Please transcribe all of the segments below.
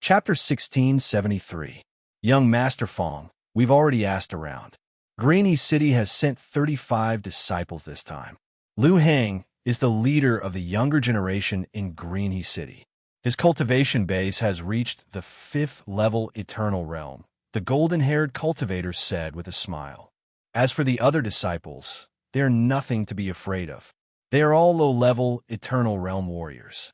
Chapter 1673. Young Master Fong, we've already asked around. Greeny City has sent 35 disciples this time. Liu Hang is the leader of the younger generation in Greeny City. His cultivation base has reached the 5th level eternal realm, the golden-haired cultivator said with a smile. As for the other disciples, they are nothing to be afraid of. They are all low-level eternal realm warriors.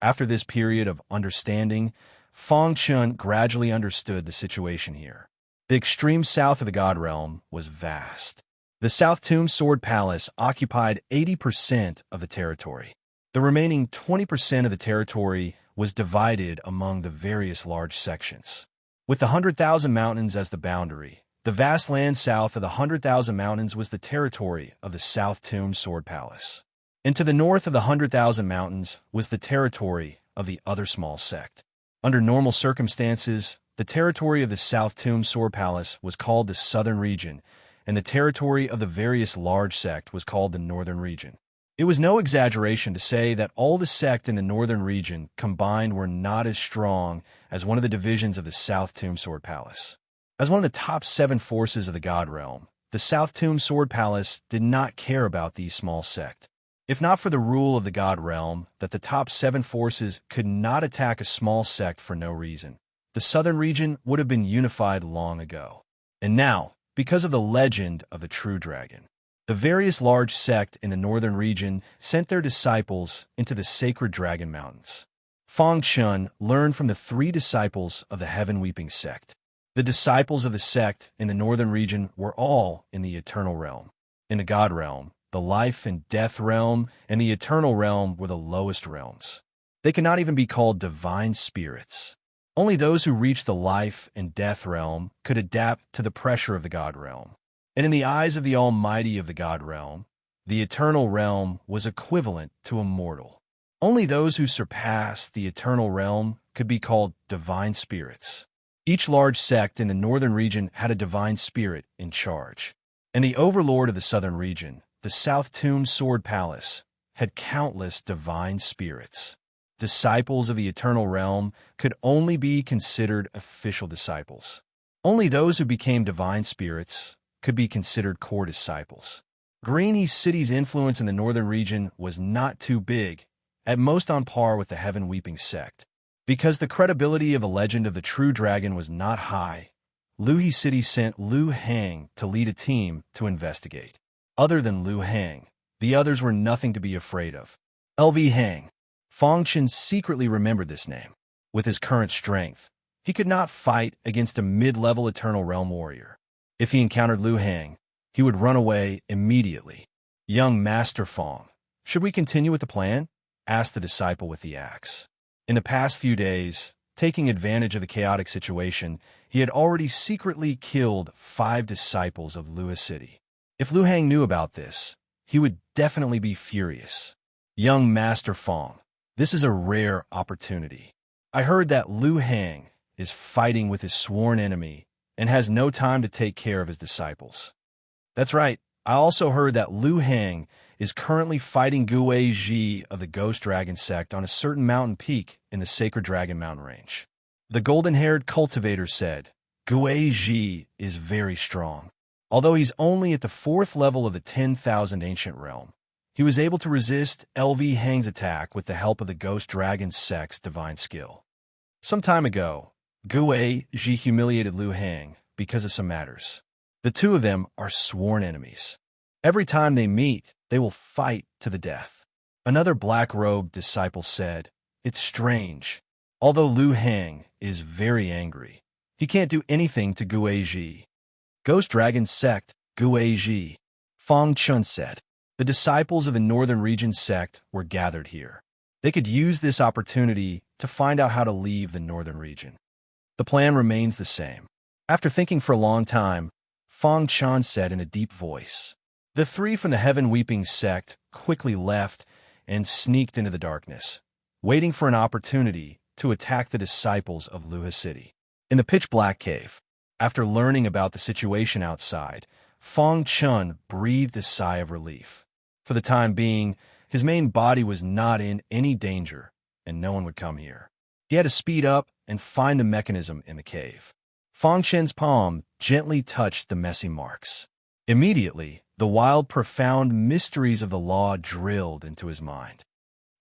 After this period of understanding, Fong Chun gradually understood the situation here. The extreme south of the God Realm was vast. The South Tomb Sword Palace occupied 80% of the territory. The remaining 20% of the territory was divided among the various large sections. With the 100,000 Mountains as the boundary, the vast land south of the 100,000 Mountains was the territory of the South Tomb Sword Palace. And to the north of the 100,000 Mountains was the territory of the other small sect. Under normal circumstances, the territory of the South Tomb Sword Palace was called the Southern Region, and the territory of the various large sect was called the Northern Region. It was no exaggeration to say that all the sect in the Northern Region combined were not as strong as one of the divisions of the South Tomb Sword Palace. As one of the top 7 forces of the God Realm, the South Tomb Sword Palace did not care about these small sect. If not for the rule of the God Realm that the top 7 forces could not attack a small sect for no reason, the Southern Region would have been unified long ago. And now, because of the legend of the true dragon, the various large sect in the Northern Region sent their disciples into the sacred Dragon Mountains. Fong Chun learned from the 3 disciples of the Heaven Weeping sect. The disciples of the sect in the Northern Region were all in the Eternal Realm. In the God Realm, the Life and Death Realm and the Eternal Realm were the lowest realms. They could not even be called divine spirits. Only those who reached the Life and Death Realm could adapt to the pressure of the God Realm. And in the eyes of the Almighty of the God Realm, the Eternal Realm was equivalent to a mortal. Only those who surpassed the Eternal Realm could be called divine spirits. Each large sect in the Northern Region had a divine spirit in charge. And the overlord of the Southern Region, the South Tomb Sword Palace, had countless divine spirits. Disciples of the Eternal Realm could only be considered official disciples. Only those who became divine spirits could be considered core disciples. Greeny City's influence in the Northern Region was not too big, at most on par with the Heaven Weeping sect. Because the credibility of the legend of the true dragon was not high, Luhi City sent Liu Hang to lead a team to investigate. Other than Liu Hang, the others were nothing to be afraid of. LV Hang. Fong Chun secretly remembered this name. With his current strength, he could not fight against a mid-level Eternal Realm warrior. If he encountered Liu Hang, he would run away immediately. Young Master Fong, should we continue with the plan? Asked the disciple with the axe. In the past few days, taking advantage of the chaotic situation, he had already secretly killed 5 disciples of Luhi City. If Liu Hang knew about this, he would definitely be furious. Young Master Fong, this is a rare opportunity. I heard that Liu Hang is fighting with his sworn enemy and has no time to take care of his disciples. That's right. I also heard that Liu Hang is currently fighting Gui Ji of the Ghost Dragon sect on a certain mountain peak in the Sacred Dragon Mountain Range. The golden-haired cultivator said, Gui Ji is very strong. Although he's only at the 4th level of the 10,000 Ancient Realm, he was able to resist LV Hang's attack with the help of the Ghost Dragon sect's divine skill. Some time ago, Gui Ji humiliated Liu Hang because of some matters. The 2 of them are sworn enemies. Every time they meet, they will fight to the death. Another black-robed disciple said, It's strange. Although Liu Hang is very angry, he can't do anything to Gui Ji. Ghost Dragon sect, Gui Ji. Fong Chun said. The disciples of the Northern Region sect were gathered here. They could use this opportunity to find out how to leave the Northern Region. The plan remains the same. After thinking for a long time, Fong Chun said in a deep voice. The 3 from the Heaven Weeping sect quickly left and sneaked into the darkness, waiting for an opportunity to attack the disciples of Luhi City. In the pitch-black cave, after learning about the situation outside, Fong Chun breathed a sigh of relief. For the time being, his main body was not in any danger, and no one would come here. He had to speed up and find the mechanism in the cave. Fang Chen's palm gently touched the messy marks. Immediately, the wild, profound mysteries of the law drilled into his mind.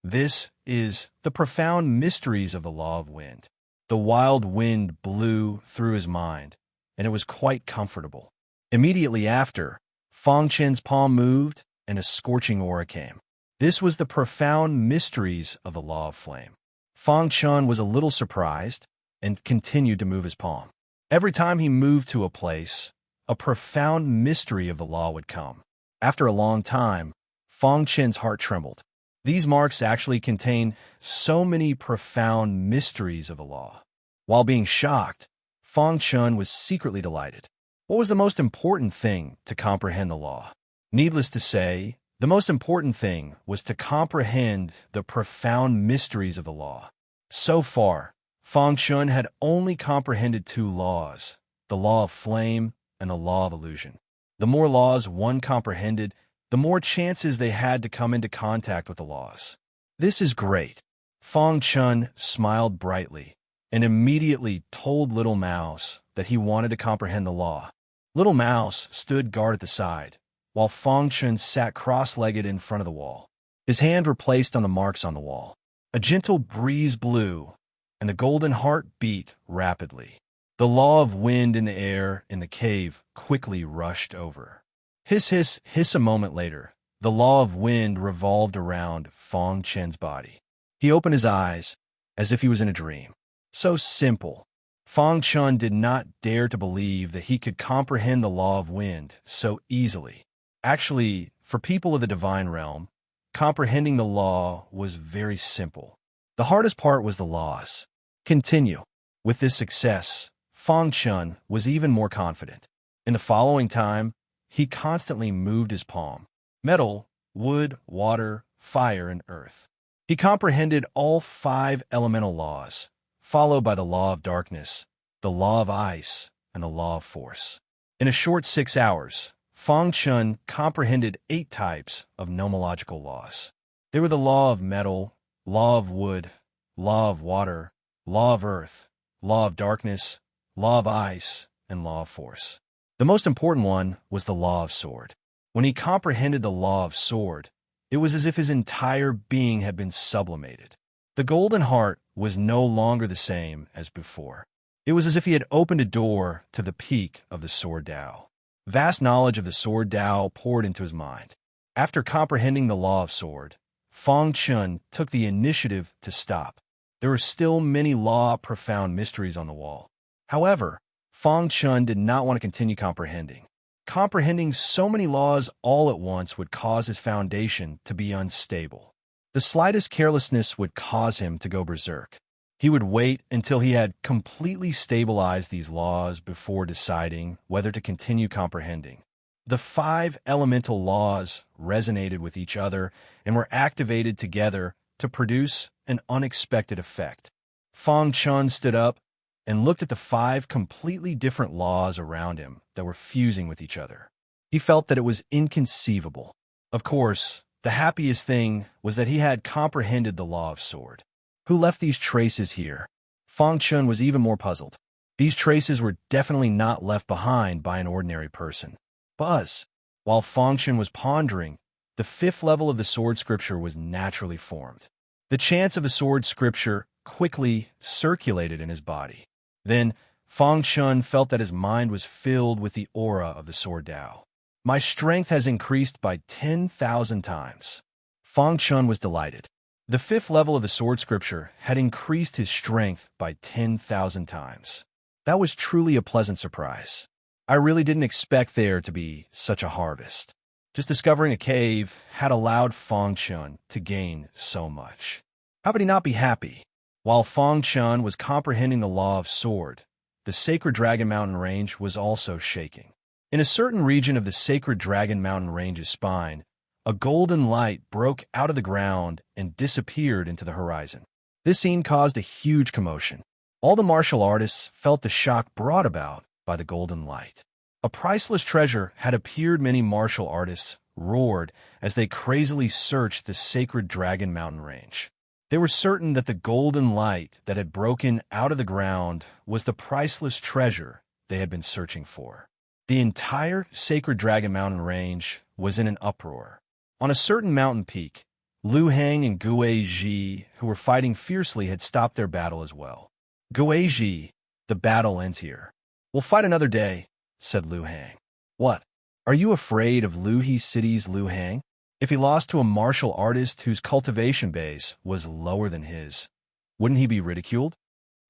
This is the profound mysteries of the law of wind. The wild wind blew through his mind, and it was quite comfortable. Immediately after, Fang Chen's palm moved, and a scorching aura came. This was the profound mysteries of the law of flame. Fang Chen was a little surprised and continued to move his palm. Every time he moved to a place, a profound mystery of the law would come. After a long time, Fang Chen's heart trembled. These marks actually contain so many profound mysteries of the law. While being shocked, Fang Chen was secretly delighted. What was the most important thing to comprehend the law? Needless to say, the most important thing was to comprehend the profound mysteries of the law. So far, Fang Chen had only comprehended two laws, the law of flame and the law of illusion. The more laws one comprehended, the more chances they had to come into contact with the laws. This is great. Fang Chen smiled brightly and immediately told Little Mouse that he wanted to comprehend the law. Little Mouse stood guard at the side, while Fang Chen sat cross-legged in front of the wall. His hands were placed on the marks on the wall. A gentle breeze blew, and the golden heart beat rapidly. The law of wind in the air in the cave quickly rushed over. Hiss, hiss, hiss. A moment later, the law of wind revolved around Fang Chen's body. He opened his eyes as if he was in a dream. So simple. Fang Chen did not dare to believe that he could comprehend the law of wind so easily. Actually, for people of the divine realm, comprehending the law was very simple. The hardest part was the laws. Continue. With this success, Fang Chen was even more confident. In the following time, he constantly moved his palm. Metal, wood, water, fire, and earth. He comprehended all 5 elemental laws, followed by the law of darkness, the law of ice, and the law of force. In a short 6 hours, Fang Chen comprehended 8 types of nomological laws. They were the law of metal, law of wood, law of water, law of earth, law of darkness, law of ice, and law of force. The most important one was the law of sword. When he comprehended the law of sword, it was as if his entire being had been sublimated. The golden heart was no longer the same as before. It was as if he had opened a door to the peak of the Sword Tao. Vast knowledge of the Sword Tao poured into his mind. After comprehending the law of sword, Fang Chen took the initiative to stop. There were still many profound mysteries on the wall. However, Fang Chen did not want to continue comprehending. Comprehending so many laws all at once would cause his foundation to be unstable. The slightest carelessness would cause him to go berserk. He would wait until he had completely stabilized these laws before deciding whether to continue comprehending. The 5 elemental laws resonated with each other and were activated together to produce an unexpected effect. Fang Chen stood up and looked at the 5 completely different laws around him that were fusing with each other. He felt that it was inconceivable. Of course, the happiest thing was that he had comprehended the law of sword. Who left these traces here? Fang Chen was even more puzzled. These traces were definitely not left behind by an ordinary person. Buzz. While Fang Chen was pondering, the 5th level of the sword scripture was naturally formed. The chants of the sword scripture quickly circulated in his body. Then, Fang Chen felt that his mind was filled with the aura of the Sword Tao. My strength has increased by 10,000 times. Fang Chen was delighted. The 5th level of the sword scripture had increased his strength by 10,000 times. That was truly a pleasant surprise. I really didn't expect there to be such a harvest. Just discovering a cave had allowed Fang Chen to gain so much. How could he not be happy? While Fang Chen was comprehending the law of sword, the Sacred Dragon Mountain Range was also shaking. In a certain region of the Sacred Dragon Mountain Range's spine, a golden light broke out of the ground and disappeared into the horizon. This scene caused a huge commotion. All the martial artists felt the shock brought about by the golden light. A priceless treasure had appeared. Many martial artists roared as they crazily searched the Sacred Dragon Mountain Range. They were certain that the golden light that had broken out of the ground was the priceless treasure they had been searching for. The entire Sacred Dragon Mountain range was in an uproar. On a certain mountain peak, Lu Hang and Gui Ji, who were fighting fiercely, had stopped their battle as well. Gui Ji, the battle ends here. We'll fight another day, said Lu Hang. What? Are you afraid of Luhe City's Lu Hang? If he lost to a martial artist whose cultivation base was lower than his, wouldn't he be ridiculed?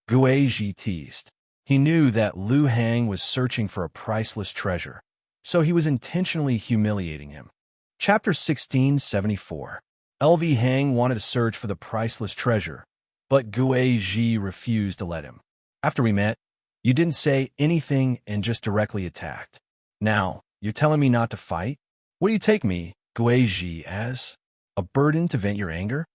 Gui Ji teased. He knew that Lu Hang was searching for a priceless treasure, so he was intentionally humiliating him. Chapter 1674. LV Hang wanted to search for the priceless treasure, but Gui Ji refused to let him. After we met, you didn't say anything and just directly attacked. Now, you're telling me not to fight? What do you take me, Gui Ji, as? A burden to vent your anger?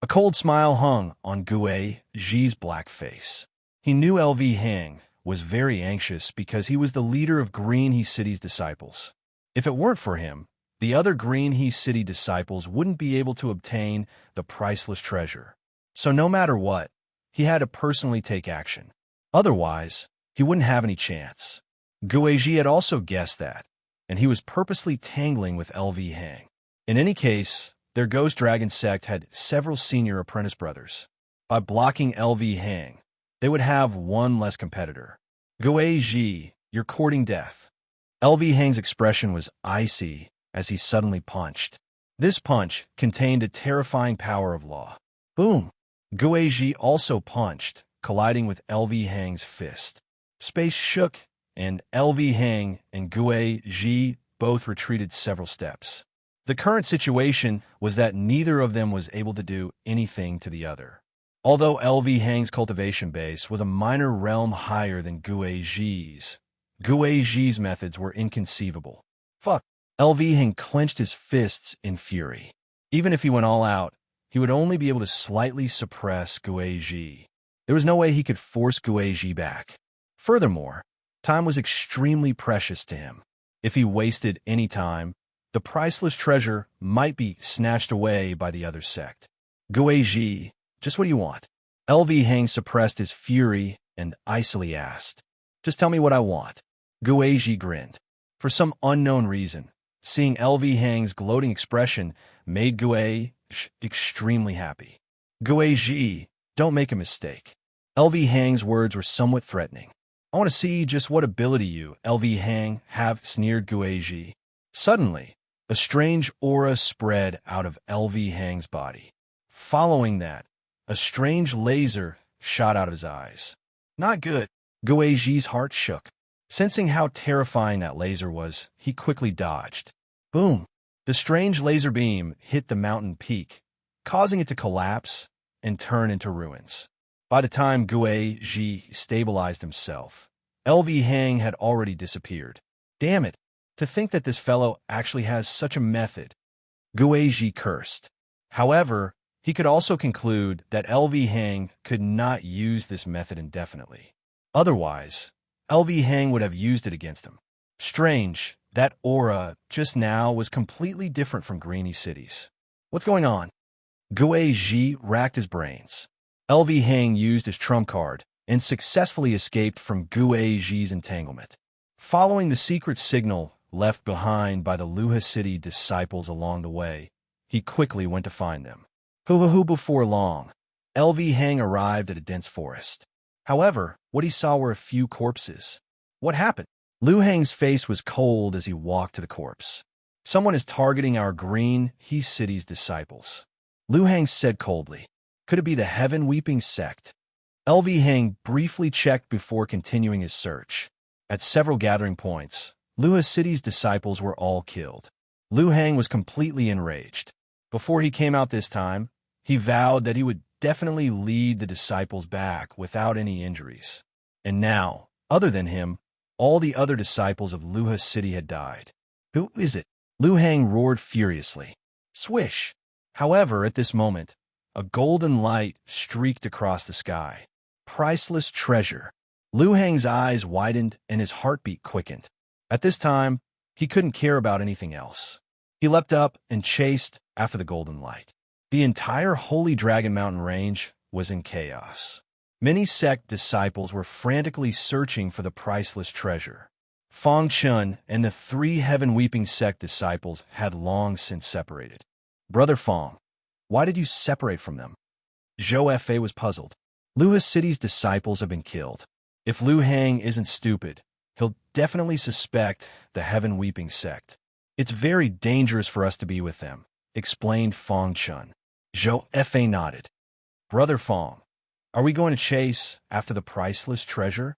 A cold smile hung on Gui Ji's black face. He knew LV Hang was very anxious because he was the leader of Green City's disciples. If it weren't for him, the other Green City disciples wouldn't be able to obtain the priceless treasure. So no matter what, he had to personally take action. Otherwise, he wouldn't have any chance. Gui Ji had also guessed that, and he was purposely tangling with LV Hang. In any case, their Ghost Dragon sect had several senior apprentice brothers. By blocking LV Hang, they would have one less competitor. Gui Ji, you're courting death. LV Hang's expression was icy as he suddenly punched. This punch contained a terrifying power of law. Boom! Gui Ji also punched, colliding with LV Hang's fist. Space shook, and LV Hang and Gui Ji both retreated several steps. The current situation was that neither of them was able to do anything to the other. Although LV Hang's cultivation base was a minor realm higher than Gui Ji's methods were inconceivable. Fuck! LV Hang clenched his fists in fury. Even if he went all out, he would only be able to slightly suppress Gui Ji. There was no way he could force Gui Ji back. Furthermore, time was extremely precious to him. If he wasted any time, the priceless treasure might be snatched away by the other sect. Gui Ji, just what do you want? LV Hang suppressed his fury and icily asked. Just tell me what I want. Gui Ji grinned. For some unknown reason, seeing LV Hang's gloating expression made Gui extremely happy. Gui Ji, don't make a mistake. LV Hang's words were somewhat threatening. I want to see just what ability you, LV Hang, have, sneered Gui Ji. Suddenly, a strange aura spread out of LV Hang's body. Following that, a strange laser shot out of his eyes. Not good. Gui Ji's heart shook. Sensing how terrifying that laser was, he quickly dodged. Boom! The strange laser beam hit the mountain peak, causing it to collapse and turn into ruins. By the time Gui Ji stabilized himself, LV Hang had already disappeared. Damn it! To think that this fellow actually has such a method. Gui Ji cursed. However, he could also conclude that LV Hang could not use this method indefinitely. Otherwise, LV Hang would have used it against him. Strange, that aura just now was completely different from Greeny City's. What's going on? Gui Ji racked his brains. LV Hang used his trump card and successfully escaped from Gui Ji's entanglement. Following the secret signal left behind by the Luhe City disciples along the way, he quickly went to find them. Before long, LV Hang arrived at a dense forest. However, what he saw were a few corpses. What happened? Lu Hang's face was cold as he walked to the corpse. Someone is targeting our Green City's disciples. Lu Hang said coldly. Could it be the Heaven Weeping sect? LV Hang briefly checked before continuing his search. At several gathering points, Luhe City's disciples were all killed. Lu Hang was completely enraged. Before he came out this time, he vowed that he would definitely lead the disciples back without any injuries. And now, other than him, all the other disciples of Luhe City had died. Who is it? Lu Hang roared furiously. Swish! However, at this moment, a golden light streaked across the sky. Priceless treasure. Lu Hang's eyes widened and his heartbeat quickened. At this time, he couldn't care about anything else. He leapt up and chased after the golden light. The entire Holy Dragon Mountain range was in chaos. Many sect disciples were frantically searching for the priceless treasure. Feng Chun and the 3 heaven-weeping sect disciples had long since separated. Brother Feng, why did you separate from them? Zhou Fa was puzzled. Luha City's disciples have been killed. If Lu Hang isn't stupid, he'll definitely suspect the heaven-weeping sect. It's very dangerous for us to be with them, explained Feng Chun. Zhou Fa nodded. Brother Feng, are we going to chase after the priceless treasure?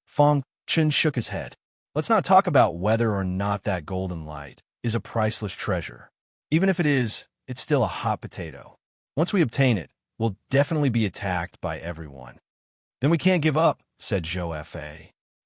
Feng Chun shook his head. Let's not talk about whether or not that golden light is a priceless treasure. Even if it is, it's still a hot potato. Once we obtain it, we'll definitely be attacked by everyone. Then we can't give up, said Zhou Fa.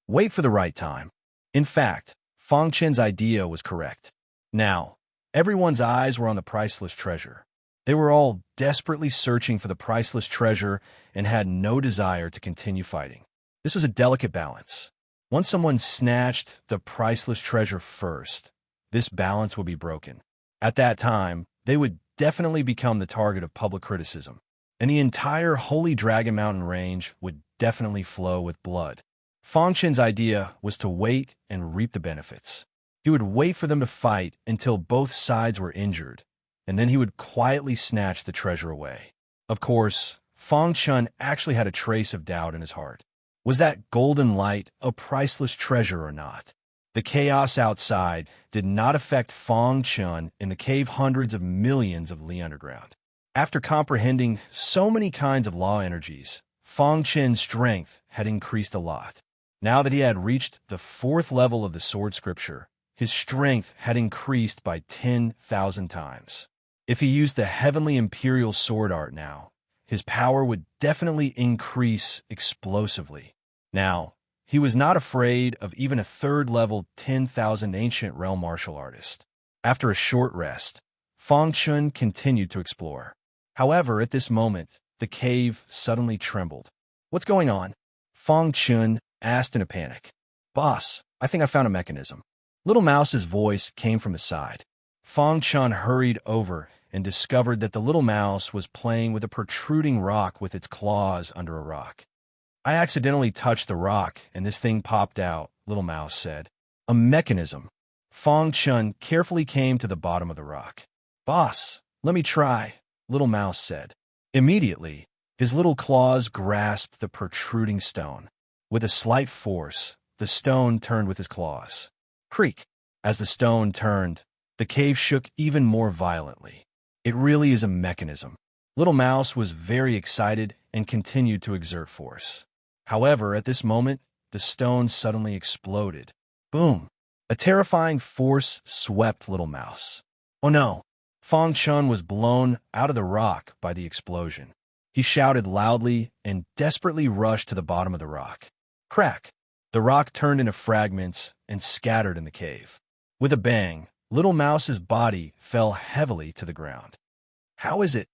Wait for the right time. In fact, Feng Chen's idea was correct. Now, everyone's eyes were on the priceless treasure. They were all desperately searching for the priceless treasure and had no desire to continue fighting. This was a delicate balance. Once someone snatched the priceless treasure first, this balance would be broken. At that time, they would definitely become the target of public criticism, and the entire Holy Dragon Mountain range would definitely flow with blood. Feng Chen's idea was to wait and reap the benefits. He would wait for them to fight until both sides were injured, and then he would quietly snatch the treasure away. Of course, Feng Chun actually had a trace of doubt in his heart. Was that golden light a priceless treasure or not? The chaos outside did not affect Feng Chun in the cave hundreds of millions of li underground. After comprehending so many kinds of law energies, Feng Chun's strength had increased a lot. Now that he had reached the 4th level of the sword scripture, his strength had increased by 10,000 times. If he used the heavenly imperial sword art now, his power would definitely increase explosively. Now, he was not afraid of even a 3rd level 10,000 ancient realm martial artist. After a short rest, Feng Chun continued to explore. However, at this moment, the cave suddenly trembled. What's going on? Feng Chun asked in a panic. Boss, I think I found a mechanism. Little Mouse's voice came from the side. Feng Chun hurried over and discovered that the little mouse was playing with a protruding rock with its claws under a rock. I accidentally touched the rock, and this thing popped out, Little Mouse said. A mechanism. Feng Chun carefully came to the bottom of the rock. Boss, let me try, Little Mouse said. Immediately, his little claws grasped the protruding stone. With a slight force, the stone turned with his claws. Creak! As the stone turned, the cave shook even more violently. It really is a mechanism. Little Mouse was very excited and continued to exert force. However, at this moment, the stone suddenly exploded. Boom! A terrifying force swept Little Mouse. Oh no! Feng Chun was blown out of the rock by the explosion. He shouted loudly and desperately rushed to the bottom of the rock. Crack! The rock turned into fragments and scattered in the cave. With a bang, Little Mouse's body fell heavily to the ground. How is it?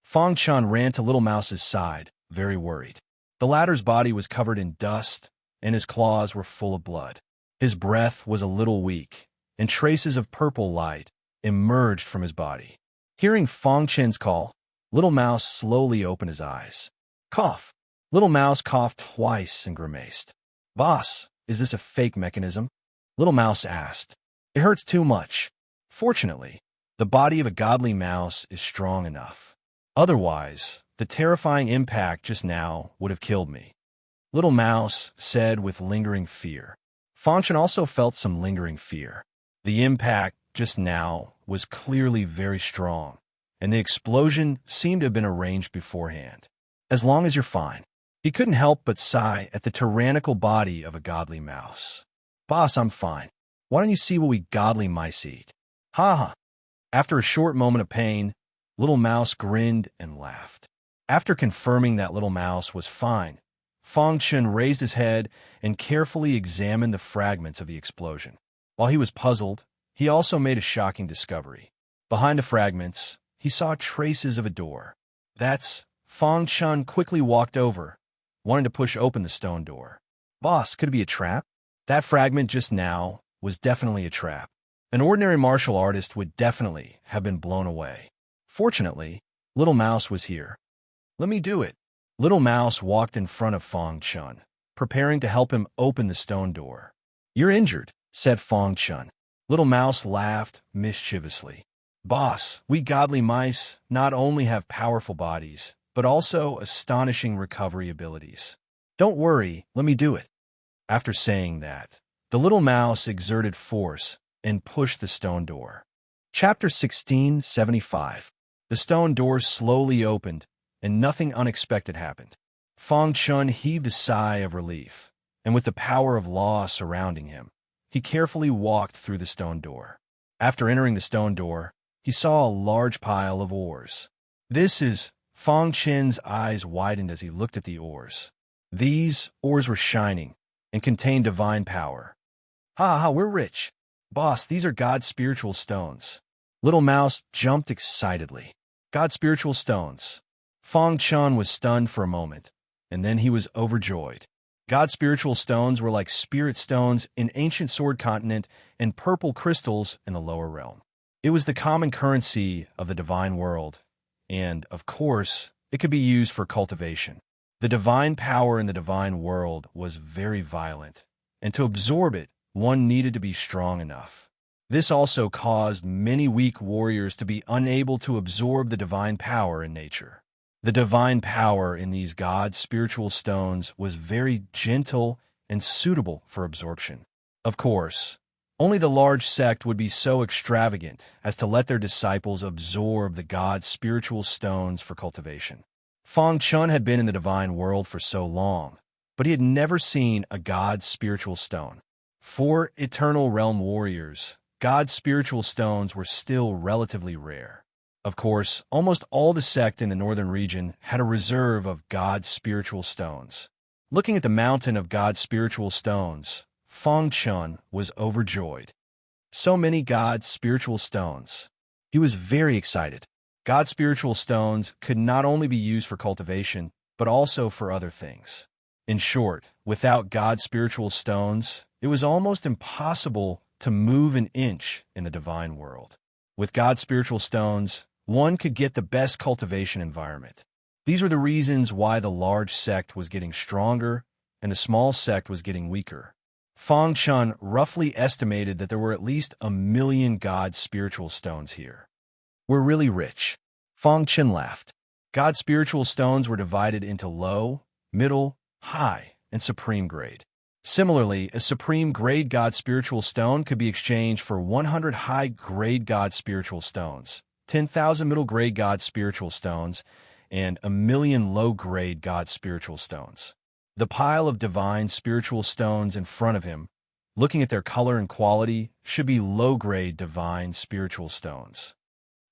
Feng Chun ran to Little Mouse's side, very worried. The latter's body was covered in dust, and his claws were full of blood. His breath was a little weak, and traces of purple light emerged from his body. Hearing Feng Chun's call, Little Mouse slowly opened his eyes. Cough! Little Mouse coughed twice and grimaced. Boss, is this a fake mechanism? Little Mouse asked. It hurts too much. Fortunately, the body of a godly mouse is strong enough. Otherwise, the terrifying impact just now would have killed me. Little Mouse said with lingering fear. Feng Chun also felt some lingering fear. The impact just now was clearly very strong, and the explosion seemed to have been arranged beforehand. As long as you're fine. He couldn't help but sigh at the tyrannical body of a godly mouse. Boss, I'm fine. Why don't you see what we godly mice eat? Ha ha. After a short moment of pain, Little Mouse grinned and laughed. After confirming that Little Mouse was fine, Feng Chun raised his head and carefully examined the fragments of the explosion. While he was puzzled, he also made a shocking discovery. Behind the fragments, he saw traces of a door. Feng Chun quickly walked over, wanting to push open the stone door. Boss, could it be a trap? That fragment just now was definitely a trap. An ordinary martial artist would definitely have been blown away. Fortunately, Little Mouse was here. Let me do it. Little Mouse walked in front of Fong Chun, preparing to help him open the stone door. You're injured, said Fong Chun. Little Mouse laughed mischievously. Boss, we godly mice not only have powerful bodies, but also astonishing recovery abilities. Don't worry, let me do it. After saying that, the little mouse exerted force and pushed the stone door. Chapter 1675. The stone door slowly opened, and nothing unexpected happened. Fong Chun heaved a sigh of relief, and with the power of law surrounding him, he carefully walked through the stone door. After entering the stone door, he saw a large pile of ores. This is... Fong Chun's eyes widened as he looked at the ores. These ores were shining and contained divine power. Ha, we're rich. Boss, these are God's spiritual stones. Little Mouse jumped excitedly. God's spiritual stones. Fong Chun was stunned for a moment, and then he was overjoyed. God's spiritual stones were like spirit stones in ancient sword continent and purple crystals in the lower realm. It was the common currency of the divine world, and, of course, it could be used for cultivation. The divine power in the divine world was very violent, and to absorb it, one needed to be strong enough. This also caused many weak warriors to be unable to absorb the divine power in nature. The divine power in these God's spiritual stones was very gentle and suitable for absorption. Of course, only the large sect would be so extravagant as to let their disciples absorb the God's spiritual stones for cultivation. Fong Chun had been in the divine world for so long, but he had never seen a God's spiritual stone. For eternal realm warriors, God's spiritual stones were still relatively rare. Of course, almost all the sect in the northern region had a reserve of God's spiritual stones. Looking at the mountain of God's spiritual stones, Fong Chun was overjoyed. So many God's spiritual stones. He was very excited. God's spiritual stones could not only be used for cultivation, but also for other things. In short, without God's spiritual stones, it was almost impossible to move an inch in the divine world. With God's spiritual stones, one could get the best cultivation environment. These were the reasons why the large sect was getting stronger and the small sect was getting weaker. Fong Chun roughly estimated that there were at least 1 million God's spiritual stones here. We're really rich. Fong Chun laughed. God's spiritual stones were divided into low, middle, high, and supreme grade. Similarly, a supreme grade God's spiritual stone could be exchanged for 100 high grade God's spiritual stones, 10,000 middle grade God's spiritual stones, and 1 million low grade God's spiritual stones. The pile of divine spiritual stones in front of him, looking at their color and quality, should be low-grade divine spiritual stones.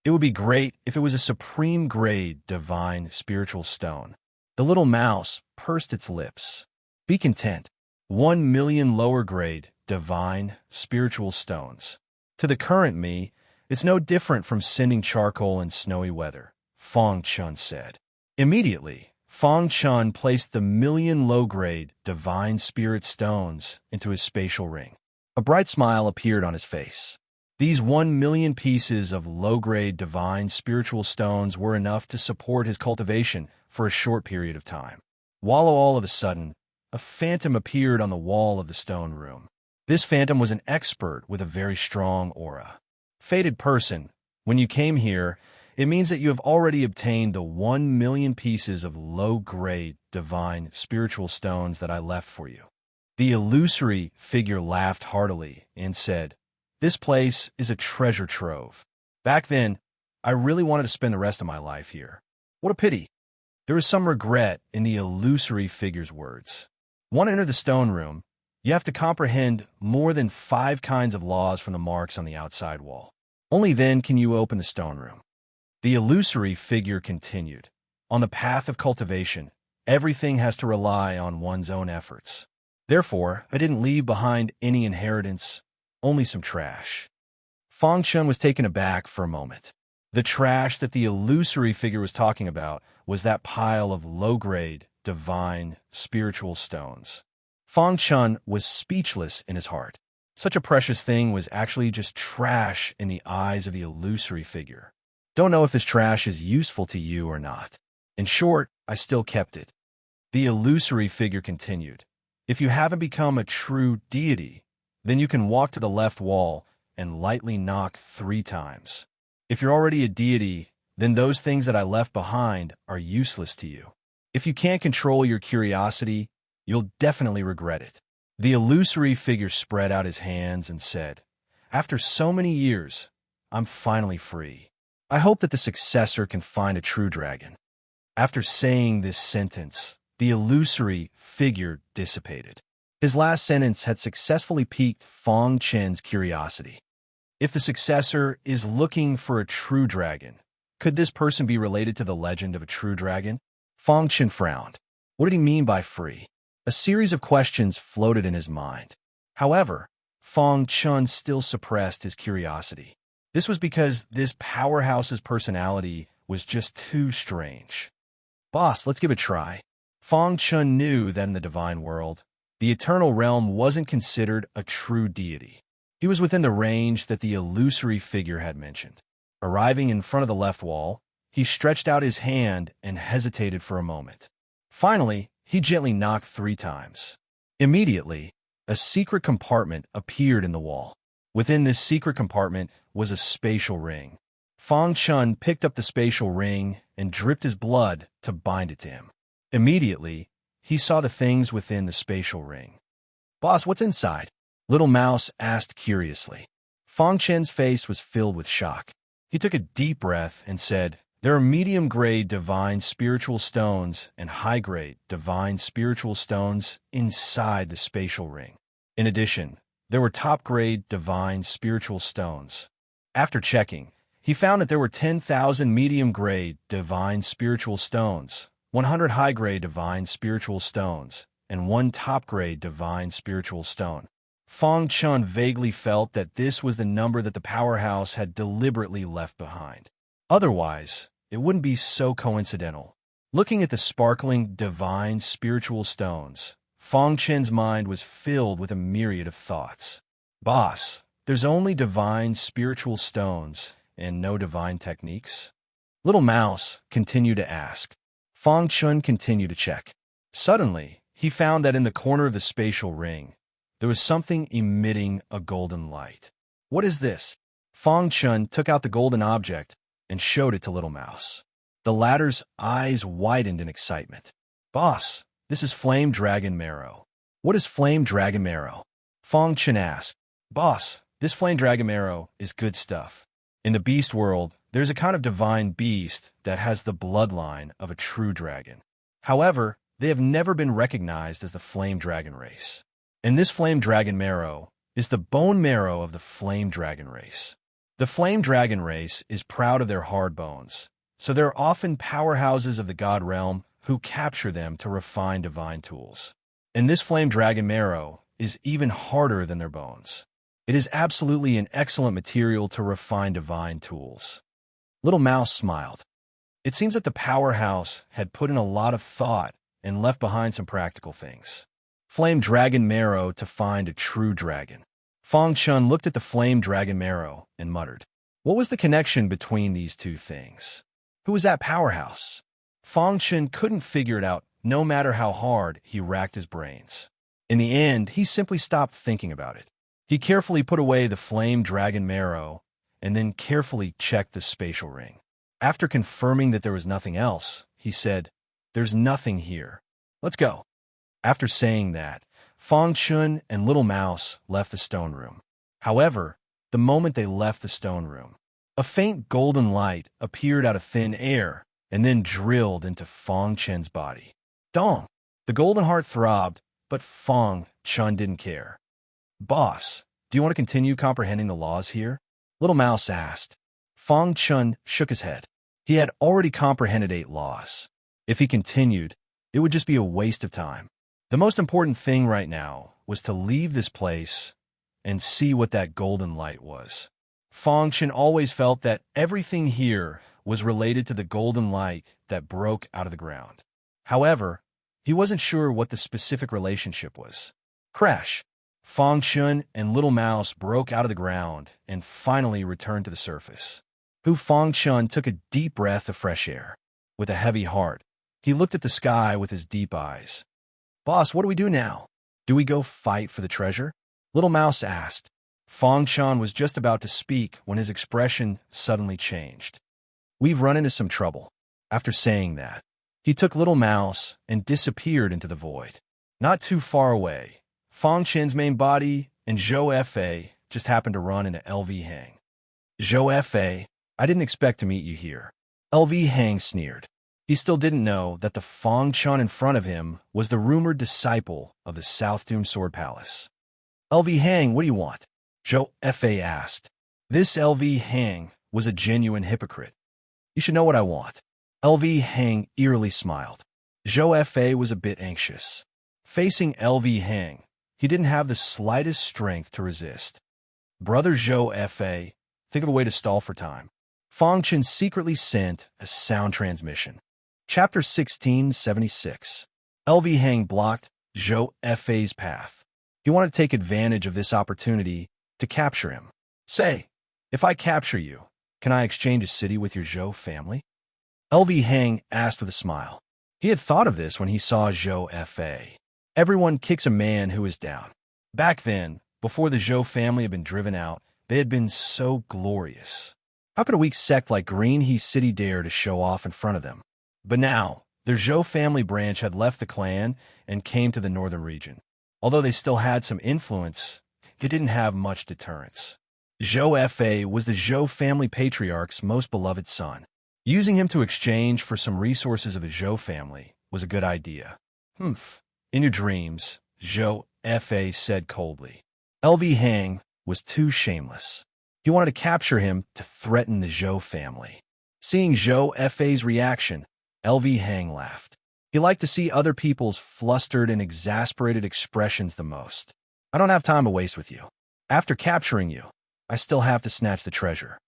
It would be great if it was a supreme-grade divine spiritual stone. The little mouse pursed its lips. Be content. 1 million lower-grade divine spiritual stones. To the current me, it's no different from sending charcoal in snowy weather, Fong Chun said. Immediately, Fong Chun placed the 1 million low-grade divine spirit stones into his spatial ring. A bright smile appeared on his face. These 1 million pieces of low-grade divine spiritual stones were enough to support his cultivation for a short period of time. While all of a sudden, a phantom appeared on the wall of the stone room. This phantom was an expert with a very strong aura. Fated person, when you came here, it means that you have already obtained the 1 million pieces of low-grade divine spiritual stones that I left for you. The illusory figure laughed heartily and said, This place is a treasure trove. Back then, I really wanted to spend the rest of my life here. What a pity. There was some regret in the illusory figure's words. Want to enter the stone room, you have to comprehend more than 5 kinds of laws from the marks on the outside wall. Only then can you open the stone room. The illusory figure continued. On the path of cultivation, everything has to rely on one's own efforts. Therefore, I didn't leave behind any inheritance, only some trash. Fong Chun was taken aback for a moment. The trash that the illusory figure was talking about was that pile of low-grade, divine, spiritual stones. Fong Chun was speechless in his heart. Such a precious thing was actually just trash in the eyes of the illusory figure. Don't know if this trash is useful to you or not. In short, I still kept it. The illusory figure continued. If you haven't become a true deity, then you can walk to the left wall and lightly knock 3 times. If you're already a deity, then those things that I left behind are useless to you. If you can't control your curiosity, you'll definitely regret it. The illusory figure spread out his hands and said, "After so many years, I'm finally free. I hope that the successor can find a true dragon." After saying this sentence, the illusory figure dissipated. His last sentence had successfully piqued Fong Chen's curiosity. If the successor is looking for a true dragon, could this person be related to the legend of a true dragon? Fong Chen frowned. What did he mean by free? A series of questions floated in his mind. However, Fong Chen still suppressed his curiosity. This was because this powerhouse's personality was just too strange. "Boss, let's give it a try." Fong Chen knew that in the divine world, the eternal realm wasn't considered a true deity. He was within the range that the illusory figure had mentioned. Arriving in front of the left wall, he stretched out his hand and hesitated for a moment. Finally, he gently knocked 3 times. Immediately, a secret compartment appeared in the wall. Within this secret compartment was a spatial ring. Fong Chen picked up the spatial ring and dripped his blood to bind it to him. Immediately, he saw the things within the spatial ring. "Boss, what's inside?" Little Mouse asked curiously. Fong Chen's face was filled with shock. He took a deep breath and said, "There are medium-grade divine spiritual stones and high-grade divine spiritual stones inside the spatial ring. In addition, there were top-grade divine spiritual stones." After checking, he found that there were 10,000 medium-grade divine spiritual stones, 100 high-grade divine spiritual stones, and 1 top-grade divine spiritual stone. Fong Chen vaguely felt that this was the number that the powerhouse had deliberately left behind. Otherwise, it wouldn't be so coincidental. Looking at the sparkling divine spiritual stones, Fong Chen's mind was filled with a myriad of thoughts. "Boss, there's only divine spiritual stones and no divine techniques?" Little Mouse continued to ask. Fong Chen continued to check. Suddenly, he found that in the corner of the spatial ring, there was something emitting a golden light. "What is this?" Fong Chen took out the golden object and showed it to Little Mouse. The latter's eyes widened in excitement. "Boss, this is flame dragon marrow." "What is flame dragon marrow?" Fong Chen asked. "Boss, this flame dragon marrow is good stuff. In the beast world, there's a kind of divine beast that has the bloodline of a true dragon. However, they have never been recognized as the flame dragon race. And this flame dragon marrow is the bone marrow of the flame dragon race. The flame dragon race is proud of their hard bones, so there are often powerhouses of the god realm who capture them to refine divine tools. And this flame dragon marrow is even harder than their bones. It is absolutely an excellent material to refine divine tools." Little Mouse smiled. It seems that the powerhouse had put in a lot of thought and left behind some practical things. Flame dragon marrow to find a true dragon. Fong Chen looked at the flame dragon marrow and muttered. What was the connection between these two things? Who was that powerhouse? Fong Chen couldn't figure it out, no matter how hard he racked his brains. In the end, he simply stopped thinking about it. He carefully put away the flame dragon marrow and then carefully checked the spatial ring. After confirming that there was nothing else, he said, "There's nothing here. Let's go." After saying that, Fong Chen and Little Mouse left the stone room. However, the moment they left the stone room, a faint golden light appeared out of thin air and then drilled into Fong Chen's body. Dong! The golden heart throbbed, but Fong Chen didn't care. "Boss, do you want to continue comprehending the laws here?" Little Mouse asked. Fong Chen shook his head. He had already comprehended 8 laws. If he continued, it would just be a waste of time. The most important thing right now was to leave this place and see what that golden light was. Fong Chen always felt that everything here was related to the golden light that broke out of the ground. However, he wasn't sure what the specific relationship was. Crash! Fong Chen and Little Mouse broke out of the ground and finally returned to the surface. Hu Fangchun took a deep breath of fresh air. With a heavy heart, he looked at the sky with his deep eyes. "Boss, what do we do now? Do we go fight for the treasure?" Little Mouse asked. Fangchun was just about to speak when his expression suddenly changed. "We've run into some trouble." After saying that, he took Little Mouse and disappeared into the void. Not too far away, Fangchun's main body and Zhou Fa just happened to run into LV Hang. "Zhou Fa, I didn't expect to meet you here." LV Hang sneered. He still didn't know that the Fangchun in front of him was the rumored disciple of the South Doom Sword Palace. "LV Hang, what do you want?" Zhou Fa asked. This LV Hang was a genuine hypocrite. "You should know what I want." LV Hang eerily smiled. Zhou Fa was a bit anxious. Facing LV Hang, he didn't have the slightest strength to resist. "Brother Zhou Fa, think of a way to stall for time." Fangchun secretly sent a sound transmission. Chapter 1676. LV Hang blocked Zhou Fa's path. He wanted to take advantage of this opportunity to capture him. "Say, if I capture you, can I exchange a city with your Zhou family?" LV Hang asked with a smile. He had thought of this when he saw Zhou Fa. Everyone kicks a man who is down. Back then, before the Zhou family had been driven out, they had been so glorious. How could a weak sect like Green He City dare to show off in front of them? But now, their Zhou family branch had left the clan and came to the northern region. Although they still had some influence, it didn't have much deterrence. Zhou Fa was the Zhou family patriarch's most beloved son. Using him to exchange for some resources of the Zhou family was a good idea. "Humph. In your dreams," Zhou Fa said coldly. LV Hang was too shameless. He wanted to capture him to threaten the Zhou family. Seeing Zhou Fa's reaction, LV Hang laughed. He liked to see other people's flustered and exasperated expressions the most. "I don't have time to waste with you. After capturing you, I still have to snatch the treasure."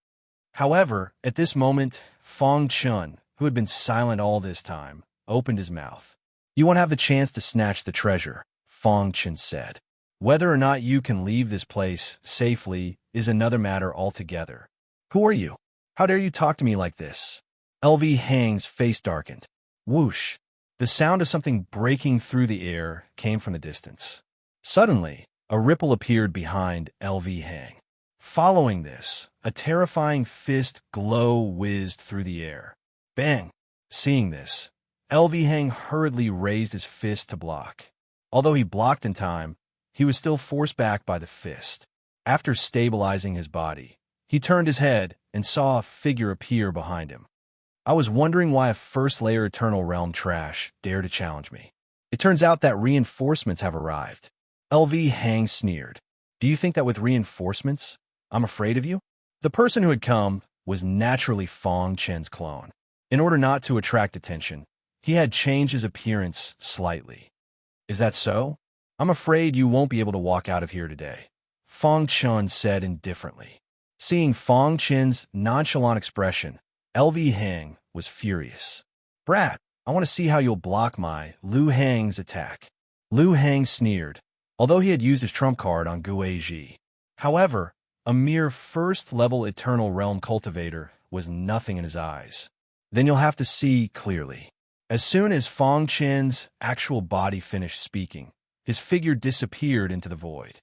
However, at this moment, Fangchun, who had been silent all this time, opened his mouth. "You won't have the chance to snatch the treasure," Fangchun said. "Whether or not you can leave this place safely is another matter altogether." "Who are you? How dare you talk to me like this?" LV Hang's face darkened. Whoosh! The sound of something breaking through the air came from the distance. Suddenly, a ripple appeared behind LV Hang. Following this, a terrifying fist glow whizzed through the air. Bang! Seeing this, LV Hang hurriedly raised his fist to block. Although he blocked in time, he was still forced back by the fist. After stabilizing his body, he turned his head and saw a figure appear behind him. "I was wondering why a first-layer Eternal Realm trash dared to challenge me. It turns out that reinforcements have arrived." LV Hang sneered. "Do you think that with reinforcements, I'm afraid of you?" The person who had come was naturally Fangchun's clone. In order not to attract attention, he had changed his appearance slightly. "Is that so? I'm afraid you won't be able to walk out of here today," Fangchun said indifferently. Seeing Fangchun's nonchalant expression, LV Hang was furious. "Brat, I want to see how you'll block my Lu Hang's attack." Lu Hang sneered, although he had used his trump card on Gue Ji. However, a mere first-level Eternal Realm cultivator was nothing in his eyes. "Then you'll have to see clearly." As soon as Fangchun's actual body finished speaking, his figure disappeared into the void.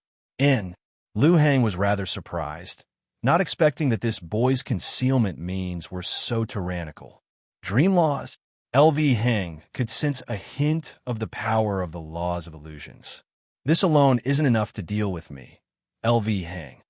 Lu Hang was rather surprised, not expecting that this boy's concealment means were so tyrannical. Dream laws? LV Hang could sense a hint of the power of the laws of illusions. "This alone isn't enough to deal with me, LV Hang."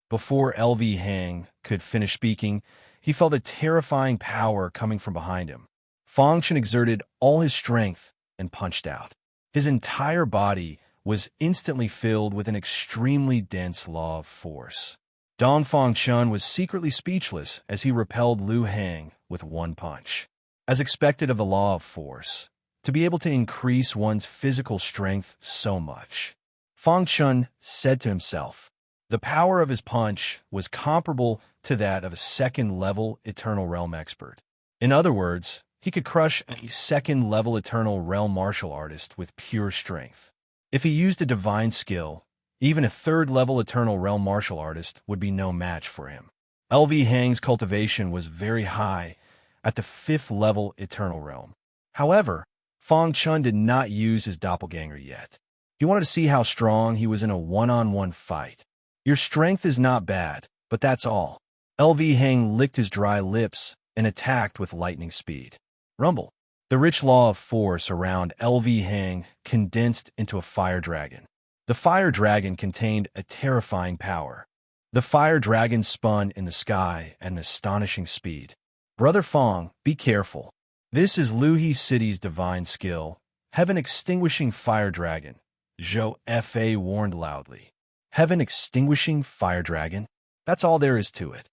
Before LV Hang could finish speaking, he felt a terrifying power coming from behind him. Fangchun exerted all his strength and punched out. His entire body was instantly filled with an extremely dense law of force. Dong Fangchun was secretly speechless as he repelled Lu Hang with one punch. As expected of the law of force, to be able to increase one's physical strength so much, Fangchun said to himself, the power of his punch was comparable to that of a second-level Eternal Realm expert. In other words, he could crush a second-level Eternal Realm martial artist with pure strength. If he used a divine skill, even a third-level Eternal Realm martial artist would be no match for him. LV Hang's cultivation was very high at the 5th level Eternal Realm. However, Fong Chun did not use his doppelganger yet. He wanted to see how strong he was in a one-on-one fight. Your strength is not bad, but that's all. LV Hang licked his dry lips and attacked with lightning speed. Rumble. The rich law of force around LV Hang condensed into a fire dragon. The fire dragon contained a terrifying power. The fire dragon spun in the sky at an astonishing speed. Brother Fong, be careful. This is Luhi City's divine skill, heaven-extinguishing fire dragon. Zhou Fa warned loudly. Heaven-extinguishing fire dragon? That's all there is to it.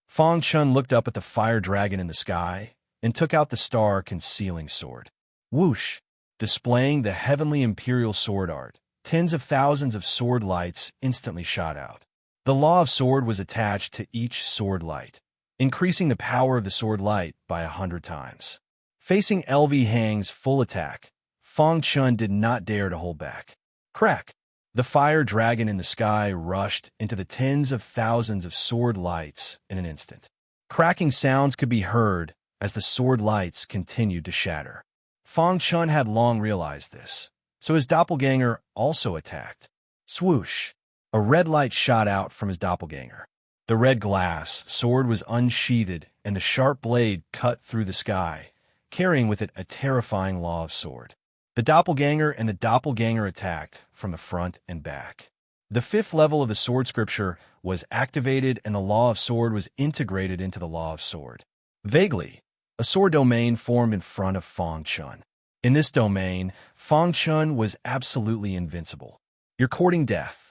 Fong Chun looked up at the fire dragon in the sky and took out the star-concealing sword. Whoosh! Displaying the heavenly imperial sword art, tens of thousands of sword lights instantly shot out. The law of sword was attached to each sword light, increasing the power of the sword light by 100 times. Facing LV Hang's full attack, Fong Chun did not dare to hold back. Crack! The fire dragon in the sky rushed into the tens of thousands of sword lights in an instant. Cracking sounds could be heard as the sword lights continued to shatter. Fong Chun had long realized this, so his doppelganger also attacked. Swoosh! A red light shot out from his doppelganger. The red glass sword was unsheathed, and the sharp blade cut through the sky, carrying with it a terrifying law of sword. The doppelganger and the doppelganger attacked from the front and back. The 5th level of the sword scripture was activated, and the law of sword was integrated into the law of sword. Vaguely, a sword domain formed in front of Fong Chun. In this domain, Fong Chun was absolutely invincible. You're courting death.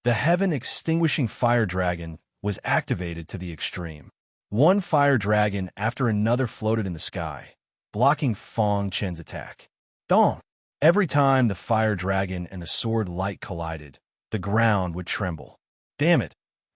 The heaven-extinguishing fire dragon was activated to the extreme. One fire dragon after another floated in the sky, blocking Fong Chun's attack. Dong! Every time the fire dragon and the sword light collided, the ground would tremble. Damn it!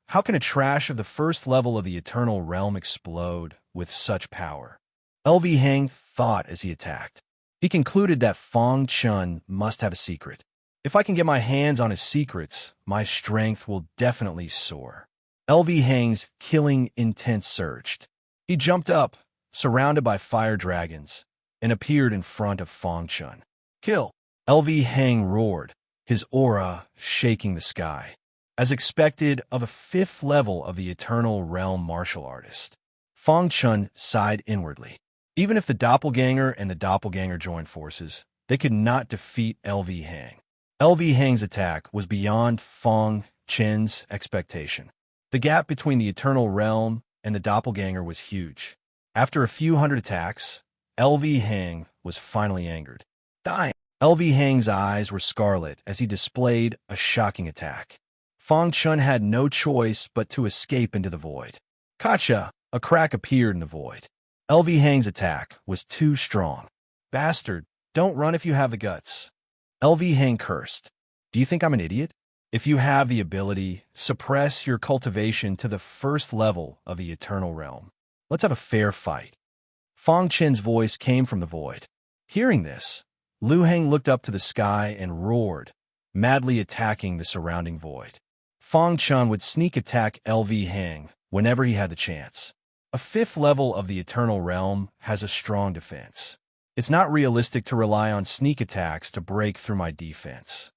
How can a trash of the 1st level of the Eternal Realm explode with such power? LV Hang thought as he attacked. He concluded that Fong Chun must have a secret. If I can get my hands on his secrets, my strength will definitely soar. LV Hang's killing intent surged. He jumped up, surrounded by fire dragons, and appeared in front of Fong Chun. Kill! LV Hang roared, his aura shaking the sky. As expected of a 5th level of the Eternal Realm martial artist, Fong Chun sighed inwardly. Even if the doppelganger and the doppelganger joined forces, they could not defeat LV Hang. LV Hang's attack was beyond Fong Chun's expectation. The gap between the Eternal Realm and the doppelganger was huge. After a few hundred attacks, LV Hang was finally angered. Dying! LV Hang's eyes were scarlet as he displayed a shocking attack. Fong Chun had no choice but to escape into the void. Gotcha! A crack appeared in the void. LV Hang's attack was too strong. Bastard, don't run if you have the guts. LV Hang cursed. Do you think I'm an idiot? If you have the ability, suppress your cultivation to the 1st level of the Eternal Realm. Let's have a fair fight. Fong Chun's voice came from the void. Hearing this, Lu Hang looked up to the sky and roared, madly attacking the surrounding void. Fong Chun would sneak attack LV Hang whenever he had the chance. A 5th level of the Eternal Realm has a strong defense. It's not realistic to rely on sneak attacks to break through my defense.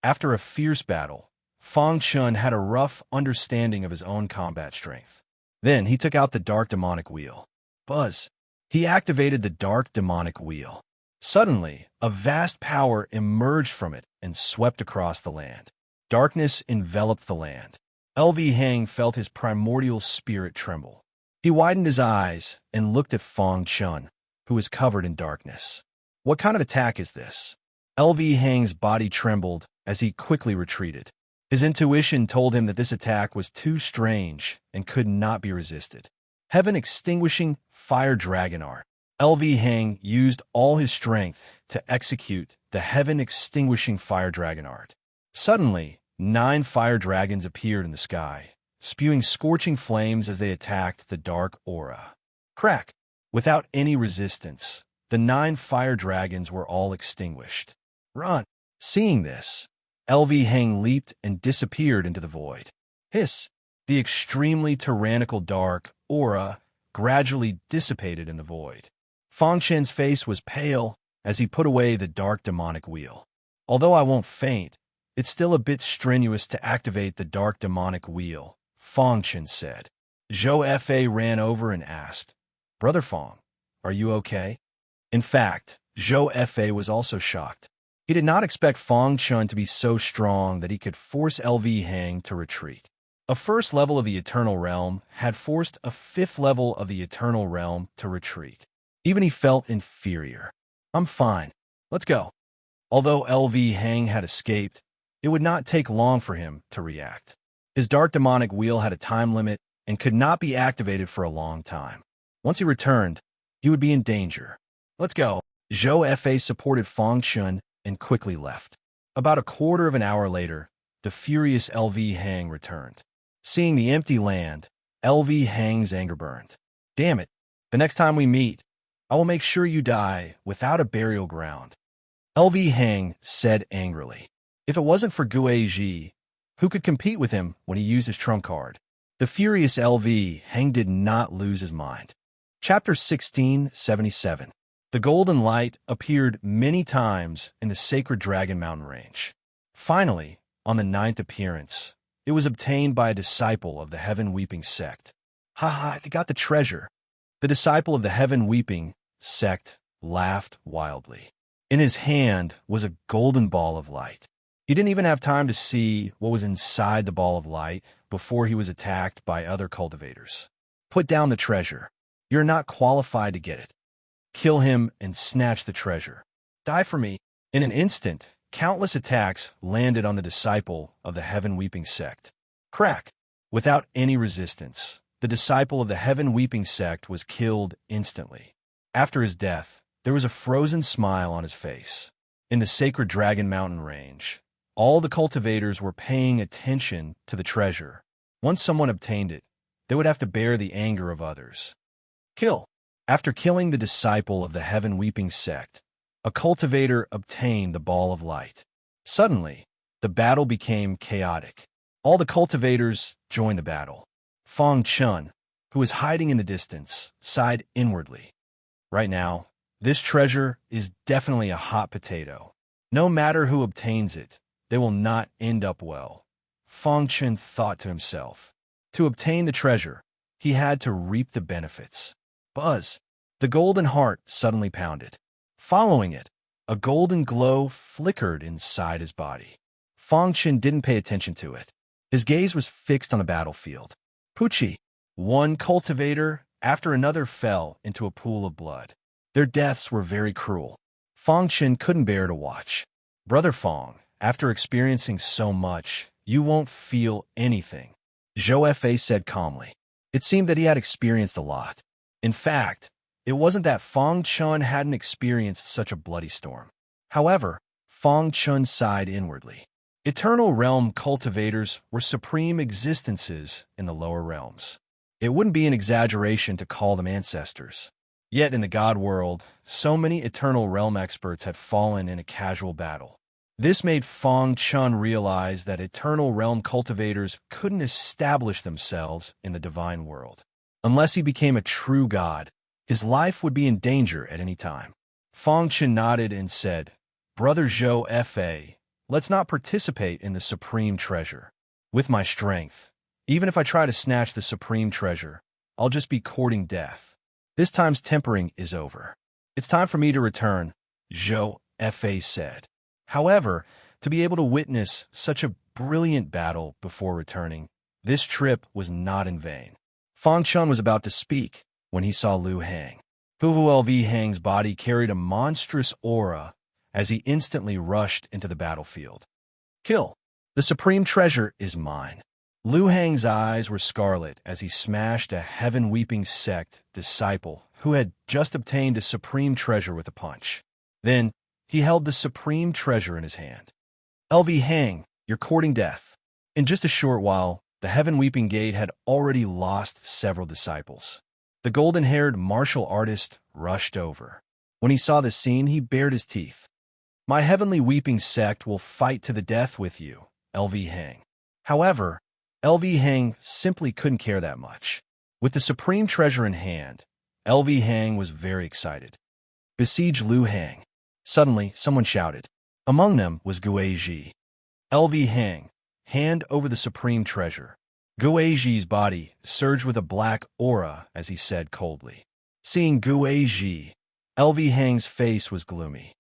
After a fierce battle, Fong Chun had a rough understanding of his own combat strength. Then he took out the Dark Demonic Wheel. Buzz! He activated the Dark Demonic Wheel. Suddenly, a vast power emerged from it and swept across the land. Darkness enveloped the land. LV Hang felt his primordial spirit tremble. He widened his eyes and looked at Fong Chun, who was covered in darkness. What kind of attack is this? LV Hang's body trembled as he quickly retreated. His intuition told him that this attack was too strange and could not be resisted. Heaven-extinguishing fire dragon art. LV Hang used all his strength to execute the heaven-extinguishing fire dragon art. Suddenly, 9 fire dragons appeared in the sky, spewing scorching flames as they attacked the dark aura. Crack! Without any resistance, the 9 fire dragons were all extinguished. Run! Seeing this, LV Hang leaped and disappeared into the void. Hiss! The extremely tyrannical dark aura gradually dissipated in the void. Fang Chen's face was pale as he put away the dark demonic wheel. Although I won't faint, it's still a bit strenuous to activate the dark demonic wheel, Fang Chen said. Zhou Fa ran over and asked, Brother Fang, are you okay? In fact, Zhou Fa was also shocked. He did not expect Fang Chen to be so strong that he could force LV Hang to retreat. A first level of the Eternal Realm had forced a fifth level of the Eternal Realm to retreat. Even he felt inferior. I'm fine. Let's go. Although LV Hang had escaped, it would not take long for him to react. His dark demonic wheel had a time limit and could not be activated for a long time. Once he returned, he would be in danger. Let's go. Zhou Fa supported Fang Chen and quickly left. About a quarter of an hour later, the furious LV Hang returned. Seeing the empty land, LV Hang's anger burned. Damn it, the next time we meet, I will make sure you die without a burial ground. LV Hang said angrily. If it wasn't for Gue Ji, who could compete with him when he used his trump card? The furious LV Hang did not lose his mind. Chapter 1677. The golden light appeared many times in the sacred Dragon Mountain range. Finally, on the 9th appearance, it was obtained by a disciple of the Heaven Weeping sect. Haha, they got the treasure. The disciple of the Heaven Weeping sect laughed wildly. In his hand was a golden ball of light. He didn't even have time to see what was inside the ball of light before he was attacked by other cultivators. Put down the treasure. You're not qualified to get it. Kill him and snatch the treasure. Die for me. In an instant, countless attacks landed on the disciple of the Heaven Weeping sect. Crack! Without any resistance, the disciple of the Heaven Weeping sect was killed instantly. After his death, there was a frozen smile on his face. In the sacred Dragon Mountain range, all the cultivators were paying attention to the treasure. Once someone obtained it, they would have to bear the anger of others. Kill! After killing the disciple of the Heaven Weeping sect, a cultivator obtained the ball of light. Suddenly, the battle became chaotic. All the cultivators joined the battle. Fang Chen, who was hiding in the distance, sighed inwardly. Right now, this treasure is definitely a hot potato. No matter who obtains it, they will not end up well. Fang Chen thought to himself. To obtain the treasure, he had to reap the benefits. Buzz! The golden heart suddenly pounded. Following it, a golden glow flickered inside his body. Fang Chen didn't pay attention to it. His gaze was fixed on the battlefield. Pucci! One cultivator after another fell into a pool of blood. Their deaths were very cruel. Fang Chen couldn't bear to watch. Brother Fang, after experiencing so much, you won't feel anything, Zhou Fa said calmly. It seemed that he had experienced a lot. In fact, it wasn't that Fang Chen hadn't experienced such a bloody storm. However, Fang Chen sighed inwardly. Eternal Realm cultivators were supreme existences in the lower realms. It wouldn't be an exaggeration to call them ancestors. Yet in the God world, so many Eternal Realm experts had fallen in a casual battle. This made Fang Chen realize that Eternal Realm cultivators couldn't establish themselves in the divine world. Unless he became a true god, his life would be in danger at any time. Fang Chen nodded and said, Brother Zhou Fa, let's not participate in the supreme treasure. With my strength, even if I try to snatch the supreme treasure, I'll just be courting death. This time's tempering is over. It's time for me to return, Zhou Fa said. However, to be able to witness such a brilliant battle before returning, this trip was not in vain. Fang Chen was about to speak when he saw Lu Hang. LV Hang's body carried a monstrous aura as he instantly rushed into the battlefield. Kill! The supreme treasure is mine. Lu Hang's eyes were scarlet as he smashed a Heaven Weeping sect disciple who had just obtained a supreme treasure with a punch. Then, he held the supreme treasure in his hand. LV Hang, you're courting death. In just a short while, the Heaven Weeping Gate had already lost several disciples. The golden-haired martial artist rushed over. When he saw the scene, he bared his teeth. My Heavenly Weeping sect will fight to the death with you, LV Hang. However, LV Hang simply couldn't care that much. With the supreme treasure in hand, LV Hang was very excited. Besiege Lu Hang. Suddenly, someone shouted. Among them was Guizhi. LV Hang, hand over the supreme treasure. Guizhi's body surged with a black aura as he said coldly. Seeing Guizhi, LV Hang's face was gloomy.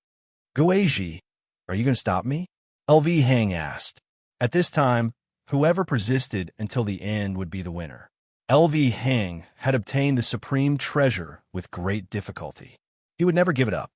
Guizhi, are you going to stop me? LV Hang asked. At this time, whoever persisted until the end would be the winner. LV Hang had obtained the supreme treasure with great difficulty. He would never give it up.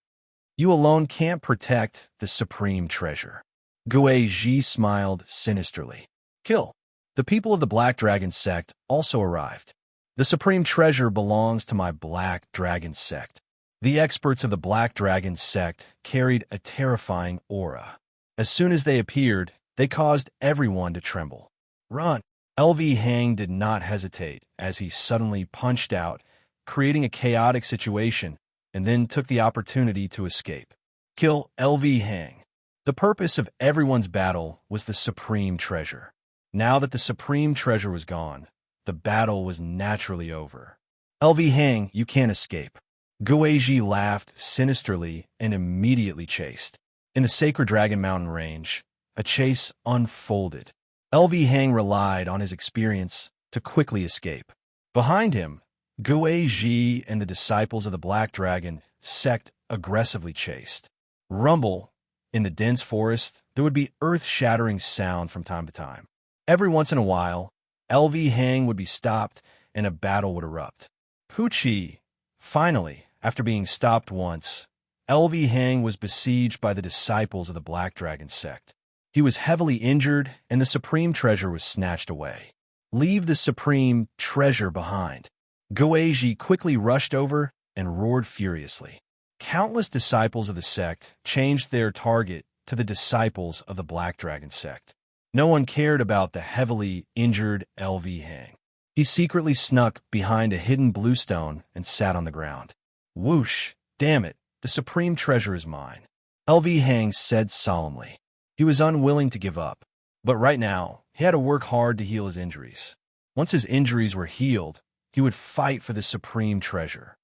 You alone can't protect the supreme treasure. Guizhi smiled sinisterly. Kill. The people of the Black Dragon sect also arrived. The supreme treasure belongs to my Black Dragon sect. The experts of the Black Dragon sect carried a terrifying aura. As soon as they appeared, they caused everyone to tremble. Run! LV Hang did not hesitate as he suddenly punched out, creating a chaotic situation, and then took the opportunity to escape. Kill LV Hang. The purpose of everyone's battle was the supreme treasure. Now that the supreme treasure was gone, the battle was naturally over. LV Hang, you can't escape. Guizhi laughed sinisterly and immediately chased. In the Sacred Dragon Mountain range, a chase unfolded. LV Hang relied on his experience to quickly escape. Behind him, Guizhi and the disciples of the Black Dragon sect aggressively chased. Rumble. In the dense forest, there would be earth-shattering sound from time to time. Every once in a while, LV Hang would be stopped and a battle would erupt. Pucci. Finally, after being stopped once, LV Hang was besieged by the disciples of the Black Dragon sect. He was heavily injured and the supreme treasure was snatched away. Leave the supreme treasure behind. Guizhi quickly rushed over and roared furiously. Countless disciples of the sect changed their target to the disciples of the Black Dragon sect. No one cared about the heavily injured LV Hang. He secretly snuck behind a hidden bluestone and sat on the ground. Whoosh! Damn it, the supreme treasure is mine. LV Hang said solemnly. He was unwilling to give up, but right now, he had to work hard to heal his injuries. Once his injuries were healed, he would fight for the supreme treasure.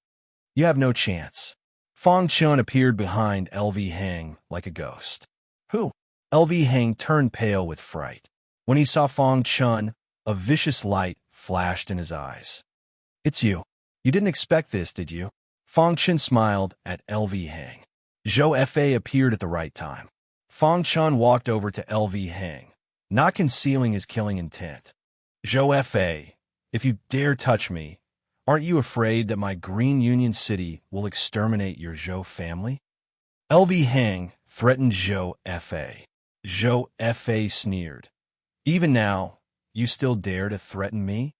You have no chance. Fong Chun appeared behind LV Hang like a ghost. Who? LV Hang turned pale with fright. When he saw Fong Chun, a vicious light flashed in his eyes. It's you. You didn't expect this, did you? Fong Chun smiled at LV Hang. Zhou Fa appeared at the right time. Fong Chun walked over to LV Hang, not concealing his killing intent. Zhou Fa, if you dare touch me, aren't you afraid that my Green Union City will exterminate your Zhou family? LV Hang threatened Zhou Fa. Zhou Fa sneered. Even now, you still dare to threaten me?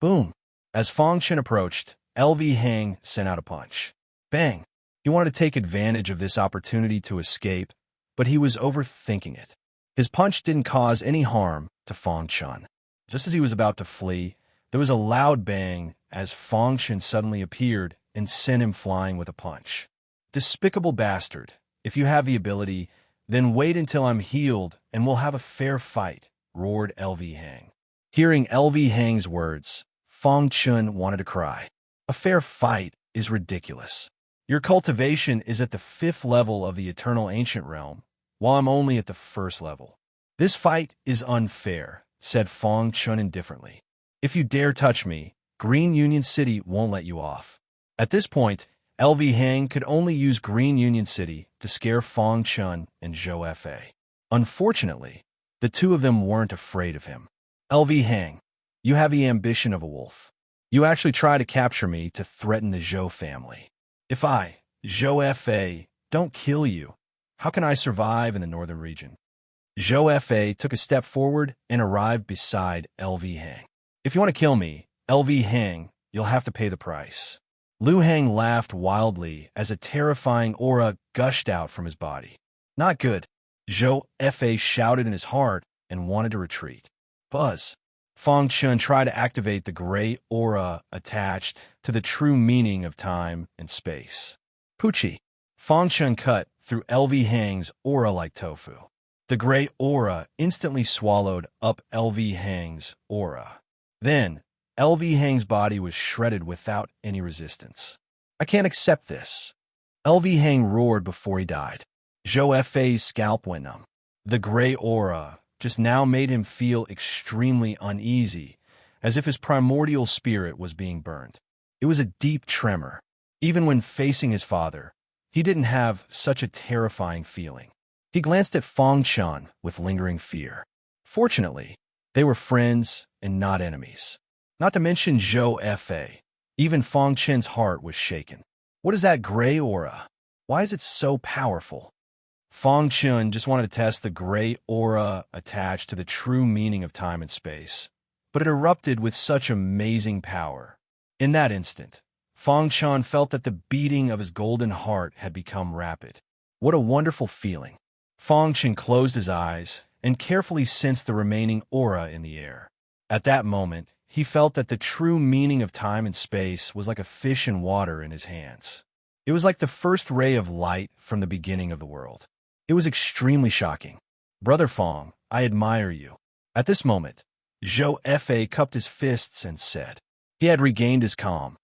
Boom. As Fong Chun approached, LV Hang sent out a punch. Bang. He wanted to take advantage of this opportunity to escape, but he was overthinking it. His punch didn't cause any harm to Fong Chun. Just as he was about to flee, there was a loud bang as Fong Chun suddenly appeared and sent him flying with a punch. Despicable bastard. If you have the ability, then wait until I'm healed and we'll have a fair fight, roared LV Hang. Hearing LV Hang's words, Fong Chun wanted to cry. A fair fight is ridiculous. Your cultivation is at the 5th level of the Eternal Ancient Realm, while I'm only at the 1st level. This fight is unfair, said Fong Chun indifferently. If you dare touch me, Green Union City won't let you off. At this point, LV Hang could only use Green Union City to scare Fong Chun and Zhou Fa. Unfortunately, the two of them weren't afraid of him. LV Hang, you have the ambition of a wolf. You actually try to capture me to threaten the Zhou family. If I, Zhou Fa, don't kill you, how can I survive in the northern region? Zhou Fa took a step forward and arrived beside LV Hang. If you want to kill me, LV Hang, you'll have to pay the price. Lu Hang laughed wildly as a terrifying aura gushed out from his body. Not good. Zhou Fa shouted in his heart and wanted to retreat. Buzz. Fong Chun tried to activate the gray aura attached to the true meaning of time and space. Pucci. Fong Chun cut through LV Hang's aura like tofu. The gray aura instantly swallowed up LV Hang's aura. Then, LV Hang's body was shredded without any resistance. I can't accept this. LV Hang roared before he died. Zhou Fei's scalp went numb. The gray aura just now made him feel extremely uneasy, as if his primordial spirit was being burned. It was a deep tremor. Even when facing his father, he didn't have such a terrifying feeling. He glanced at Fang Chen with lingering fear. Fortunately, they were friends and not enemies. Not to mention Zhou Fei. Even Fang Chen's heart was shaken. What is that gray aura? Why is it so powerful? Fang Chen just wanted to test the gray aura attached to the true meaning of time and space, but it erupted with such amazing power. In that instant, Fang Chen felt that the beating of his golden heart had become rapid. What a wonderful feeling. Fang Chen closed his eyes and carefully sensed the remaining aura in the air. At that moment, he felt that the true meaning of time and space was like a fish in water in his hands. It was like the first ray of light from the beginning of the world. It was extremely shocking. Brother Fang, I admire you. At this moment, Zhou Fei cupped his fists and said. He had regained his calm,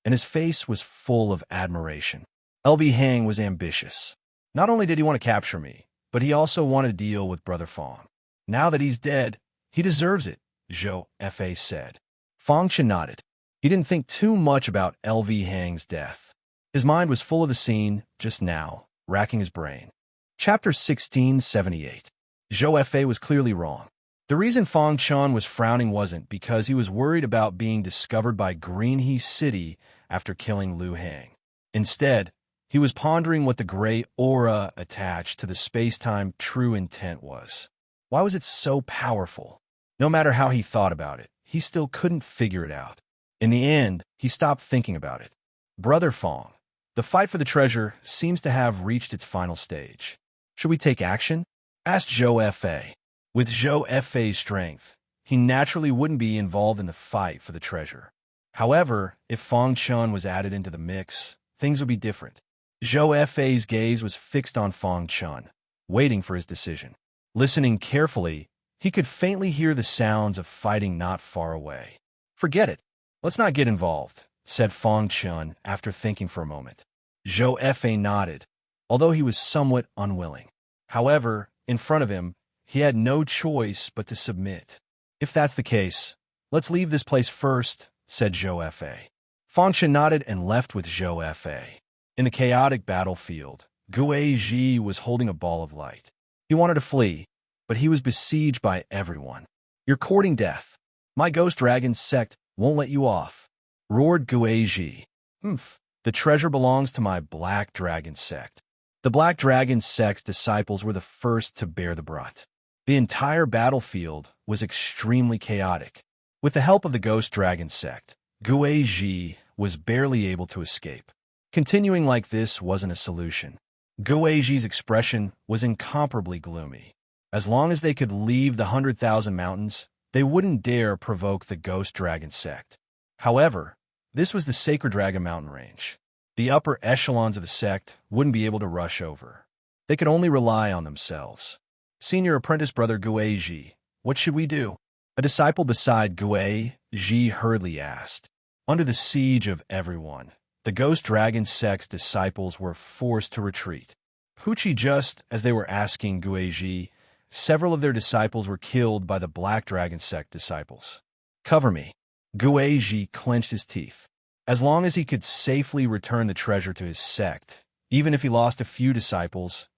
and his face was full of admiration. LV Hang was ambitious. Not only did he want to capture me, but he also wanted to deal with Brother Fang. Now that he's dead, he deserves it, Zhou Fei said. Fang Chen nodded. He didn't think too much about LV Hang's death. His mind was full of the scene just now, racking his brain. Chapter 1678. Zhou Fei was clearly wrong. The reason Fang Chen was frowning wasn't because he was worried about being discovered by Greenhe City after killing Lu Hang. Instead, he was pondering what the gray aura attached to the space-time true intent was. Why was it so powerful? No matter how he thought about it, he still couldn't figure it out. In the end, he stopped thinking about it. Brother Fang, the fight for the treasure seems to have reached its final stage. Should we take action? Asked Zhou Fei. With Zhou Fei's strength, he naturally wouldn't be involved in the fight for the treasure. However, if Fang Chen was added into the mix, things would be different. Zhou Fei's gaze was fixed on Fang Chen, waiting for his decision. Listening carefully, he could faintly hear the sounds of fighting not far away. Forget it. Let's not get involved, said Fang Chen after thinking for a moment. Zhou Fei nodded, although he was somewhat unwilling. However, in front of him, he had no choice but to submit. If that's the case, let's leave this place first, said Zhou Fei. Fang Chen nodded and left with Zhou Fei. In the chaotic battlefield, Gue Ji was holding a ball of light. He wanted to flee, but he was besieged by everyone. You're courting death. My ghost dragon sect won't let you off, roared Gue Ji. The treasure belongs to my black dragon sect. The black dragon sect's disciples were the first to bear the brunt. The entire battlefield was extremely chaotic. With the help of the ghost dragon sect, Gue Ji was barely able to escape. Continuing like this wasn't a solution. Gue Ji's expression was incomparably gloomy. As long as they could leave the 100,000 mountains, they wouldn't dare provoke the ghost dragon sect. However, this was the Sacred Dragon Mountain range. The upper echelons of the sect wouldn't be able to rush over. They could only rely on themselves. Senior apprentice brother Gue Ji, what should we do? A disciple beside Gue Ji hurriedly asked. Under the siege of everyone, the ghost dragon sect's disciples were forced to retreat. Pucci, just as they were asking Gue Ji, several of their disciples were killed by the black dragon sect disciples. Cover me. Gue Ji clenched his teeth. As long as he could safely return the treasure to his sect, even if he lost a few disciples,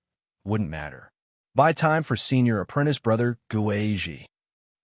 wouldn't matter. Buy time for senior apprentice brother Gue Ji.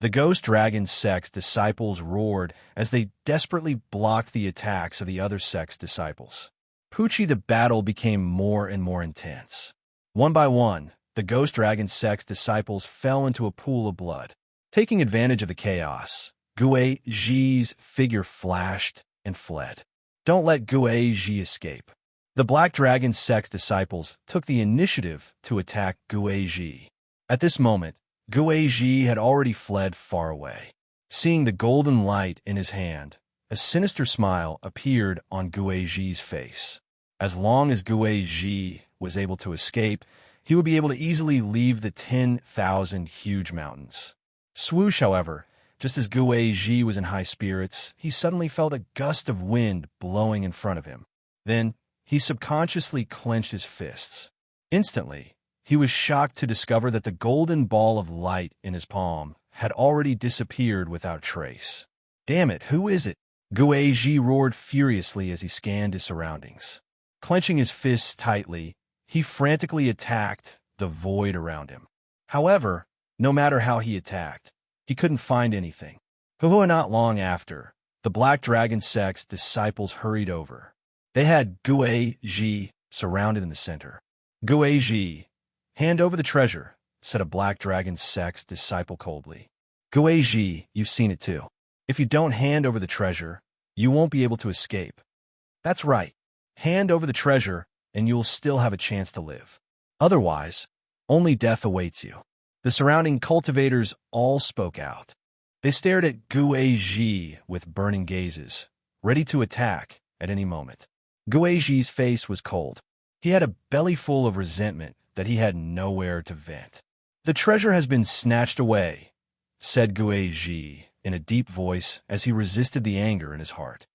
The ghost dragon sect's disciples roared as they desperately blocked the attacks of the other sect's disciples. Pucci, the battle became more and more intense. One by one, the ghost dragon sect's disciples fell into a pool of blood. Taking advantage of the chaos, Gue Ji's figure flashed and fled. Don't let Gue Ji escape. The Black Dragon sect's disciples took the initiative to attack Gue Ji. At this moment, Gue Ji had already fled far away. Seeing the golden light in his hand, a sinister smile appeared on Gue Ji's face. As long as Gue Ji was able to escape, he would be able to easily leave the 10,000 huge mountains. Swoosh, however, just as Gui Ji was in high spirits, he suddenly felt a gust of wind blowing in front of him. Then, he subconsciously clenched his fists. Instantly, he was shocked to discover that the golden ball of light in his palm had already disappeared without trace. Damn it, who is it? Gui Ji roared furiously as he scanned his surroundings. Clenching his fists tightly, he frantically attacked the void around him. However, no matter how he attacked, he couldn't find anything. Not long after, the Black Dragon sect's disciples hurried over. They had Gui Ji surrounded in the center. Gui Ji, hand over the treasure, said a Black Dragon sect's disciple coldly. Gui Ji, you've seen it too. If you don't hand over the treasure, you won't be able to escape. That's right. Hand over the treasure, and you'll still have a chance to live. Otherwise, only death awaits you. The surrounding cultivators all spoke out. They stared at Gui Ji with burning gazes, ready to attack at any moment. Gui Ji's face was cold. He had a belly full of resentment that he had nowhere to vent. The treasure has been snatched away, said Gui Ji in a deep voice as he resisted the anger in his heart.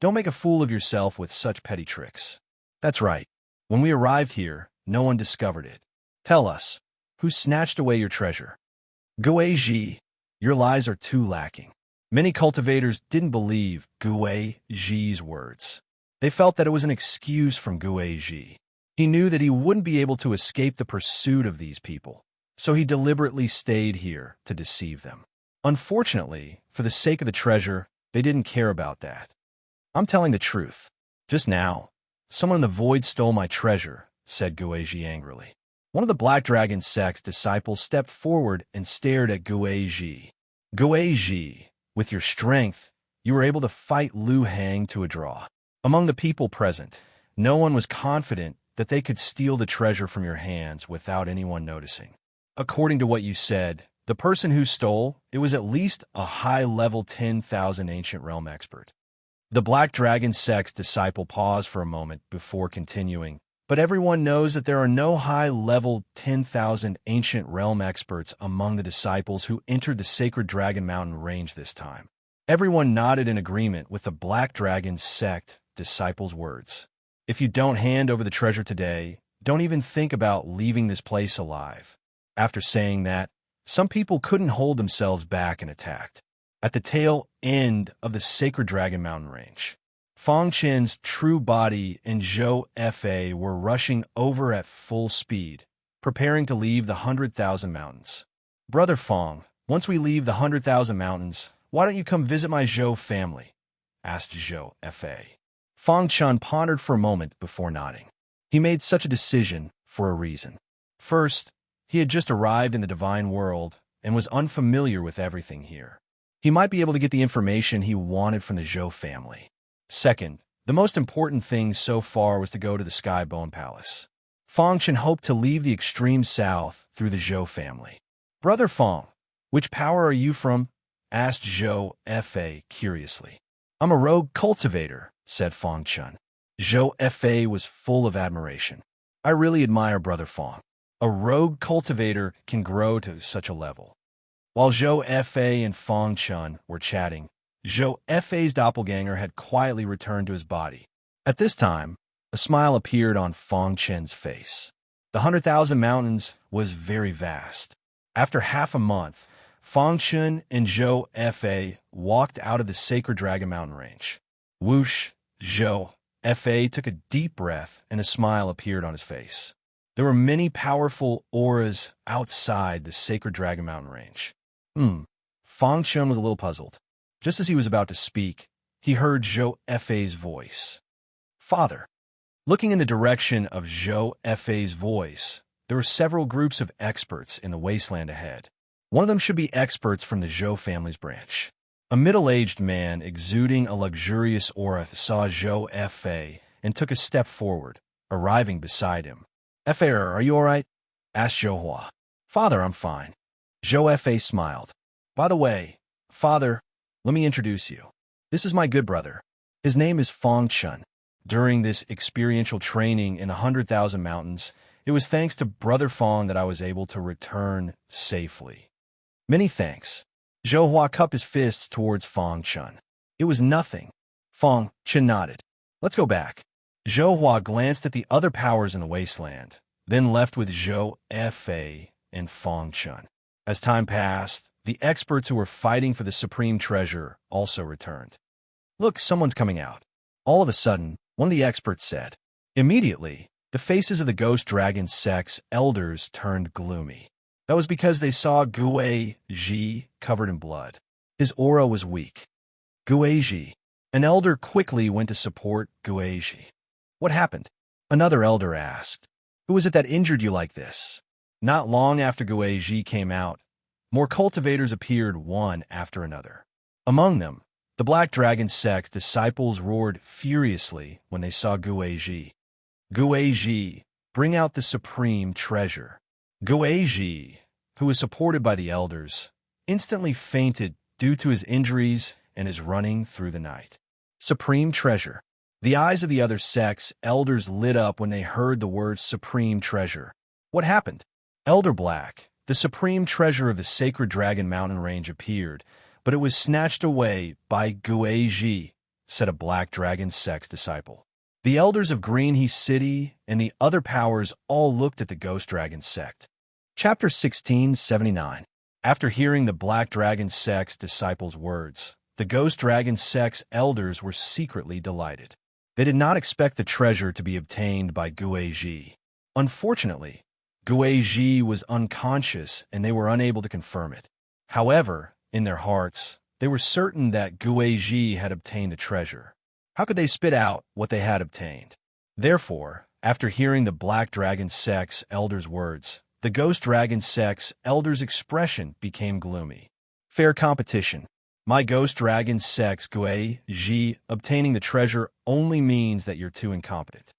Don't make a fool of yourself with such petty tricks. That's right. When we arrived here, no one discovered it. Tell us, who snatched away your treasure? Gui Ji, your lies are too lacking. Many cultivators didn't believe Gui Ji's words. They felt that it was an excuse from Gui Ji. He knew that he wouldn't be able to escape the pursuit of these people, so he deliberately stayed here to deceive them. Unfortunately, for the sake of the treasure, they didn't care about that. I'm telling the truth. Just now, someone in the void stole my treasure, said Gui Ji angrily. One of the Black Dragon sect's disciples stepped forward and stared at Gui Ji. Gui Ji, with your strength, you were able to fight Lu Hang to a draw. Among the people present, no one was confident that they could steal the treasure from your hands without anyone noticing. According to what you said, the person who stole, it was at least a high-level 10,000 ancient realm expert. The Black Dragon sect's disciple paused for a moment before continuing, but everyone knows that there are no high-level 10,000 ancient realm experts among the disciples who entered the Sacred Dragon Mountain range this time. Everyone nodded in agreement with the Black Dragon sect disciples' words. If you don't hand over the treasure today, don't even think about leaving this place alive. After saying that, some people couldn't hold themselves back and attacked. At the tail end of the Sacred Dragon Mountain range, Fong Chen's true body and Zhou Fa were rushing over at full speed, preparing to leave the 100,000 mountains. Brother Fong, once we leave the 100,000 mountains, why don't you come visit my Zhou family? Asked Zhou Fa. Fong Chen pondered for a moment before nodding. He made such a decision for a reason. First, he had just arrived in the divine world and was unfamiliar with everything here. He might be able to get the information he wanted from the Zhou family. Second, the most important thing so far was to go to the Sky Bone Palace. Fong Chen hoped to leave the extreme south through the Zhou family. Brother Fong, which power are you from? Asked Zhou Fa curiously. I'm a rogue cultivator, said Fong Chen. Zhou Fa was full of admiration. I really admire Brother Fong. A rogue cultivator can grow to such a level. While Zhou Fa and Fong Chen were chatting, Zhou Fa's doppelganger had quietly returned to his body. At this time, a smile appeared on Fong Chen's face. The 100,000 mountains was very vast. After half a month, Fong Chen and Zhou Fa walked out of the Sacred Dragon Mountain range. Whoosh, Zhou Fa took a deep breath and a smile appeared on his face. There were many powerful auras outside the Sacred Dragon Mountain range. Fong Chen was a little puzzled. Just as he was about to speak, he heard Zhou Fa's voice. Father. Looking in the direction of Zhou Fa's voice, there were several groups of experts in the wasteland ahead. One of them should be experts from the Zhou family's branch. A middle-aged man exuding a luxurious aura saw Zhou Fa and took a step forward, arriving beside him. Fa, are you all right? Asked Zhou Hua. Father, I'm fine. Zhou Fa smiled. By the way, Father, let me introduce you. This is my good brother. His name is Fong Chen. During this experiential training in the 100,000 mountains, It was thanks to Brother Fong that I was able to return safely. Many thanks. Zhou Hua cupped his fists towards Fong Chun. It was nothing. Fong Chun nodded. Let's go back. Zhou Hua glanced at the other powers in the wasteland, then left with Zhou Fa and Fong Chun. As time passed, the experts who were fighting for the supreme treasure also returned. Look, someone's coming out. All of a sudden, one of the experts said. Immediately, the faces of the ghost dragon sect's elders turned gloomy. That was because they saw Gue Ji covered in blood. His aura was weak. Gue Ji. An elder quickly went to support Gue Ji. What happened? Another elder asked. Who was it that injured you like this? Not long after Gue Ji came out, more cultivators appeared one after another. Among them, the Black Dragon sect's disciples roared furiously when they saw Gue Ji. Gue Ji, bring out the supreme treasure. Gue Ji, who was supported by the elders, instantly fainted due to his injuries and his running through the night. Supreme treasure. The eyes of the other sect's elders lit up when they heard the words supreme treasure. What happened? Elder Black, the supreme treasure of the sacred dragon mountain range, appeared, but it was snatched away by Gue Ji, said a Black Dragon sect's disciple. The elders of Green City and the other powers all looked at the Ghost Dragon sect. Chapter 1679. After hearing the Black Dragon sect's disciples' words, the Ghost Dragon sect's elders were secretly delighted. They did not expect the treasure to be obtained by Gue Ji. Unfortunately, Gue Ji was unconscious and they were unable to confirm it. However, in their hearts, they were certain that Gue Ji had obtained the treasure. How could they spit out what they had obtained? Therefore, after hearing the Black Dragon sect's elders' words, the Ghost Dragon sect's elders' expression became gloomy. Fair competition. My Ghost Dragon sect's Gue Ji obtaining the treasure only means that you're too incompetent.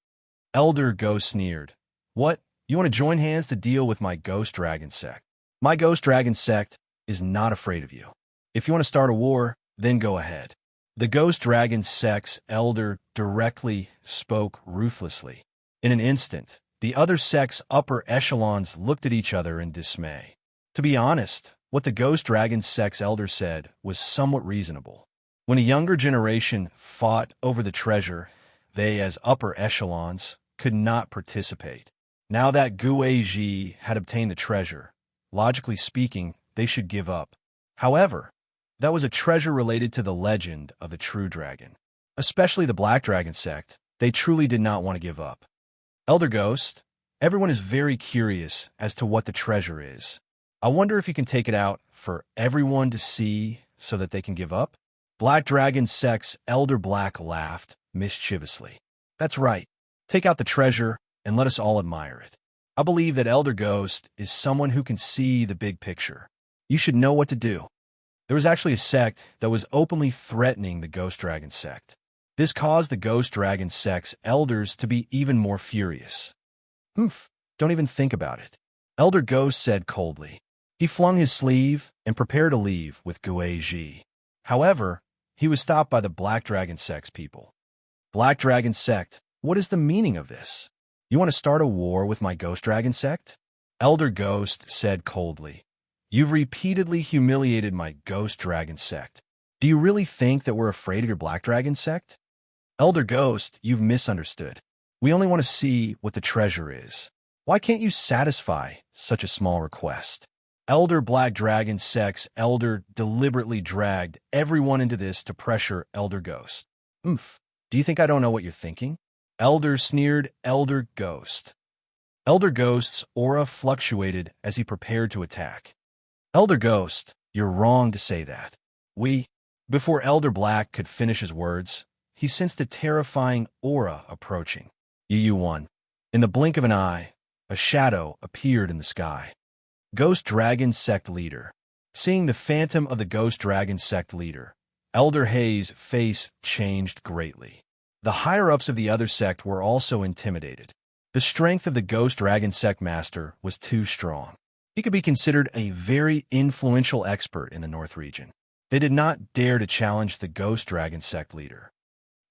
Elder Go sneered. What? You want to join hands to deal with my Ghost Dragon sect? My Ghost Dragon sect is not afraid of you. If you want to start a war, then go ahead. The Ghost Dragon sect's elder directly spoke ruthlessly. In an instant, the other sect's upper echelons looked at each other in dismay. To be honest, what the Ghost Dragon sect's elder said was somewhat reasonable. When a younger generation fought over the treasure, they, as upper echelons, could not participate. Now that Gue Ji had obtained the treasure, logically speaking, they should give up. However, that was a treasure related to the legend of the true dragon. Especially the Black Dragon sect, they truly did not want to give up. Elder Ghost, everyone is very curious as to what the treasure is. I wonder if you can take it out for everyone to see so that they can give up? Black Dragon sect's Elder Black laughed mischievously. That's right. Take out the treasure and let us all admire it. I believe that Elder Ghost is someone who can see the big picture. You should know what to do. There was actually a sect that was openly threatening the Ghost Dragon sect. This caused the Ghost Dragon sect's elders to be even more furious. Don't even think about it. Elder Ghost said coldly. He flung his sleeve and prepared to leave with Gue Ji. However, he was stopped by the Black Dragon sect's people. Black Dragon sect, what is the meaning of this? You want to start a war with my Ghost Dragon sect? Elder Ghost said coldly. You've repeatedly humiliated my Ghost Dragon sect. Do you really think that we're afraid of your Black Dragon sect? Elder Ghost, you've misunderstood. We only want to see what the treasure is. Why can't you satisfy such a small request? Elder Black Dragon sect's elder deliberately dragged everyone into this to pressure Elder Ghost. Do you think I don't know what you're thinking? Elder sneered Elder Ghost. Elder Ghost's aura fluctuated as he prepared to attack. Elder Ghost, you're wrong to say that. Before Elder Black could finish his words, he sensed a terrifying aura approaching. You won. In the blink of an eye, a shadow appeared in the sky. Ghost Dragon sect leader. Seeing the phantom of the Ghost Dragon sect leader, Elder Hayes' face changed greatly. The higher-ups of the other sect were also intimidated. The strength of the Ghost Dragon sect master was too strong. He could be considered a very influential expert in the North region. They did not dare to challenge the Ghost Dragon sect leader.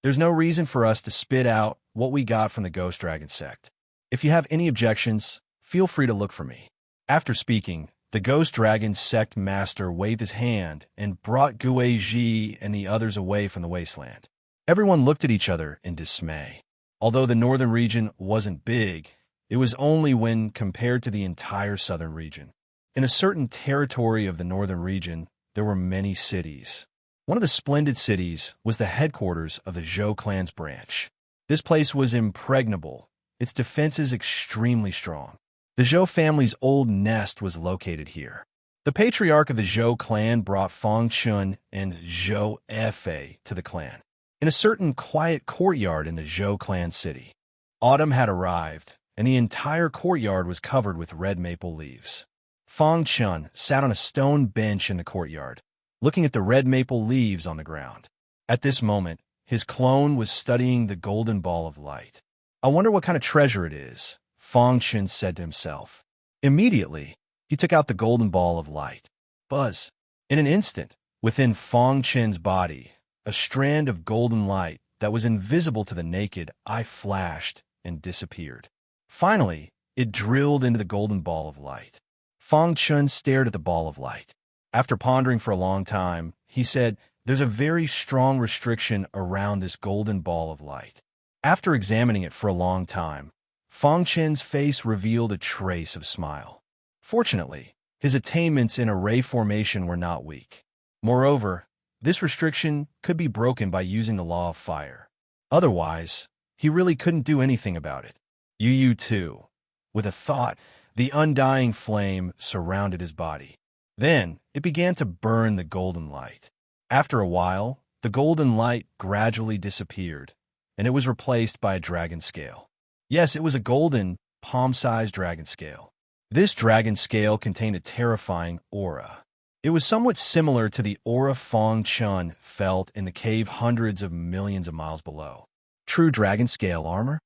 There's no reason for us to spit out what we got from the Ghost Dragon sect. If you have any objections, feel free to look for me." After speaking, the ghost dragon sect master waved his hand and brought Gue Ji and the others away from the wasteland. Everyone looked at each other in dismay. Although the northern region wasn't big, it was only when compared to the entire southern region. In a certain territory of the northern region, there were many cities. One of the splendid cities was the headquarters of the Zhou clan's branch. This place was impregnable, its defenses extremely strong. The Zhou family's old nest was located here. The patriarch of the Zhou clan brought Feng Chun and Zhou Fei to the clan. In a certain quiet courtyard in the Zhou clan city, autumn had arrived, and the entire courtyard was covered with red maple leaves. Feng Chun sat on a stone bench in the courtyard, looking at the red maple leaves on the ground. At this moment, his clone was studying the golden ball of light. "I wonder what kind of treasure it is," Feng Chun said to himself. Immediately, he took out the golden ball of light. Buzz! In an instant, within Feng Chun's body, a strand of golden light that was invisible to the naked eye flashed and disappeared. Finally, it drilled into the golden ball of light. Feng Chun stared at the ball of light. After pondering for a long time, he said, "There's a very strong restriction around this golden ball of light." After examining it for a long time, Feng Chun's face revealed a trace of smile. Fortunately, his attainments in array formation were not weak. Moreover, this restriction could be broken by using the law of fire. Otherwise, he really couldn't do anything about it. Yu too. With a thought, the undying flame surrounded his body. Then, it began to burn the golden light. After a while, the golden light gradually disappeared, and it was replaced by a dragon scale. Yes, it was a golden, palm-sized dragon scale. This dragon scale contained a terrifying aura. It was somewhat similar to the aura Feng Chun felt in the cave hundreds of millions of miles below. True dragon scale armor?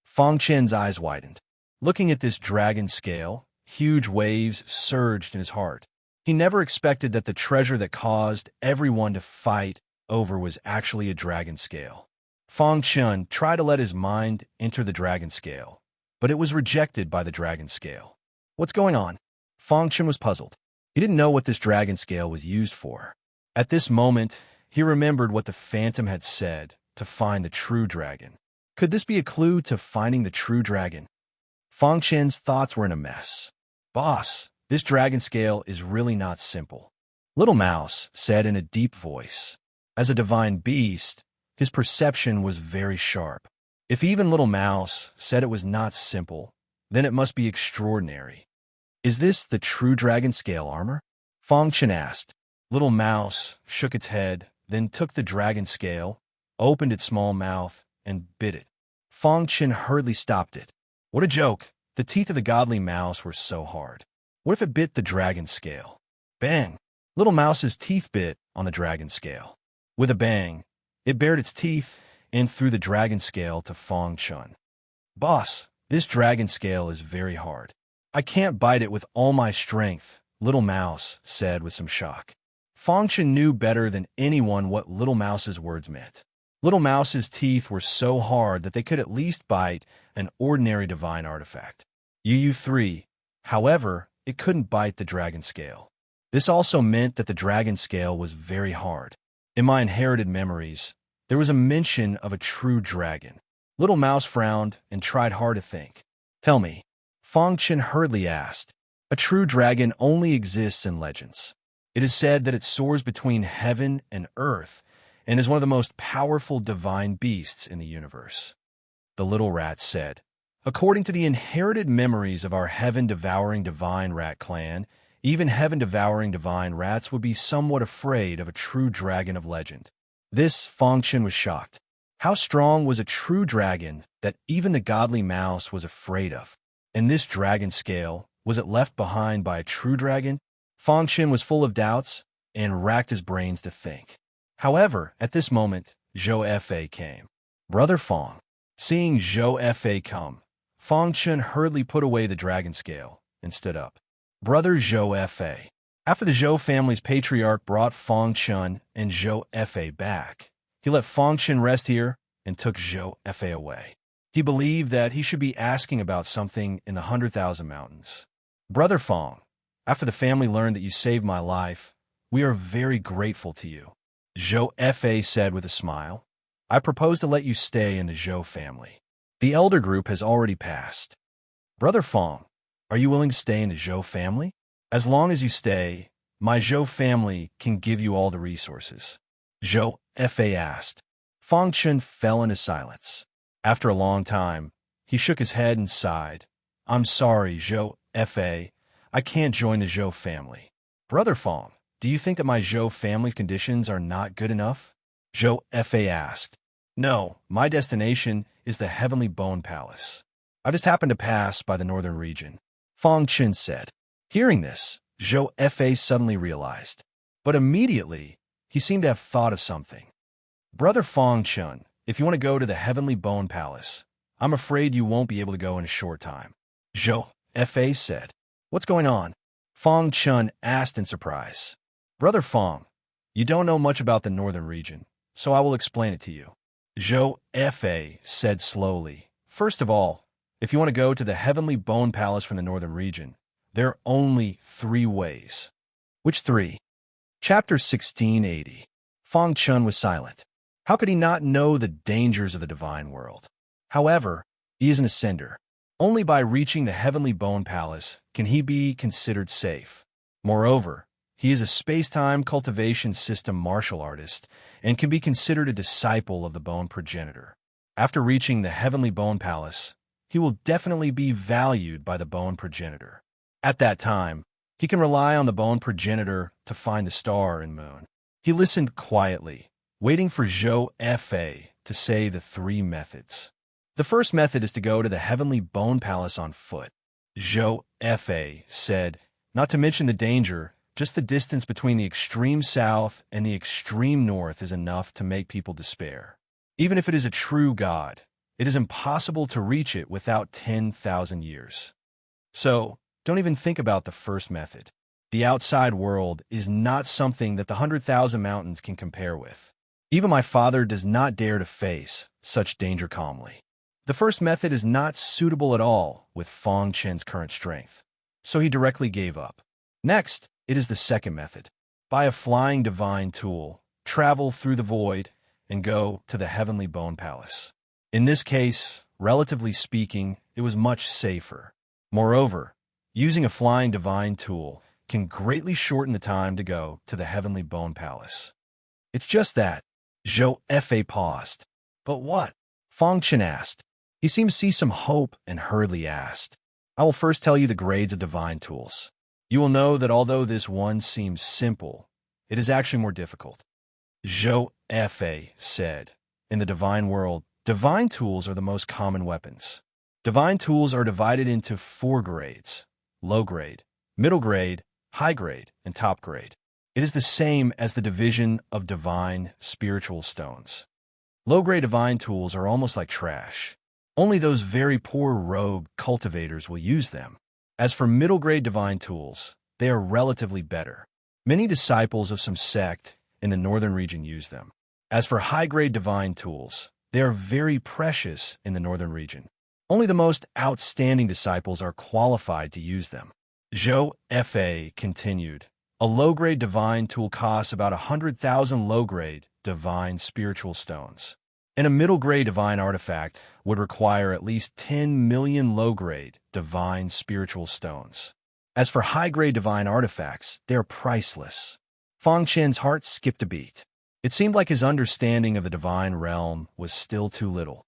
Feng Chun's eyes widened. Looking at this dragon scale, huge waves surged in his heart. He never expected that the treasure that caused everyone to fight over was actually a dragon scale. Feng Chun tried to let his mind enter the dragon scale, but it was rejected by the dragon scale. What's going on? Feng Chun was puzzled. He didn't know what this dragon scale was used for. At this moment, he remembered what the Phantom had said to find the true dragon. Could this be a clue to finding the true dragon? Feng Chun's thoughts were in a mess. "Boss, this dragon scale is really not simple," Little Mouse said in a deep voice. As a divine beast, his perception was very sharp. If even Little Mouse said it was not simple, then it must be extraordinary. "Is this the true dragon scale armor?" Feng Chun asked. Little Mouse shook its head, then took the dragon scale, opened its small mouth, and bit it. Feng Chun hurriedly stopped it. What a joke! The teeth of the godly mouse were so hard. What if it bit the dragon scale? Bang! Little Mouse's teeth bit on the dragon scale. With a bang, it bared its teeth and threw the dragon scale to Feng Chun. "Boss, this dragon scale is very hard. I can't bite it with all my strength," Little Mouse said with some shock. Feng Chun knew better than anyone what Little Mouse's words meant. Little Mouse's teeth were so hard that they could at least bite an ordinary divine artifact. UU3, however, it couldn't bite the dragon scale. This also meant that the dragon scale was very hard. In my inherited memories, there was a mention of a true dragon. Little Mouse frowned and tried hard to think. "Tell me," Feng Chun hurriedly asked. "A true dragon only exists in legends. It is said that it soars between heaven and earth and is one of the most powerful divine beasts in the universe." The little rat said, "According to the inherited memories of our heaven-devouring divine rat clan, even heaven-devouring divine rats would be somewhat afraid of a true dragon of legend." This Feng Chun was shocked. How strong was a true dragon that even the godly mouse was afraid of? And this dragon scale, was it left behind by a true dragon? Feng Chun was full of doubts and racked his brains to think. However, at this moment, Zhou Fei came. "Brother Feng." Seeing Zhou Fei come, Feng Chun hurriedly put away the dragon scale and stood up. "Brother Zhou Fei." After the Zhou family's patriarch brought Feng Chun and Zhou Fei back, he let Feng Chun rest here and took Zhou Fei away. He believed that he should be asking about something in the 100,000 mountains. Brother Fong, after the family learned that you saved my life, we are very grateful to you. Zhou Fa said with a smile. I propose to let you stay in the Zhou family. The elder group has already passed. Brother Fong, are you willing to stay in the Zhou family? As long as you stay, my Zhou family can give you all the resources. Zhou Fa asked. Fong Chen fell into silence. After a long time, he shook his head and sighed. I'm sorry, Zhou Fa. I can't join the Zhou family. Brother Fong, do you think that my Zhou family's conditions are not good enough? Zhou Fa asked. No, my destination is the Heavenly Bone Palace. I just happened to pass by the northern region. Fong Chen said. Hearing this, Zhou Fa suddenly realized. But immediately, he seemed to have thought of something. Brother Fong Chen, if you want to go to the Heavenly Bone Palace, I'm afraid you won't be able to go in a short time. Zhou Fa said. What's going on? Fong Chen asked in surprise. Brother Fong, you don't know much about the northern region, so I will explain it to you. Zhou Fa said slowly. First of all, if you want to go to the Heavenly Bone Palace from the northern region, there are only 3 ways. Which 3? Chapter 1680. Fong Chen was silent. How could he not know the dangers of the divine world? However, he is an ascender. Only by reaching the Heavenly Bone Palace can he be considered safe. Moreover, he is a space-time cultivation system martial artist and can be considered a disciple of the Bone Progenitor. After reaching the Heavenly Bone Palace, he will definitely be valued by the Bone Progenitor. At that time, he can rely on the Bone Progenitor to find the star and moon. He listened quietly, waiting for Zhou Fa to say the 3 methods. The first method is to go to the Heavenly Bone Palace on foot. Zhou Fa said, not to mention the danger, just the distance between the extreme south and the extreme north is enough to make people despair. Even if it is a true god, it is impossible to reach it without 10,000 years. So, don't even think about the first method. The outside world is not something that the 100,000 mountains can compare with. Even my father does not dare to face such danger calmly. The first method is not suitable at all with Fong Chen's current strength, so he directly gave up. Next, it is the second method. Buy a flying divine tool, travel through the void, and go to the Heavenly Bone Palace. In this case, relatively speaking, it was much safer. Moreover, using a flying divine tool can greatly shorten the time to go to the Heavenly Bone Palace. It's just that. Zhou Fa paused. But what? Fong Chen asked. He seemed to see some hope and hurriedly asked. I will first tell you the grades of divine tools. You will know that although this one seems simple, it is actually more difficult. Zhou Fa said. In the divine world, divine tools are the most common weapons. Divine tools are divided into 4 grades: low grade, middle grade, high grade, and top grade. It is the same as the division of divine spiritual stones. Low-grade divine tools are almost like trash. Only those very poor rogue cultivators will use them. As for middle-grade divine tools, they are relatively better. Many disciples of some sect in the northern region use them. As for high-grade divine tools, they are very precious in the northern region. Only the most outstanding disciples are qualified to use them. Zhou Fa continued. A low-grade divine tool costs about 100,000 low-grade divine spiritual stones. And a middle-grade divine artifact would require at least 10 million low-grade divine spiritual stones. As for high-grade divine artifacts, they are priceless. Fong Chen's heart skipped a beat. It seemed like his understanding of the divine realm was still too little.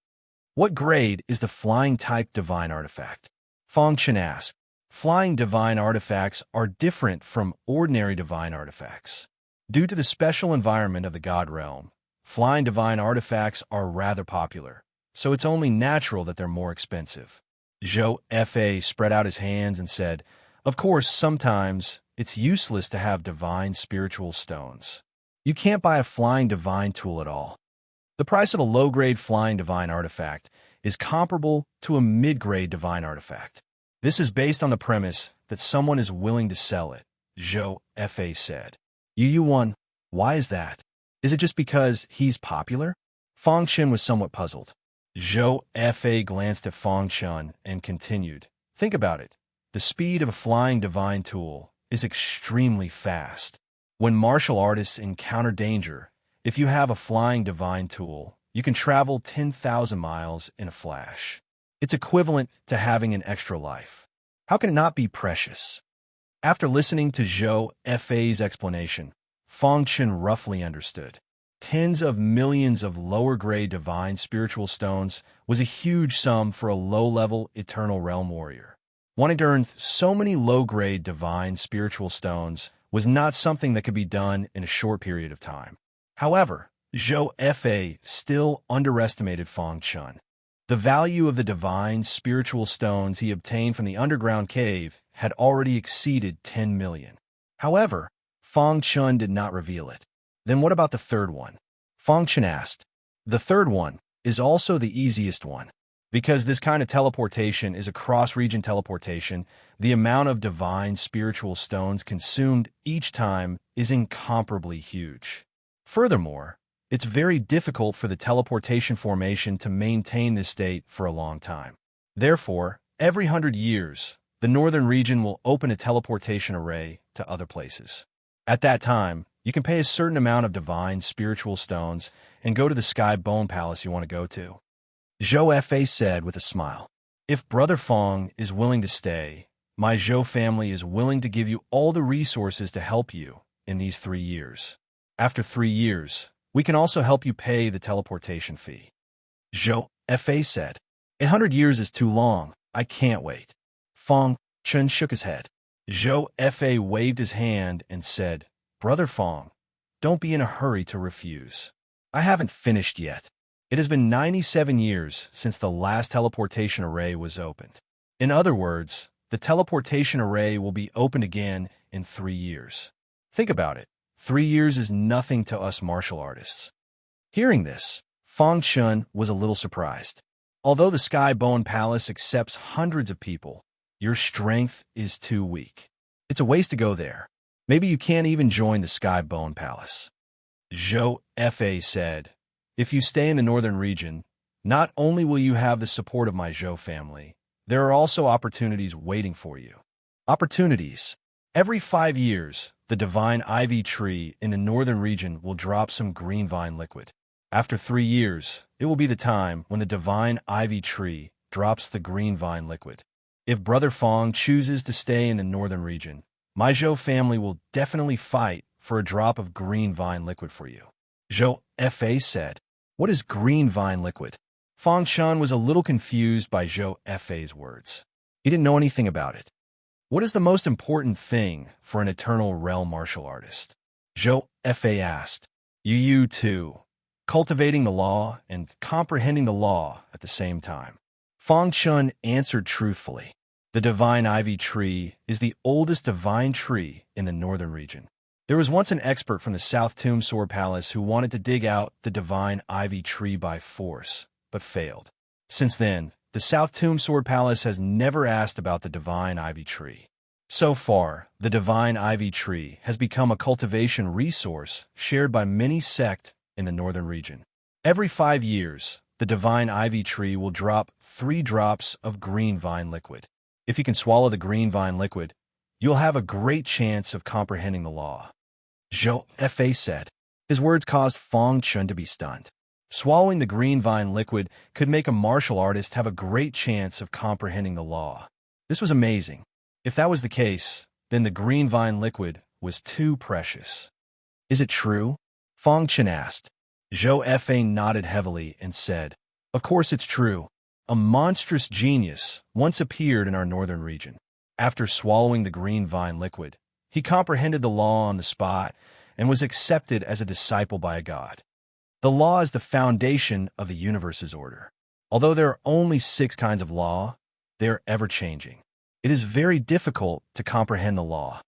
What grade is the flying-type divine artifact? Fong Chen asked. Flying divine artifacts are different from ordinary divine artifacts. Due to the special environment of the God realm, flying divine artifacts are rather popular, so it's only natural that they're more expensive. Zhou Fa spread out his hands and said, of course, sometimes it's useless to have divine spiritual stones. You can't buy a flying divine tool at all. The price of a low-grade flying divine artifact is comparable to a mid-grade divine artifact. This is based on the premise that someone is willing to sell it, Zhou Fa said. Yu, why is that? Is it just because he's popular? Fong Chen was somewhat puzzled. Zhou Fa glanced at Fang Chun and continued. Think about it. The speed of a flying divine tool is extremely fast. When martial artists encounter danger, if you have a flying divine tool, you can travel 10,000 miles in a flash. It's equivalent to having an extra life. How can it not be precious? After listening to Zhou Fa's explanation, Fang Chun roughly understood. Tens of millions of lower-grade divine spiritual stones was a huge sum for a low-level eternal realm warrior. Wanting to earn so many low-grade divine spiritual stones was not something that could be done in a short period of time. However, Zhou Fa still underestimated Fang Chun. The value of the divine spiritual stones he obtained from the underground cave had already exceeded 10 million. However, Fang Chun did not reveal it. Then what about the third one? Fang Chun asked. The third one is also the easiest one. Because this kind of teleportation is a cross-region teleportation, the amount of divine spiritual stones consumed each time is incomparably huge. Furthermore, it's very difficult for the teleportation formation to maintain this state for a long time. Therefore, every 100 years, the northern region will open a teleportation array to other places. At that time, you can pay a certain amount of divine spiritual stones and go to the Sky Bone Palace you want to go to. Zhou Fa said with a smile. If Brother Fong is willing to stay, my Zhou family is willing to give you all the resources to help you in these 3 years. After 3 years, we can also help you pay the teleportation fee. Zhou Fa said. 100 years is too long. I can't wait. Fang Chun shook his head. Zhou Fa waved his hand and said, Brother Fong, don't be in a hurry to refuse. I haven't finished yet. It has been 97 years since the last teleportation array was opened. In other words, the teleportation array will be opened again in 3 years. Think about it. 3 years is nothing to us martial artists. Hearing this, Fang Chun was a little surprised. Although the Sky Bone Palace accepts hundreds of people, your strength is too weak. It's a waste to go there. Maybe you can't even join the Sky Bone Palace. Zhou Fa said, if you stay in the northern region, not only will you have the support of my Zhou family, there are also opportunities waiting for you. Opportunities. Every 5 years, the divine ivy tree in the northern region will drop some green vine liquid. After 3 years, it will be the time when the divine ivy tree drops the green vine liquid. If Brother Fong chooses to stay in the northern region, my Zhou family will definitely fight for a drop of green vine liquid for you. Zhou Fa said. What is green vine liquid? Fang Chun was a little confused by Zhou Fa's words. He didn't know anything about it. What is the most important thing for an eternal realm martial artist? Zhou Fa asked. You too. Cultivating the law and comprehending the law at the same time. Fang Chun answered truthfully. The divine ivy tree is the oldest divine tree in the northern region. There was once an expert from the South Tomb Sword Palace who wanted to dig out the divine ivy tree by force, but failed. Since then, the South Tomb Sword Palace has never asked about the divine ivy tree. So far, the divine ivy tree has become a cultivation resource shared by many sects in the northern region. Every 5 years, the divine ivy tree will drop 3 drops of green vine liquid. If you can swallow the green vine liquid, you'll have a great chance of comprehending the law. Zhou Fa said. His words caused Fang Chun to be stunned. Swallowing the green vine liquid could make a martial artist have a great chance of comprehending the law. This was amazing. If that was the case, then the green vine liquid was too precious. Is it true? Fang Chun asked. Zhou Fa nodded heavily and said, Of course it's true. A monstrous genius once appeared in our northern region. After swallowing the green vine liquid, he comprehended the law on the spot and was accepted as a disciple by a god. The law is the foundation of the universe's order. Although there are only 6 kinds of law, they are ever-changing. It is very difficult to comprehend the law.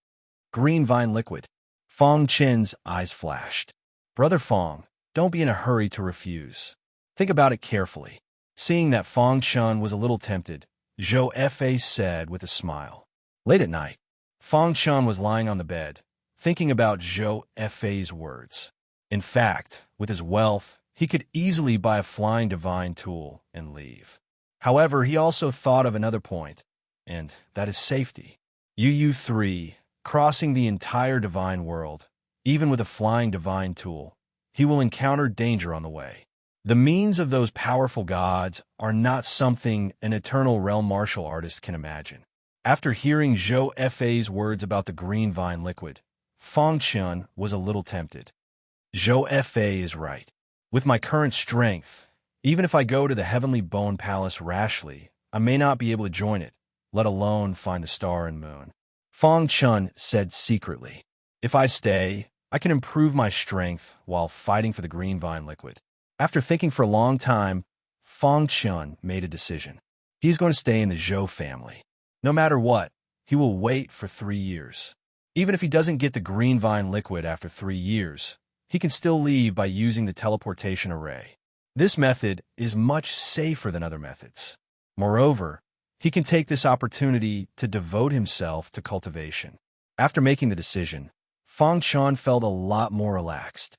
Green vine liquid. Fang Chun's eyes flashed. Brother Fong, don't be in a hurry to refuse. Think about it carefully. Seeing that Fang Chun was a little tempted, Zhou Fa said with a smile. Late at night, Fang Chun was lying on the bed, thinking about Zhou Fa's words. In fact, with his wealth he could easily buy a flying divine tool and leave. However, he also thought of another point, and that is safety. UU3, crossing the entire divine world, even with a flying divine tool, he will encounter danger on the way. The means of those powerful gods are not something an eternal realm martial artist can imagine. After hearing Zhou Fei's words about the green vine liquid, Feng Qian was a little tempted. Zhou Fei is right. With my current strength, even if I go to the Heavenly Bone Palace rashly, I may not be able to join it, let alone find the star and moon. Feng Qian said secretly, if I stay, I can improve my strength while fighting for the green vine liquid. After thinking for a long time, Feng Qian made a decision. He is going to stay in the Zhou family. No matter what, he will wait for 3 years. Even if he doesn't get the green vine liquid after 3 years, he can still leave by using the teleportation array. This method is much safer than other methods. Moreover, he can take this opportunity to devote himself to cultivation. After making the decision, Feng Qian felt a lot more relaxed.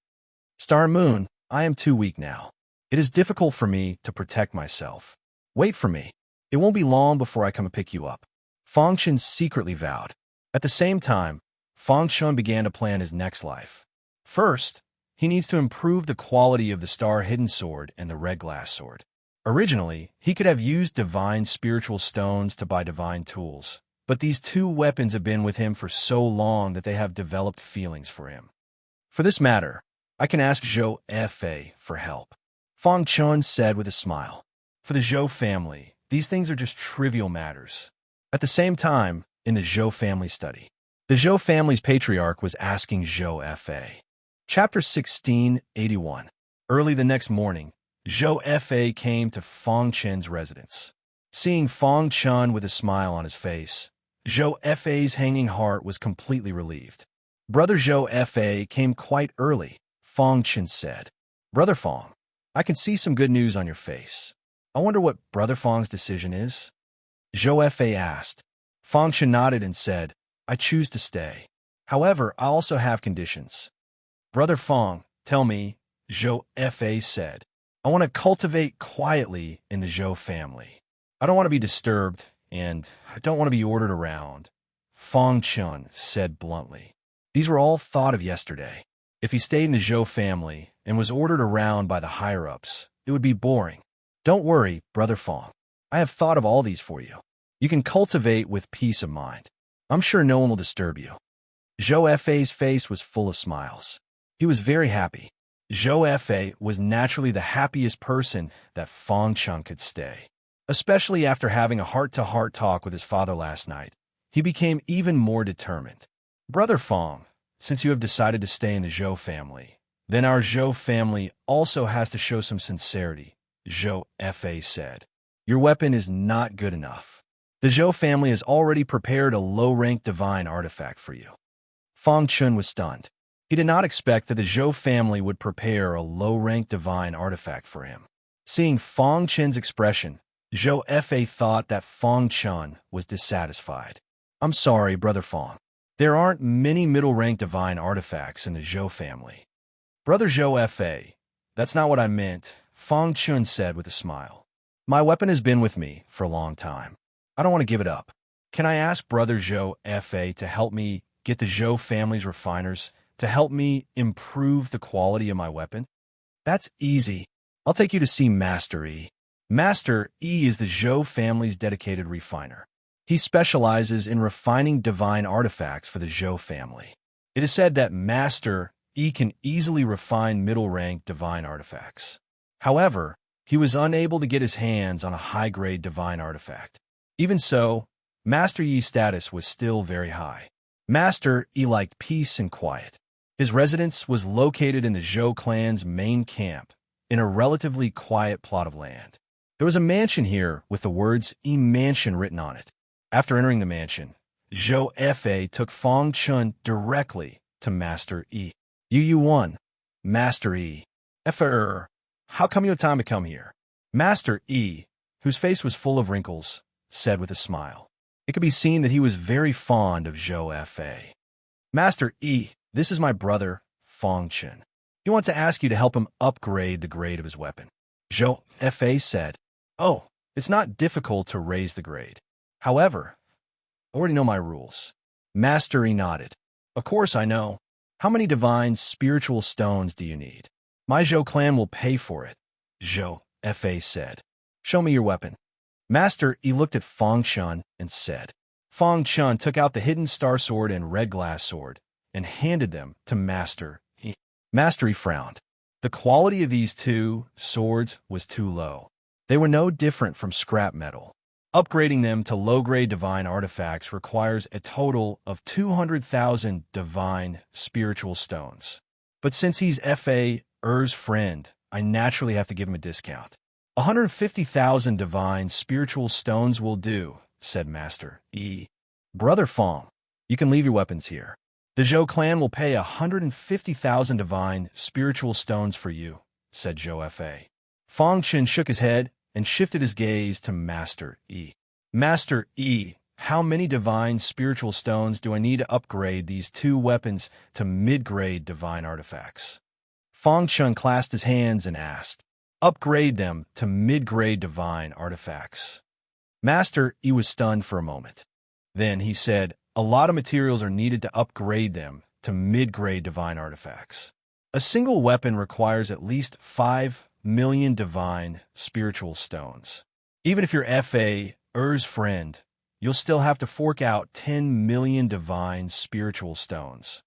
Star and Moon, I am too weak now. It is difficult for me to protect myself. Wait for me. It won't be long before I come and pick you up. Feng Qian secretly vowed. At the same time, Feng Qian began to plan his next life. First, he needs to improve the quality of the Star Hidden Sword and the Red Glass Sword. Originally, he could have used divine spiritual stones to buy divine tools, but these two weapons have been with him for so long that they have developed feelings for him. For this matter, I can ask Zhou Fei for help. Feng Qian said with a smile. For the Zhou family, these things are just trivial matters. At the same time, in the Zhou family study, the Zhou family's patriarch was asking Zhou Fei. Chapter 1681. Early the next morning, Zhou Fei came to Feng Qian's residence. Seeing Feng Qian with a smile on his face, Zhou Fei's hanging heart was completely relieved. Brother Zhou Fei came quite early, Feng Qian said. Brother Feng, I can see some good news on your face. I wonder what Brother Feng's decision is? Zhou Fei asked. Feng Qian nodded and said, I choose to stay. However, I also have conditions. Brother Feng, tell me, Zhou Fei said. I want to cultivate quietly in the Zhou family. I don't want to be disturbed, and I don't want to be ordered around. Feng Qian said bluntly. These were all thought of yesterday. If he stayed in the Zhou family and was ordered around by the higher-ups, it would be boring. Don't worry, Brother Feng. I have thought of all these for you. You can cultivate with peace of mind. I'm sure no one will disturb you. Zhou Fei's face was full of smiles. He was very happy. Zhou Fei was naturally the happiest person that Feng Qian could stay. Especially after having a heart-to-heart talk with his father last night, he became even more determined. Brother Feng, since you have decided to stay in the Zhou family, then our Zhou family also has to show some sincerity, Zhou Fei said. Your weapon is not good enough. The Zhou family has already prepared a low-ranked divine artifact for you. Feng Qian was stunned. He did not expect that the Zhou family would prepare a low-ranked divine artifact for him. Seeing Feng Qian's expression, Zhou Fei thought that Feng Qian was dissatisfied. I'm sorry, Brother Feng. There aren't many middle-ranked divine artifacts in the Zhou family. Brother Zhou Fei, that's not what I meant, Feng Qian said with a smile. My weapon has been with me for a long time. I don't want to give it up. Can I ask Brother Zhou Fei to help me get the Zhou family's refiners to help me improve the quality of my weapon? That's easy. I'll take you to see Master E. Master E is the Zhou family's dedicated refiner. He specializes in refining divine artifacts for the Zhou family. It is said that Master E can easily refine middle-ranked divine artifacts. However, he was unable to get his hands on a high-grade divine artifact. Even so, Master Yi's status was still very high. Master Yi liked peace and quiet. His residence was located in the Zhou clan's main camp, in a relatively quiet plot of land. There was a mansion here with the words Yi Mansion written on it. After entering the mansion, Zhou Fei took Feng Qian directly to Master Yi. UU1, Master Yi. How come you have time to come here? Master Yi, whose face was full of wrinkles, said with a smile. It could be seen that he was very fond of Zhou Fei. Master Yi, this is my brother, Feng Qian. He wants to ask you to help him upgrade the grade of his weapon. Zhou Fa said, "Oh, it's not difficult to raise the grade. However, I already know my rules." Master Yi nodded. "Of course I know. How many divine spiritual stones do you need? My Zhou clan will pay for it," Zhou Fa said. "Show me your weapon." Master Yi looked at Fang Chun and said. Fang Chun took out the hidden star sword and red glass sword and handed them to Master Yi. Master Yi frowned. The quality of these two swords was too low. They were no different from scrap metal. Upgrading them to low-grade divine artifacts requires a total of 200,000 divine spiritual stones. But since he's F.A. Er's friend, I naturally have to give him a discount. 150,000 divine spiritual stones will do, said Master Yi. Brother Fong, you can leave your weapons here. The Zhou clan will pay 150,000 divine spiritual stones for you, said Zhou Fa. Fong Chen shook his head and shifted his gaze to Master Yi. Master Yi, how many divine spiritual stones do I need to upgrade these two weapons to mid-grade divine artifacts? Fong Chen clasped his hands and asked. Upgrade them to mid-grade divine artifacts. Master Yi was stunned for a moment. Then he said, a lot of materials are needed to upgrade them to mid-grade divine artifacts. A single weapon requires at least 5 million divine spiritual stones. Even if you're F.A. Er's friend, you'll still have to fork out 10 million divine spiritual stones.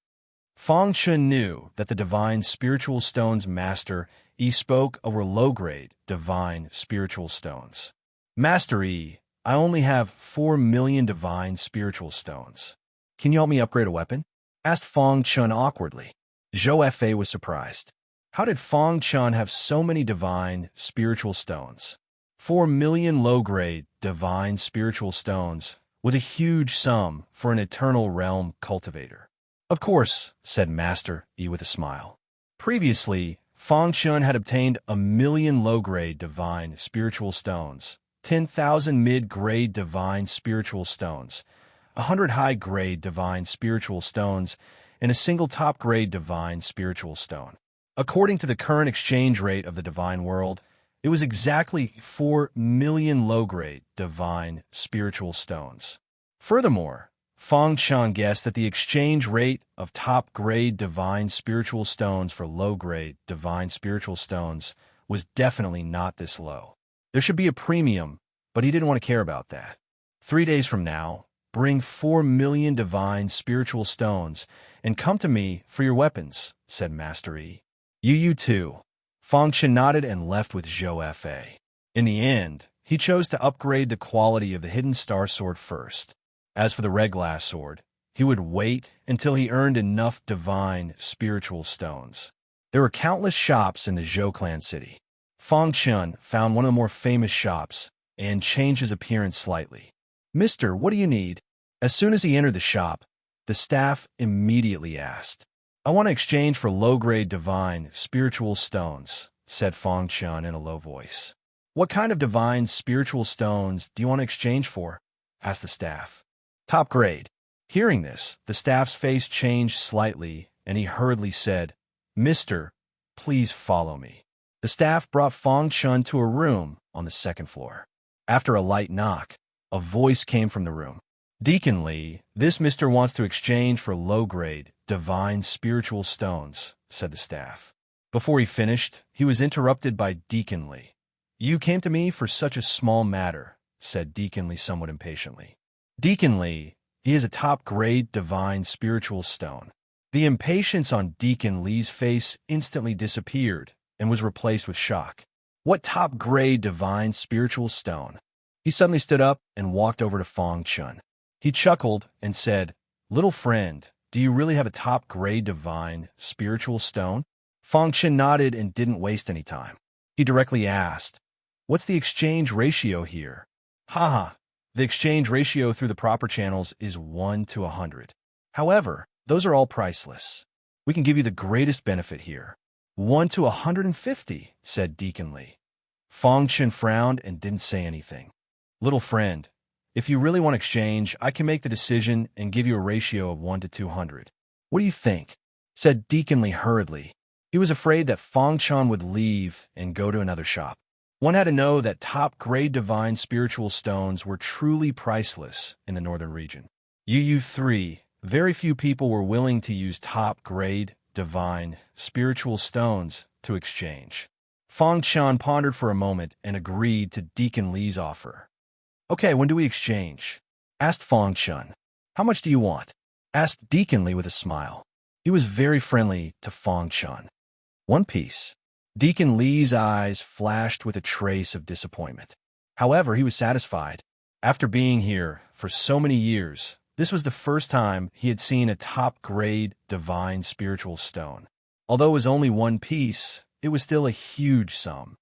Fang Chun knew that the divine spiritual stones Master Yi spoke over low-grade divine spiritual stones. Master Yi, I only have 4 million divine spiritual stones. Can you help me upgrade a weapon? Asked Fang Chun awkwardly. Zhou Fa was surprised. How did Fang Chun have so many divine spiritual stones? 4 million low-grade divine spiritual stones, with a huge sum for an eternal realm cultivator. Of course, said Master Yi with a smile. Previously, Fang Chun had obtained 1 million low-grade divine spiritual stones, 10,000 mid-grade divine spiritual stones, 100 high-grade divine spiritual stones, and a single top-grade divine spiritual stone. According to the current exchange rate of the divine world, it was exactly 4 million low-grade divine spiritual stones. Furthermore, Fang Chun guessed that the exchange rate of top-grade divine spiritual stones for low-grade divine spiritual stones was definitely not this low. There should be a premium, but he didn't want to care about that. 3 days from now, bring 4 million divine spiritual stones and come to me for your weapons, said Master Yi. You too. Fang Chun nodded and left with Zhou Fa. In the end, he chose to upgrade the quality of the hidden star sword first. As for the red glass sword, he would wait until he earned enough divine spiritual stones. There were countless shops in the Zhou clan city. Fang Chun found one of the more famous shops and changed his appearance slightly. Mister, what do you need? As soon as he entered the shop, the staff immediately asked. I want to exchange for low-grade divine spiritual stones, said Fang Chun in a low voice. What kind of divine spiritual stones do you want to exchange for? Asked the staff. Top grade. Hearing this, the staff's face changed slightly, and he hurriedly said, Mister, please follow me. The staff brought Fang Chun to a room on the second floor. After a light knock, a voice came from the room. Deacon Lee, this mister wants to exchange for low-grade divine spiritual stones, said the staff. Before he finished, he was interrupted by Deacon Lee. You came to me for such a small matter, said Deacon Lee somewhat impatiently. Deacon Lee, he is a top-grade divine spiritual stone. The impatience on Deacon Lee's face instantly disappeared and was replaced with shock. What top-grade divine spiritual stone? He suddenly stood up and walked over to Fang Chun. He chuckled and said, Little friend, do you really have a top-grade divine spiritual stone? Fang Chun nodded and didn't waste any time. He directly asked, What's the exchange ratio here? Haha, the exchange ratio through the proper channels is 1 to 100. However, those are all priceless. We can give you the greatest benefit here. 1 to 150, said Deacon Lee. Fang Chun frowned and didn't say anything. Little friend, if you really want to exchange, I can make the decision and give you a ratio of 1 to 200. What do you think? Said Deacon Lee hurriedly. He was afraid that Fong Chun would leave and go to another shop. One had to know that top-grade divine spiritual stones were truly priceless in the northern region. UU3, very few people were willing to use top-grade divine spiritual stones to exchange. Fong Chun pondered for a moment and agreed to Deacon Li's offer. "Okay, when do we exchange?" asked Fong Chun. "How much do you want?" asked Deacon Li with a smile. He was very friendly to Fong Chun. "One piece." Deacon Li's eyes flashed with a trace of disappointment. However, he was satisfied. After being here for so many years, this was the first time he had seen a top-grade divine spiritual stone. Although it was only one piece, it was still a huge sum.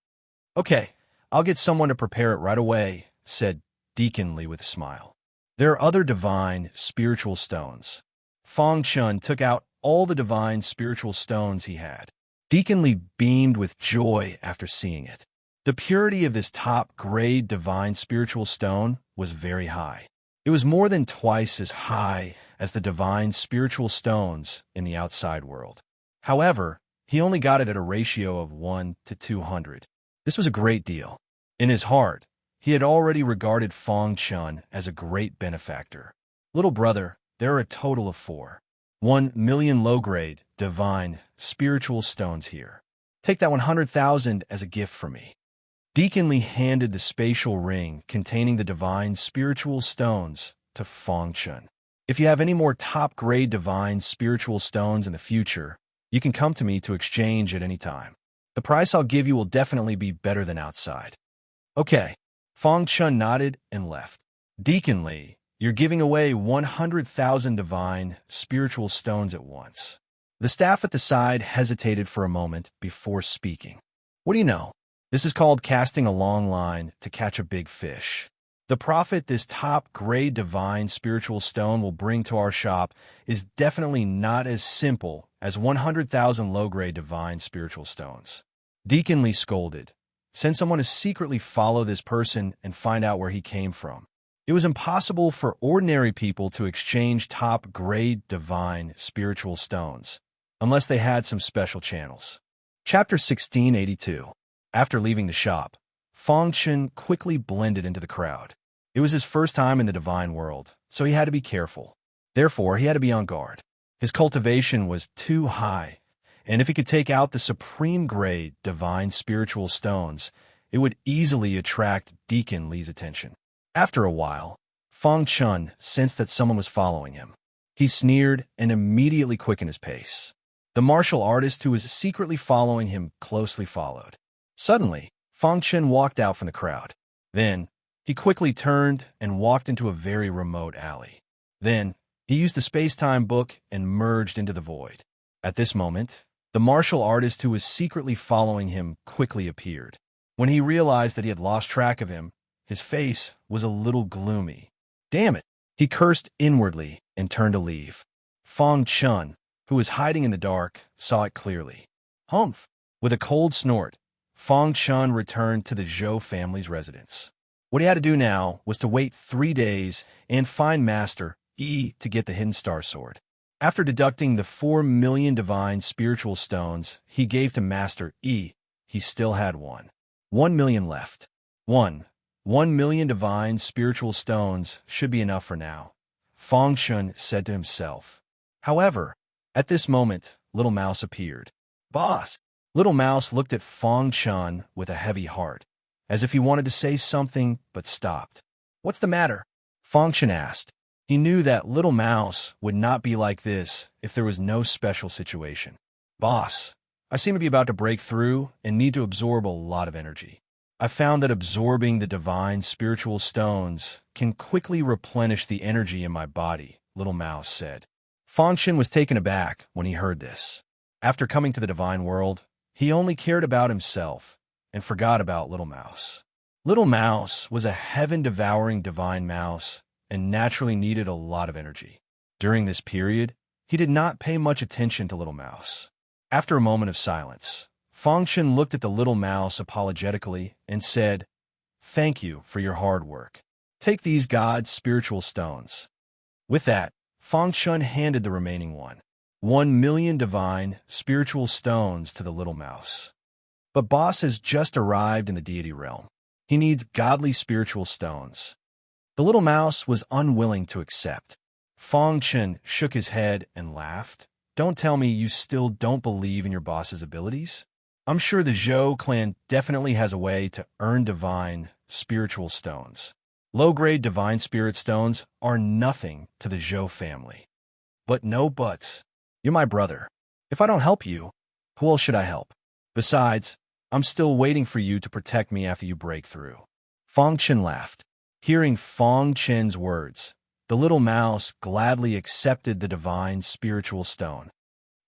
"Okay, I'll get someone to prepare it right away," said Deacon Li with a smile. "There are other divine spiritual stones." Fong Chun took out all the divine spiritual stones he had. Deacon Li beamed with joy after seeing it. The purity of this top-grade divine spiritual stone was very high. It was more than twice as high as the divine spiritual stones in the outside world. However, he only got it at a ratio of 1 to 200. This was a great deal. In his heart, he had already regarded Fong Chun as a great benefactor. "Little brother, there are a total of 1,000,000 low-grade, divine, spiritual stones here. Take that 100,000 as a gift from me." Deacon Li handed the spatial ring containing the divine spiritual stones to Fong Chun. "If you have any more top-grade divine spiritual stones in the future, you can come to me to exchange at any time. The price I'll give you will definitely be better than outside." "Okay." Fong Chun nodded and left. "Deacon Li, you're giving away 100,000 divine spiritual stones at once." The staff at the side hesitated for a moment before speaking. "What do you know? This is called casting a long line to catch a big fish. The profit this top-grade divine spiritual stone will bring to our shop is definitely not as simple as 100,000 low-grade divine spiritual stones." Deacon Li scolded. "Send someone to secretly follow this person and find out where he came from." It was impossible for ordinary people to exchange top-grade divine spiritual stones, unless they had some special channels. Chapter 1682. After leaving the shop, Fong Chun quickly blended into the crowd. It was his first time in the divine world, so he had to be careful. Therefore, he had to be on guard. His cultivation was too high, and if he could take out the supreme-grade divine spiritual stones, it would easily attract Deacon Li's attention. After a while, Fong Chun sensed that someone was following him. He sneered and immediately quickened his pace. The martial artist who was secretly following him closely followed. Suddenly, Fong Chun walked out from the crowd. Then, he quickly turned and walked into a very remote alley. Then, he used the space-time book and merged into the void. At this moment, the martial artist who was secretly following him quickly appeared. When he realized that he had lost track of him, his face was a little gloomy. "Damn it!" He cursed inwardly and turned to leave. Fong Chun, who was hiding in the dark, saw it clearly. "Humph!" With a cold snort, Fong Chun returned to the Zhou family's residence. What he had to do now was to wait 3 days and find Master Yi to get the Hidden Star Sword. After deducting the 4,000,000 divine spiritual stones he gave to Master Yi, he still had 1,000,000 left. 1,000,000 divine spiritual stones should be enough for now, Fong Chun said to himself. However, at this moment, Little Mouse appeared. "Boss!" Little Mouse looked at Fong Chun with a heavy heart, as if he wanted to say something but stopped. "What's the matter?" Fong Chun asked. He knew that Little Mouse would not be like this if there was no special situation. "Boss, I seem to be about to break through and need to absorb a lot of energy. I found that absorbing the divine spiritual stones can quickly replenish the energy in my body," Little Mouse said. Fong Chun was taken aback when he heard this. After coming to the divine world, he only cared about himself and forgot about Little Mouse. Little Mouse was a heaven-devouring divine mouse and naturally needed a lot of energy. During this period, he did not pay much attention to Little Mouse. After a moment of silence, Fong Chun looked at the Little Mouse apologetically and said, "Thank you for your hard work. Take these God's spiritual stones." With that, Fong Chun handed the remaining 1 million divine, spiritual stones to the little mouse. But boss has just arrived in the deity realm. He needs godly spiritual stones. The little mouse was unwilling to accept. Fong Chen shook his head and laughed. Don't tell me you still don't believe in your boss's abilities? I'm sure the Zhou clan definitely has a way to earn divine, spiritual stones. Low-grade divine spirit stones are nothing to the Zhou family. But no buts. You're my brother. If I don't help you, who else should I help? Besides, I'm still waiting for you to protect me after you break through. Fong Chen laughed. Hearing Fong Chen's words, the little mouse gladly accepted the divine spiritual stone.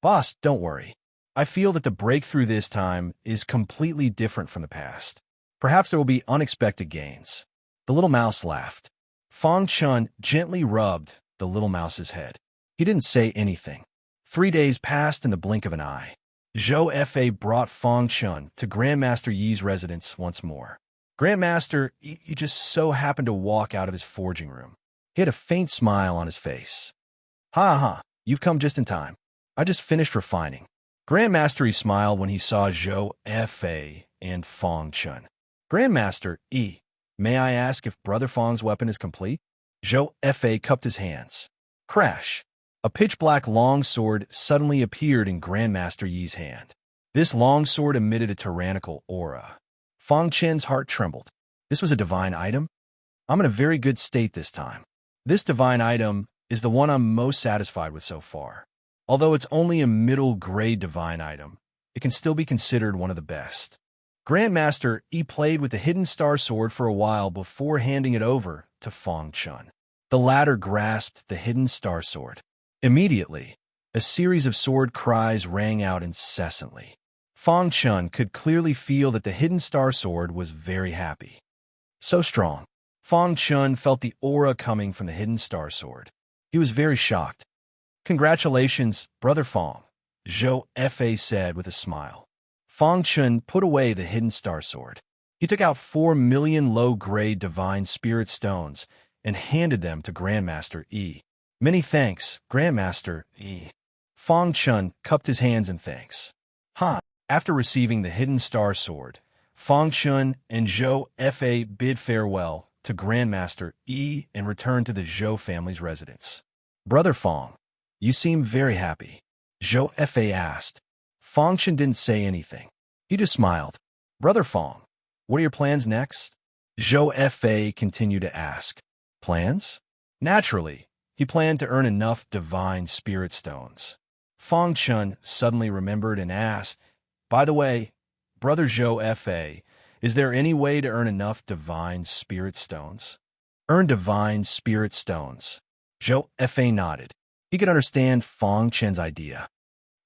Boss, don't worry. I feel that the breakthrough this time is completely different from the past. Perhaps there will be unexpected gains. The little mouse laughed. Fong Chen gently rubbed the little mouse's head. He didn't say anything. 3 days passed in the blink of an eye. Zhou Fa brought Fong Chen to Grandmaster Yi's residence once more. Grandmaster Yi just so happened to walk out of his forging room. He had a faint smile on his face. Ha ha, you've come just in time. I just finished refining. Grandmaster Yi smiled when he saw Zhou Fa and Fong Chen. Grandmaster Yi, may I ask if Brother Fong's weapon is complete? Zhou Fa cupped his hands. Crash! A pitch-black long sword suddenly appeared in Grandmaster Yi's hand. This long sword emitted a tyrannical aura. Fong Chen's heart trembled. This was a divine item? I'm in a very good state this time. This divine item is the one I'm most satisfied with so far. Although it's only a middle-grade divine item, it can still be considered one of the best. Grandmaster Yi played with the hidden star sword for a while before handing it over to Fong Chen. The latter grasped the hidden star sword. Immediately, a series of sword cries rang out incessantly. Fong Chen could clearly feel that the hidden star sword was very happy. So strong. Fong Chen felt the aura coming from the hidden star sword. He was very shocked. Congratulations, Brother Fong, Zhou Fa said with a smile. Fong Chen put away the hidden star sword. He took out 4 million low-grade divine spirit stones and handed them to Grandmaster Yi. Many thanks, Grandmaster Yi. Fong Chen cupped his hands in thanks. After receiving the hidden star sword, Fong Chen and Zhou Fa bid farewell to Grandmaster Yi and returned to the Zhou family's residence. Brother Fong, you seem very happy, Zhou Fa asked. Fong Chen didn't say anything. He just smiled. Brother Fong, what are your plans next? Zhou Fa continued to ask. Plans? Naturally, he planned to earn enough divine spirit stones. Fong Chen suddenly remembered and asked, by the way, Brother Zhou Fa, is there any way to earn enough divine spirit stones? Earn divine spirit stones. Zhou Fa nodded. He could understand Fong Chen's idea.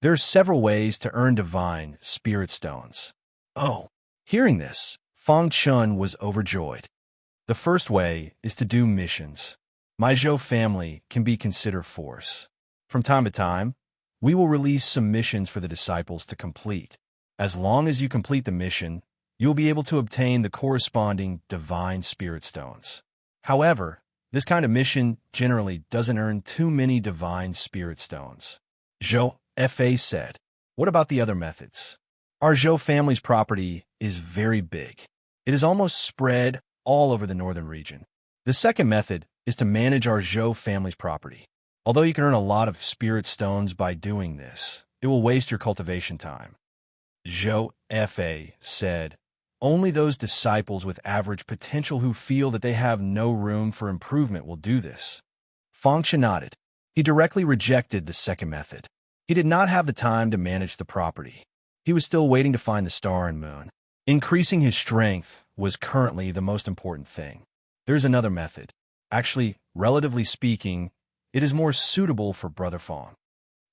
There are several ways to earn divine spirit stones. Oh, hearing this, Fong Chen was overjoyed. The first way is to do missions. My Zhou family can be considered force. From time to time, we will release some missions for the disciples to complete. As long as you complete the mission, you'll be able to obtain the corresponding divine spirit stones. However, this kind of mission generally doesn't earn too many divine spirit stones. Zhou Fa said. What about the other methods? Our Zhou family's property is very big. It is almost spread all over the northern region. The second method is to manage our Zhou family's property. Although you can earn a lot of spirit stones by doing this, it will waste your cultivation time. Zhou Fa said, only those disciples with average potential who feel that they have no room for improvement will do this. Fong Chen nodded. He directly rejected the second method. He did not have the time to manage the property. He was still waiting to find the star and moon. Increasing his strength was currently the most important thing. There's another method. Actually, relatively speaking, it is more suitable for Brother Fong.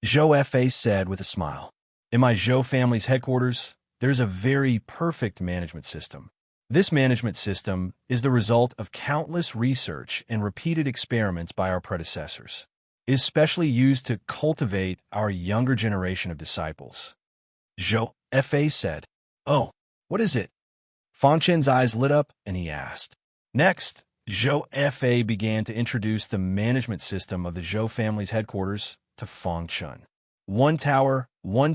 Zhou Fa said with a smile. In my Zhou family's headquarters, there's a very perfect management system. This management system is the result of countless research and repeated experiments by our predecessors. It is specially used to cultivate our younger generation of disciples. Zhou Fa said, oh, what is it? Fong Chen's eyes lit up and he asked. Next, Zhou Fa began to introduce the management system of the Zhou family's headquarters to Fong Chen. One tower, one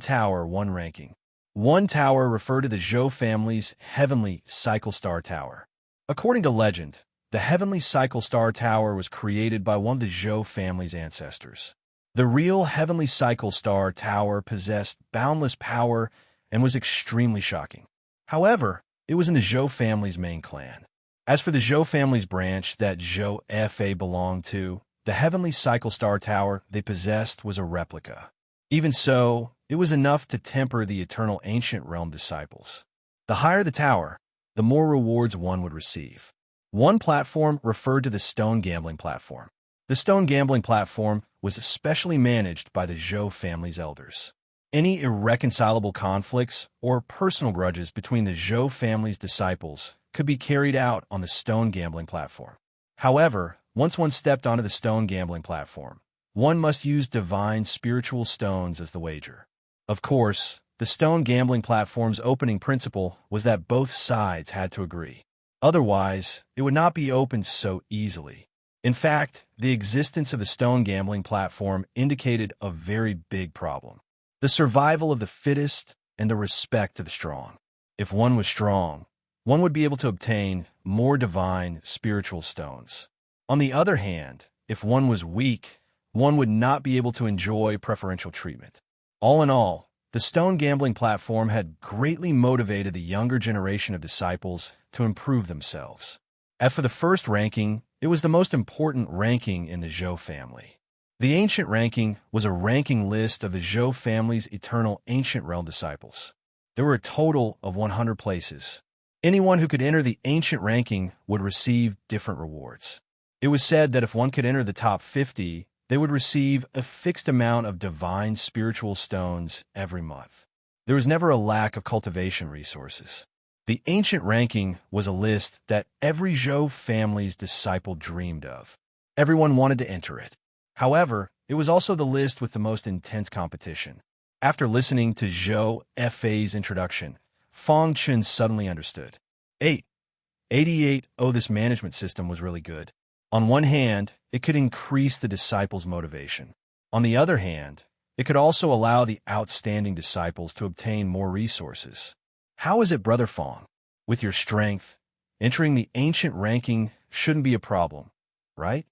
ranking. One tower referred to the Zhou family's heavenly cycle star tower. According to legend, the heavenly cycle star tower was created by one of the Zhou family's ancestors. The real heavenly cycle star tower possessed boundless power and was extremely shocking. However, it was in the Zhou family's main clan. As for the Zhou family's branch that Zhou Fa belonged to, the heavenly cycle star tower they possessed was a replica. Even so, it was enough to temper the eternal ancient realm disciples. The higher the tower, the more rewards one would receive. One platform referred to the stone gambling platform. The stone gambling platform was especially managed by the Zhou family's elders. Any irreconcilable conflicts or personal grudges between the Zhou family's disciples could be carried out on the stone gambling platform. However, once one stepped onto the stone gambling platform, one must use divine spiritual stones as the wager. Of course, the stone gambling platform's opening principle was that both sides had to agree. Otherwise, it would not be opened so easily. In fact, the existence of the stone gambling platform indicated a very big problem: the survival of the fittest and the respect of the strong. If one was strong, one would be able to obtain more divine spiritual stones. On the other hand, if one was weak, one would not be able to enjoy preferential treatment. All in all, the stone gambling platform had greatly motivated the younger generation of disciples to improve themselves. As for the first ranking, it was the most important ranking in the Zhou family. The ancient ranking was a ranking list of the Zhou family's eternal ancient realm disciples. There were a total of 100 places. Anyone who could enter the ancient ranking would receive different rewards. It was said that if one could enter the top 50, they would receive a fixed amount of divine spiritual stones every month. There was never a lack of cultivation resources. The ancient ranking was a list that every Zhou family's disciple dreamed of. Everyone wanted to enter it. However, it was also the list with the most intense competition. After listening to Zhou Fa's introduction, Feng Chun suddenly understood. 88. Oh, this management system was really good. On one hand, it could increase the disciples' motivation. On the other hand, it could also allow the outstanding disciples to obtain more resources. How is it, Brother Feng? With your strength, entering the ancient ranking shouldn't be a problem, right?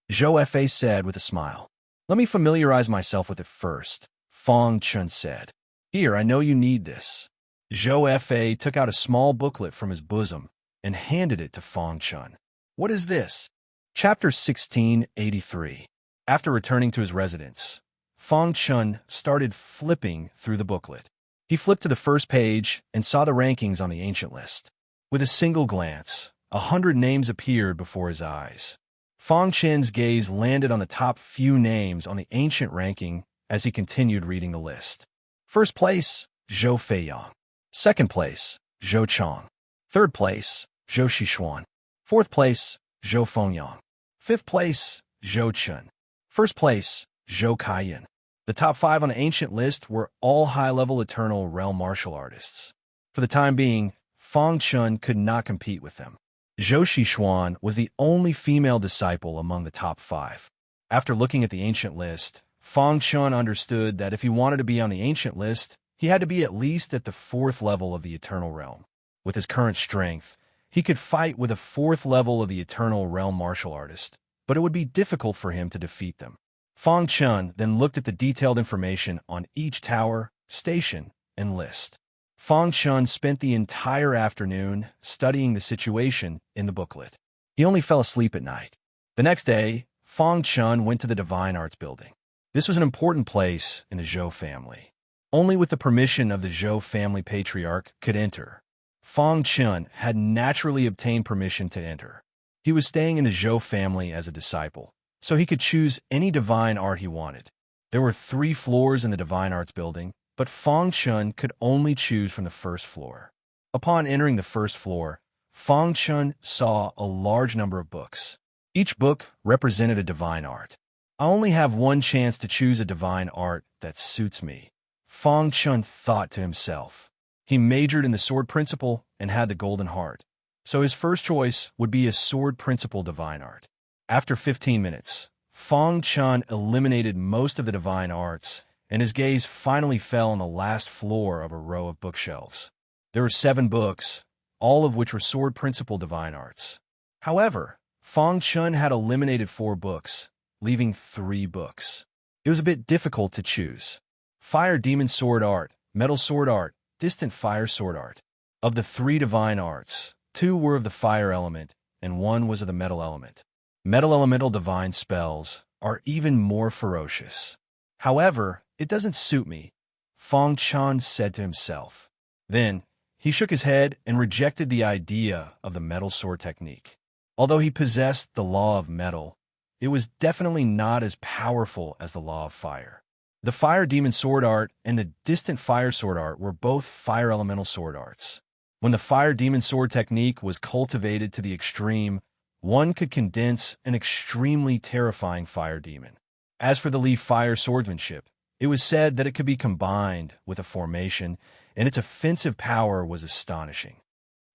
Zhou Fa said with a smile. Let me familiarize myself with it first, Feng Chun said. Here, I know you need this. Zhou Fa took out a small booklet from his bosom and handed it to Feng Chun. What is this? Chapter 1683. After returning to his residence, Feng Chun started flipping through the booklet. He flipped to the first page and saw the rankings on the ancient list. With a single glance, 100 names appeared before his eyes. Feng Chun's gaze landed on the top few names on the ancient ranking as he continued reading the list. First place, Zhou Feiyang. Second place, Zhou Chong. Third place, Zhou Xishuan. Fourth place, Zhou Fengyang. Fifth place, Zhou Chun. First place, Zhou Kaiyan. The top 5 on the ancient list were all high-level eternal realm martial artists. For the time being, Feng Chun could not compete with them. Zhou Xishuan was the only female disciple among the top 5. After looking at the ancient list, Feng Chun understood that if he wanted to be on the ancient list, he had to be at least at the 4th level of the eternal realm. With his current strength, he could fight with a 4th level of the eternal realm martial artist, but it would be difficult for him to defeat them. Feng Chun then looked at the detailed information on each tower, station, and list. Feng Chun spent the entire afternoon studying the situation in the booklet. He only fell asleep at night. The next day, Feng Chun went to the Divine Arts Building. This was an important place in the Zhou family. Only with the permission of the Zhou family patriarch could enter. Feng Chun had naturally obtained permission to enter. He was staying in the Zhou family as a disciple, so he could choose any divine art he wanted. There were 3 floors in the Divine Arts Building, but Feng Chun could only choose from the first floor. Upon entering the first floor, Feng Chun saw a large number of books. Each book represented a divine art. I only have one chance to choose a divine art that suits me, Feng Chun thought to himself. He majored in the sword principle and had the golden heart, so his first choice would be a sword principle divine art. After 15 minutes, Feng Chun eliminated most of the divine arts and his gaze finally fell on the last floor of a row of bookshelves. There were 7 books, all of which were sword principle divine arts. However, Fong Chun had eliminated 4 books, leaving 3 books. It was a bit difficult to choose. Fire Demon Sword Art, Metal Sword Art, Distant Fire Sword Art. Of the 3 divine arts, 2 were of the fire element, and 1 was of the metal element. Metal elemental divine spells are even more ferocious. However, it doesn't suit me, Fong Chun said to himself. Then, he shook his head and rejected the idea of the metal sword technique. Although he possessed the law of metal, it was definitely not as powerful as the law of fire. The Fire Demon Sword Art and the Distant Fire Sword Art were both fire elemental sword arts. When the Fire Demon Sword technique was cultivated to the extreme, one could condense an extremely terrifying fire demon. As for the Lee Fire swordsmanship, it was said that it could be combined with a formation, and its offensive power was astonishing.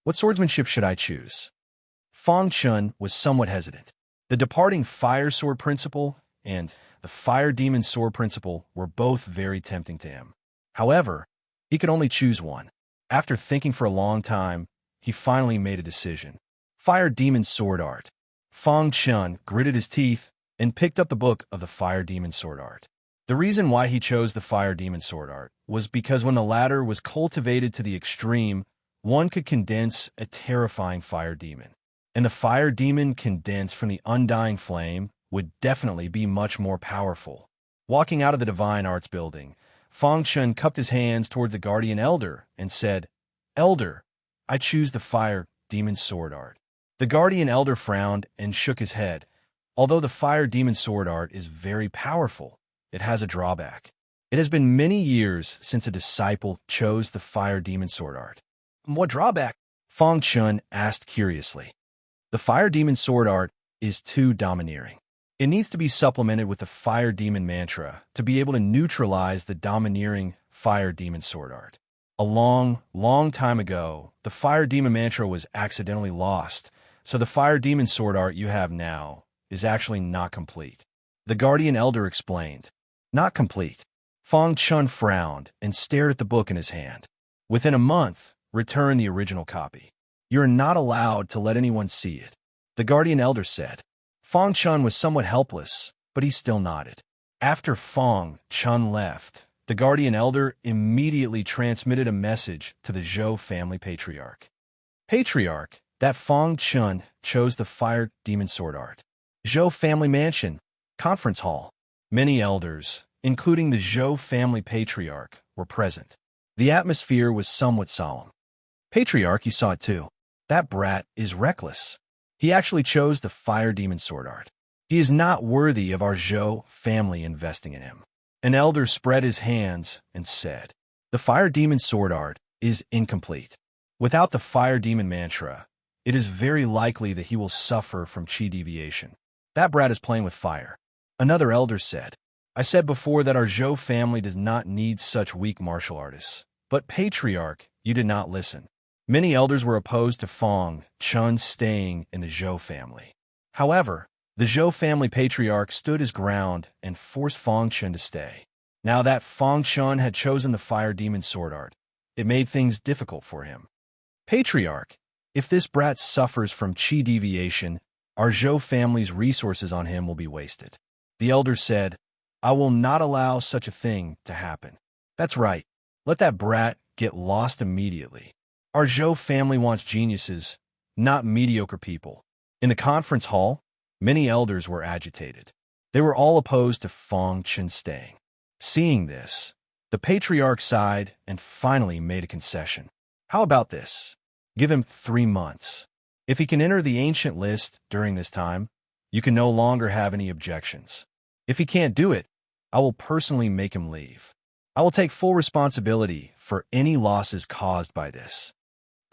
What swordsmanship should I choose? Fong Chun was somewhat hesitant. The departing Fire Sword Principle and the Fire Demon Sword Principle were both very tempting to him. However, he could only choose one. After thinking for a long time, he finally made a decision. Fire Demon Sword Art. Fong Chun gritted his teeth and picked up the book of the Fire Demon Sword Art. The reason why he chose the Fire Demon Sword Art was because when the latter was cultivated to the extreme, one could condense a terrifying fire demon. And the fire demon condensed from the undying flame would definitely be much more powerful. Walking out of the Divine Arts building, Fong Chun cupped his hands toward the Guardian Elder and said, "Elder, I choose the Fire Demon Sword Art." The Guardian Elder frowned and shook his head. Although the Fire Demon Sword Art is very powerful, it has a drawback. It has been many years since a disciple chose the Fire Demon Sword Art. What drawback? Fong Chun asked curiously. The Fire Demon Sword Art is too domineering. It needs to be supplemented with the Fire Demon Mantra to be able to neutralize the domineering Fire Demon Sword Art. A long, long time ago, the Fire Demon Mantra was accidentally lost, so the Fire Demon Sword Art you have now is actually not complete. The Guardian Elder explained. Not complete. Fong Chun frowned and stared at the book in his hand. Within a month, return the original copy. You are not allowed to let anyone see it, the Guardian Elder said. Fong Chun was somewhat helpless, but he still nodded. After Fong Chun left, the Guardian Elder immediately transmitted a message to the Zhou family patriarch. Patriarch, that Fong Chun chose the Fire Demon Sword Art. Zhou family mansion, conference hall. Many elders, including the Zhou family patriarch, were present. The atmosphere was somewhat solemn. Patriarch, you saw it too. That brat is reckless. He actually chose the Fire Demon Sword Art. He is not worthy of our Zhou family investing in him. An elder spread his hands and said, "The Fire Demon Sword Art is incomplete. Without the Fire Demon Mantra, it is very likely that he will suffer from chi deviation. That brat is playing with fire." Another elder said, "I said before that our Zhou family does not need such weak martial artists. But Patriarch, you did not listen." Many elders were opposed to Fong Chun staying in the Zhou family. However, the Zhou family patriarch stood his ground and forced Fong Chun to stay. Now that Fong Chun had chosen the Fire Demon Sword Art, it made things difficult for him. "Patriarch, if this brat suffers from chi deviation, our Zhou family's resources on him will be wasted." The elder said, "I will not allow such a thing to happen." "That's right. Let that brat get lost immediately. Our Zhou family wants geniuses, not mediocre people." In the conference hall, many elders were agitated. They were all opposed to Fong Chun staying. Seeing this, the patriarch sighed and finally made a concession. "How about this? Give him 3 months. If he can enter the ancient list during this time, you can no longer have any objections. If he can't do it, I will personally make him leave. I will take full responsibility for any losses caused by this."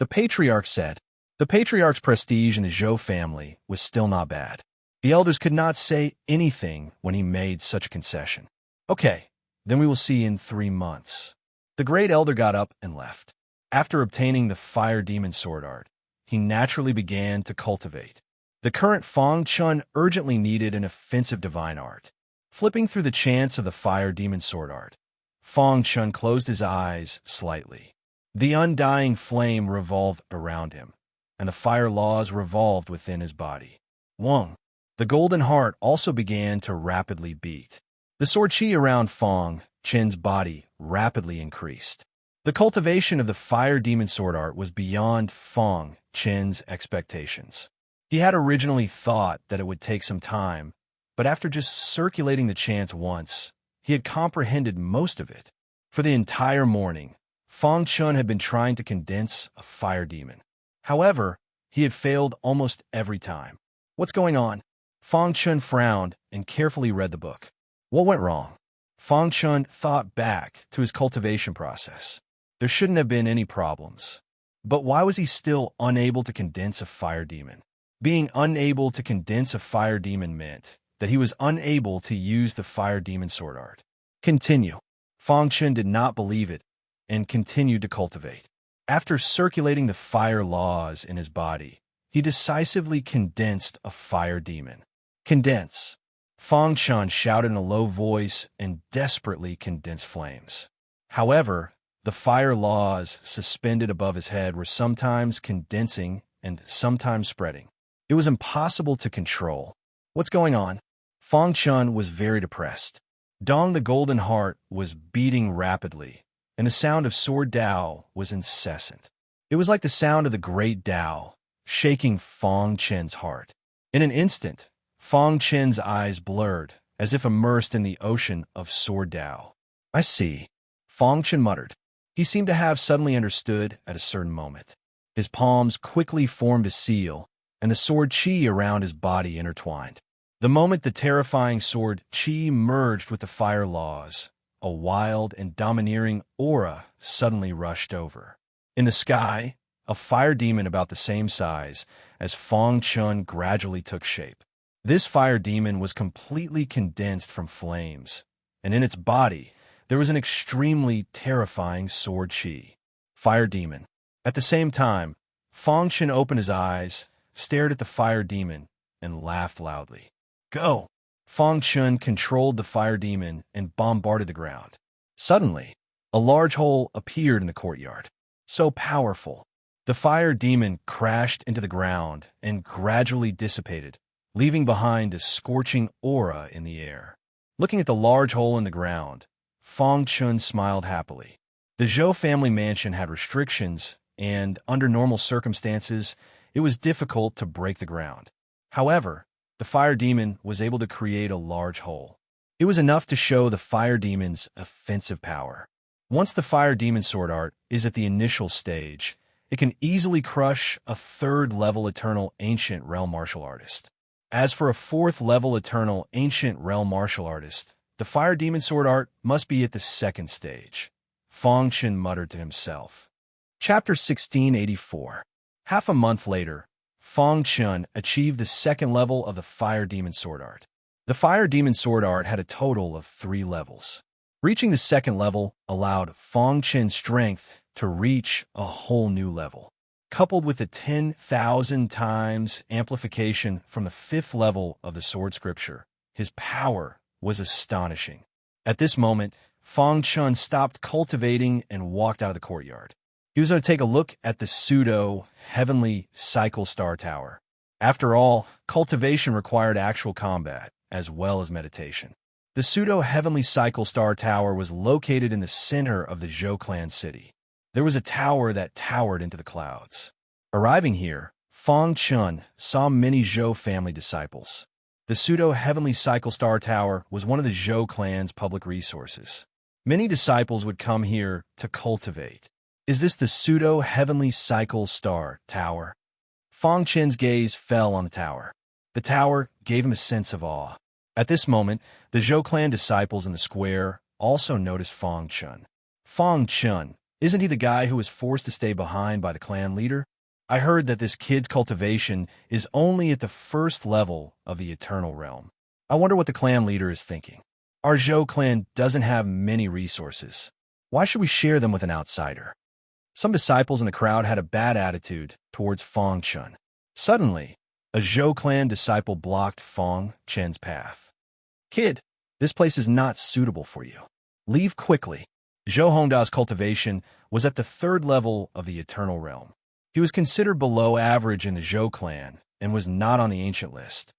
The patriarch said. The patriarch's prestige in the Zhou family was still not bad. The elders could not say anything when he made such a concession. "Okay, then we will see in 3 months." The great elder got up and left. After obtaining the Fire Demon Sword Art, he naturally began to cultivate. The current Fong Chun urgently needed an offensive divine art. Flipping through the chants of the Fire Demon Sword Art, Fong Chun closed his eyes slightly. The undying flame revolved around him, and the fire laws revolved within his body. Wong. The golden heart also began to rapidly beat. The sword chi around Fong Chen's body rapidly increased. The cultivation of the fire demon sword art was beyond Fong Chen's expectations. He had originally thought that it would take some time, but after just circulating the chants once, he had comprehended most of it. For the entire morning, Fong Chun had been trying to condense a fire demon. However, he had failed almost every time. What's going on? Fong Chun frowned and carefully read the book. What went wrong? Fong Chun thought back to his cultivation process. There shouldn't have been any problems. But why was he still unable to condense a fire demon? Being unable to condense a fire demon meant that he was unable to use the fire demon sword art. Continue. Fong Chun did not believe it and continued to cultivate. After circulating the fire laws in his body, he decisively condensed a fire demon. Condense. Fong Chun shouted in a low voice and desperately condensed flames. However, the fire laws suspended above his head were sometimes condensing and sometimes spreading. It was impossible to control. What's going on? Fong Chun was very depressed. Dong the Golden Heart was beating rapidly, and the sound of Sword Dao was incessant. It was like the sound of the great Dao, shaking Fong Chen's heart. In an instant, Fong Chen's eyes blurred, as if immersed in the ocean of Sword Dao. I see, Fong Chen muttered. He seemed to have suddenly understood at a certain moment. His palms quickly formed a seal, and the sword chi around his body intertwined. The moment the terrifying sword chi merged with the fire laws, a wild and domineering aura suddenly rushed over. In the sky, a fire demon about the same size as Fong Chun gradually took shape. This fire demon was completely condensed from flames, and in its body, there was an extremely terrifying sword chi. Fire demon. At the same time, Fong Chun opened his eyes, stared at the fire demon, and laughed loudly. Go! Fong Chun controlled the fire demon and bombarded the ground. Suddenly, a large hole appeared in the courtyard. So powerful. The fire demon crashed into the ground and gradually dissipated, leaving behind a scorching aura in the air. Looking at the large hole in the ground, Fong Chun smiled happily. The Zhou family mansion had restrictions, and under normal circumstances, it was difficult to break the ground. However, the fire demon was able to create a large hole. It was enough to show the fire demon's offensive power. Once the fire demon sword art is at the initial stage, it can easily crush a third-level Eternal Ancient Realm martial artist. As for a fourth-level Eternal Ancient Realm martial artist, the fire demon sword art must be at the second stage. Fong Chun muttered to himself. Chapter 1684. Half a month later, Fong Chun achieved the second level of the fire demon sword art. The fire demon sword art had a total of 3 levels. Reaching the second level allowed Fong Chun's strength to reach a whole new level. Coupled with the 10,000 times amplification from the 5th level of the sword scripture, his power was astonishing. At this moment, Fong Chun stopped cultivating and walked out of the courtyard. He was going to take a look at the pseudo-heavenly cycle star tower. After all, cultivation required actual combat, as well as meditation. The pseudo-heavenly cycle star tower was located in the center of the Zhou clan city. There was a tower that towered into the clouds. Arriving here, Fong Chun saw many Zhou family disciples. The pseudo-heavenly cycle star tower was one of the Zhou clan's public resources. Many disciples would come here to cultivate. Is this the pseudo-heavenly cycle star tower? Fong Chun's gaze fell on the tower. The tower gave him a sense of awe. At this moment, the Zhou clan disciples in the square also noticed Fong Chun. Fong Chun, isn't he the guy who was forced to stay behind by the clan leader? I heard that this kid's cultivation is only at the first level of the Eternal Realm. I wonder what the clan leader is thinking. Our Zhou clan doesn't have many resources. Why should we share them with an outsider? Some disciples in the crowd had a bad attitude towards Fong Chun. Suddenly, a Zhou clan disciple blocked Fong Chun's path. Kid, this place is not suitable for you. Leave quickly. Zhou Hongda's cultivation was at the third level of the Eternal Realm. He was considered below average in the Zhou clan and was not on the ancient list.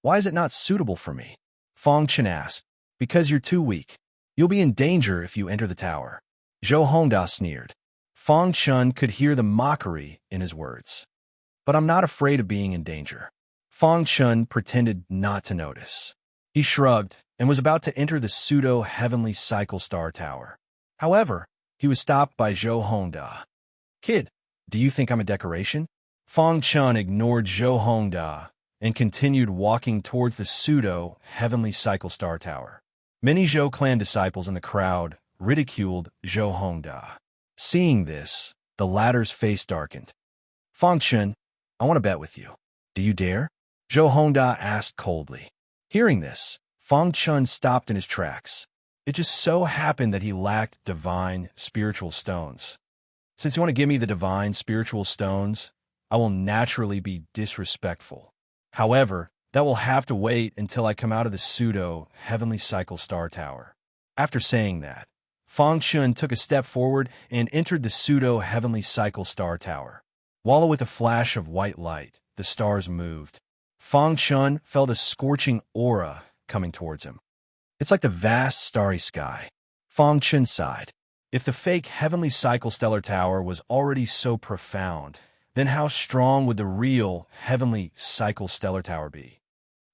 Why is it not suitable for me? Fong Chen asked. Because you're too weak. You'll be in danger if you enter the tower. Zhou Hongda sneered. Fong Chen could hear the mockery in his words. But I'm not afraid of being in danger. Fong Chen pretended not to notice. He shrugged and was about to enter the pseudo-heavenly cycle star tower. However, he was stopped by Zhou Hongda. Kid, do you think I'm a decoration? Fong Chen ignored Zhou Hongda and continued walking towards the pseudo-heavenly cycle star tower. Many Zhou clan disciples in the crowd ridiculed Zhou Hongda. Seeing this, the latter's face darkened. Fong Chen, I want to bet with you. Do you dare? Zhou Hongda asked coldly. Hearing this, Fong Chen stopped in his tracks. It just so happened that he lacked divine spiritual stones. Since you want to give me the divine spiritual stones, I will naturally be disrespectful. However, that will have to wait until I come out of the pseudo-heavenly cycle star tower. After saying that, Fong Chen took a step forward and entered the pseudo-heavenly cycle star tower. While with a flash of white light, the stars moved. Fong Chen felt a scorching aura coming towards him. It's like the vast starry sky. Fong Chen sighed. If the fake heavenly cycle stellar tower was already so profound, then how strong would the real heavenly cycle stellar tower be?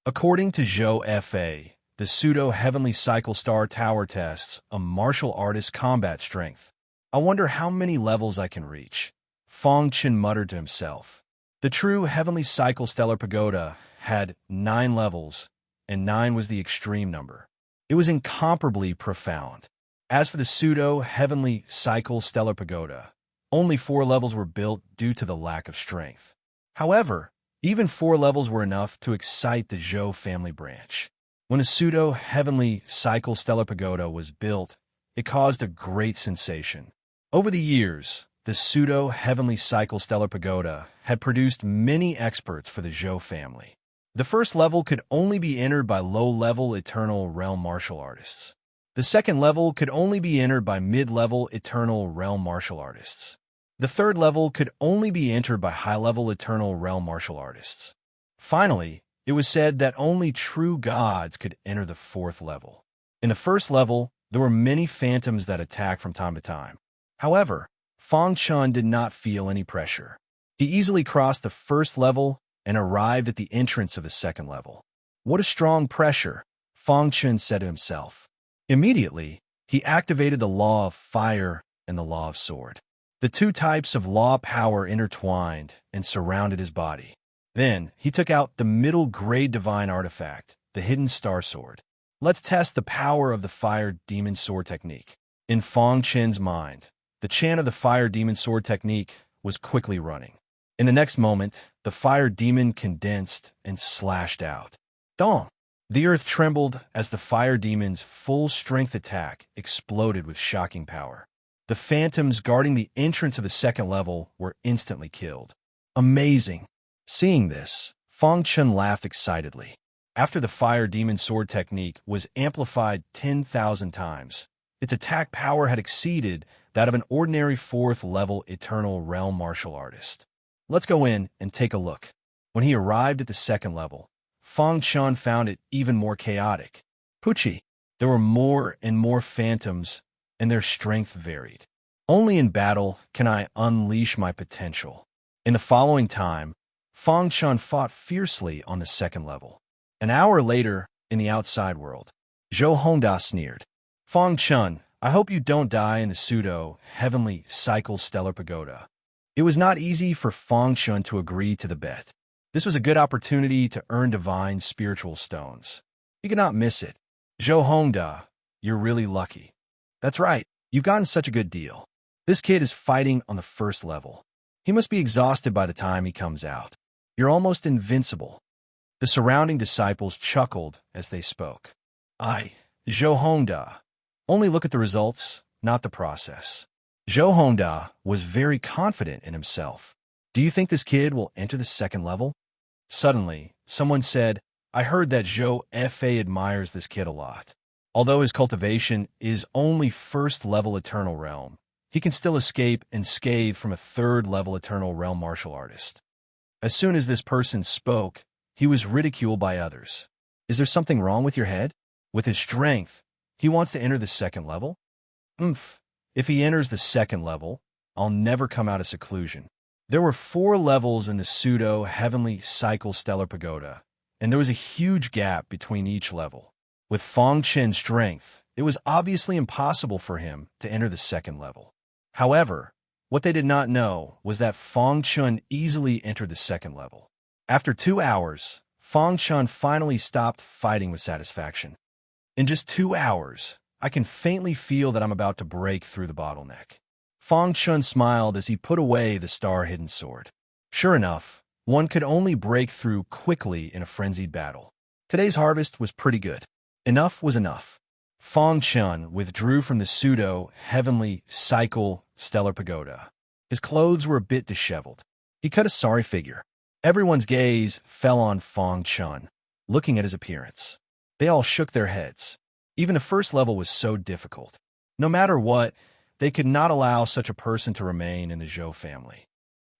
According to Zhou Fa, the pseudo-heavenly cycle star tower tests a martial artist's combat strength. I wonder how many levels I can reach. Fong Chen muttered to himself. The true heavenly cycle stellar pagoda had 9 levels, and 9 was the extreme number. It was incomparably profound. As for the pseudo-heavenly cycle stellar pagoda, only 4 levels were built due to the lack of strength. However, even 4 levels were enough to excite the Zhou family branch. When a pseudo-heavenly cycle stellar pagoda was built, it caused a great sensation. Over the years, the pseudo-heavenly cycle stellar pagoda had produced many experts for the Zhou family. The first level could only be entered by low-level Eternal Realm martial artists. The second level could only be entered by mid-level Eternal Realm martial artists. The third level could only be entered by high-level Eternal Realm martial artists. Finally, it was said that only true gods could enter the fourth level. In the first level, there were many phantoms that attacked from time to time. However, Fong Chen did not feel any pressure. He easily crossed the first level and arrived at the entrance of the second level. What a strong pressure, Fong Chen said to himself. Immediately, he activated the law of fire and the law of sword. The two types of law power intertwined and surrounded his body. Then, he took out the middle grade divine artifact, the hidden star sword. Let's test the power of the fire demon sword technique. In Fong Chen's mind, the chant of the fire demon sword technique was quickly running. In the next moment, the fire demon condensed and slashed out. Dong! The earth trembled as the fire demon's full-strength attack exploded with shocking power. The phantoms guarding the entrance of the second level were instantly killed. Amazing! Seeing this, Fong Chen laughed excitedly. After the fire demon sword technique was amplified 10,000 times, its attack power had exceeded that of an ordinary fourth-level Eternal Realm martial artist. Let's go in and take a look. When he arrived at the second level, Fong Chen found it even more chaotic. Pucci, there were more and more phantoms, and their strength varied. Only in battle can I unleash my potential. In the following time, Fong Chen fought fiercely on the second level. An hour later, in the outside world, Zhou Hongda sneered. Fong Chen, I hope you don't die in the pseudo-heavenly cycle stellar pagoda. It was not easy for Fong Chen to agree to the bet. This was a good opportunity to earn divine spiritual stones. He could not miss it. Zhou Hongda, you're really lucky. That's right, you've gotten such a good deal. This kid is fighting on the first level. He must be exhausted by the time he comes out. You're almost invincible. The surrounding disciples chuckled as they spoke. Zhou Hongda. Only look at the results, not the process. Zhou Hongda was very confident in himself. Do you think this kid will enter the second level? Suddenly, someone said, I heard that Zhou Fa admires this kid a lot. Although his cultivation is only first-level Eternal Realm, he can still escape unscathed from a third-level Eternal Realm martial artist. As soon as this person spoke, he was ridiculed by others. Is there something wrong with your head? With his strength, he wants to enter the second level? If he enters the second level, I'll never come out of seclusion. There were 4 levels in the pseudo-heavenly cycle stellar pagoda, and there was a huge gap between each level. With Fong Chen's strength, it was obviously impossible for him to enter the second level. However, what they did not know was that Fong Chun easily entered the second level. After 2 hours, Fong Chun finally stopped fighting with satisfaction. In just 2 hours, I can faintly feel that I'm about to break through the bottleneck. Fong Chun smiled as he put away the star-hidden sword. Sure enough, one could only break through quickly in a frenzied battle. Today's harvest was pretty good. Enough was enough. Fong Chun withdrew from the pseudo-heavenly cycle stellar pagoda. His clothes were a bit disheveled. He cut a sorry figure. Everyone's gaze fell on Fong Chun, looking at his appearance. They all shook their heads. Even the first level was so difficult. No matter what, they could not allow such a person to remain in the Zhou family.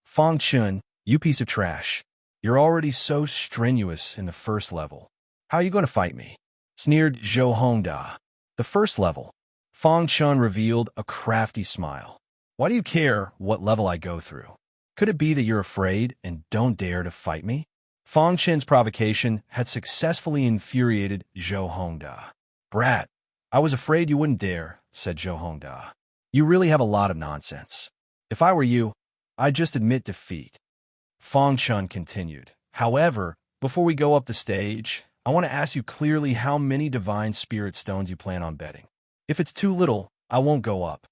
Fong Chun, you piece of trash. You're already so strenuous in the first level. How are you going to fight me? Sneered Zhou Hongda. The first level. Fong Chun revealed a crafty smile. Why do you care what level I go through? Could it be that you're afraid and don't dare to fight me? Fong Chen's provocation had successfully infuriated Zhou Hongda. Brat, I was afraid you wouldn't dare, said Zhou Hongda. You really have a lot of nonsense. If I were you, I'd just admit defeat. Fong Chun continued. However, before we go up the stage, I want to ask you clearly how many divine spirit stones you plan on betting. If it's too little, I won't go up.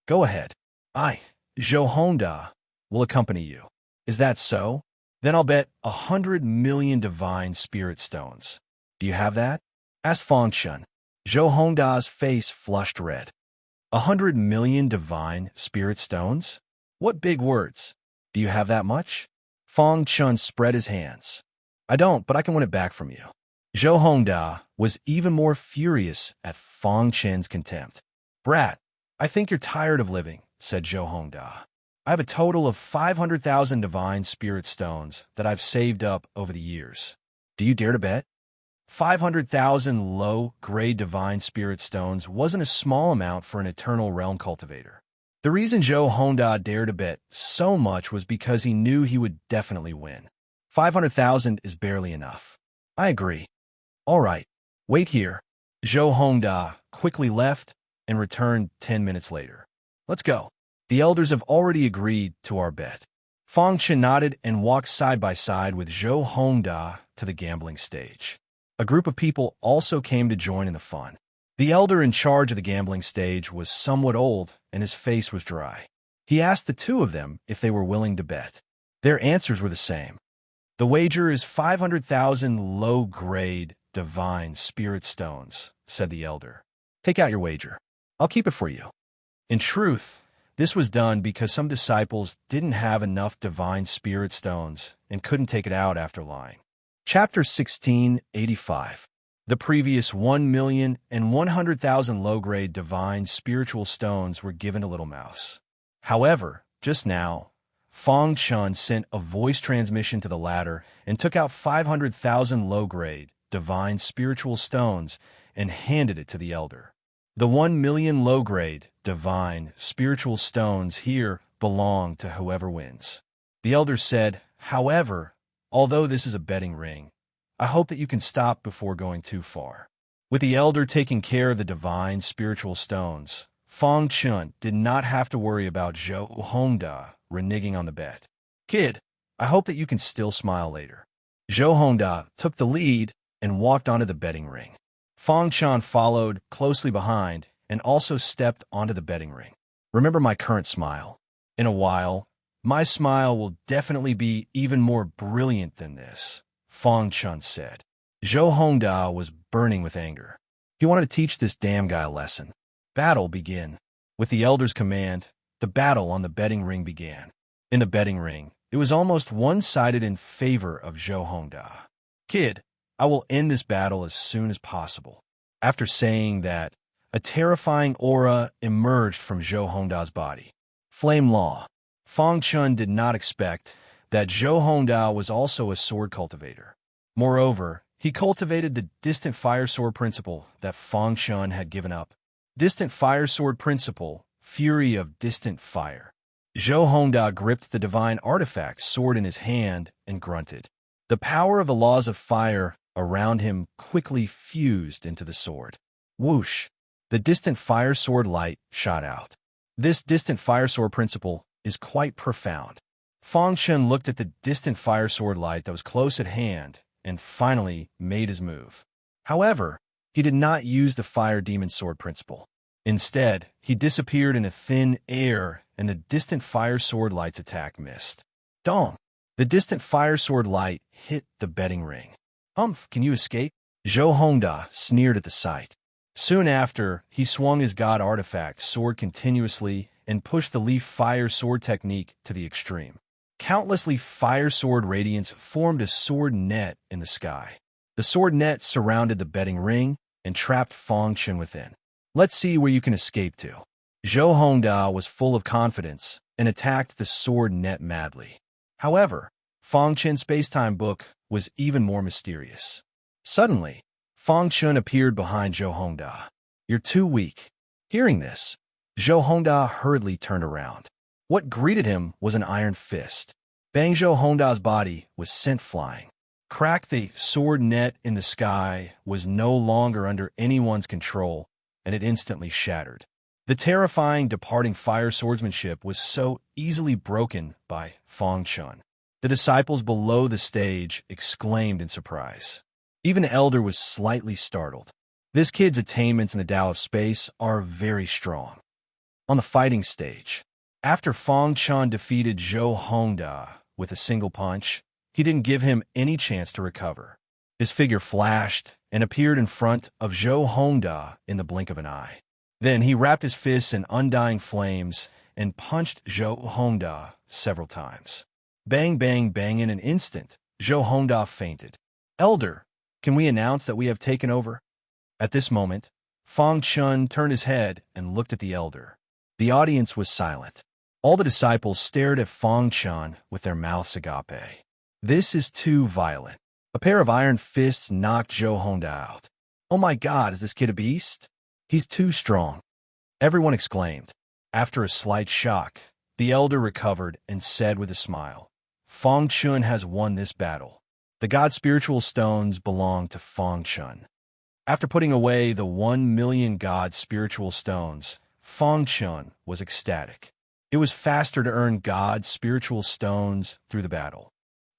Go ahead. I, Zhou Hongda, will accompany you. Is that so? Then I'll bet 100 million divine spirit stones. Do you have that? Asked Fong Chun. Zhou Hongda's face flushed red. 100 million divine spirit stones? What big words. Do you have that much? Fong Chun spread his hands. I don't, but I can win it back from you. Zhou Hongda was even more furious at Fong Chen's contempt. Brat, I think you're tired of living, said Zhou Hongda. I have a total of 500,000 divine spirit stones that I've saved up over the years. Do you dare to bet? 500,000 low-grade divine spirit stones wasn't a small amount for an Eternal Realm cultivator. The reason Zhou Hongda dared to bet so much was because he knew he would definitely win. 500,000 is barely enough. I agree. All right, wait here. Zhou Hongda quickly left and returned 10 minutes later. Let's go. The elders have already agreed to our bet. Fong Chen nodded and walked side by side with Zhou Hongda to the gambling stage. A group of people also came to join in the fun. The elder in charge of the gambling stage was somewhat old and his face was dry. He asked the 2 of them if they were willing to bet. Their answers were the same. The wager is 500,000 low-grade divine spirit stones, said the elder. Take out your wager. I'll keep it for you. In truth, this was done because some disciples didn't have enough divine spirit stones and couldn't take it out after lying. Chapter 1685. The previous 1,100,000 low-grade divine spiritual stones were given to Little Mouse. However, just now, Fong Chun sent a voice transmission to the latter and took out 500,000 low-grade divine spiritual stones and handed it to the elder. The 1 million low-grade divine spiritual stones here belong to whoever wins. The elder said, however, although this is a betting ring, I hope that you can stop before going too far. With the elder taking care of the divine spiritual stones, Fong Chun did not have to worry about Zhou Hongda reneging on the bet. Kid, I hope that you can still smile later. Zhou Hongda took the lead and walked onto the betting ring. Fong Chun followed closely behind and also stepped onto the betting ring. Remember my current smile. In a while, my smile will definitely be even more brilliant than this, Fong Chun said. Zhou Hongda was burning with anger. He wanted to teach this damn guy a lesson. Battle begin. With the elder's command, the battle on the betting ring began. In the betting ring, it was almost one-sided in favor of Zhou Hongda. Kid, I will end this battle as soon as possible. After saying that, a terrifying aura emerged from Zhou Hongda's body. Flame Law. Fang Chun did not expect that Zhou Hongda was also a sword cultivator. Moreover, he cultivated the distant fire sword principle that Fang Chun had given up. Distant fire sword principle, fury of distant fire. Zhou Hongda gripped the divine artifact sword in his hand and grunted. The power of the laws of fire around him quickly fused into the sword. Whoosh! The distant fire sword light shot out. This distant fire sword principle is quite profound. Fang Chun looked at the distant fire sword light that was close at hand and finally made his move. However, he did not use the fire demon sword principle. Instead, he disappeared in a thin air and the distant fire sword light's attack missed. Dong! The distant fire sword light hit the betting ring. Humph, can you escape? Zhou Hongda sneered at the sight. Soon after, he swung his god artifact sword continuously and pushed the leaf fire sword technique to the extreme. Countless leaf fire sword radiance formed a sword net in the sky. The sword net surrounded the betting ring and trapped Fang Chun within. Let's see where you can escape to. Zhou Hongda was full of confidence and attacked the sword net madly. However, Fang Chun's spacetime book was even more mysterious. Suddenly, Fang Chun appeared behind Zhou Hongda. You're too weak. Hearing this, Zhou Hongda hurriedly turned around. What greeted him was an iron fist. Bang! Zhou Hongda's body was sent flying. Crack! The sword net in the sky was no longer under anyone's control, and it instantly shattered. The terrifying departing fire swordsmanship was so easily broken by Fang Chun. The disciples below the stage exclaimed in surprise. Even Elder was slightly startled. This kid's attainments in the Tao of Space are very strong. On the fighting stage, after Fang Chun defeated Zhou Hongda with a single punch, he didn't give him any chance to recover. His figure flashed and appeared in front of Zhou Hongda in the blink of an eye. Then he wrapped his fists in undying flames and punched Zhou Hongda several times. Bang, bang, bang! In an instant, Zhou Hongda fainted. Elder, can we announce that we have taken over? At this moment, Fang Chun turned his head and looked at the elder. The audience was silent. All the disciples stared at Fang Chun with their mouths agape. This is too violent. A pair of iron fists knocked Zhou Hongda out. Oh my God, is this kid a beast? He's too strong. Everyone exclaimed. After a slight shock, the elder recovered and said with a smile, Fang Chun has won this battle. The god spiritual stones belong to Fang Chun. After putting away the 1,000,000 god spiritual stones, Fang Chun was ecstatic. It was faster to earn god spiritual stones through the battle.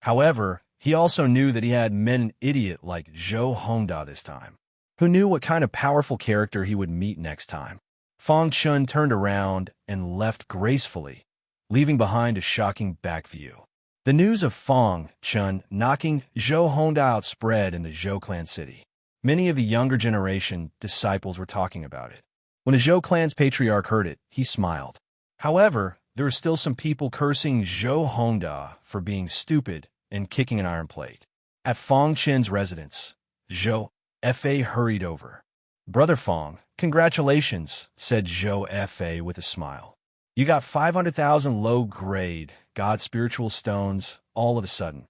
However, he also knew that he had met an idiot like Zhou Hongda this time. Who knew what kind of powerful character he would meet next time? Fang Chun turned around and left gracefully, leaving behind a shocking back view. The news of Fang Chun knocking Zhou Hongda out spread in the Zhou clan city. Many of the younger generation disciples were talking about it. When the Zhou clan's patriarch heard it, he smiled. However, there were still some people cursing Zhou Hongda for being stupid and kicking an iron plate. At Fang Chun's residence, Zhou Fa hurried over. Brother Fang, congratulations, said Zhou Fa with a smile. You got 500,000 low-grade god spiritual stones all of a sudden.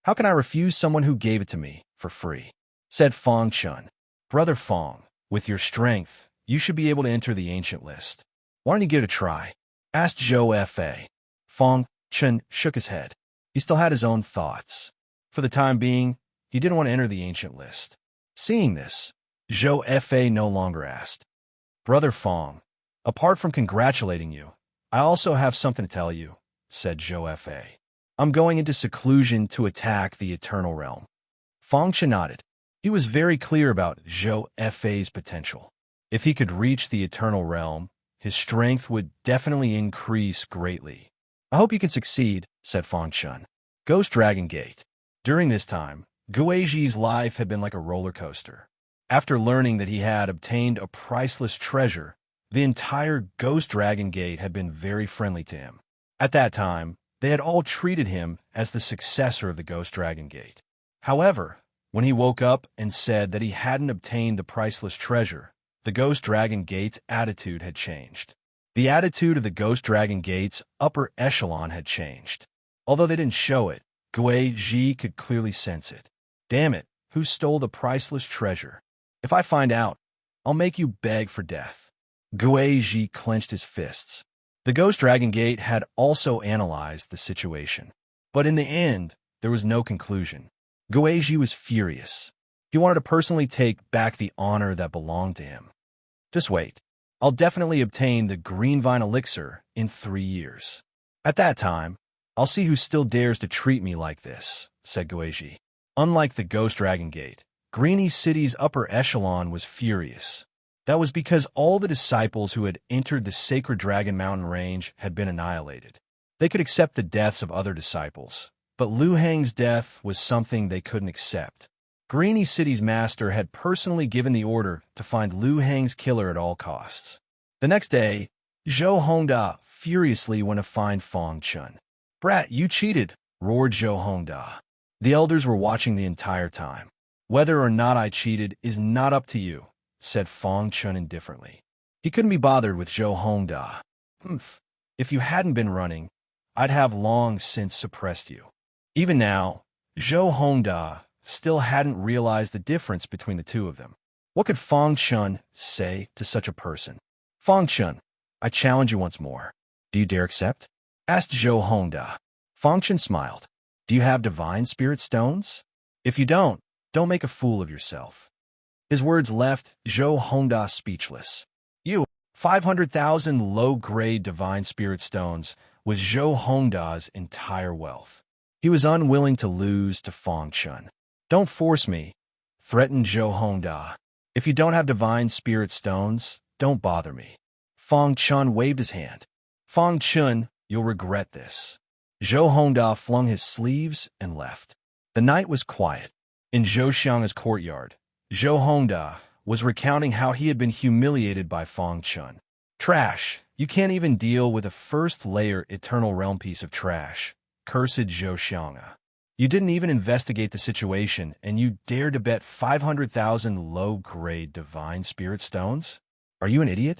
How can I refuse someone who gave it to me for free? Said Fang Chun. Brother Fang, with your strength, you should be able to enter the ancient list. Why don't you give it a try? Asked Zhou Fa. Fang Chun shook his head. He still had his own thoughts. For the time being, he didn't want to enter the ancient list. Seeing this, Zhou Fa no longer asked. Brother Fang, apart from congratulating you, I also have something to tell you, said Zhou Fa. I'm going into seclusion to attack the Eternal Realm. Fang Chun nodded. He was very clear about Zhou Fa's potential. If he could reach the Eternal Realm, his strength would definitely increase greatly. I hope you can succeed, said Fang Chun. Ghost Dragon Gate. During this time, Guizhi's life had been like a roller coaster. After learning that he had obtained a priceless treasure, the entire Ghost Dragon Gate had been very friendly to him. At that time, they had all treated him as the successor of the Ghost Dragon Gate. However, When he woke up and said that he hadn't obtained the priceless treasure, the Ghost Dragon Gate's attitude had changed. The attitude of the Ghost Dragon Gate's upper echelon had changed. Although they didn't show it, Gui Ji could clearly sense it. Damn it, who stole the priceless treasure? If I find out, I'll make you beg for death. Gui Ji clenched his fists. The Ghost Dragon Gate had also analyzed the situation. But in the end, there was no conclusion. Gui Ji was furious. He wanted to personally take back the honor that belonged to him. Just wait. I'll definitely obtain the Green Vine Elixir in 3 years. At that time, I'll see who still dares to treat me like this, said Gui Ji. Unlike the Ghost Dragon Gate, Greeny City's upper echelon was furious. That was because all the disciples who had entered the Sacred Dragon Mountain range had been annihilated. They could accept the deaths of other disciples, but Liu Hang's death was something they couldn't accept. Greeny City's master had personally given the order to find Liu Hang's killer at all costs. The next day, Zhou Hongda furiously went to find Feng Chun. "Brat, you cheated," roared Zhou Hongda. The elders were watching the entire time. "Whether or not I cheated is not up to you," said Feng Chun indifferently. He couldn't be bothered with Zhou Hongda. If you hadn't been running, I'd have long since suppressed you." Even now, Zhou Hongda still hadn't realized the difference between the two of them. What could Feng Chun say to such a person? "Feng Chun, I challenge you once more. Do you dare accept?" asked Zhou Hongda. Feng Chun smiled. "Do you have divine spirit stones? If you don't make a fool of yourself." His words left Zhou Hongda speechless. 500,000 low-grade divine spirit stones was Zhou Hongda's entire wealth. He was unwilling to lose to Feng Chun. "Don't force me," threatened Zhou Hongda. "If you don't have divine spirit stones, don't bother me." Feng Chun waved his hand. "Feng Chun, you'll regret this." Zhou Hongda flung his sleeves and left. The night was quiet. In Zhou Xiang's courtyard, Zhou Hongda was recounting how he had been humiliated by Feng Chun. "Trash, you can't even deal with a first-layer Eternal Realm piece of trash," cursed Zhou Xiang. "You didn't even investigate the situation, and you dare to bet 500,000 low-grade divine spirit stones? Are you an idiot?"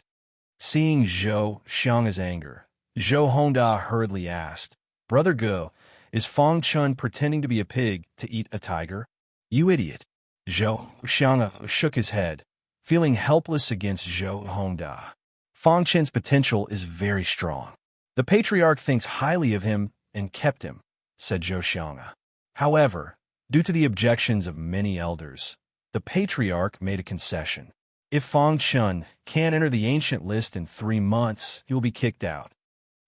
Seeing Zhou Xiang's anger, Zhou Hongda hurriedly asked, "Brother Go, is Feng Chun pretending to be a pig to eat a tiger?" "You idiot." Zhou Xiang shook his head, feeling helpless against Zhou Hongda. "Feng Chun's potential is very strong. The Patriarch thinks highly of him and kept him," said Zhou Xiang. However, due to the objections of many elders, the Patriarch made a concession. If Feng Chun can't enter the ancient list in 3 months, he will be kicked out.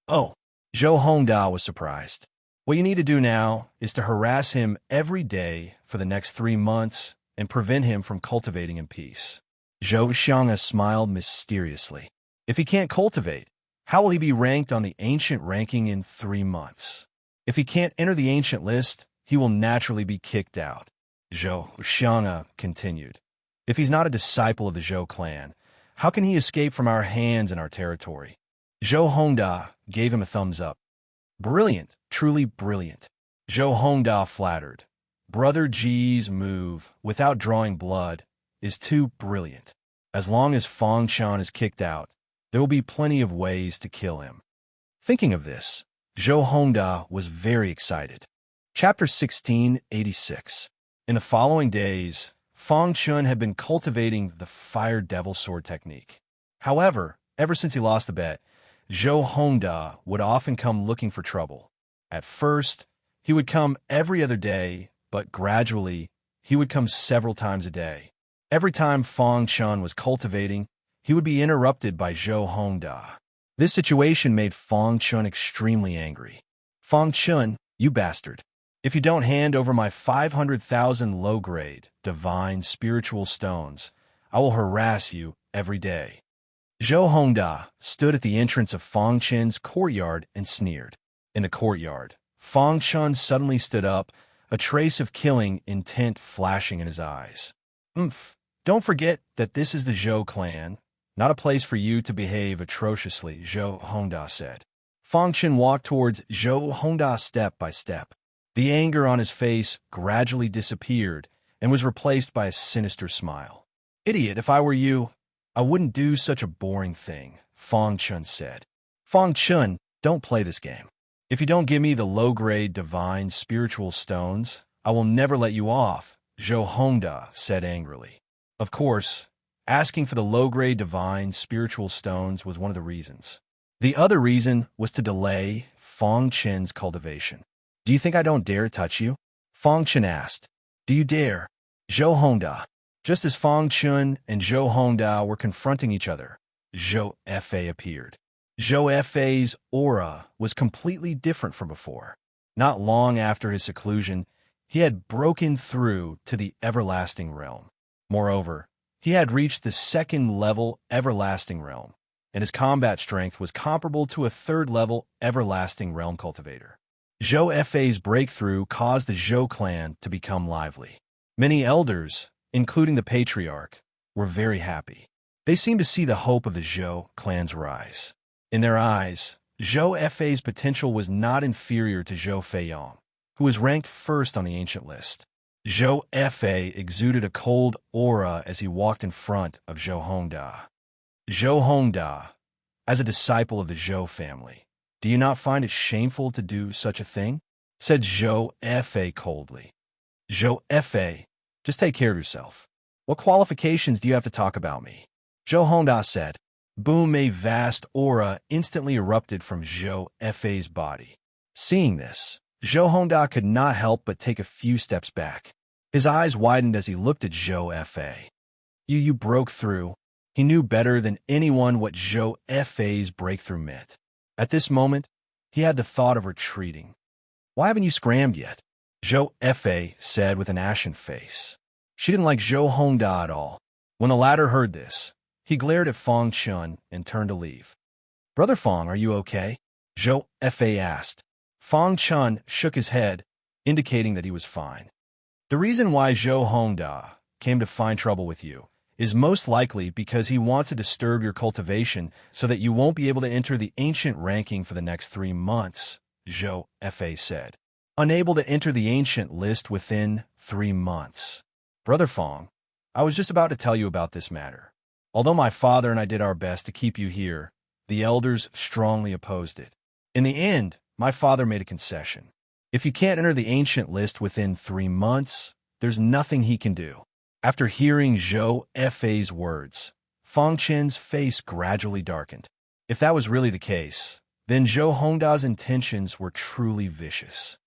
"Oh," Zhou Hongda was surprised. "What you need to do now is to harass him every day for the next 3 months and prevent him from cultivating in peace." Zhou Xiang smiled mysteriously. "If he can't cultivate, how will he be ranked on the ancient ranking in 3 months? If he can't enter the ancient list, he will naturally be kicked out." Zhou Xiang continued. "If he's not a disciple of the Zhou clan, how can he escape from our hands and our territory?" Zhou Hongda gave him a thumbs up. "Brilliant, truly brilliant." Zhou Hongda flattered. "Brother Ji's move, without drawing blood, is too brilliant. As long as Feng Chun is kicked out, there will be plenty of ways to kill him." Thinking of this, Zhou Hongda was very excited. Chapter 1686. In the following days, Feng Chun had been cultivating the Fire Devil Sword technique. However, ever since he lost the bet, Zhou Hongda would often come looking for trouble. At first, he would come every other day, but gradually, he would come several times a day. Every time Feng Chun was cultivating, he would be interrupted by Zhou Hongda. This situation made Feng Chun extremely angry. "Feng Chun, you bastard. If you don't hand over my 500,000 low-grade, divine, spiritual stones, I will harass you every day." Zhou Hongda stood at the entrance of Feng Chun's courtyard and sneered. In the courtyard, Feng Chun suddenly stood up, a trace of killing intent flashing in his eyes. Don't forget that this is the Zhou clan, not a place for you to behave atrociously," Zhou Hongda said. Feng Chun walked towards Zhou Hongda step by step. The anger on his face gradually disappeared, and was replaced by a sinister smile. Idiot, if I were you, I wouldn't do such a boring thing, Fong Chun said. Fong Chun, don't play this game. If you don't give me the low-grade divine spiritual stones, I will never let you off, Zhou Hongda said angrily. Of course, asking for the low-grade divine spiritual stones was one of the reasons. The other reason was to delay Fong Chen's cultivation. Do you think I don't dare touch you? Fong Chen asked. Do you dare? Zhou Hongda. Just as Fong Chun and Zhou Hongda were confronting each other, Zhou Fei appeared. Zhou Fei's aura was completely different from before. Not long after his seclusion, he had broken through to the everlasting realm. Moreover, he had reached the second-level everlasting realm, and his combat strength was comparable to a third-level everlasting realm cultivator. Zhou Fei's breakthrough caused the Zhou clan to become lively. Many elders, including the patriarch, were very happy. They seemed to see the hope of the Zhou clan's rise. In their eyes, Zhou Fei's potential was not inferior to Zhou Feiyang, who was ranked first on the ancient list. Zhou Fei exuded a cold aura as he walked in front of Zhou Hongda. Zhou Hongda, as a disciple of the Zhou family, do you not find it shameful to do such a thing? Said Zhou Fei coldly. Zhou Fei, just take care of yourself. What qualifications do you have to talk about me? Zhou Hongda said. Boom, a vast aura instantly erupted from Zhou Fei's body. Seeing this, Zhou Hongda could not help but take a few steps back. His eyes widened as he looked at Zhou Fei. You broke through. He knew better than anyone what Zhou Fei's breakthrough meant. At this moment, he had the thought of retreating. Why haven't you scrammed yet? Zhou Fei said with an ashen face. She didn't like Zhou Hongda at all. When the latter heard this, he glared at Fong Chun and turned to leave. Brother Fong, are you okay? Zhou Fei asked. Fong Chun shook his head, indicating that he was fine. The reason why Zhou Hongda came to find trouble with you is most likely because he wants to disturb your cultivation so that you won't be able to enter the ancient ranking for the next 3 months, Zhou Fei said. Unable to enter the ancient list within 3 months. Brother Fong, I was just about to tell you about this matter. Although my father and I did our best to keep you here, the elders strongly opposed it. In the end, my father made a concession. If you can't enter the ancient list within 3 months, there's nothing he can do. After hearing Zhou Fei's words, Fong Chen's face gradually darkened. If that was really the case, then Zhou Hongda's intentions were truly vicious.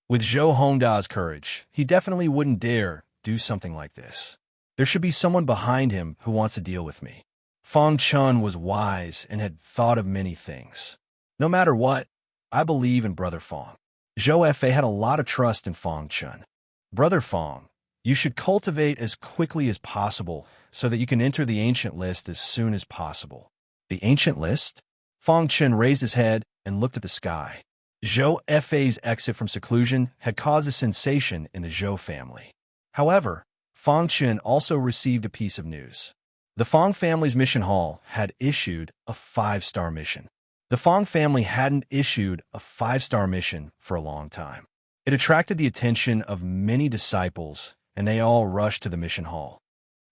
With Zhou Hongda's courage, he definitely wouldn't dare do something like this. There should be someone behind him who wants to deal with me. Fong Chun was wise and had thought of many things. No matter what, I believe in Brother Fong. Zhou Fei had a lot of trust in Fong Chun. Brother Fong, you should cultivate as quickly as possible so that you can enter the ancient list as soon as possible. The ancient list? Fong Chun raised his head and looked at the sky. Zhou Fei's exit from seclusion had caused a sensation in the Zhou family. However, Fong Chun also received a piece of news. The Fong family's mission hall had issued a 5-star mission. The Fong family hadn't issued a 5-star mission for a long time. It attracted the attention of many disciples, and they all rushed to the mission hall.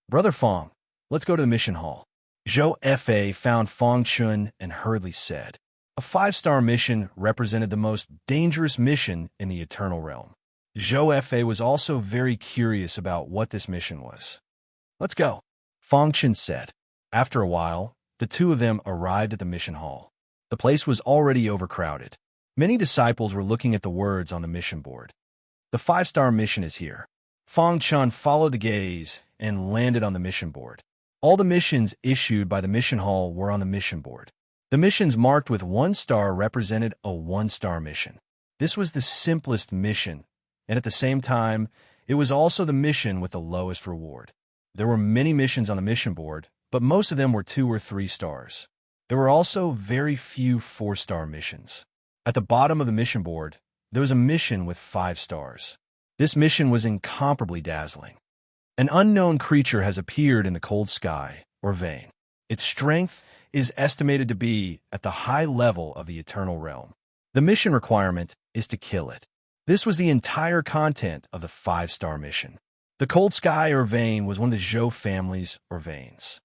Brother Fong, let's go to the mission hall. Zhou Fei found Fong Chun and hurriedly said. A 5-star mission represented the most dangerous mission in the Eternal Realm. Zhou Fei was also very curious about what this mission was. Let's go, Fong Chun said. After a while, the two of them arrived at the mission hall. The place was already overcrowded. Many disciples were looking at the words on the mission board. The 5-star mission is here. Fong Chun followed the gaze and landed on the mission board. All the missions issued by the mission hall were on the mission board. The missions marked with 1 star represented a 1-star mission. This was the simplest mission, and at the same time, it was also the mission with the lowest reward. There were many missions on the mission board, but most of them were 2 or 3 stars. There were also very few 4-star missions. At the bottom of the mission board, there was a mission with 5 stars. This mission was incomparably dazzling. An unknown creature has appeared in the cold sky, or vein. Its strength is estimated to be at the high level of the Eternal Realm. The mission requirement is to kill it. This was the entire content of the 5-star mission. The cold sky or vein was one of the Zhou families or veins.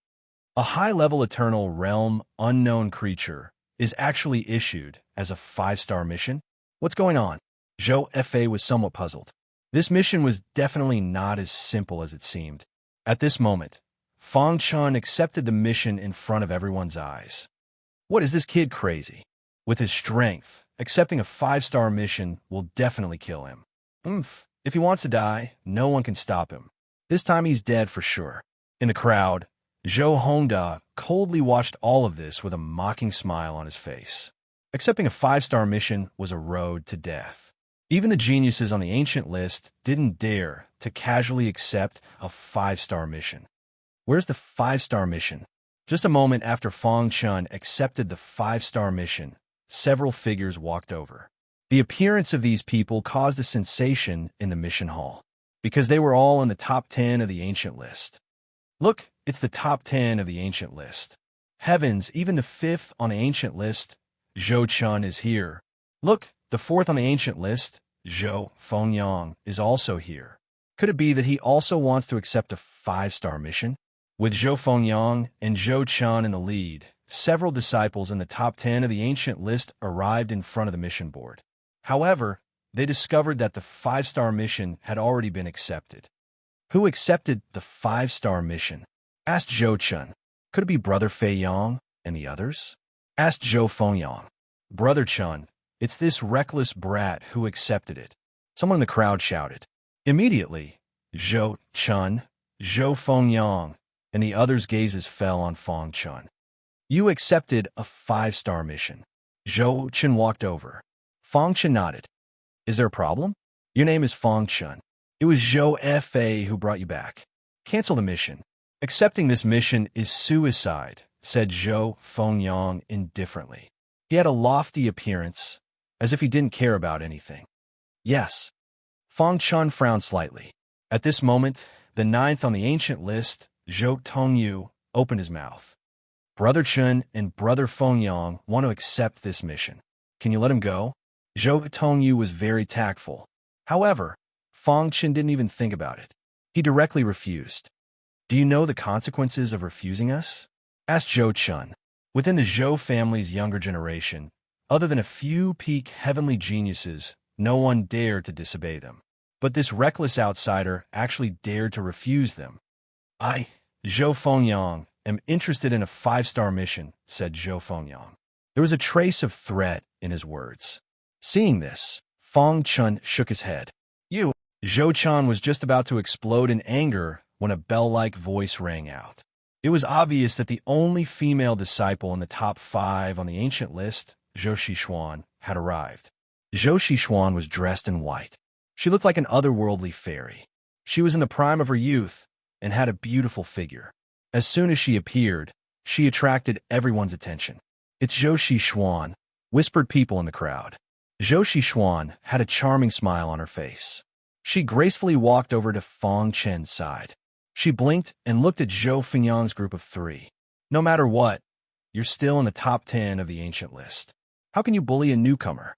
A high-level eternal realm unknown creature is actually issued as a 5-star mission? What's going on? Zhou Fa was somewhat puzzled. This mission was definitely not as simple as it seemed. At this moment, Fang Chun accepted the mission in front of everyone's eyes. What is this kid crazy? With his strength, accepting a 5-star mission will definitely kill him. If he wants to die, no one can stop him. This time he's dead for sure. In the crowd, Zhou Hongda coldly watched all of this with a mocking smile on his face. Accepting a 5-star mission was a road to death. Even the geniuses on the ancient list didn't dare to casually accept a 5-star mission. Where's the 5-star mission? Just a moment after Fang Chun accepted the 5-star mission, several figures walked over. The appearance of these people caused a sensation in the mission hall, because they were all in the top 10 of the ancient list. Look, it's the top 10 of the ancient list. Heavens, even the 5th on the ancient list, Zhou Chun, is here. Look, the 4th on the ancient list, Zhou Fengyang, is also here. Could it be that he also wants to accept a 5-star mission? With Zhou Fengyang and Zhou Chun in the lead, several disciples in the top 10 of the ancient list arrived in front of the mission board. However, they discovered that the 5-star mission had already been accepted. Who accepted the 5-star mission? Asked Zhou Chun. Could it be Brother Fei Yang and the others? Asked Zhou Fengyang. Brother Chun, it's this reckless brat who accepted it. Someone in the crowd shouted. Immediately, Zhou Chun, Zhou Fengyang, and the others' gazes fell on Fang Chun. You accepted a 5-star mission. Zhou Chun walked over. Fang Chun nodded. Is there a problem? Your name is Fang Chun. It was Zhou Fa who brought you back. Cancel the mission. Accepting this mission is suicide, said Zhou Fengyang indifferently. He had a lofty appearance, as if he didn't care about anything. Yes. Fang Chun frowned slightly. At this moment, the 9th on the ancient list, Zhou Tongyu, opened his mouth. Brother Chun and Brother Fengyang want to accept this mission. Can you let him go? Zhou Tongyu was very tactful. However, Fang Chun didn't even think about it. He directly refused. Do you know the consequences of refusing us? Asked Zhou Chun. Within the Zhou family's younger generation, other than a few peak heavenly geniuses, no one dared to disobey them. But this reckless outsider actually dared to refuse them. I, Zhou Fengyang, am interested in a 5-star mission, said Zhou Fengyang. There was a trace of threat in his words. Seeing this, Fang Chun shook his head. You, Zhou Chun was just about to explode in anger when a bell-like voice rang out. It was obvious that the only female disciple in the top 5 on the ancient list, Zhou Xishuan, had arrived. Zhou Xishuan was dressed in white. She looked like an otherworldly fairy. She was in the prime of her youth and had a beautiful figure. As soon as she appeared, she attracted everyone's attention. It's Zhou Xishuan, whispered people in the crowd. Zhou Xishuan had a charming smile on her face. She gracefully walked over to Fang Chun's side. She blinked and looked at Zhou Fengyang's group of 3. No matter what, you're still in the top 10 of the ancient list. How can you bully a newcomer?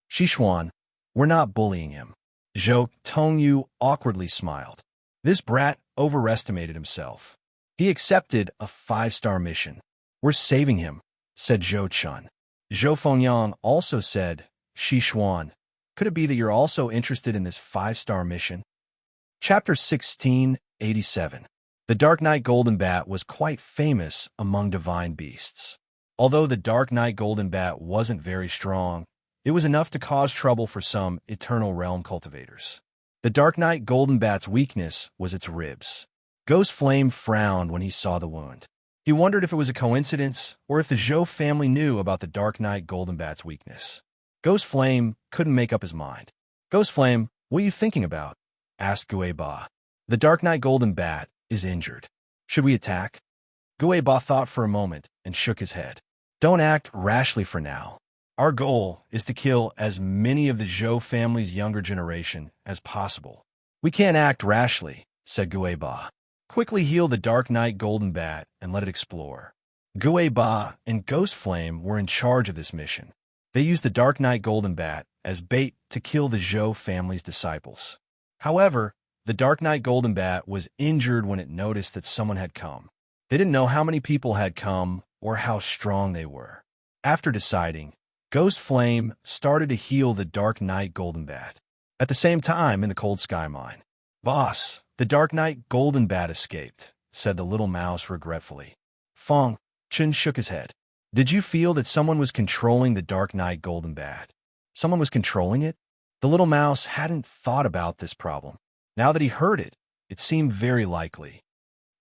Xishuan, we're not bullying him. Zhou Tongyu awkwardly smiled. This brat overestimated himself. He accepted a 5-star mission. We're saving him, said Zhou Chun. Zhou Fengyang also said, Xishuan, could it be that you're also interested in this 5-star mission? Chapter 1687. The Dark Knight Golden Bat was quite famous among divine beasts. Although the Dark Knight Golden Bat wasn't very strong, it was enough to cause trouble for some Eternal Realm cultivators. The Dark Knight Golden Bat's weakness was its ribs. Ghost Flame frowned when he saw the wound. He wondered if it was a coincidence or if the Zhou family knew about the Dark Knight Golden Bat's weakness. Ghost Flame couldn't make up his mind. Ghost Flame, what are you thinking about? Asked Gui Ba. The Dark Knight Golden Bat is injured. Should we attack? Gui Ba thought for a moment and shook his head. Don't act rashly for now. Our goal is to kill as many of the Zhou family's younger generation as possible. We can't act rashly, said Gui Ba. Quickly heal the Dark Knight Golden Bat and let it explore. Gui Ba and Ghost Flame were in charge of this mission. They used the Dark Knight Golden Bat as bait to kill the Zhou family's disciples. However, The Dark Knight Golden Bat was injured when it noticed that someone had come. They didn't know how many people had come or how strong they were. After deciding, Ghost Flame started to heal the Dark Knight Golden Bat. At the same time, in the Cold Sky Mine, "Boss, the Dark Knight Golden Bat escaped," said the little mouse regretfully. Fong Chen shook his head. "Did you feel that someone was controlling the Dark Knight Golden Bat? Someone was controlling it?" The little mouse hadn't thought about this problem. Now that he heard it, it seemed very likely.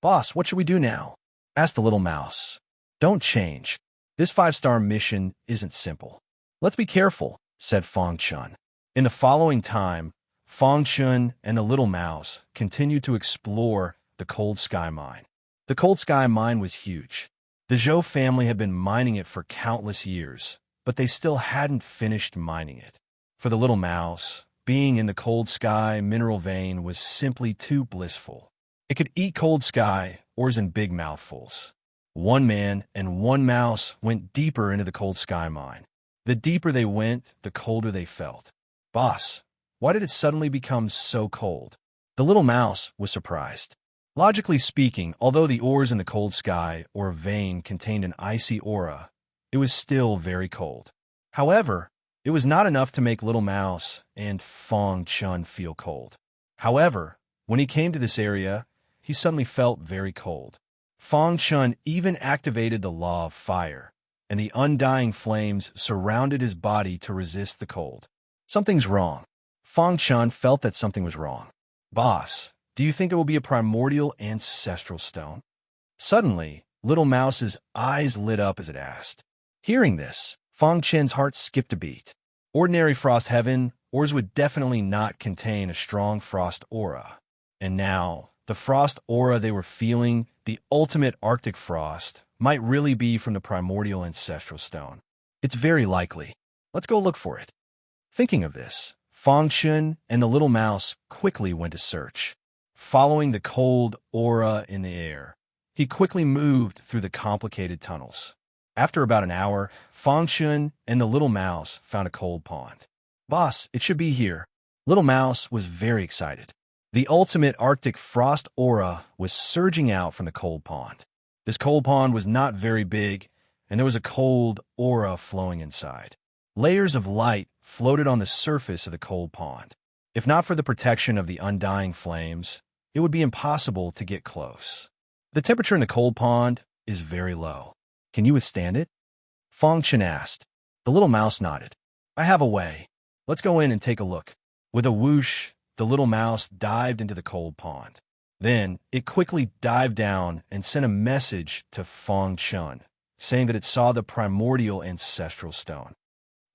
"Boss, what should we do now?" asked the little mouse. "Don't change. This 5-star mission isn't simple. Let's be careful," said Fong Chun. In the following time, Fong Chun and the little mouse continued to explore the Cold Sky Mine. The Cold Sky Mine was huge. The Zhou family had been mining it for countless years, but they still hadn't finished mining it. For the little mouse, being in the cold sky mineral vein was simply too blissful. It could eat cold sky ores in big mouthfuls. One man and one mouse went deeper into the Cold Sky Mine. The deeper they went, the colder they felt. "Boss, why did it suddenly become so cold?" The little mouse was surprised. Logically speaking, although the ores in the cold sky or vein contained an icy aura, it was still very cold. However, it was not enough to make Little Mouse and Fong Chun feel cold. However, when he came to this area, he suddenly felt very cold. Fong Chun even activated the law of fire, and the undying flames surrounded his body to resist the cold. Something's wrong. Fong Chun felt that something was wrong. "Boss, do you think it will be a primordial ancestral stone?" Suddenly, Little Mouse's eyes lit up as it asked. Hearing this, Fong Chen's heart skipped a beat. Ordinary frost heaven ores would definitely not contain a strong frost aura. And now, the frost aura they were feeling, the ultimate Arctic frost, might really be from the primordial ancestral stone. It's very likely. Let's go look for it. Thinking of this, Fong Chun and the little mouse quickly went to search. Following the cold aura in the air, he quickly moved through the complicated tunnels. After about an hour, Fong Chun and the little mouse found a cold pond. "Boss, it should be here." Little Mouse was very excited. The ultimate Arctic frost aura was surging out from the cold pond. This cold pond was not very big, and there was a cold aura flowing inside. Layers of light floated on the surface of the cold pond. If not for the protection of the undying flames, it would be impossible to get close. The temperature in the cold pond is very low. Can you withstand it? Fong Chen asked. The little mouse nodded. "I have a way. Let's go in and take a look." With a whoosh, the little mouse dived into the cold pond. Then it quickly dived down and sent a message to Fong Chun, saying that it saw the primordial ancestral stone.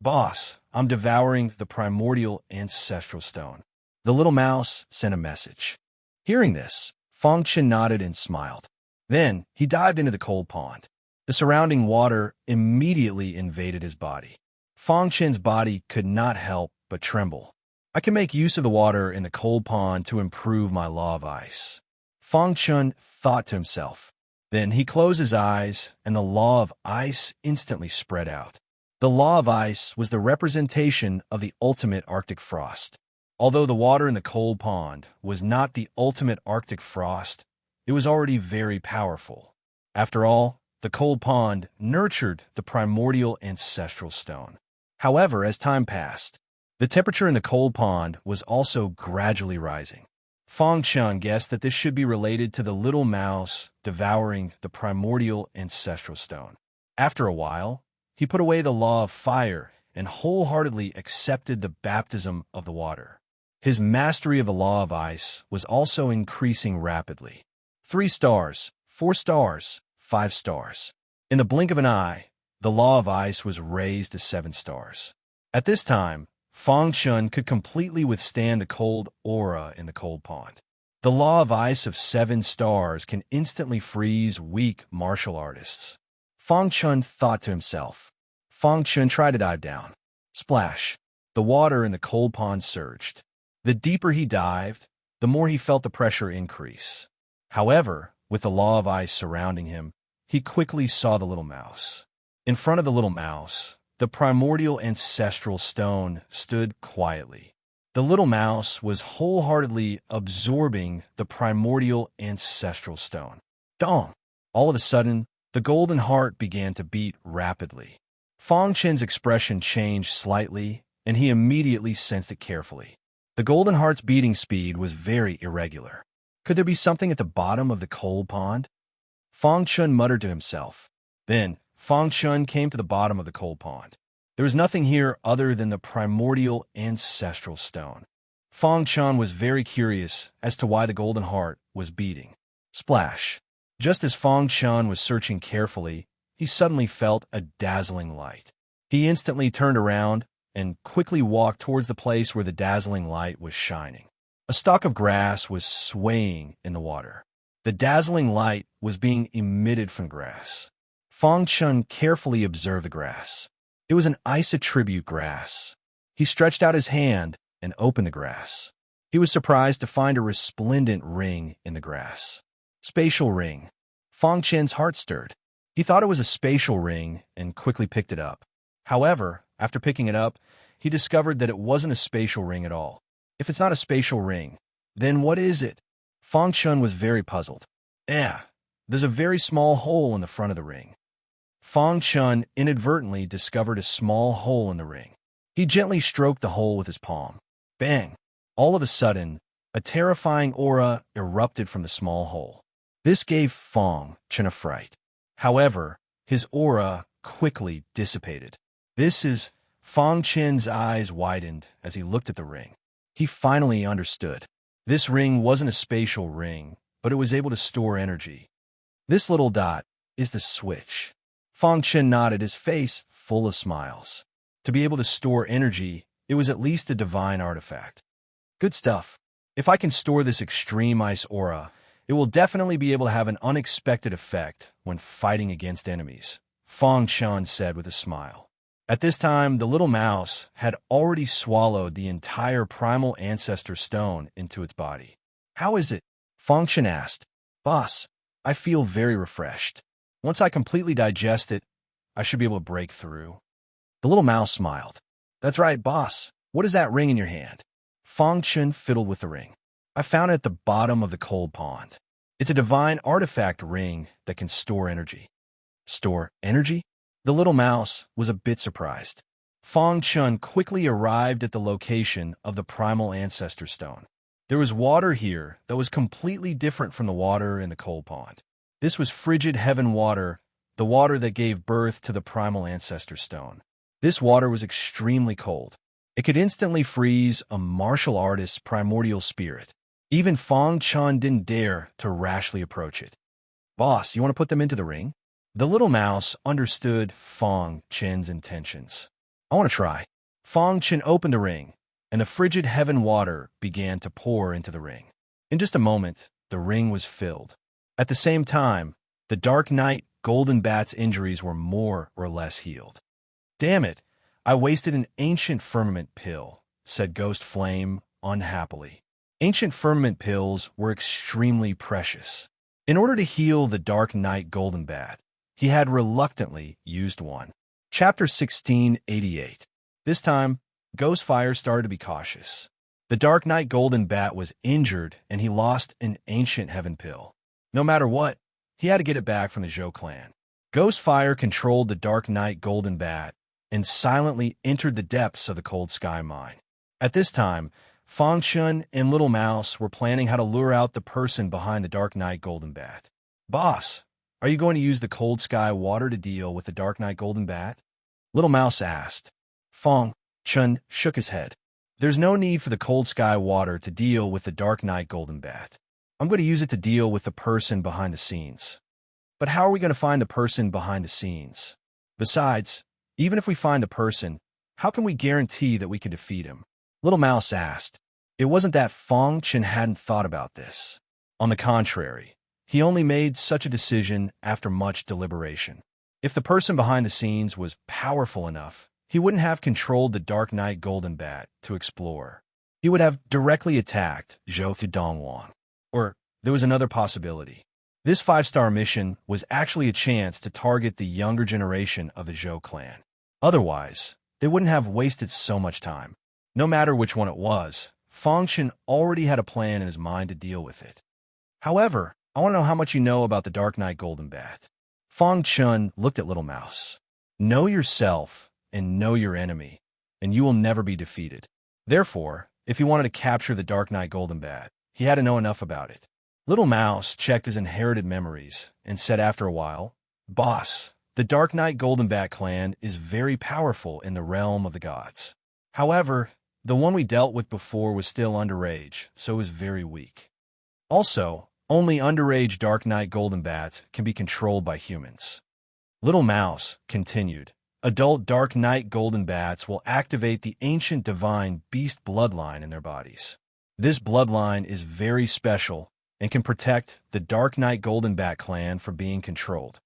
"Boss, I'm devouring the primordial ancestral stone." The little mouse sent a message. Hearing this, Fong Chun nodded and smiled. Then he dived into the cold pond. The surrounding water immediately invaded his body. Fong Chen's body could not help but tremble. "I can make use of the water in the cold pond to improve my law of ice," Fong Chun thought to himself. Then he closed his eyes, and the law of ice instantly spread out. The law of ice was the representation of the ultimate Arctic frost. Although the water in the cold pond was not the ultimate Arctic frost, it was already very powerful. After all, the cold pond nurtured the primordial ancestral stone. However, as time passed, the temperature in the cold pond was also gradually rising. Fong Chun guessed that this should be related to the little mouse devouring the primordial ancestral stone. After a while, he put away the law of fire and wholeheartedly accepted the baptism of the water. His mastery of the law of ice was also increasing rapidly. 3 stars, 4 stars, 5 stars. In the blink of an eye, the law of ice was raised to 7 stars. At this time, Fong Chun could completely withstand the cold aura in the cold pond. The law of ice of 7 stars can instantly freeze weak martial artists. Fong Chun thought to himself. Fong Chun tried to dive down. Splash! The water in the cold pond surged. The deeper he dived, the more he felt the pressure increase. However, with the law of ice surrounding him, he quickly saw the little mouse. In front of the little mouse, the primordial ancestral stone stood quietly. The little mouse was wholeheartedly absorbing the primordial ancestral stone. Dong! All of a sudden, the golden heart began to beat rapidly. Fong Chen's expression changed slightly, and he immediately sensed it carefully. The golden heart's beating speed was very irregular. Could there be something at the bottom of the cold pond? Fong Chun muttered to himself. Then, Fong Chun came to the bottom of the cold pond. There was nothing here other than the primordial ancestral stone. Fong Chun was very curious as to why the golden heart was beating. Splash! Just as Fong Chun was searching carefully, he suddenly felt a dazzling light. He instantly turned around and quickly walked towards the place where the dazzling light was shining. A stalk of grass was swaying in the water. The dazzling light was being emitted from grass. Fong Chun carefully observed the grass. It was an isotribute grass. He stretched out his hand and opened the grass. He was surprised to find a resplendent ring in the grass. Spatial ring. Fong Chen's heart stirred. He thought it was a spatial ring and quickly picked it up. However, after picking it up, he discovered that it wasn't a spatial ring at all. If it's not a spatial ring, then what is it? Fong Chun was very puzzled. There's a very small hole in the front of the ring. Fong Chun inadvertently discovered a small hole in the ring. He gently stroked the hole with his palm. Bang! All of a sudden, a terrifying aura erupted from the small hole. This gave Fong Chun a fright. However, his aura quickly dissipated. Fong Chen's eyes widened as he looked at the ring. He finally understood. This ring wasn't a spatial ring, but it was able to store energy. This little dot is the switch. Fong Chen nodded, his face full of smiles. To be able to store energy, it was at least a divine artifact. Good stuff. If I can store this extreme ice aura, it will definitely be able to have an unexpected effect when fighting against enemies, Fong Chen said with a smile. At this time, the little mouse had already swallowed the entire primal ancestor stone into its body. How is it? Fong Chen asked. Boss, I feel very refreshed. Once I completely digest it, I should be able to break through. The little mouse smiled. That's right, boss. What is that ring in your hand? Fong Chen fiddled with the ring. I found it at the bottom of the cold pond. It's a divine artifact ring that can store energy. Store energy? The little mouse was a bit surprised. Fong Chun quickly arrived at the location of the primal ancestor stone. There was water here that was completely different from the water in the cold pond. This was frigid heaven water, the water that gave birth to the primal ancestor stone. This water was extremely cold. It could instantly freeze a martial artist's primordial spirit. Even Fong Chun didn't dare to rashly approach it. Boss, you want to put them into the ring? The little mouse understood Fong Chen's intentions. I want to try. Fong Chen opened the ring, and the frigid heaven water began to pour into the ring. In just a moment, the ring was filled. At the same time, the Dark Knight Golden Bat's injuries were more or less healed. Damn it, I wasted an ancient firmament pill, said Ghost Flame unhappily. Ancient firmament pills were extremely precious. In order to heal the Dark Knight Golden Bat, he had reluctantly used one. Chapter 1688. This time, Ghostfire started to be cautious. The Dark Knight Golden Bat was injured and he lost an ancient heaven pill. No matter what, he had to get it back from the Zhou clan. Ghostfire controlled the Dark Knight Golden Bat and silently entered the depths of the Cold Sky Mine. At this time, Fong Chun and Little Mouse were planning how to lure out the person behind the Dark Knight Golden Bat. Boss, are you going to use the Cold Sky water to deal with the Dark Knight Golden Bat? Little Mouse asked. Fong Chun shook his head. There's no need for the Cold Sky water to deal with the Dark Knight Golden Bat. I'm going to use it to deal with the person behind the scenes. But how are we going to find the person behind the scenes? Besides, even if we find the person, how can we guarantee that we can defeat him? Little Mouse asked. It wasn't that Fong Chun hadn't thought about this. On the contrary, he only made such a decision after much deliberation. If the person behind the scenes was powerful enough, he wouldn't have controlled the Dark Knight Golden Bat to explore. He would have directly attacked Zhou Dongwang. Or there was another possibility. This 5-star mission was actually a chance to target the younger generation of the Zhou clan. Otherwise, they wouldn't have wasted so much time. No matter which one it was, Fong Chen already had a plan in his mind to deal with it. However, I want to know how much you know about the Dark Knight Golden Bat. Fong Chen looked at Little Mouse. Know yourself and know your enemy, and you will never be defeated. Therefore, if he wanted to capture the Dark Knight Golden Bat, he had to know enough about it. Little Mouse checked his inherited memories and said after a while, "Boss, the Dark Knight Golden Bat clan is very powerful in the realm of the gods. However, the one we dealt with before was still underage, so is very weak. Also, only underage Dark Knight Golden Bats can be controlled by humans." Little Mouse continued, "Adult Dark Knight Golden Bats will activate the ancient divine beast bloodline in their bodies. This bloodline is very special and can protect the Dark Knight Golden Bat clan from being controlled.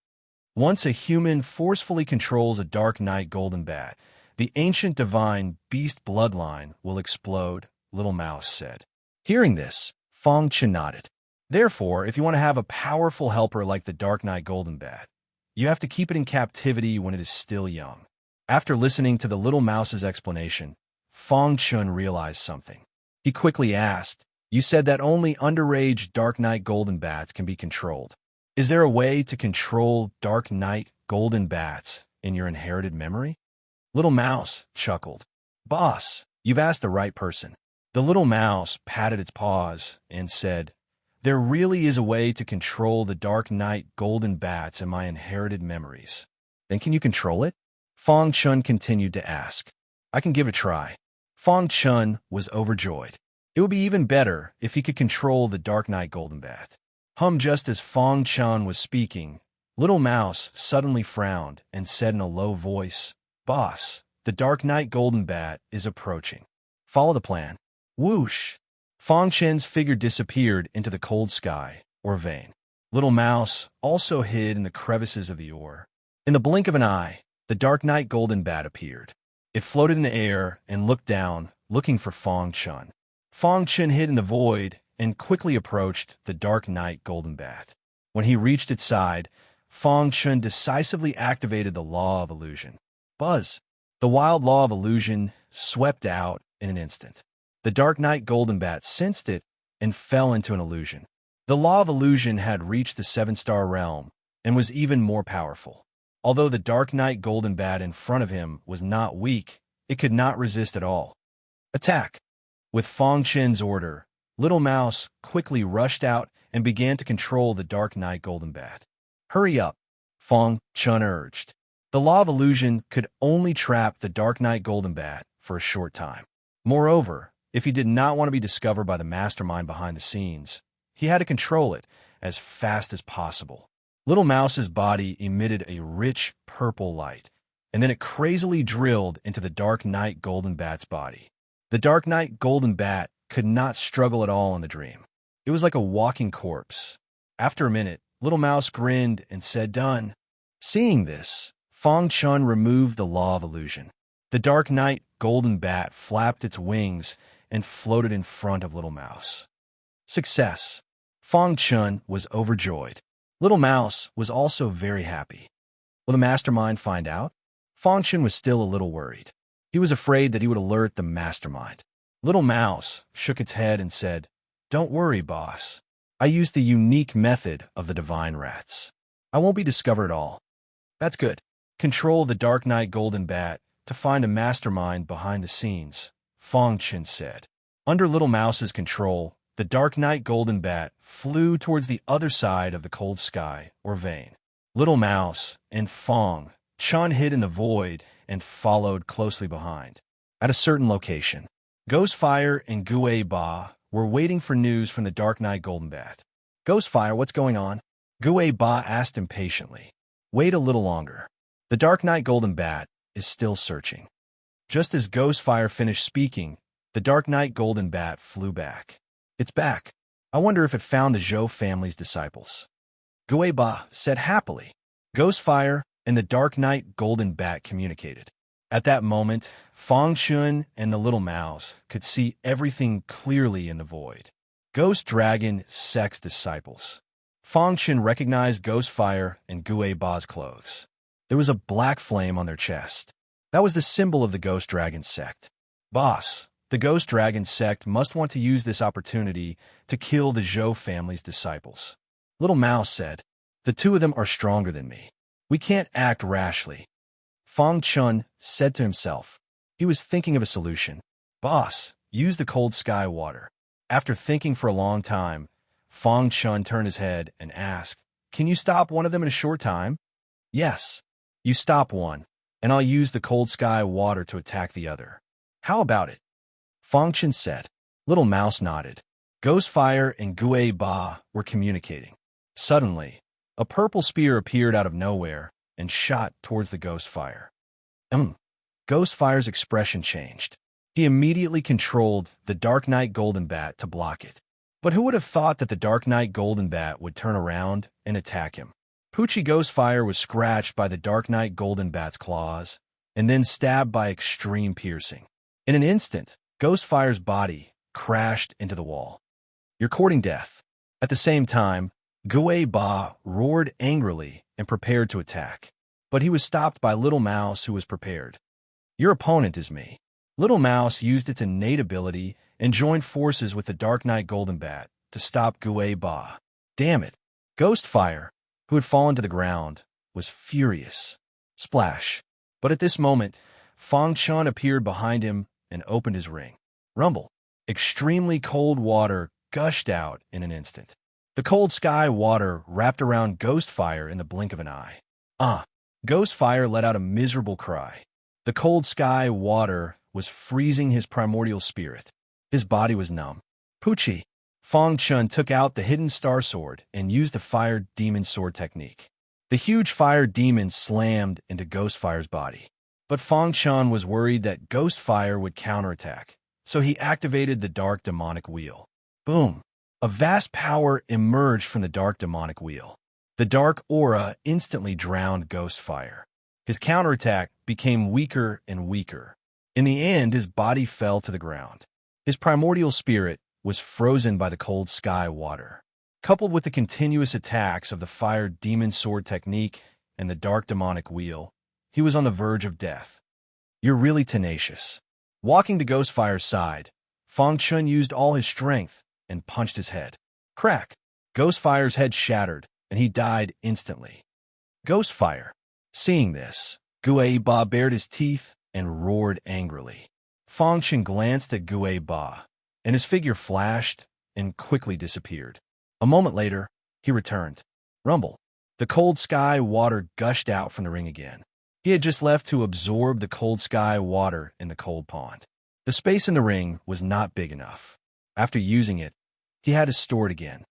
Once a human forcefully controls a Dark Knight Golden Bat, the ancient divine beast bloodline will explode," Little Mouse said. Hearing this, Fong Chen nodded. "Therefore, if you want to have a powerful helper like the Dark Knight Golden Bat, you have to keep it in captivity when it is still young." After listening to the Little Mouse's explanation, Fong Chen realized something. He quickly asked, "You said that only underage Dark Knight Golden Bats can be controlled. Is there a way to control Dark Knight Golden Bats in your inherited memory?" Little Mouse chuckled. "Boss, you've asked the right person." The Little Mouse patted its paws and said, "There really is a way to control the Dark Knight Golden Bats in my inherited memories." "Then can you control it?" Fong Chen continued to ask. "I can give it a try." Fong Chen was overjoyed. It would be even better if he could control the Dark Knight Golden Bat. Just as Fong Chen was speaking, Little Mouse suddenly frowned and said in a low voice, "Boss, the Dark Knight Golden Bat is approaching. Follow the plan." Whoosh! Fong Chen's figure disappeared into the cold sky, or vein. Little Mouse also hid in the crevices of the ore. In the blink of an eye, the Dark Knight Golden Bat appeared. It floated in the air and looked down, looking for Fong Chen. Fong Chen hid in the void and quickly approached the Dark Knight Golden Bat. When he reached its side, Fong Chen decisively activated the Law of Illusion. Buzz! The wild Law of Illusion swept out in an instant. The Dark Knight Golden Bat sensed it and fell into an illusion. The Law of Illusion had reached the 7-star realm and was even more powerful. Although the Dark Knight Golden Bat in front of him was not weak, it could not resist at all. "Attack!" With Fong Chen's order, Little Mouse quickly rushed out and began to control the Dark Knight Golden Bat. "Hurry up," Fong Chen urged. The Law of Illusion could only trap the Dark Knight Golden Bat for a short time. Moreover, if he did not want to be discovered by the mastermind behind the scenes, he had to control it as fast as possible. Little Mouse's body emitted a rich purple light, and then it crazily drilled into the Dark Knight Golden Bat's body. The Dark Knight Golden Bat could not struggle at all in the dream. It was like a walking corpse. After a minute, Little Mouse grinned and said, "Done." Seeing this, Fong Chen removed the Law of Illusion. The Dark Knight Golden Bat flapped its wings and floated in front of Little Mouse. Success! Fong Chen was overjoyed. Little Mouse was also very happy. Will the mastermind find out? Fong Chen was still a little worried. He was afraid that he would alert the mastermind. Little Mouse shook its head and said, "Don't worry, boss. I used the unique method of the divine rats. I won't be discovered at all." "That's good. Control the Dark Knight Golden Bat to find a mastermind behind the scenes," Fong Chen said. Under Little Mouse's control, the Dark Knight Golden Bat flew towards the other side of the cold sky, or vein. Little Mouse and Fong Chen hid in the void and followed closely behind. At a certain location, Ghostfire and Gue Ba were waiting for news from the Dark Knight Golden Bat. "Ghostfire, what's going on?" Gue Ba asked impatiently. "Wait a little longer. The Dark Knight Golden Bat is still searching." Just as Ghostfire finished speaking, the Dark Knight Golden Bat flew back. "It's back. I wonder if it found the Zhou family's disciples," Gue Ba said happily. Ghostfire and the Dark Knight Golden Bat communicated. At that moment, Fong Chen and the Little Mouse could see everything clearly in the void. Ghost Dragon Sect's disciples. Fong Chen recognized Ghostfire and Gue Ba's clothes. There was a black flame on their chest. That was the symbol of the Ghost Dragon sect. "Boss, The ghost dragon sect must want to use this opportunity to kill the Zhou family's disciples. Little Mouse said, "The two of them are stronger than me. We can't act rashly." Fang Chun said to himself. He was thinking of a solution. "Boss, use the cold sky water." After thinking for a long time, Fang Chun turned his head and asked, "Can you stop one of them in a short time?" "Yes. You stop one, and I'll use the cold sky water to attack the other. How about it?" Fang Chun said. Little Mouse nodded. Ghost Fire and Gui Ba were communicating. Suddenly, a purple spear appeared out of nowhere and shot towards the Ghost Fire. Ghost Fire's expression changed. He immediately controlled the Dark Knight Golden Bat to block it. But who would have thought that the Dark Knight Golden Bat would turn around and attack him? Poochie Ghost Fire was scratched by the Dark Knight Golden Bat's claws and then stabbed by extreme piercing. In an instant, Ghost Fire's body crashed into the wall. "You're courting death." At the same time, Gui Ba roared angrily and prepared to attack. But he was stopped by Little Mouse, who was prepared. "Your opponent is me." Little Mouse used its innate ability and joined forces with the Dark Knight Golden Bat to stop Gui Ba. Damn it! Ghost Fire, who had fallen to the ground, was furious. Splash! But at this moment, Fang Chun appeared behind him and opened his ring. Rumble! Extremely cold water gushed out in an instant. The cold sky water wrapped around Ghost Fire in the blink of an eye. Ghost Fire let out a miserable cry. The cold sky water was freezing his primordial spirit. His body was numb. Poochie! Fang Chun took out the hidden star sword and used the fire demon sword technique. The huge fire demon slammed into Ghost Fire's body. But Fang Chun was worried that Ghost Fire would counterattack, so he activated the dark demonic wheel. Boom! A vast power emerged from the dark demonic wheel. The dark aura instantly drowned Ghost Fire. His counterattack became weaker and weaker. In the end, his body fell to the ground. His primordial spirit was frozen by the cold sky water. Coupled with the continuous attacks of the fire demon sword technique and the dark demonic wheel, he was on the verge of death. "You're really tenacious." Walking to Ghost Fire's side, Fang Chun used all his strength and punched his head. Crack! Ghost Fire's head shattered, and he died instantly. Ghost Fire, seeing this, Gui Ba bared his teeth and roared angrily. Fang Chun glanced at Gui Ba, and his figure flashed and quickly disappeared. A moment later, he returned. Rumble! The cold sky water gushed out from the ring again. He had just left to absorb the cold sky water in the cold pond. The space in the ring was not big enough. After using it, he had to store it again.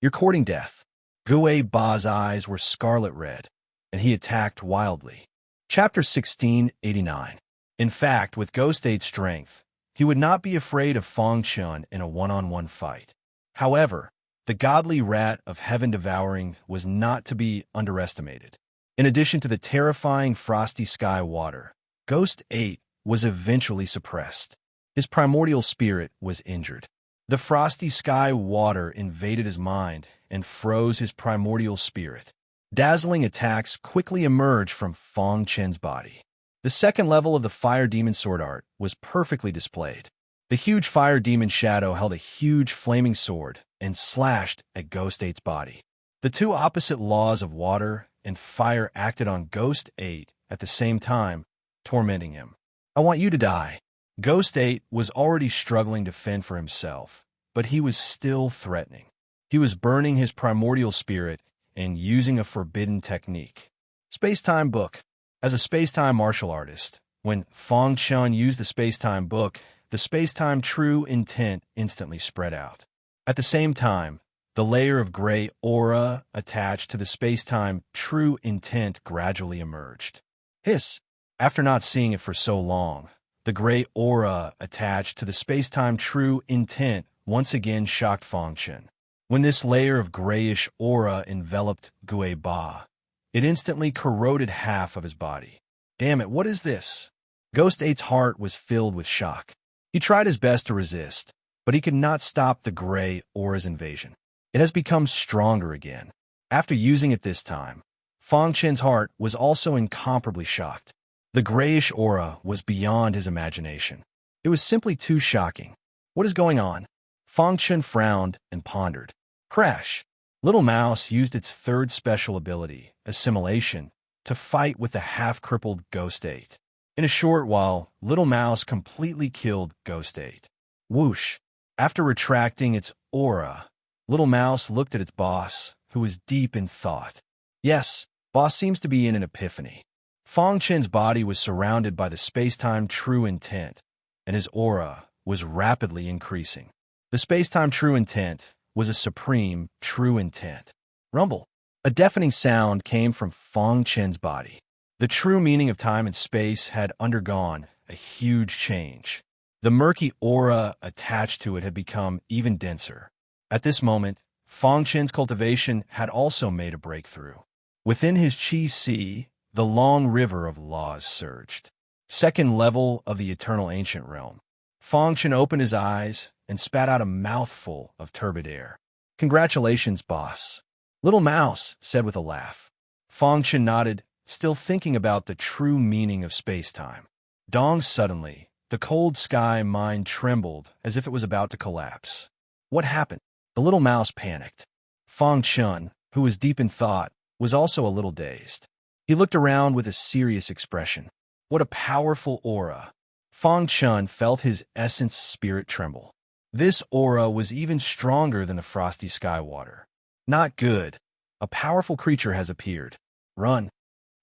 "You're courting death." Gui Ba's eyes were scarlet red, and he attacked wildly. Chapter 1689. In fact, with Ghost 8's strength, he would not be afraid of Fang Chun in a one-on-one fight. However, the godly rat of heaven devouring was not to be underestimated. In addition to the terrifying frosty sky water, Ghost 8 was eventually suppressed. His primordial spirit was injured. The frosty sky water invaded his mind and froze his primordial spirit. Dazzling attacks quickly emerged from Fang Chun's body. The second level of the Fire Demon Sword art was perfectly displayed. The huge Fire Demon Shadow held a huge flaming sword and slashed at Ghost 8's body. The two opposite laws of water and fire acted on Ghost 8 at the same time, tormenting him. "I want you to die." Ghost 8 was already struggling to fend for himself, but he was still threatening. He was burning his primordial spirit and using a forbidden technique. Space-Time Book. As a space-time martial artist, when Fang Chun used the space-time book, the space-time true intent instantly spread out. At the same time, the layer of gray aura attached to the space-time true intent gradually emerged. Hiss! After not seeing it for so long, the gray aura attached to the space-time true intent once again shocked Fang Chun. When this layer of grayish aura enveloped Gui Ba, it instantly corroded half of his body. Damn it, what is this? Ghost 8's heart was filled with shock. He tried his best to resist, but he could not stop the gray aura's invasion. It has become stronger again. After using it this time, Fang Chun's heart was also incomparably shocked. The grayish aura was beyond his imagination. It was simply too shocking. What is going on? Fong Chen frowned and pondered. Crash. Little Mouse used its third special ability, assimilation, to fight with the half-crippled Ghost 8. In a short while, Little Mouse completely killed Ghost 8. Whoosh. After retracting its aura, Little Mouse looked at its boss, who was deep in thought. Yes, boss seems to be in an epiphany. Fong Chen's body was surrounded by the space-time true intent, and his aura was rapidly increasing. The space-time true intent was a supreme true intent. Rumble. A deafening sound came from Fong Chen's body. The true meaning of time and space had undergone a huge change. The murky aura attached to it had become even denser. At this moment, Fong Chen's cultivation had also made a breakthrough. Within his Qi Sea, the long river of laws surged. Second level of the eternal ancient realm. Fong Chen opened his eyes and spat out a mouthful of turbid air. Congratulations, boss. Little Mouse said with a laugh. Fong Chen nodded, still thinking about the true meaning of space-time. Dong suddenly, the cold sky mind trembled as if it was about to collapse. What happened? The little mouse panicked. Fong Chen, who was deep in thought, was also a little dazed. He looked around with a serious expression. What a powerful aura. Fong Chen felt his essence spirit tremble. This aura was even stronger than the frosty sky water. Not good. A powerful creature has appeared. Run.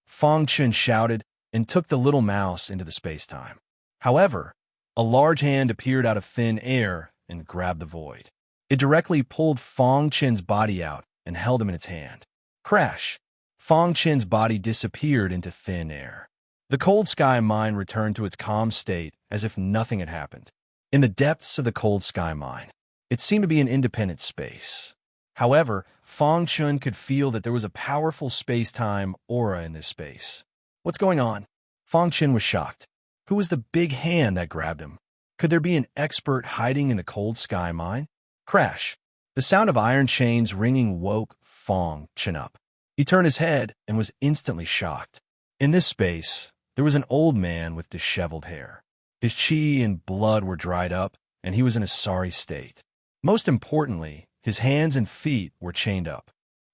Fong Chen shouted and took the little mouse into the space-time. However, a large hand appeared out of thin air and grabbed the void. It directly pulled Fong Chen's body out and held him in its hand. Crash! Fong Chen's body disappeared into thin air. The cold sky mine returned to its calm state as if nothing had happened. In the depths of the cold sky mine, it seemed to be an independent space. However, Fong Chen could feel that there was a powerful space-time aura in this space. What's going on? Fong Chen was shocked. Who was the big hand that grabbed him? Could there be an expert hiding in the cold sky mine? Crash! The sound of iron chains ringing woke Fong Chen up. He turned his head and was instantly shocked. In this space, there was an old man with disheveled hair. His chi and blood were dried up, and he was in a sorry state. Most importantly, his hands and feet were chained up.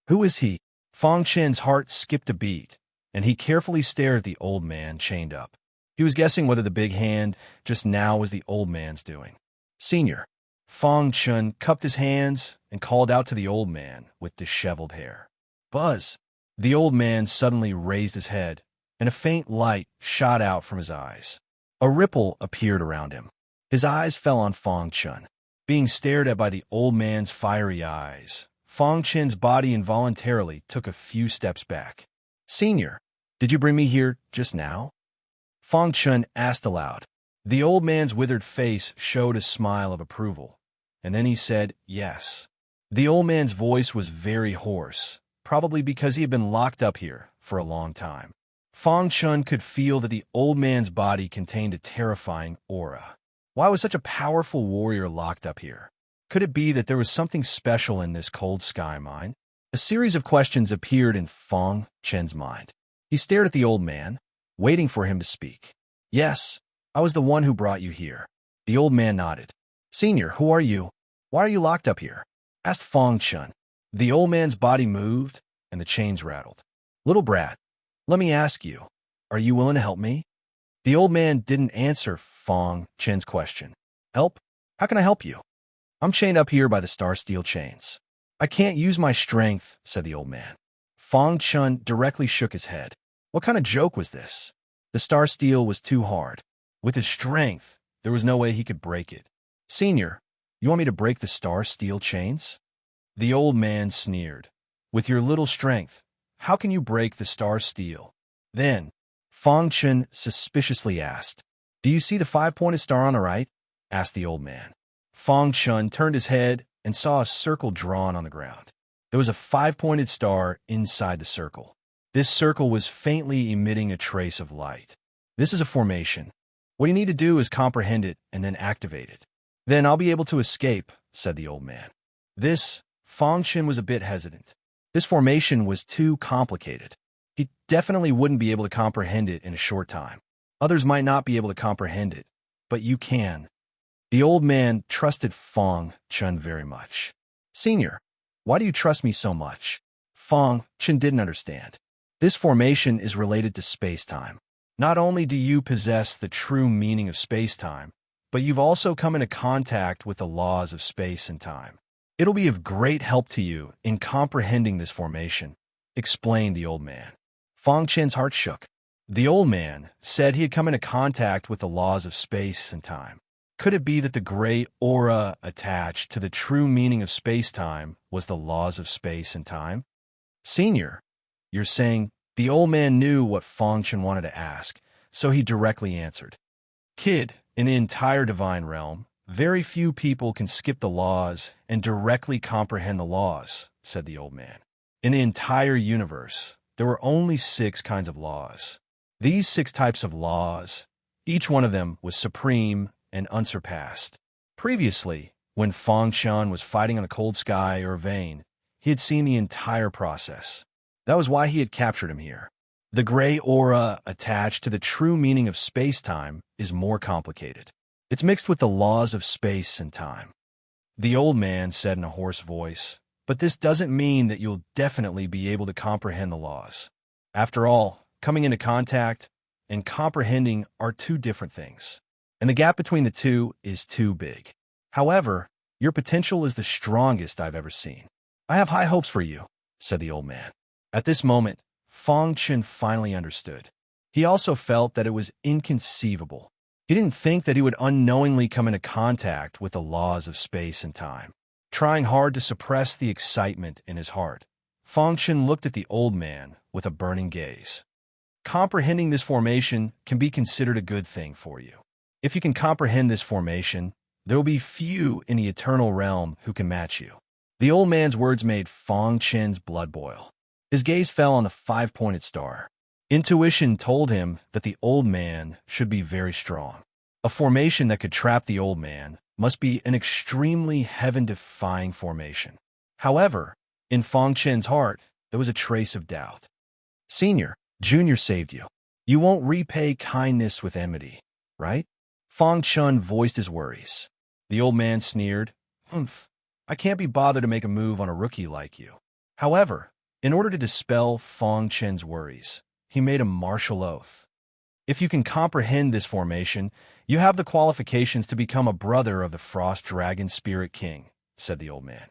Who is he? Fong Chen's heart skipped a beat, and he carefully stared at the old man chained up. He was guessing whether the big hand just now was the old man's doing. Senior. Fong Chen cupped his hands and called out to the old man with disheveled hair. Buzz! The old man suddenly raised his head, and a faint light shot out from his eyes. A ripple appeared around him. His eyes fell on Fong Chen. Being stared at by the old man's fiery eyes, Fong Chen's body involuntarily took a few steps back. Senior, did you bring me here just now? Fong Chen asked aloud. The old man's withered face showed a smile of approval, and then he said yes. The old man's voice was very hoarse, probably because he had been locked up here for a long time. Fong Chen could feel that the old man's body contained a terrifying aura. Why was such a powerful warrior locked up here? Could it be that there was something special in this cold sky mine? A series of questions appeared in Fong Chen's mind. He stared at the old man, waiting for him to speak. Yes, I was the one who brought you here. The old man nodded. Senior, who are you? Why are you locked up here? Asked Fong Chen. The old man's body moved, and the chains rattled. Little brat, let me ask you, are you willing to help me? The old man didn't answer Fong Chen's question. Help? How can I help you? I'm chained up here by the star steel chains. I can't use my strength, said the old man. Fong Chen directly shook his head. What kind of joke was this? The star steel was too hard. With his strength, there was no way he could break it. Senior, you want me to break the star steel chains? The old man sneered. With your little strength, how can you break the star steel? Then, Fong Chen suspiciously asked, Do you see the five-pointed star on the right? Asked the old man. Fong Chen turned his head and saw a circle drawn on the ground. There was a five-pointed star inside the circle. This circle was faintly emitting a trace of light. This is a formation. What you need to do is comprehend it and then activate it. Then I'll be able to escape, said the old man. Fong Chen was a bit hesitant. This formation was too complicated. He definitely wouldn't be able to comprehend it in a short time. Others might not be able to comprehend it, but you can. The old man trusted Fong Chun very much. Senior, why do you trust me so much? Fong Chun didn't understand. This formation is related to space-time. Not only do you possess the true meaning of space-time, but you've also come into contact with the laws of space and time. It'll be of great help to you in comprehending this formation, explained the old man. Fong Chen's heart shook. The old man said he had come into contact with the laws of space and time. Could it be that the gray aura attached to the true meaning of space-time was the laws of space and time? Senior, you're saying the old man knew what Fong Chen wanted to ask, so he directly answered. Kid, in the entire divine realm, very few people can skip the laws and directly comprehend the laws, said the old man. In the entire universe, there were only 6 kinds of laws. These 6 types of laws, each one of them was supreme and unsurpassed. Previously, when Fong Chen was fighting on the cold sky or vein, he had seen the entire process. That was why he had captured him here. The gray aura attached to the true meaning of space-time is more complicated. It's mixed with the laws of space and time. The old man said in a hoarse voice, but this doesn't mean that you'll definitely be able to comprehend the laws. After all, coming into contact and comprehending are 2 different things, and the gap between the 2 is too big. However, your potential is the strongest I've ever seen. I have high hopes for you, said the old man. At this moment, Fong Chen finally understood. He also felt that it was inconceivable. He didn't think that he would unknowingly come into contact with the laws of space and time. Trying hard to suppress the excitement in his heart, Fong Chen looked at the old man with a burning gaze. Comprehending this formation can be considered a good thing for you. If you can comprehend this formation, there will be few in the eternal realm who can match you. The old man's words made Fong Chen's blood boil. His gaze fell on the 5-pointed star. Intuition told him that the old man should be very strong. A formation that could trap the old man must be an extremely heaven-defying formation. However, in Fong Chen's heart, there was a trace of doubt. Senior, Junior saved you. You won't repay kindness with enmity, right? Fong Chen voiced his worries. The old man sneered, Humph, I can't be bothered to make a move on a rookie like you. However, in order to dispel Fong Chen's worries, he made a martial oath. If you can comprehend this formation, you have the qualifications to become a brother of the Frost Dragon Spirit King, said the old man.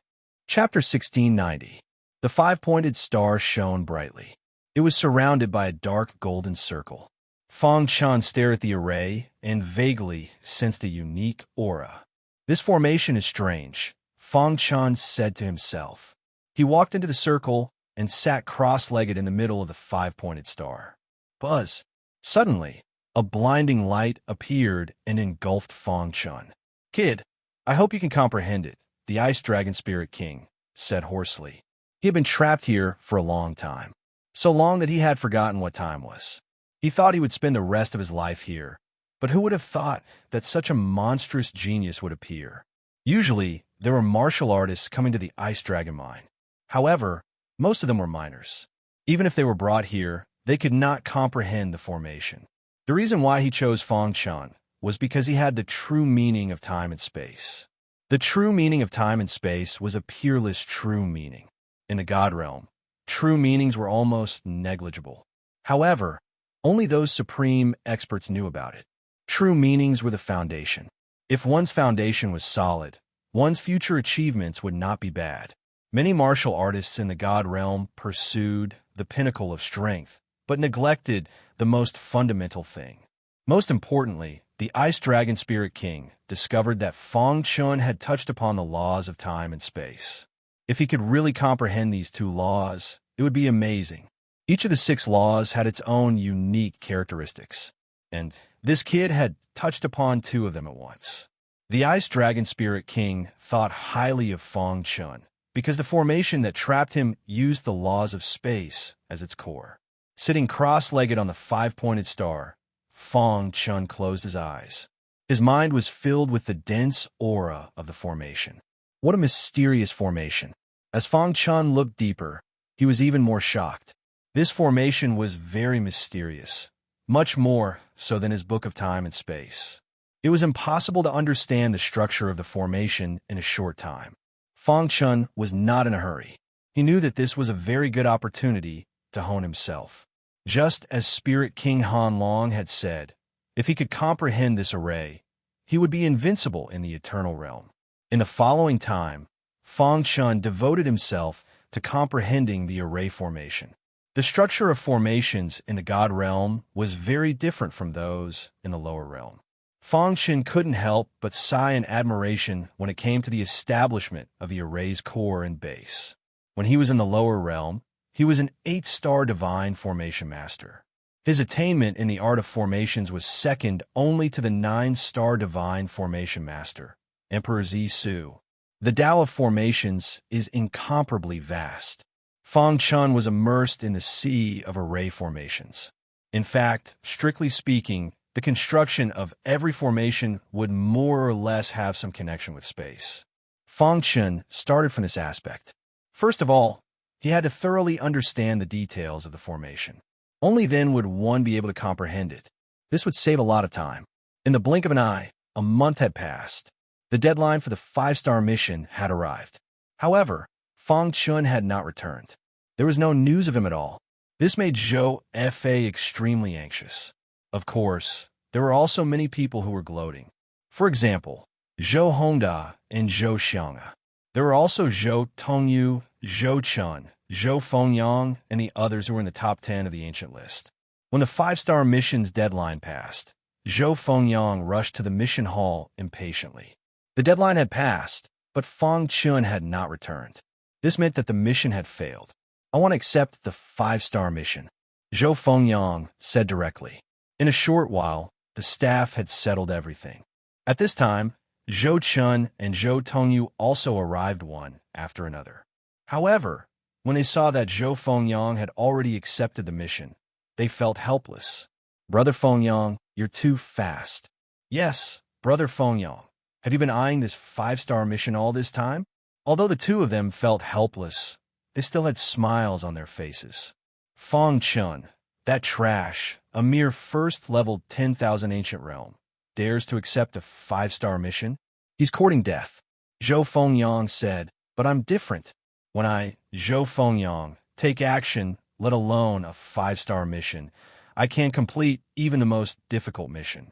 Chapter 1690. The 5-pointed star shone brightly. It was surrounded by a dark golden circle. Fong Chen stared at the array and vaguely sensed a unique aura. This formation is strange, Fong Chen said to himself. He walked into the circle and sat cross-legged in the middle of the 5-pointed star. Buzz! Suddenly, a blinding light appeared and engulfed Fong Chen. Kid, I hope you can comprehend it, the Ice Dragon Spirit King said hoarsely. He had been trapped here for a long time. So long that he had forgotten what time was. He thought he would spend the rest of his life here, but who would have thought that such a monstrous genius would appear? Usually, there were martial artists coming to the Ice Dragon Mine. However, most of them were minors. Even if they were brought here, they could not comprehend the formation. The reason why he chose Fong Chen was because he had the true meaning of time and space. The true meaning of time and space was a peerless true meaning. In the God realm, true meanings were almost negligible. However, only those supreme experts knew about it. True meanings were the foundation. If one's foundation was solid, one's future achievements would not be bad. Many martial artists in the God realm pursued the pinnacle of strength, but neglected the most fundamental thing. Most importantly, the Ice Dragon Spirit King discovered that Fong Chen had touched upon the laws of time and space. If he could really comprehend these 2 laws, it would be amazing. Each of the 6 laws had its own unique characteristics, and this kid had touched upon 2 of them at once. The Ice Dragon Spirit King thought highly of Fong Chen, because the formation that trapped him used the laws of space as its core. Sitting cross-legged on the 5-pointed star, Fong Chen closed his eyes. His mind was filled with the dense aura of the formation. What a mysterious formation. As Fong Chen looked deeper, he was even more shocked. This formation was very mysterious, much more so than his Book of Time and Space. It was impossible to understand the structure of the formation in a short time. Fang Chun was not in a hurry. He knew that this was a very good opportunity to hone himself. Just as Spirit King Han Long had said, if he could comprehend this array, he would be invincible in the eternal realm. In the following time, Fang Chun devoted himself to comprehending the array formation. The structure of formations in the God realm was very different from those in the lower realm. Fang Chun couldn't help but sigh in admiration when it came to the establishment of the array's core and base. When he was in the lower realm, he was an 8-star divine formation master. His attainment in the art of formations was second only to the 9-star divine formation master, Emperor Zisu. The Tao of formations is incomparably vast. Fang Chun was immersed in the sea of array formations. In fact, strictly speaking, the construction of every formation would more or less have some connection with space. Fang Chun started from this aspect. First of all, he had to thoroughly understand the details of the formation. Only then would one be able to comprehend it. This would save a lot of time. In the blink of an eye, a month had passed. The deadline for the 5-star mission had arrived. However, Fang Chun had not returned. There was no news of him at all. This made Zhou Fa extremely anxious. Of course, there were also many people who were gloating. For example, Zhou Hongda and Zhou Xianga. There were also Zhou Tongyu, Zhou Chun, Zhou Fengyang, and the others who were in the top 10 of the ancient list. When the 5-star mission's deadline passed, Zhou Fengyang rushed to the mission hall impatiently. The deadline had passed, but Fang Chun had not returned. This meant that the mission had failed. I want to accept the 5-star mission, Zhou Fengyang said directly. In a short while, the staff had settled everything. At this time, Zhou Chun and Zhou Tongyu also arrived one after another. However, when they saw that Zhou Fengyang had already accepted the mission, they felt helpless. Brother Fengyang, you're too fast. Yes, Brother Fengyang. Have you been eyeing this 5-star mission all this time? Although the two of them felt helpless, they still had smiles on their faces. Fang Chun, that trash, a mere first-level 10,000 ancient realm, dares to accept a 5-star mission? He's courting death. Zhou Fengyang said, but I'm different. When I, Zhou Fengyang, take action, let alone a 5-star mission, I can complete even the most difficult mission.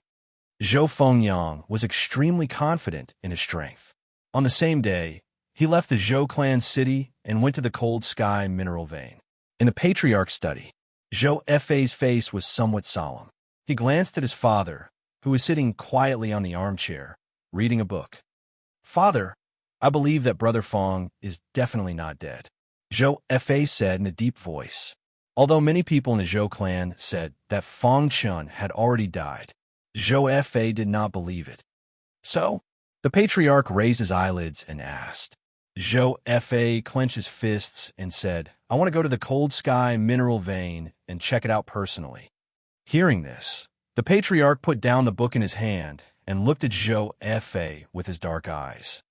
Zhou Fengyang was extremely confident in his strength. On the same day, he left the Zhou clan city and went to the cold sky mineral vein. In the patriarch's study, Zhou Fa's face was somewhat solemn. He glanced at his father, who was sitting quietly on the armchair, reading a book. Father, I believe that Brother Fang is definitely not dead, Zhou Fa said in a deep voice. Although many people in the Zhou clan said that Fang Chun had already died, Zhou Fa did not believe it. So, the patriarch raised his eyelids and asked. Zhou Fa clenched his fists and said, I want to go to the cold sky mineral vein and check it out personally. Hearing this, the patriarch put down the book in his hand and looked at Zhou Fa with his dark eyes.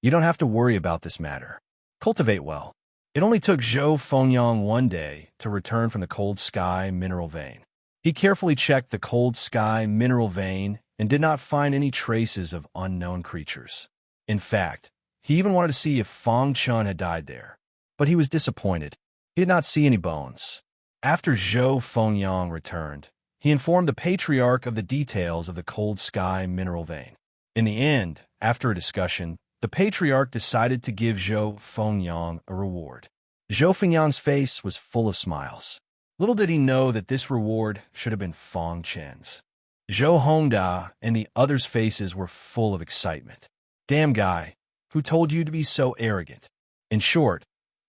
You don't have to worry about this matter. Cultivate well. It only took Zhou Fengyang one day to return from the cold sky mineral vein. He carefully checked the cold sky mineral vein and did not find any traces of unknown creatures. In fact, he even wanted to see if Fang Chun had died there, but he was disappointed. He did not see any bones. After Zhou Fengyang returned, he informed the patriarch of the details of the cold sky mineral vein. In the end, after a discussion, the patriarch decided to give Zhou Fengyang a reward. Zhou Fengyang's face was full of smiles. Little did he know that this reward should have been Fang Chen's. Zhou Hongda and the others' faces were full of excitement. Damn guy, who told you to be so arrogant? In short,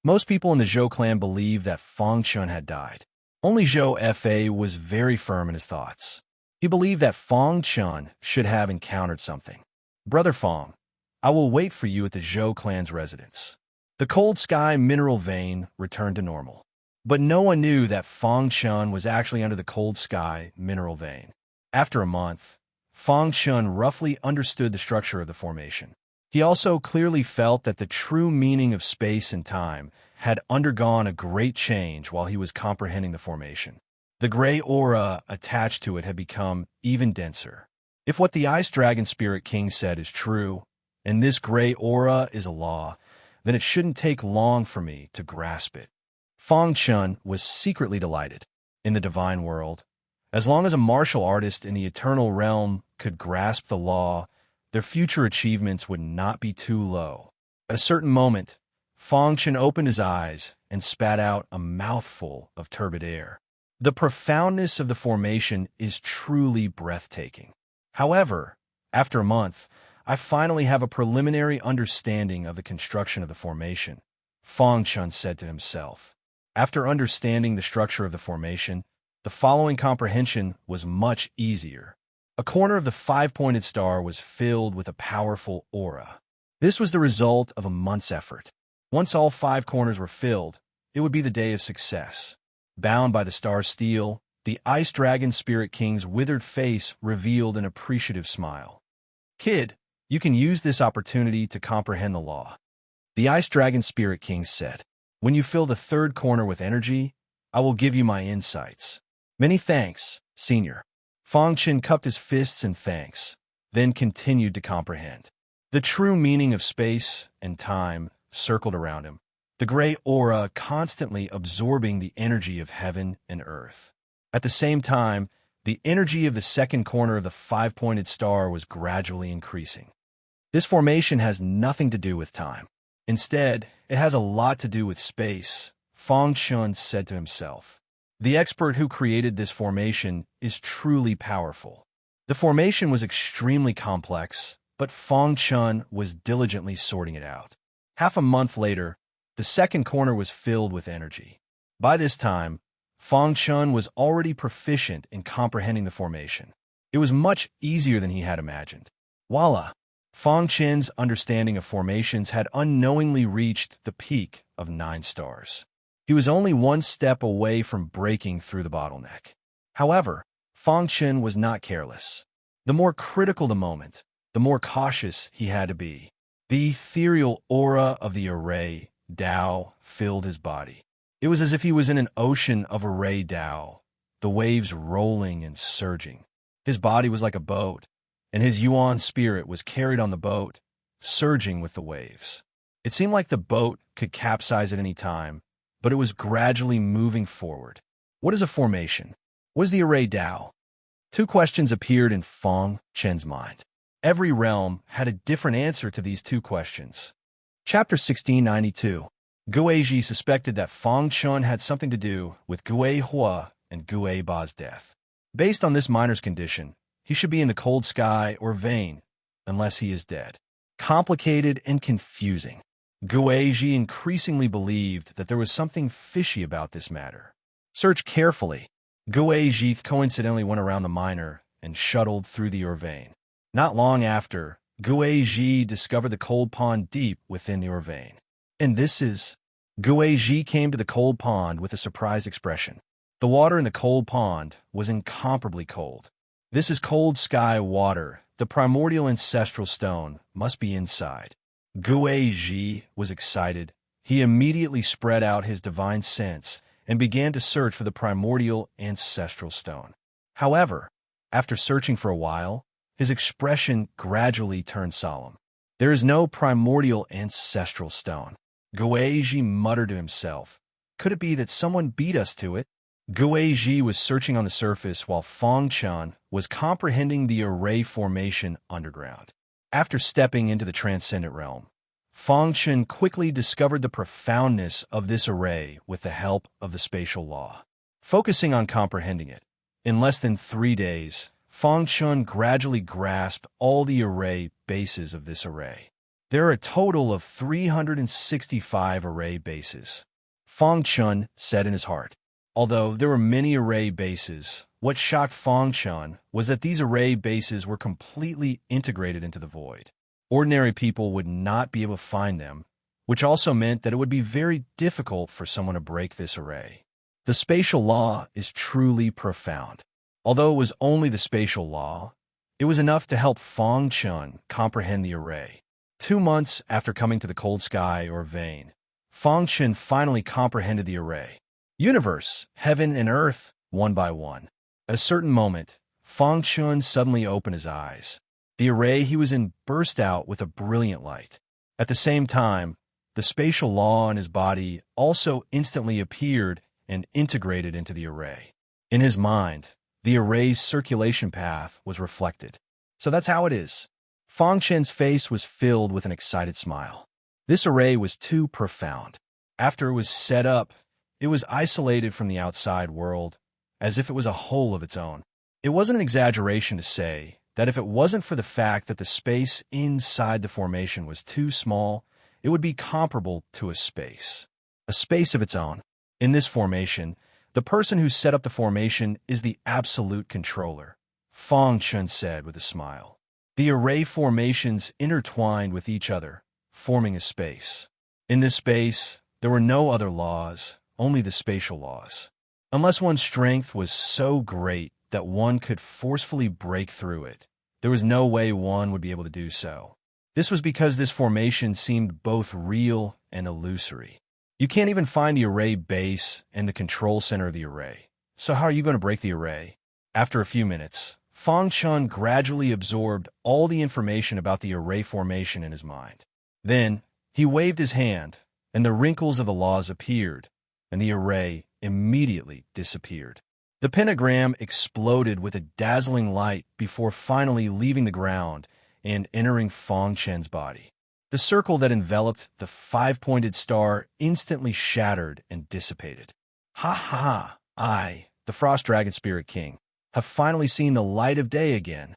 most people in the Zhou clan believed that Fang Chun had died. Only Zhou Fa was very firm in his thoughts. He believed that Fang Chun should have encountered something. Brother Fang, I will wait for you at the Zhou clan's residence. The cold sky mineral vein returned to normal. But no one knew that Fang Chun was actually under the cold sky mineral vein. After a month, Fang Chun roughly understood the structure of the formation. He also clearly felt that the true meaning of space and time had undergone a great change while he was comprehending the formation. The gray aura attached to it had become even denser. If what the Ice Dragon Spirit King said is true, and this gray aura is a law, then it shouldn't take long for me to grasp it. Feng Chun was secretly delighted. In the divine world, as long as a martial artist in the eternal realm could grasp the law, their future achievements would not be too low. At a certain moment, Feng Chun opened his eyes and spat out a mouthful of turbid air. The profoundness of the formation is truly breathtaking. However, after a month, I finally have a preliminary understanding of the construction of the formation, Feng Chun said to himself. After understanding the structure of the formation, the following comprehension was much easier. A corner of the five-pointed star was filled with a powerful aura. This was the result of a month's effort. Once all 5 corners were filled, it would be the day of success. Bound by the star's steel, the Ice Dragon Spirit King's withered face revealed an appreciative smile. "Kid, you can use this opportunity to comprehend the law," the Ice Dragon Spirit King said. "When you fill the 3rd corner with energy, I will give you my insights." "Many thanks, Senior." Feng Chun cupped his fists in thanks, then continued to comprehend. The true meaning of space and time circled around him, the gray aura constantly absorbing the energy of heaven and earth. At the same time, the energy of the 2nd corner of the 5-pointed star was gradually increasing. This formation has nothing to do with time. Instead, it has a lot to do with space, Feng Chun said to himself. The expert who created this formation is truly powerful. The formation was extremely complex, but Feng Chun was diligently sorting it out. Half a month later, the 2nd corner was filled with energy. By this time, Feng Chun was already proficient in comprehending the formation. It was much easier than he had imagined. Voila! Feng Chun's understanding of formations had unknowingly reached the peak of 9 stars. He was only 1 step away from breaking through the bottleneck. However, Feng Chun was not careless. The more critical the moment, the more cautious he had to be. The ethereal aura of the array Tao filled his body. It was as if he was in an ocean of array Tao, the waves rolling and surging. His body was like a boat, and his Yuan spirit was carried on the boat, surging with the waves. It seemed like the boat could capsize at any time, but it was gradually moving forward. What is a formation? What is the array Tao? 2 questions appeared in Feng Chun's mind. Every realm had a different answer to these 2 questions. Chapter 1692. Guizhi suspected that Feng Chun had something to do with Gui Hua and Gui Ba's death. Based on this miner's condition, he should be in the cold sky or vein, unless he is dead. Complicated and confusing. Guizhi increasingly believed that there was something fishy about this matter. Search carefully. Guizhi coincidentally went around the miner and shuttled through the Urvain. Not long after, Guizhi discovered the cold pond deep within the Urvain. And this is... Guizhi came to the cold pond with a surprised expression. The water in the cold pond was incomparably cold. This is cold sky water. The primordial ancestral stone must be inside. Guizhi was excited. He immediately spread out his divine sense and began to search for the primordial ancestral stone. However, after searching for a while, his expression gradually turned solemn. There is no primordial ancestral stone. Guizhi muttered to himself. Could it be that someone beat us to it? Guizhi was searching on the surface while Feng Chun was comprehending the array formation underground. After stepping into the transcendent realm, Feng Chun quickly discovered the profoundness of this array with the help of the spatial law. Focusing on comprehending it, in less than 3 days, Feng Chun gradually grasped all the array bases of this array. There are a total of 365 array bases, Feng Chun said in his heart. Although there were many array bases, what shocked Feng Chun was that these array bases were completely integrated into the void. Ordinary people would not be able to find them, which also meant that it would be very difficult for someone to break this array. The spatial law is truly profound. Although it was only the spatial law, it was enough to help Feng Chun comprehend the array. 2 months after coming to the cold sky or vein, Feng Chun finally comprehended the array. Universe, heaven and earth, one by one. At a certain moment, Fang Chun suddenly opened his eyes. The array he was in burst out with a brilliant light. At the same time, the spatial law in his body also instantly appeared and integrated into the array. In his mind, the array's circulation path was reflected. So that's how it is. Fang Chen's face was filled with an excited smile. This array was too profound. After it was set up, it was isolated from the outside world, as if it was a whole of its own. It wasn't an exaggeration to say that if it wasn't for the fact that the space inside the formation was too small, it would be comparable to a space of its own. In this formation, the person who set up the formation is the absolute controller, Fang Chun said with a smile. The array formations intertwined with each other, forming a space. In this space, there were no other laws, only the spatial laws. Unless one's strength was so great that one could forcefully break through it, there was no way one would be able to do so. This was because this formation seemed both real and illusory. You can't even find the array base and the control center of the array. So how are you going to break the array? After a few minutes, Fang Chun gradually absorbed all the information about the array formation in his mind. Then, he waved his hand, and the wrinkles of the laws appeared, and the array immediately disappeared. The pentagram exploded with a dazzling light before finally leaving the ground and entering Fang Chen's body. The circle that enveloped the five-pointed star instantly shattered and dissipated. Ha ha ha! I, the Frost Dragon Spirit King, have finally seen the light of day again.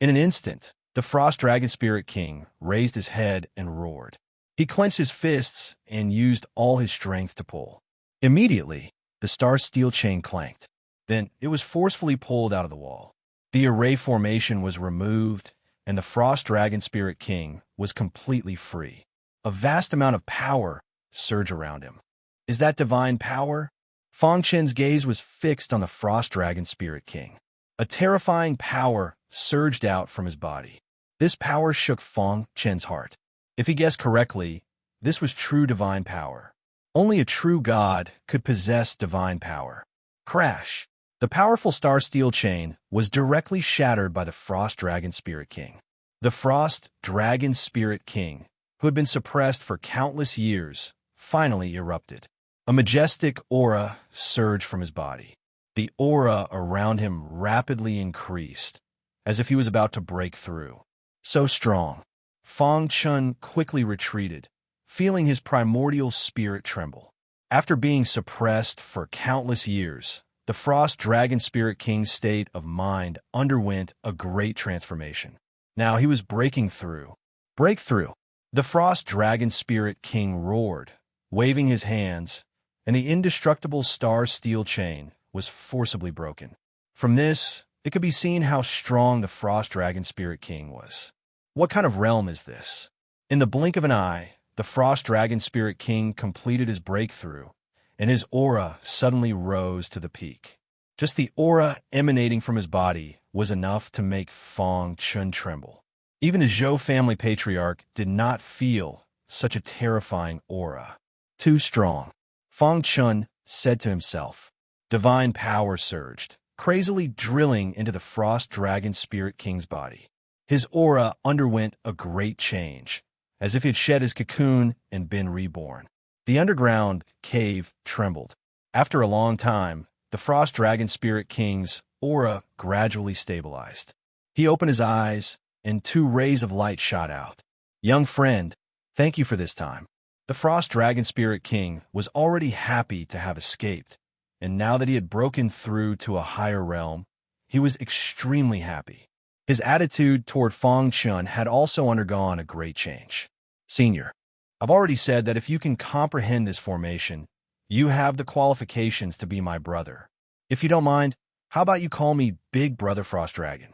In an instant, the Frost Dragon Spirit King raised his head and roared. He clenched his fists and used all his strength to pull. Immediately, the star's steel chain clanked. Then it was forcefully pulled out of the wall. The array formation was removed, and the Frost Dragon Spirit King was completely free. A vast amount of power surged around him. Is that divine power? Fang Chen's gaze was fixed on the Frost Dragon Spirit King. A terrifying power surged out from his body. This power shook Fang Chen's heart. If he guessed correctly, this was true divine power. Only a true god could possess divine power. Crash! The powerful star steel chain was directly shattered by the Frost Dragon Spirit King. The Frost Dragon Spirit King, who had been suppressed for countless years, finally erupted. A majestic aura surged from his body. The aura around him rapidly increased, as if he was about to break through. So strong, Fang Chun quickly retreated, feeling his primordial spirit tremble. After being suppressed for countless years, the Frost Dragon Spirit King's state of mind underwent a great transformation. Now he was breaking through. Breakthrough! The Frost Dragon Spirit King roared, waving his hands, and the indestructible star steel chain was forcibly broken. From this, it could be seen how strong the Frost Dragon Spirit King was. What kind of realm is this? In the blink of an eye, the Frost Dragon Spirit King completed his breakthrough, and his aura suddenly rose to the peak. Just the aura emanating from his body was enough to make Fang Chun tremble. Even the Zhou family patriarch did not feel such a terrifying aura. Too strong, Fang Chun said to himself. Divine power surged, crazily drilling into the Frost Dragon Spirit King's body. His aura underwent a great change, as if he had shed his cocoon and been reborn. The underground cave trembled. After a long time, the Frost Dragon Spirit King's aura gradually stabilized. He opened his eyes, and 2 rays of light shot out. Young friend, thank you for this time. The Frost Dragon Spirit King was already happy to have escaped, and now that he had broken through to a higher realm, he was extremely happy. His attitude toward Fang Chun had also undergone a great change. Senior, I've already said that if you can comprehend this formation, you have the qualifications to be my brother. If you don't mind, how about you call me Big Brother Frost Dragon?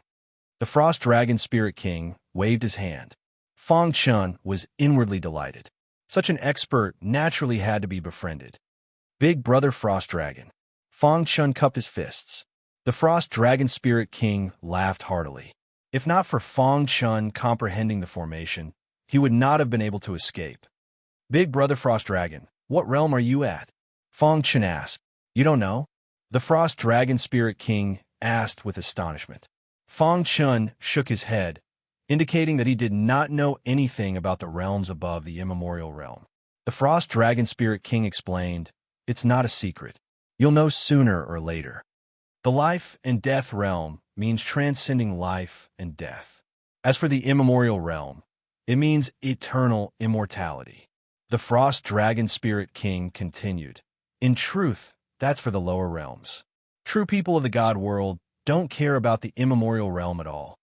The Frost Dragon Spirit King waved his hand. Fang Chun was inwardly delighted. Such an expert naturally had to be befriended. Big Brother Frost Dragon. Fang Chun cupped his fists. The Frost Dragon Spirit King laughed heartily. If not for Fang Chun comprehending the formation, he would not have been able to escape. Big Brother Frost Dragon, what realm are you at? Fang Chun asked. You don't know? The Frost Dragon Spirit King asked with astonishment. Fong Chun shook his head, indicating that he did not know anything about the realms above the immemorial realm. The Frost Dragon Spirit King explained, "It's not a secret. You'll know sooner or later. The life and death realm means transcending life and death. As for the immemorial realm, it means eternal immortality." The Frost Dragon Spirit King continued, "In truth, that's for the lower realms. True people of the God world don't care about the immemorial realm at all.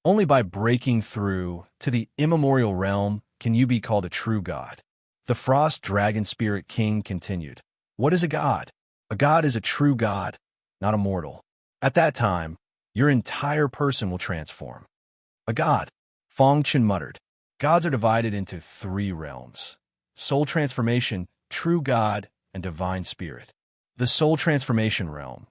Only by breaking through to the immemorial realm can you be called a true god." The Frost Dragon Spirit King continued, "What is a god? A god is a true god, not a mortal. At that time, your entire person will transform." "A god," Fong Chun muttered. "Gods are divided into 3 realms: soul transformation, true god, and divine spirit. The soul transformation realm,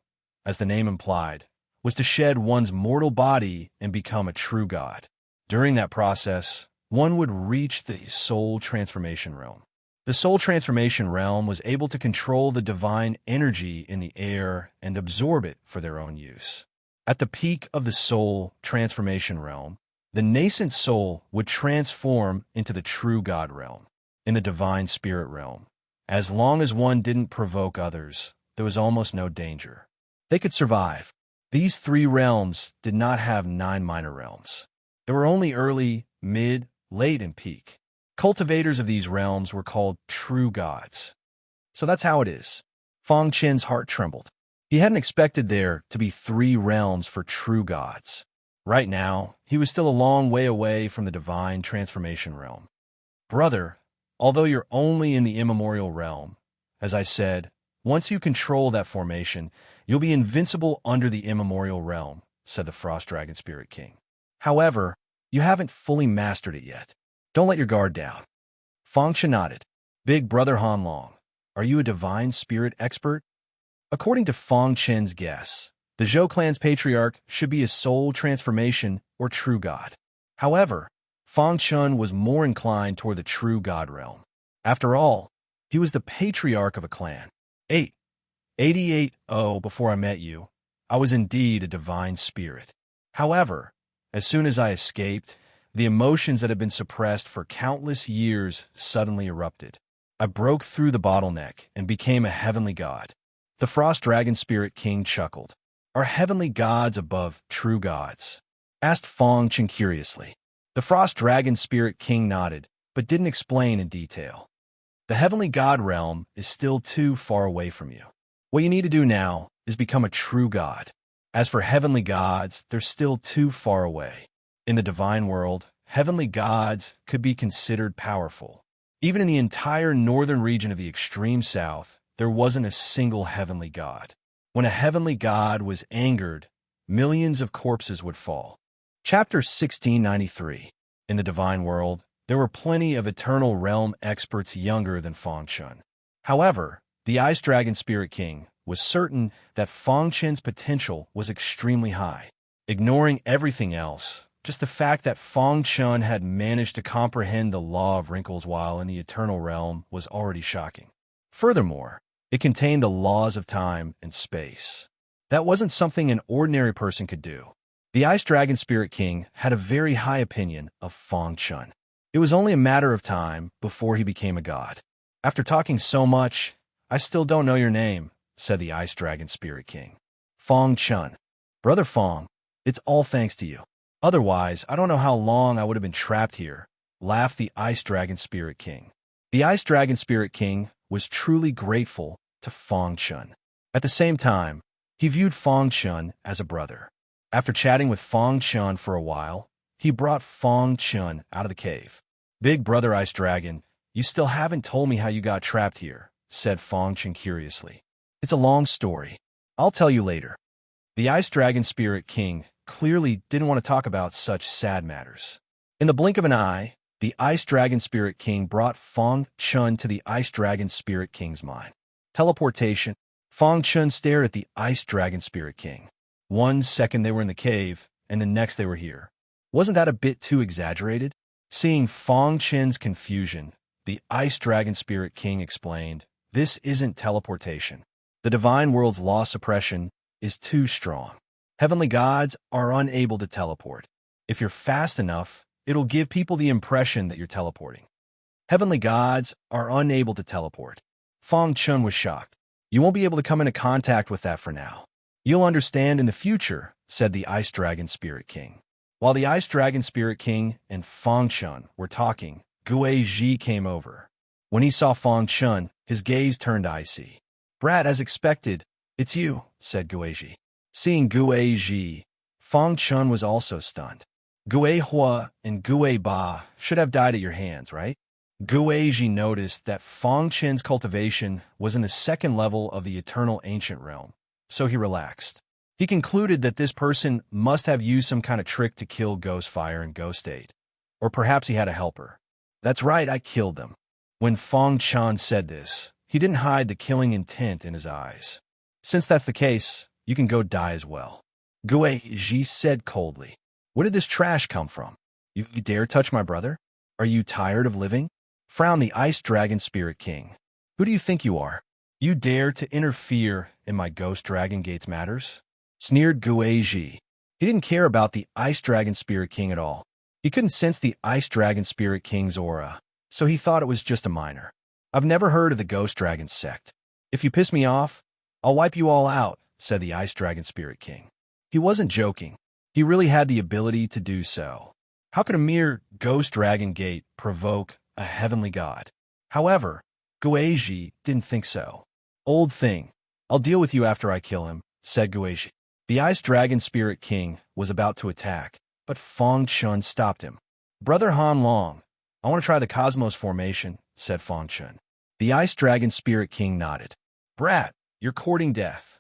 as the name implied, was to shed one's mortal body and become a true god. During that process, one would reach the soul transformation realm. The soul transformation realm was able to control the divine energy in the air and absorb it for their own use. At the peak of the soul transformation realm, the nascent soul would transform into the true God realm. In the divine spirit realm, as long as one didn't provoke others, there was almost no danger. They could survive. These 3 realms did not have 9 minor realms. There were only early, mid, late, and peak. Cultivators of these realms were called true gods. So that's how it is. Fong Chen's heart trembled. He hadn't expected there to be 3 realms for true gods. Right now, he was still a long way away from the divine transformation realm. "Brother, although you're only in the immemorial realm, as I said, once you control that formation, you'll be invincible under the immemorial realm," said the Frost Dragon Spirit King. "However, you haven't fully mastered it yet. Don't let your guard down." Fong Chun nodded. "Big Brother Han Long, are you a divine spirit expert?" According to Fong Chen's guess, the Zhou clan's patriarch should be a soul transformation or true god. However, Fong Chun was more inclined toward the true god realm. After all, he was the patriarch of a clan. 88 before I met you, I was indeed a divine spirit. However, as soon as I escaped, the emotions that had been suppressed for countless years suddenly erupted. I broke through the bottleneck and became a heavenly god." The Frost Dragon Spirit King chuckled. "Are heavenly gods above true gods?" asked Fong Chun curiously. The Frost Dragon Spirit King nodded, but didn't explain in detail. "The heavenly god realm is still too far away from you. What you need to do now is become a true god. As for heavenly gods, they're still too far away. In the divine world, heavenly gods could be considered powerful. Even in the entire northern region of the extreme south, there wasn't a single heavenly god. When a heavenly god was angered, millions of corpses would fall." Chapter 1693. In the divine world, there were plenty of eternal realm experts younger than Fong Chun. However, the Ice Dragon Spirit King was certain that Fong Chen's potential was extremely high. Ignoring everything else, just the fact that Fong Chun had managed to comprehend the law of wrinkles while in the eternal realm was already shocking. Furthermore, it contained the laws of time and space. That wasn't something an ordinary person could do. The Ice Dragon Spirit King had a very high opinion of Fong Chun. It was only a matter of time before he became a god. "After talking so much, I still don't know your name," said the Ice Dragon Spirit King. "Fong Chun. Brother Fong, it's all thanks to you. Otherwise, I don't know how long I would have been trapped here," laughed the Ice Dragon Spirit King. The Ice Dragon Spirit King was truly grateful to Fong Chun. At the same time, he viewed Fong Chun as a brother. After chatting with Fong Chun for a while, he brought Fong Chun out of the cave. "Big Brother Ice Dragon, you still haven't told me how you got trapped here," said Fong Chun curiously. "It's a long story. I'll tell you later." The Ice Dragon Spirit King clearly didn't want to talk about such sad matters. In the blink of an eye, the Ice Dragon Spirit King brought Fong Chun to the Ice Dragon Spirit King's mind. Teleportation. Fong Chun stared at the Ice Dragon Spirit King. 1 second they were in the cave, and the next they were here. Wasn't that a bit too exaggerated? Seeing Fong Chun's confusion, the Ice Dragon Spirit King explained, "This isn't teleportation. The divine world's law suppression is too strong. Heavenly gods are unable to teleport. If you're fast enough, it'll give people the impression that you're teleporting. Heavenly gods are unable to teleport. Fong Chun was shocked. You won't be able to come into contact with that for now. You'll understand in the future, said the Ice Dragon Spirit King. While the Ice Dragon Spirit King and Fong Chun were talking, Gui Ji came over. When he saw Fong Chun, his gaze turned icy. Brat, as expected, it's you, said Gui Ji. Seeing Gui Ji, Fong Chun was also stunned. Gui Hua and Gui Ba should have died at your hands, right? Gui Ji noticed that Fong Chen's cultivation was in the second level of the eternal ancient realm, so he relaxed. He concluded that this person must have used some kind of trick to kill Ghost Fire and Ghost 8. Or perhaps he had a helper. That's right, I killed them. When Fong Chan said this, he didn't hide the killing intent in his eyes. Since that's the case, you can go die as well. Gui Ji said coldly. Where did this trash come from? You dare touch my brother? Are you tired of living? Frowned the Ice Dragon Spirit King. Who do you think you are? You dare to interfere in my Ghost Dragon Gate's matters? Sneered Gui Ji. He didn't care about the Ice Dragon Spirit King at all. He couldn't sense the Ice Dragon Spirit King's aura, so he thought it was just a minor. I've never heard of the Ghost Dragon sect. If you piss me off, I'll wipe you all out, said the Ice Dragon Spirit King. He wasn't joking. He really had the ability to do so. How could a mere Ghost Dragon Gate provoke a heavenly god? However, Gui Ji didn't think so. Old thing, I'll deal with you after I kill him, said Gui Ji. The Ice Dragon Spirit King was about to attack, but Fong Chun stopped him. Brother Han Long, I want to try the Cosmos Formation, said Fong Chun. The Ice Dragon Spirit King nodded. Brat, you're courting death.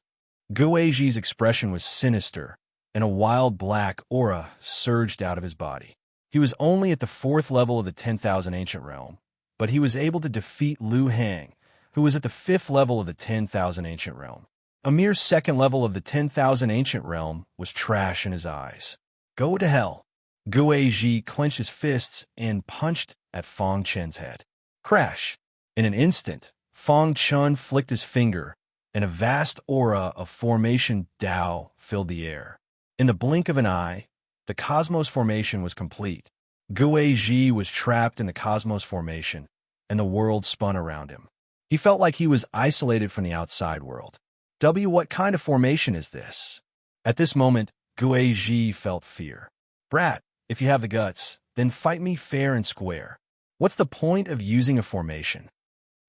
Gui Ji's expression was sinister, and a wild black aura surged out of his body. He was only at the 4th level of the 10,000 Ancient Realm, but he was able to defeat Liu Hang, who was at the 5th level of the 10,000 Ancient Realm. A mere 2nd level of the 10,000 Ancient Realm was trash in his eyes. Go to hell. Gui Ji clenched his fists and punched at Fong Chen's head. Crash! In an instant, Fong Chun flicked his finger, and a vast aura of Formation Dao filled the air. In the blink of an eye, the Cosmos Formation was complete. Gui Ji was trapped in the Cosmos Formation, and the world spun around him. He felt like he was isolated from the outside world. What kind of formation is this? At this moment, Gui Ji felt fear. Brat, if you have the guts, then fight me fair and square. What's the point of using a formation?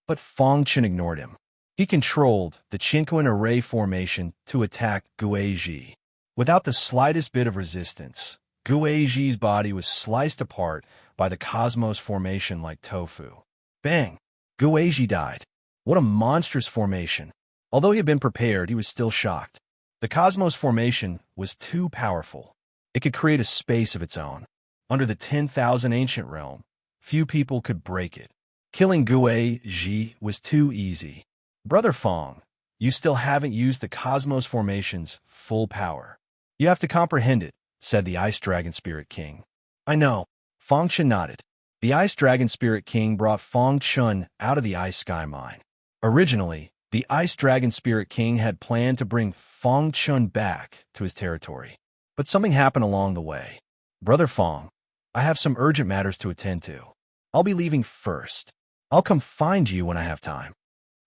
But Fong Chen ignored him. He controlled the Chinquan Array formation to attack Gui Ji. Without the slightest bit of resistance, Gui Ji's body was sliced apart by the Cosmos Formation like tofu. Bang! Gui Ji died. What a monstrous formation. Although he had been prepared, he was still shocked. The Cosmos Formation was too powerful. It could create a space of its own. Under the 10,000 Ancient Realm, few people could break it. Killing Gui Ji was too easy. Brother Fong, you still haven't used the Cosmos Formation's full power. You have to comprehend it, said the Ice Dragon Spirit King. I know. Fong Chun nodded. The Ice Dragon Spirit King brought Fong Chun out of the Ice Sky Mine. Originally, the Ice Dragon Spirit King had planned to bring Fong Chun back to his territory. But something happened along the way. Brother Fong, I have some urgent matters to attend to. I'll be leaving first. I'll come find you when I have time.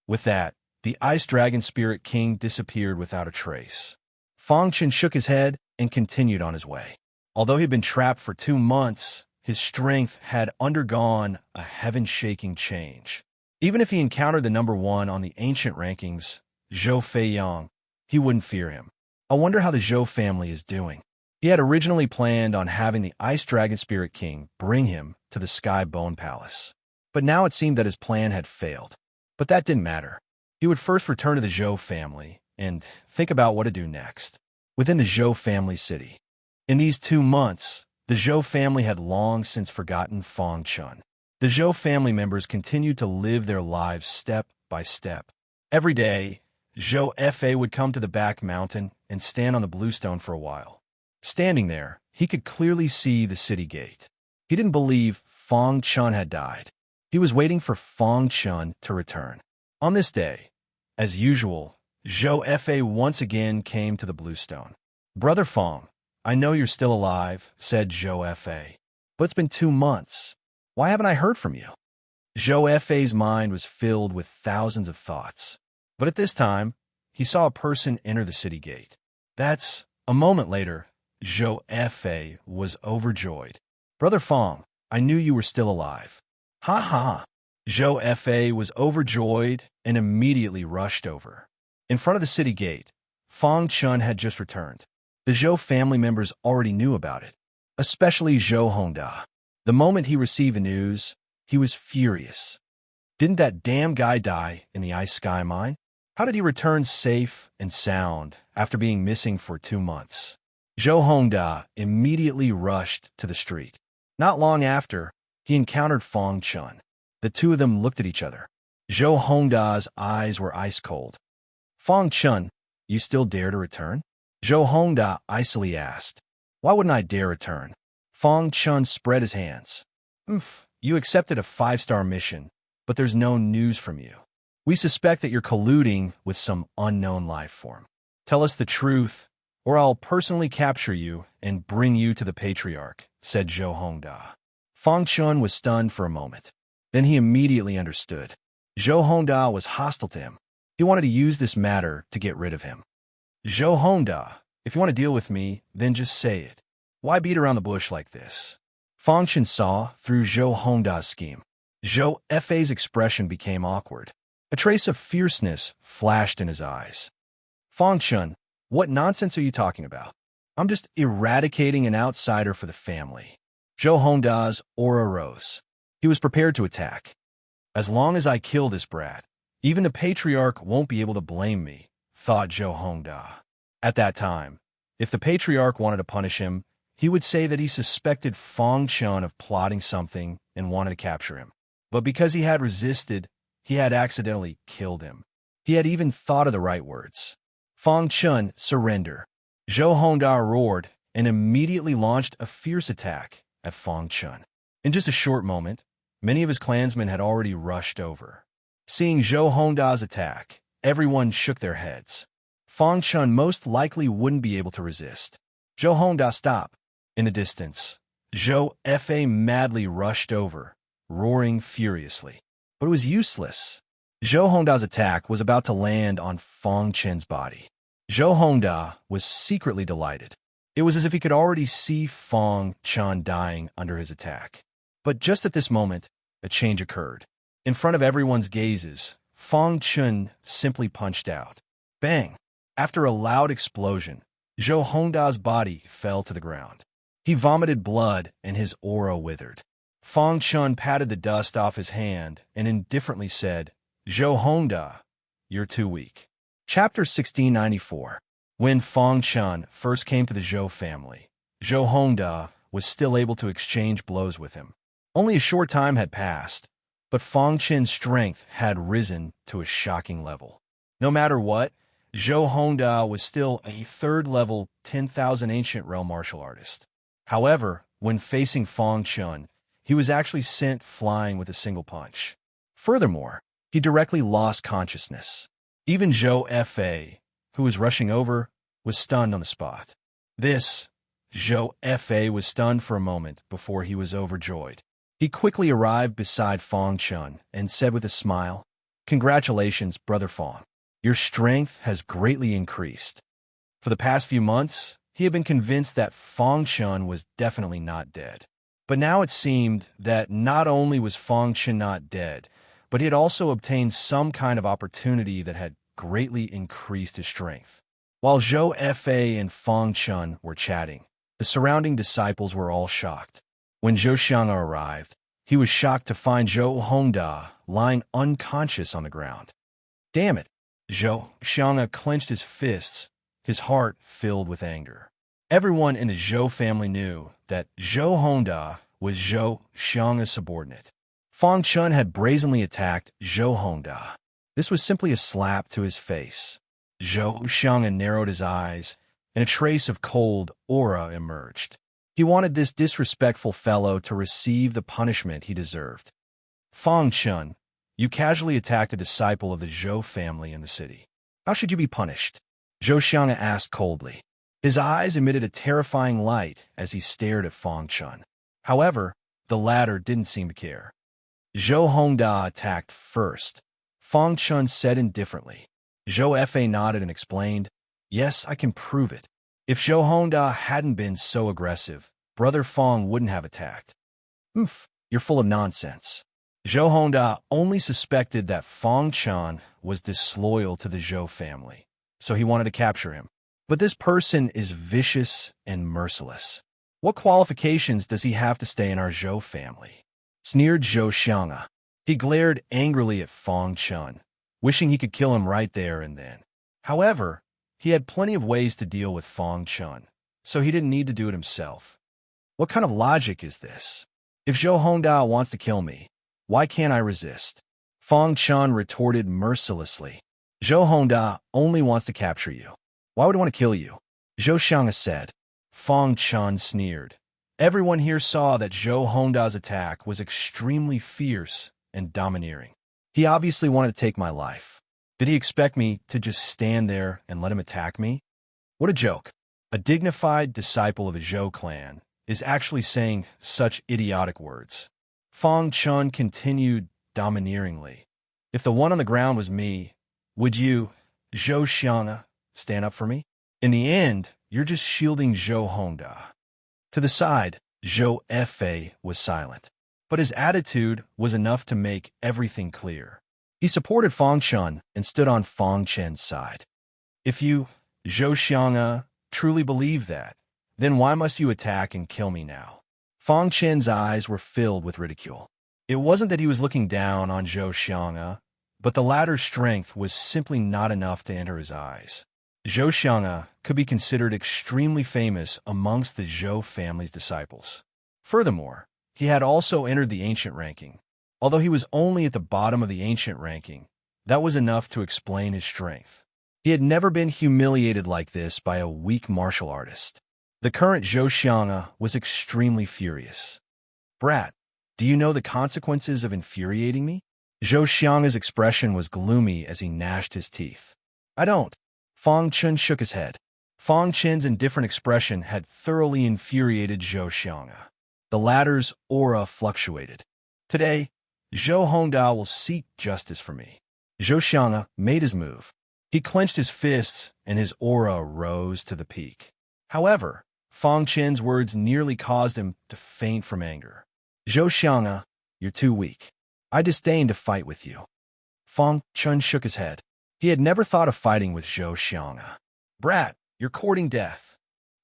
With that, the Ice Dragon Spirit King disappeared without a trace. Fong Chun shook his head and continued on his way. Although he'd been trapped for 2 months, his strength had undergone a heaven-shaking change. Even if he encountered the number 1 on the ancient rankings, Zhou Feiyang, he wouldn't fear him. I wonder how the Zhou family is doing. He had originally planned on having the Ice Dragon Spirit King bring him to the Sky Bone Palace. But now it seemed that his plan had failed. But that didn't matter. He would first return to the Zhou family and think about what to do next. Within the Zhou family city. In these 2 months, the Zhou family had long since forgotten Fong Chun. The Zhou family members continued to live their lives step by step. Every day, Zhou Fa would come to the back mountain and stand on the bluestone for a while. Standing there, he could clearly see the city gate. He didn't believe Fong Chun had died. He was waiting for Fong Chun to return. On this day, as usual, Zhou Fa once again came to the bluestone. Brother Fong, I know you're still alive, said Zhou Fa. But it's been 2 months. Why haven't I heard from you? Zhou Fa's mind was filled with thousands of thoughts. But at this time, he saw a person enter the city gate. A moment later, Zhou Fa was overjoyed. Brother Fong, I knew you were still alive. Ha ha. Zhou Fa was overjoyed and immediately rushed over. In front of the city gate, Fong Chun had just returned. The Zhou family members already knew about it, especially Zhou Hongda. The moment he received the news, he was furious. Didn't that damn guy die in the ice sky mine? How did he return safe and sound after being missing for 2 months? Zhou Hongda immediately rushed to the street. Not long after, he encountered Fong Chun. The two of them looked at each other. Zhou Hongda's eyes were ice cold. Fong Chun, you still dare to return? Zhou Hongda icily asked. Why wouldn't I dare return? Fong Chun spread his hands. You accepted a 5-star mission, but there's no news from you. We suspect that you're colluding with some unknown life form. Tell us the truth, or I'll personally capture you and bring you to the Patriarch, said Zhou Hongda. Fong Chun was stunned for a moment. Then he immediately understood. Zhou Hongda was hostile to him. He wanted to use this matter to get rid of him. Zhou Hongda, if you want to deal with me, then just say it. Why beat around the bush like this? Fong Chun saw through Zhou Hongda's scheme. Zhou Fa's expression became awkward. A trace of fierceness flashed in his eyes. Fong Chun, what nonsense are you talking about? I'm just eradicating an outsider for the family. Zhou Hongda's aura rose. He was prepared to attack. As long as I kill this brat, even the Patriarch won't be able to blame me, thought Zhou Hongda. At that time, if the Patriarch wanted to punish him, he would say that he suspected Fong Chun of plotting something and wanted to capture him. But because he had resisted, he had accidentally killed him. He had even thought of the right words. Fong Chun, surrender. Zhou Hongda roared and immediately launched a fierce attack at Fong Chun. In just a short moment, many of his clansmen had already rushed over. Seeing Zhou Hongda's attack, everyone shook their heads. Fong Chun most likely wouldn't be able to resist. Zhou Hongda, stop. In the distance, Zhou Fa madly rushed over, roaring furiously. But it was useless. Zhou Hongda's attack was about to land on Fong Chun's body. Zhou Hongda was secretly delighted. It was as if he could already see Fong Chun dying under his attack. But just at this moment, a change occurred. In front of everyone's gazes, Fong Chun simply punched out. Bang! After a loud explosion, Zhou Hongda's body fell to the ground. He vomited blood and his aura withered. Fong Chun patted the dust off his hand and indifferently said, Zhou Hongda, you're too weak. Chapter 1694. When Fong Chun first came to the Zhou family, Zhou Hongda was still able to exchange blows with him. Only a short time had passed, but Fong Chun's strength had risen to a shocking level. No matter what, Zhou Hongda was still a 3rd-level 10,000 ancient realm martial artist. However, when facing Fong Chun, he was actually sent flying with a single punch. Furthermore, he directly lost consciousness. Even Zhou Fa, who was rushing over, was stunned on the spot. Zhou Fa was stunned for a moment before he was overjoyed. He quickly arrived beside Fong Chun and said with a smile, Congratulations, Brother Fong. Your strength has greatly increased. For the past few months, he had been convinced that Fong Chun was definitely not dead. But now it seemed that not only was Fong Chun not dead, but he had also obtained some kind of opportunity that had greatly increased his strength. While Zhou Fa and Fong Chun were chatting, the surrounding disciples were all shocked. When Zhou Xiang arrived, he was shocked to find Zhou Hongda lying unconscious on the ground. Damn it! Zhou Xiang clenched his fists, his heart filled with anger. Everyone in the Zhou family knew that Zhou Hongda was Zhou Xiang's subordinate. Fong Chun had brazenly attacked Zhou Hongda. This was simply a slap to his face. Zhou Xiang narrowed his eyes, and a trace of cold aura emerged. He wanted this disrespectful fellow to receive the punishment he deserved. Fong Chun, you casually attacked a disciple of the Zhou family in the city. How should you be punished? Zhou Xiang asked coldly. His eyes emitted a terrifying light as he stared at Fong Chun. However, the latter didn't seem to care. Zhou Hongda attacked first. Fong Chun said indifferently. Zhou Fa nodded and explained, "Yes, I can prove it. If Zhou Hongda hadn't been so aggressive, Brother Fong wouldn't have attacked." You're full of nonsense." Zhou Hongda only suspected that Fong Chun was disloyal to the Zhou family, so he wanted to capture him. But this person is vicious and merciless. What qualifications does he have to stay in our Zhou family? Sneered Zhou Xiang'a. He glared angrily at Fong Chun, wishing he could kill him right there and then. However, he had plenty of ways to deal with Fong Chun, so he didn't need to do it himself. What kind of logic is this? If Zhou Hongda wants to kill me, why can't I resist? Fong Chun retorted mercilessly. Zhou Hongda only wants to capture you. Why would he want to kill you? Zhou Xiang'a said. Fong Chun sneered. Everyone here saw that Zhou Hongda's attack was extremely fierce and domineering. He obviously wanted to take my life. Did he expect me to just stand there and let him attack me? What a joke. A dignified disciple of the Zhou clan is actually saying such idiotic words. Fong Chun continued domineeringly. If the one on the ground was me, would you, Zhou Xiang'a, stand up for me? In the end, you're just shielding Zhou Hongda. To the side, Zhou Fa was silent, but his attitude was enough to make everything clear. He supported Fong Chun and stood on Fong Chen's side. If you, Zhou Xiang'a, truly believe that, then why must you attack and kill me now? Fong Chen's eyes were filled with ridicule. It wasn't that he was looking down on Zhou Xiang'a, but the latter's strength was simply not enough to enter his eyes. Zhou Xiang'a could be considered extremely famous amongst the Zhou family's disciples. Furthermore, he had also entered the ancient ranking. Although he was only at the bottom of the ancient ranking, that was enough to explain his strength. He had never been humiliated like this by a weak martial artist. The current Zhou Xiang'a was extremely furious. Brat, do you know the consequences of infuriating me? Zhou Xiang'a's expression was gloomy as he gnashed his teeth. I don't. Fong Chun shook his head. Fong Chen's indifferent expression had thoroughly infuriated Zhou Xiang'a. The latter's aura fluctuated. Today, Zhou Hongda will seek justice for me. Zhou Xiang'a made his move. He clenched his fists and his aura rose to the peak. However, Fong Chen's words nearly caused him to faint from anger. Zhou Xiang'a, you're too weak. I disdain to fight with you. Fong Chun shook his head. He had never thought of fighting with Zhou Xiang'a. Brat, you're courting death.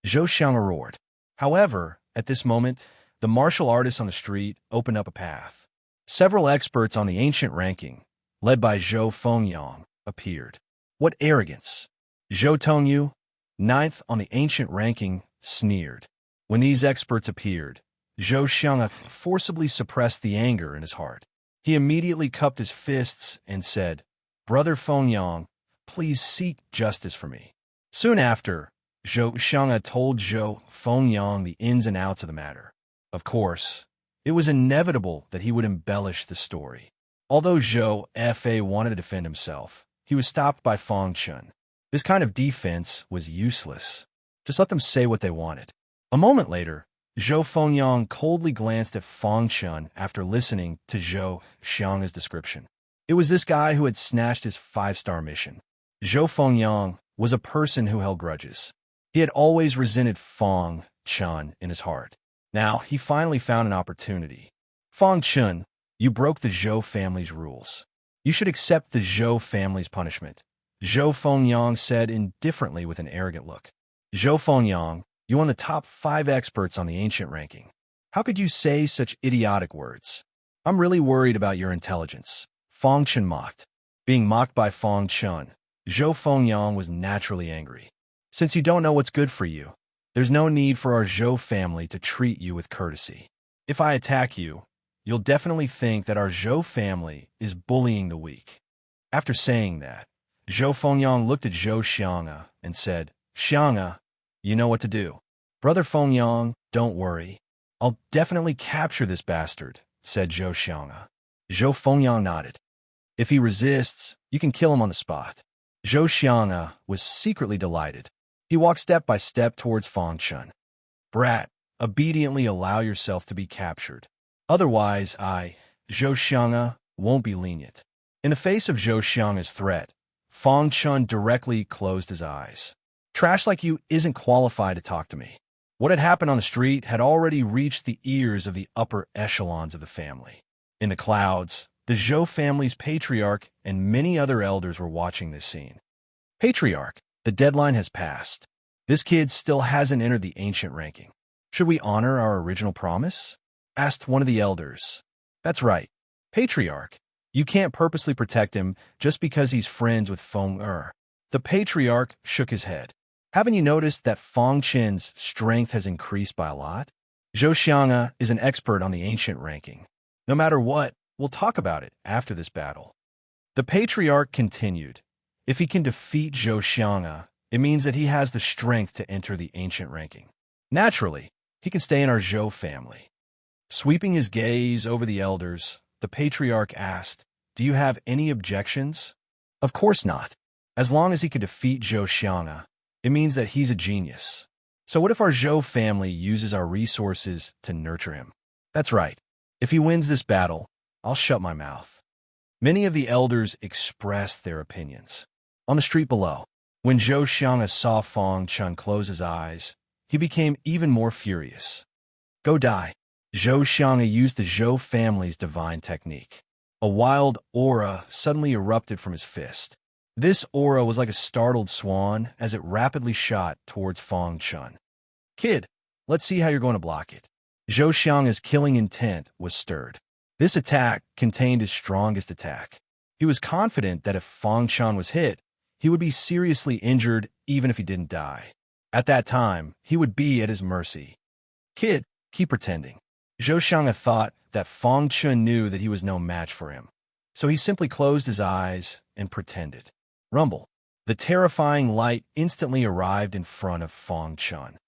Zhou Xiang'a roared. However, at this moment, the martial artists on the street opened up a path. Several experts on the ancient ranking, led by Zhou Fengyang, appeared. What arrogance! Zhou Tongyu, ninth on the ancient ranking, sneered. When these experts appeared, Zhou Xiang'a forcibly suppressed the anger in his heart. He immediately cupped his fists and said, Brother Fengyang, please seek justice for me. Soon after, Zhou Xiang'a told Zhou Fengyang the ins and outs of the matter. Of course, it was inevitable that he would embellish the story. Although Zhou Fa wanted to defend himself, he was stopped by Fong Chun. This kind of defense was useless. Just let them say what they wanted. A moment later, Zhou Fengyang coldly glanced at Fong Chun after listening to Zhou Xiang'a's description. It was this guy who had snatched his 5-star mission. Zhou Fengyang was a person who held grudges. He had always resented Fong Chun in his heart. Now, he finally found an opportunity. Fong Chun, you broke the Zhou family's rules. You should accept the Zhou family's punishment. Zhou Fengyang said indifferently with an arrogant look. Zhou Fengyang, you won the top 5 experts on the ancient ranking. How could you say such idiotic words? I'm really worried about your intelligence. Fong Chun mocked. Being mocked by Fong Chun, Zhou Fengyang was naturally angry. Since you don't know what's good for you, there's no need for our Zhou family to treat you with courtesy. If I attack you, you'll definitely think that our Zhou family is bullying the weak. After saying that, Zhou Fengyang looked at Zhou Xiang'a and said, Xiang'a, you know what to do. Brother Fengyang, don't worry. I'll definitely capture this bastard, said Zhou Xiang'a. Zhou Fengyang nodded. If he resists, you can kill him on the spot. Zhou Xiang'a was secretly delighted. He He walked step by step towards Fang Chun. Brat, obediently allow yourself to be captured. Otherwise, Zhou Xiang'a, won't be lenient. In the face of Zhou Xiang'a's threat, Fang Chun directly closed his eyes. Trash like you isn't qualified to talk to me. What had happened on the street had already reached the ears of the upper echelons of the family. In the clouds, the Zhou family's patriarch and many other elders were watching this scene. Patriarch, the deadline has passed. This kid still hasn't entered the ancient ranking. Should we honor our original promise? Asked one of the elders. That's right. Patriarch, you can't purposely protect him just because he's friends with Feng Er. The patriarch shook his head. Haven't you noticed that Fang Chen's strength has increased by a lot? Zhou Xiang'a is an expert on the ancient ranking. No matter what, we'll talk about it after this battle. The patriarch continued. If he can defeat Zhou Xiang'a, it means that he has the strength to enter the ancient ranking. Naturally, he can stay in our Zhou family. Sweeping his gaze over the elders, the patriarch asked, do you have any objections? Of course not. As long as he could defeat Zhou Xiang'a, it means that he's a genius. So what if our Zhou family uses our resources to nurture him? That's right. If he wins this battle, I'll shut my mouth. Many of the elders expressed their opinions. On the street below, when Zhou Xiang'a saw Fang Chun close his eyes, he became even more furious. Go die. Zhou Xiang'a used the Zhou family's divine technique. A wild aura suddenly erupted from his fist. This aura was like a startled swan as it rapidly shot towards Fang Chun. Kid, let's see how you're going to block it. Zhou Xiang'a's killing intent was stirred. This attack contained his strongest attack. He was confident that if Fang Chun was hit, he would be seriously injured even if he didn't die. At that time, he would be at his mercy. Kid, keep pretending. Zhou Xiang'a thought that Fang Chun knew that he was no match for him. So he simply closed his eyes and pretended. Rumble. The terrifying light instantly arrived in front of Fang Chun.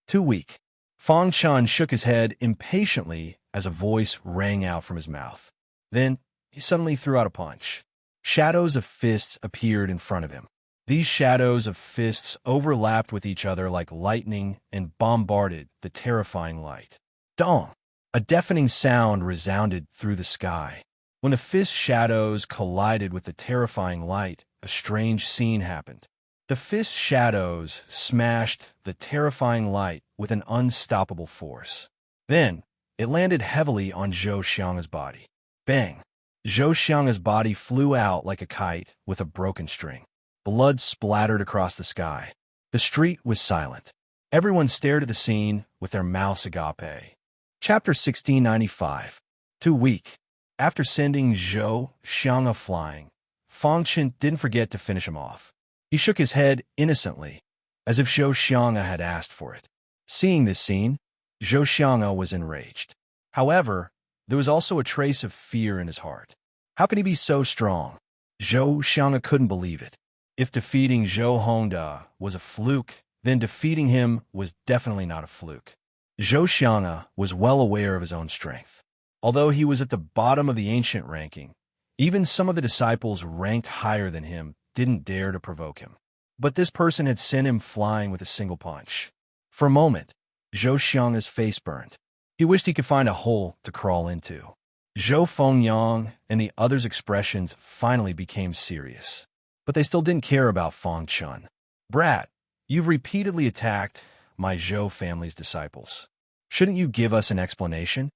Too weak. Fang Chun shook his head impatiently as a voice rang out from his mouth. Then, he suddenly threw out a punch. Shadows of fists appeared in front of him. These shadows of fists overlapped with each other like lightning and bombarded the terrifying light. Dong! A deafening sound resounded through the sky. When the fist shadows collided with the terrifying light, a strange scene happened. The fist shadows smashed the terrifying light with an unstoppable force. Then, it landed heavily on Zhou Xiang'a's body. Bang! Zhou Xiang'a's body flew out like a kite with a broken string. Blood splattered across the sky. The street was silent. Everyone stared at the scene with their mouths agape. Chapter 1695. Too weak. After sending Zhou Xiang'a flying, Fang Chun didn't forget to finish him off. He shook his head innocently, as if Zhou Xiang'a had asked for it. Seeing this scene, Zhou Xiang'a was enraged. However, there was also a trace of fear in his heart. How could he be so strong? Zhou Xiang'a couldn't believe it. If defeating Zhou Hongda was a fluke, then defeating him was definitely not a fluke. Zhou Xiang'a was well aware of his own strength. Although he was at the bottom of the ancient ranking, even some of the disciples ranked higher than him didn't dare to provoke him. But this person had sent him flying with a single punch. For a moment, Zhou Xiang'a's face burned. He wished he could find a hole to crawl into. Zhou Fengyang and the others' expressions finally became serious. But they still didn't care about Fang Chun. Brat, you've repeatedly attacked my Zhou family's disciples. Shouldn't you give us an explanation?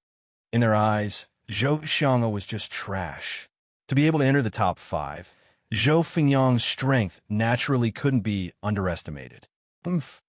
In their eyes, Zhou Xiang'a was just trash. To be able to enter the top 5, Zhou Fengyang's strength naturally couldn't be underestimated.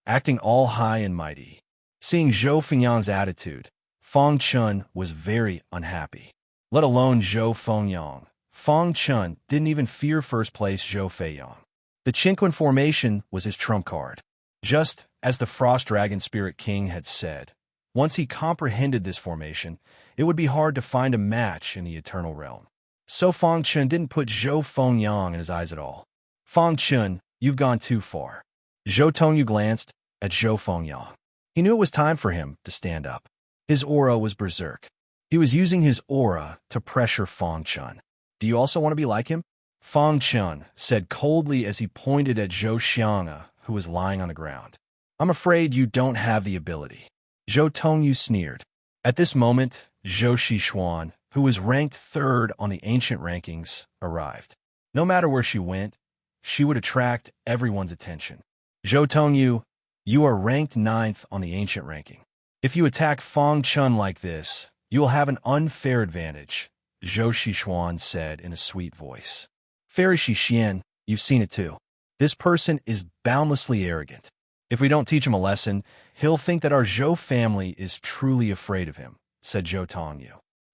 Acting all high and mighty. Seeing Zhou Fengyang's attitude, Fang Chun was very unhappy. Let alone Zhou Fengyang, Fang Chun didn't even fear first place Zhou Feiyang. The Qinquan formation was his trump card. Just as the Frost Dragon Spirit King had said, once he comprehended this formation, it would be hard to find a match in the Eternal Realm. So Fang Chun didn't put Zhou Fengyang in his eyes at all. Fang Chun, you've gone too far. Zhou Tongyu glanced at Zhou Fengyang. He knew it was time for him to stand up. His aura was berserk. He was using his aura to pressure Fang Chun. Do you also want to be like him? Fang Chun said coldly as he pointed at Zhou Xiang'a, who was lying on the ground. I'm afraid you don't have the ability. Zhou Tongyu sneered. At this moment, Zhou Shixuan, who was ranked third on the ancient rankings, arrived. No matter where she went, she would attract everyone's attention. Zhou Tongyu, you are ranked ninth on the ancient ranking. If you attack Fang Chun like this, you will have an unfair advantage, Zhou Shixuan said in a sweet voice. Fairy Shixian, you've seen it too. This person is boundlessly arrogant. If we don't teach him a lesson, he'll think that our Zhou family is truly afraid of him, said Zhou Tongyu.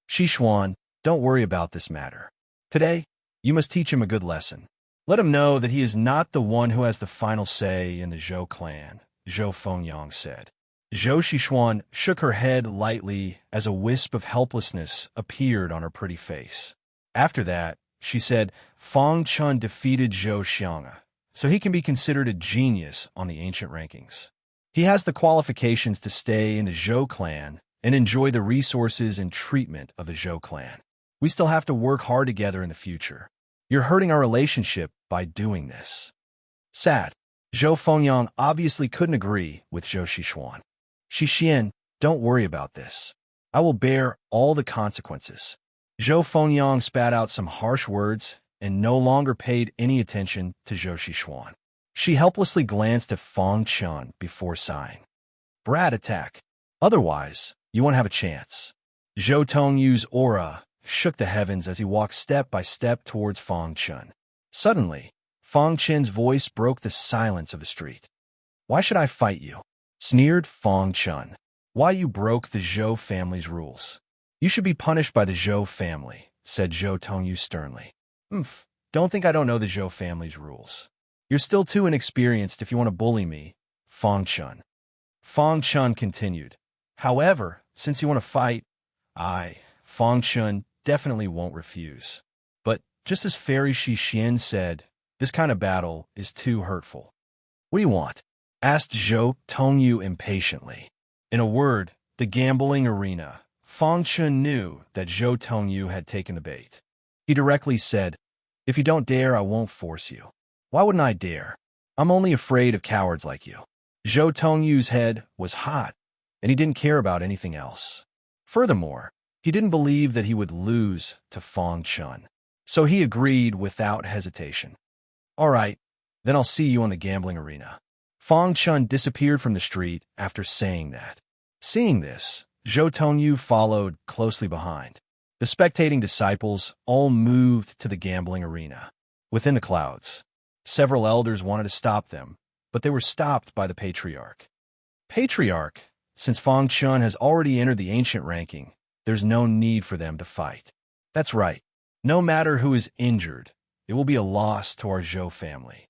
Shixuan, don't worry about this matter. Today, you must teach him a good lesson. Let him know that he is not the one who has the final say in the Zhou clan, Zhou Fengyang said. Zhou Shixuan shook her head lightly as a wisp of helplessness appeared on her pretty face. After that, she said, Fang Chun defeated Zhou Xianga, so he can be considered a genius on the ancient rankings. He has the qualifications to stay in the Zhou clan and enjoy the resources and treatment of the Zhou clan. We still have to work hard together in the future. You're hurting our relationship by doing this. Sad. Zhou Fengyang obviously couldn't agree with Zhou Shixuan. Shixian, don't worry about this. I will bear all the consequences. Zhou Fengyang spat out some harsh words and no longer paid any attention to Zhou Shixuan. She helplessly glanced at Fang Chun before sighing. Brat attack. Otherwise, you won't have a chance. Zhou Tongyu's aura shook the heavens as he walked step by step towards Fang Chun. Suddenly, Fang Chun's voice broke the silence of the street. Why should I fight you? Sneered Fang Chun. Why you broke the Zhou family's rules? You should be punished by the Zhou family, said Zhou Tongyu sternly. Don't think I don't know the Zhou family's rules. You're still too inexperienced if you want to bully me, Fang Chun. Fang Chun continued. However, since you want to fight, Fang Chun, definitely won't refuse. But just as Fairy Shixian said, this kind of battle is too hurtful. What do you want? Asked Zhou Tongyu impatiently. In a word, the gambling arena. Fang Chun knew that Zhou Tongyu had taken the bait. He directly said, if you don't dare, I won't force you. Why wouldn't I dare? I'm only afraid of cowards like you. Zhou Tongyu's head was hot, and he didn't care about anything else. Furthermore, he didn't believe that he would lose to Fang Chun, so he agreed without hesitation. All right, then I'll see you on the gambling arena. Fang Chun disappeared from the street after saying that. Seeing this, Zhou Tongyu followed closely behind. The spectating disciples all moved to the gambling arena. Within the clouds, several elders wanted to stop them, but they were stopped by the Patriarch. Patriarch, since Fang Chun has already entered the ancient ranking, there's no need for them to fight. That's right. No matter who is injured, it will be a loss to our Zhou family.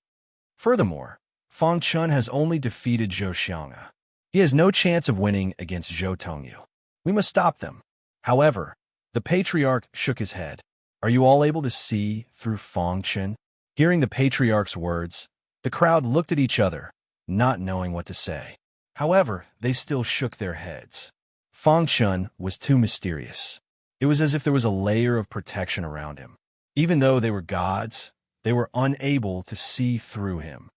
Furthermore, Fang Chun has only defeated Zhou Xianga. He has no chance of winning against Zhou Tongyu. We must stop them. However, the Patriarch shook his head. Are you all able to see through Fang Chun? Hearing the Patriarch's words, the crowd looked at each other, not knowing what to say. However, they still shook their heads. Fang Chun was too mysterious. It was as if there was a layer of protection around him. Even though they were gods, they were unable to see through him.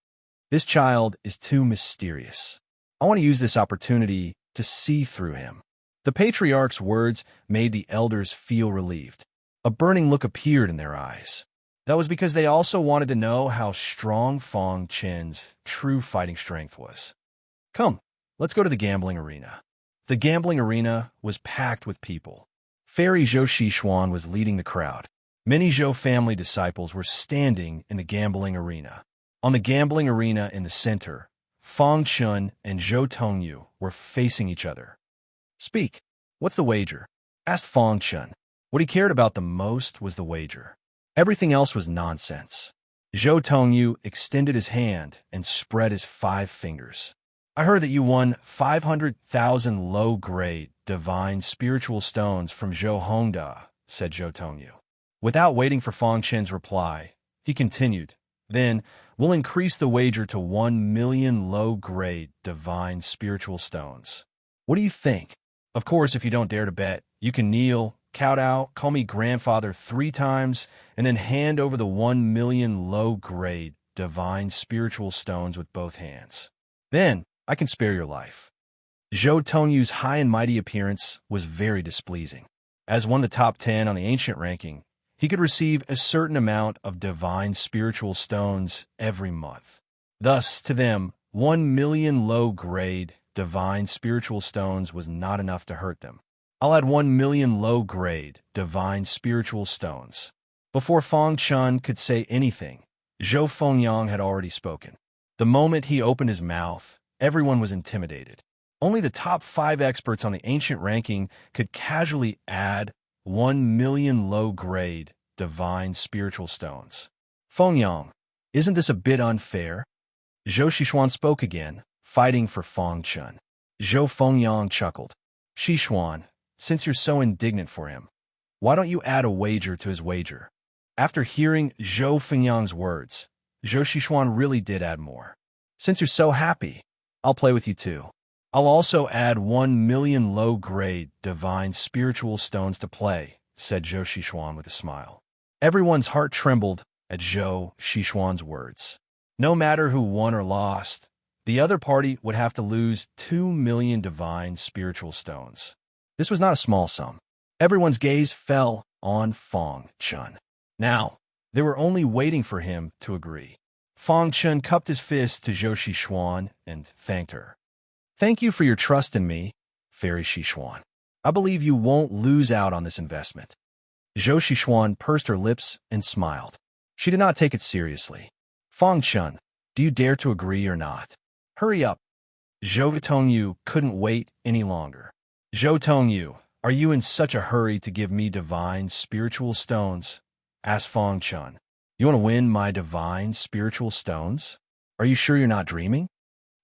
This child is too mysterious. I want to use this opportunity to see through him. The Patriarch's words made the elders feel relieved. A burning look appeared in their eyes. That was because they also wanted to know how strong Fang Chun's true fighting strength was. Come, let's go to the gambling arena. The gambling arena was packed with people. Fairy Zhou Shixuan was leading the crowd. Many Zhou family disciples were standing in the gambling arena. On the gambling arena in the center, Fang Chun and Zhou Tongyu were facing each other. Speak. What's the wager? Asked Fang Chun. What he cared about the most was the wager. Everything else was nonsense. Zhou Tongyu extended his hand and spread his 5 fingers. I heard that you won 500,000 low-grade divine spiritual stones from Zhou Hongda, said Zhou Tongyu. Without waiting for Fang Chun's reply, he continued, then we'll increase the wager to 1 million low-grade divine spiritual stones. What do you think? Of course, if you don't dare to bet, you can kneel, kowtow, call me grandfather 3 times, and then hand over the 1 million low-grade divine spiritual stones with both hands. Then I can spare your life. Zhou Tonyu's high and mighty appearance was very displeasing. As one of the top 10 on the ancient ranking, he could receive a certain amount of divine spiritual stones every month. Thus, to them, 1,000,000 low-grade divine spiritual stones was not enough to hurt them. I'll add 1,000,000 low-grade divine spiritual stones. Before Fong Chun could say anything, Zhou Fengyang had already spoken. The moment he opened his mouth, everyone was intimidated. Only the top 5 experts on the ancient ranking could casually add 1,000,000 low-grade divine spiritual stones. Fengyang, isn't this a bit unfair? Zhou Xishuan spoke again, fighting for Fong Chun. Zhou Fengyang chuckled. Xishuan, since you're so indignant for him, why don't you add a wager to his wager? After hearing Zhou Fengyang's words, Zhou Xishuan really did add more. Since you're so happy, I'll play with you too. I'll also add 1,000,000 low-grade divine spiritual stones to play, said Zhou Xishuan with a smile. Everyone's heart trembled at Zhou Xishuan's words. No matter who won or lost, the other party would have to lose 2,000,000 divine spiritual stones. This was not a small sum. Everyone's gaze fell on Fong Chun. Now, they were only waiting for him to agree. Fong Chun cupped his fist to Zhou Xishuan and thanked her. Thank you for your trust in me, Fairy Xishuan. I believe you won't lose out on this investment. Zhou Xishuan pursed her lips and smiled. She did not take it seriously. Fong Chun, do you dare to agree or not? Hurry up. Zhou Tongyu couldn't wait any longer. Zhou Tongyu, are you in such a hurry to give me divine spiritual stones? Asked Fong Chun. You want to win my divine spiritual stones? Are you sure you're not dreaming?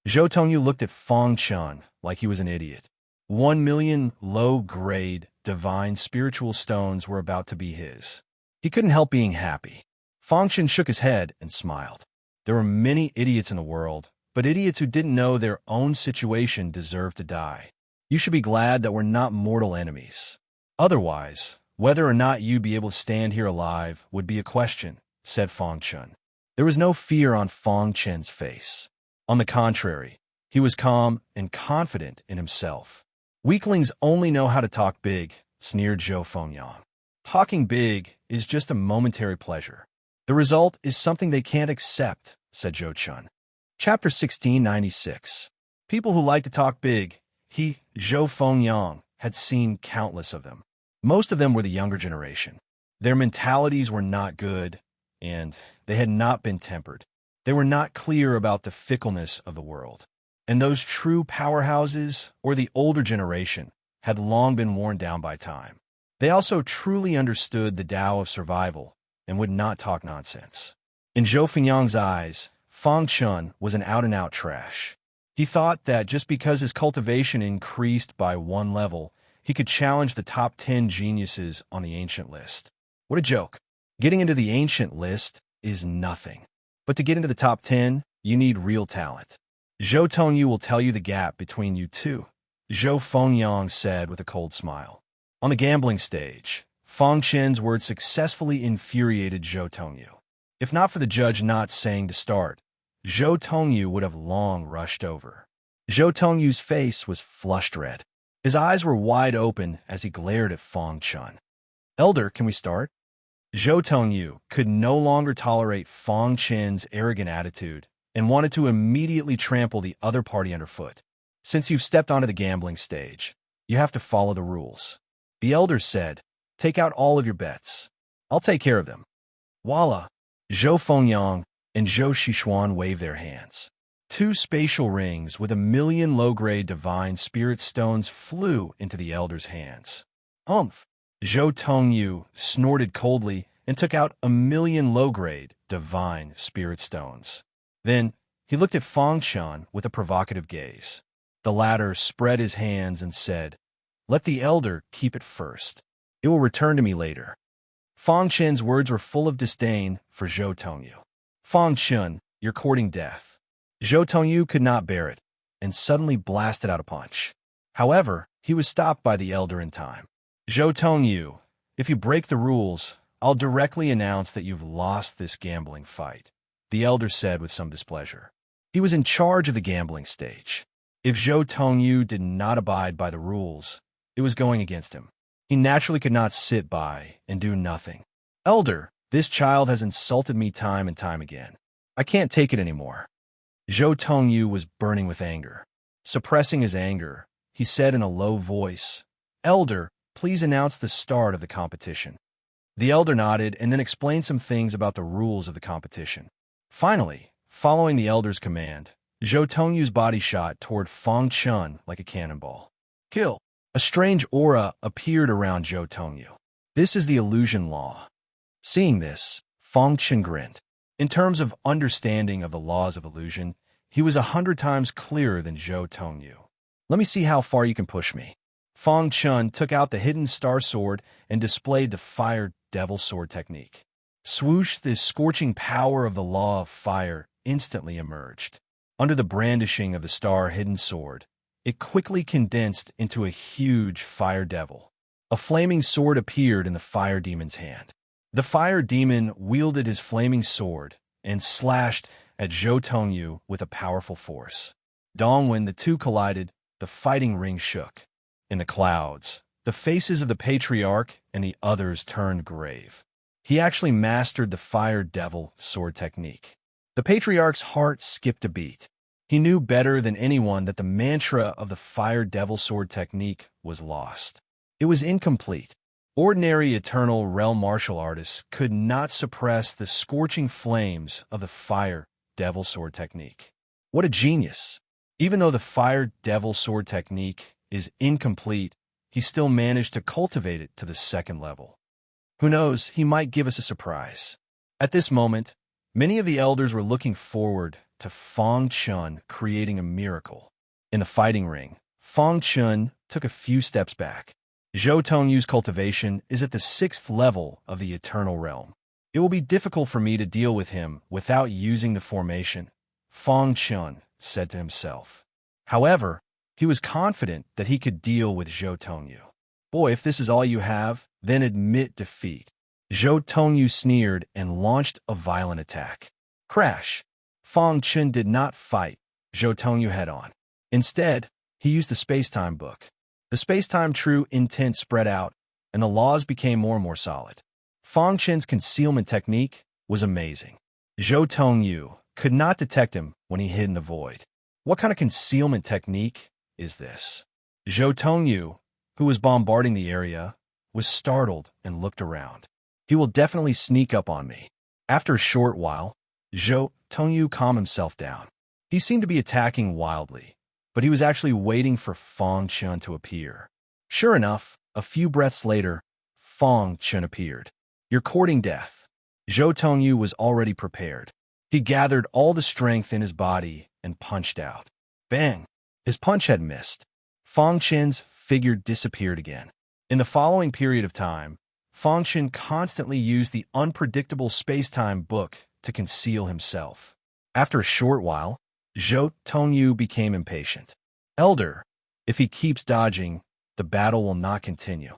Zhou Tongyu looked at Fong Chun like he was an idiot. 1,000,000 low-grade divine spiritual stones were about to be his. He couldn't help being happy. Fong Chun shook his head and smiled. There were many idiots in the world, but idiots who didn't know their own situation deserved to die. You should be glad that we're not mortal enemies. Otherwise, whether or not you'd be able to stand here alive would be a question, said Fong Chun. There was no fear on Fong Chun's face. On the contrary, he was calm and confident in himself. Weaklings only know how to talk big, sneered Zhou Fengyang. Talking big is just a momentary pleasure. The result is something they can't accept, said Zhou Chun. Chapter 1696. People who like to talk big, Zhou Fengyang, had seen countless of them. Most of them were the younger generation. Their mentalities were not good, and they had not been tempered. They were not clear about the fickleness of the world. And those true powerhouses, or the older generation, had long been worn down by time. They also truly understood the Tao of survival and would not talk nonsense. In Zhou Fengyang's eyes, Fong Chun was an out-and-out trash. He thought that just because his cultivation increased by 1 level, he could challenge the top 10 geniuses on the ancient list. What a joke. Getting into the ancient list is nothing. But to get into the top 10, you need real talent. Zhou Tongyu will tell you the gap between you two, Zhou Fengyang said with a cold smile. On the gambling stage, Fong Chun's words successfully infuriated Zhou Tongyu. If not for the judge not saying to start, Zhou Tongyu would have long rushed over. Zhou Tongyu's face was flushed red. His eyes were wide open as he glared at Fong Chun. Elder, can we start? Zhou Tongyu could no longer tolerate Fong Chun's arrogant attitude and wanted to immediately trample the other party underfoot. Since you've stepped onto the gambling stage, you have to follow the rules. The elder said, take out all of your bets. I'll take care of them. Voila! Zhou Fengyang and Zhou Xishuan waved their hands. 2 spatial rings with 1,000,000 low-grade divine spirit stones flew into the elder's hands. Umph! Zhou Tongyu snorted coldly and took out 1,000,000 low-grade divine spirit stones. Then he looked at Fong Chun with a provocative gaze. The latter spread his hands and said, let the elder keep it first. It will return to me later. Fong Chun's words were full of disdain for Zhou Tongyu. Fong Chun, you're courting death. Zhou Tongyu could not bear it and suddenly blasted out a punch. However, he was stopped by the elder in time. Zhou Tongyu, if you break the rules, I'll directly announce that you've lost this gambling fight. the elder said with some displeasure. He was in charge of the gambling stage. If Zhou Tongyu did not abide by the rules, it was going against him. He naturally could not sit by and do nothing. Elder, this child has insulted me time and time again. I can't take it anymore. Zhou Tongyu was burning with anger. Suppressing his anger, he said in a low voice, Elder, please announce the start of the competition. The elder nodded and then explained some things about the rules of the competition. Finally, following the elder's command, Zhou Tongyu's body shot toward Feng Chun like a cannonball. Kill! A strange aura appeared around Zhou Tongyu. This is the illusion law. Seeing this, Feng Chun grinned. In terms of understanding of the laws of illusion, he was 100 times clearer than Zhou Tongyu. Let me see how far you can push me. Feng Chun took out the hidden star sword and displayed the fire devil sword technique. Swoosh, the scorching power of the law of fire instantly emerged. Under the brandishing of the star hidden sword, it quickly condensed into a huge fire devil. A flaming sword appeared in the fire demon's hand. The fire demon wielded his flaming sword and slashed at Zhou Tongyu with a powerful force. When the two collided, the fighting ring shook. In the clouds, the faces of the patriarch and the others turned grave. He actually mastered the fire devil sword technique. The patriarch's heart skipped a beat. He knew better than anyone that the mantra of the fire devil sword technique was lost. It was incomplete. Ordinary eternal realm martial artists could not suppress the scorching flames of the fire devil sword technique. What a genius! Even though the fire devil sword technique is incomplete, he still managed to cultivate it to the second level. Who knows, he might give us a surprise. At this moment, many of the elders were looking forward to Feng Chun creating a miracle. In the fighting ring, Feng Chun took a few steps back. Zhou Tongyu's cultivation is at the 6th level of the eternal realm. It will be difficult for me to deal with him without using the formation, Feng Chun said to himself. However, he was confident that he could deal with Zhou Tongyu. Boy, if this is all you have, then admit defeat. Zhou Tongyu sneered and launched a violent attack. Crash! Feng Chun did not fight Zhou Tongyu head-on. Instead, he used the space-time book. The space-time true intent spread out, and the laws became more and more solid. Feng Chun's concealment technique was amazing. Zhou Tongyu could not detect him when he hid in the void. What kind of concealment technique is this? Zhou Tongyu, who was bombarding the area, was startled and looked around. He will definitely sneak up on me. After a short while, Zhou Tongyu calmed himself down. He seemed to be attacking wildly, but he was actually waiting for Feng Chun to appear. Sure enough, a few breaths later, Feng Chun appeared. You're courting death. Zhou Tongyu was already prepared. He gathered all the strength in his body and punched out. Bang! His punch had missed. Feng Chun's figure disappeared again. In the following period of time, Feng Chun constantly used the unpredictable space-time book to conceal himself. After a short while, Zhou Tongyu became impatient. Elder, if he keeps dodging, the battle will not continue.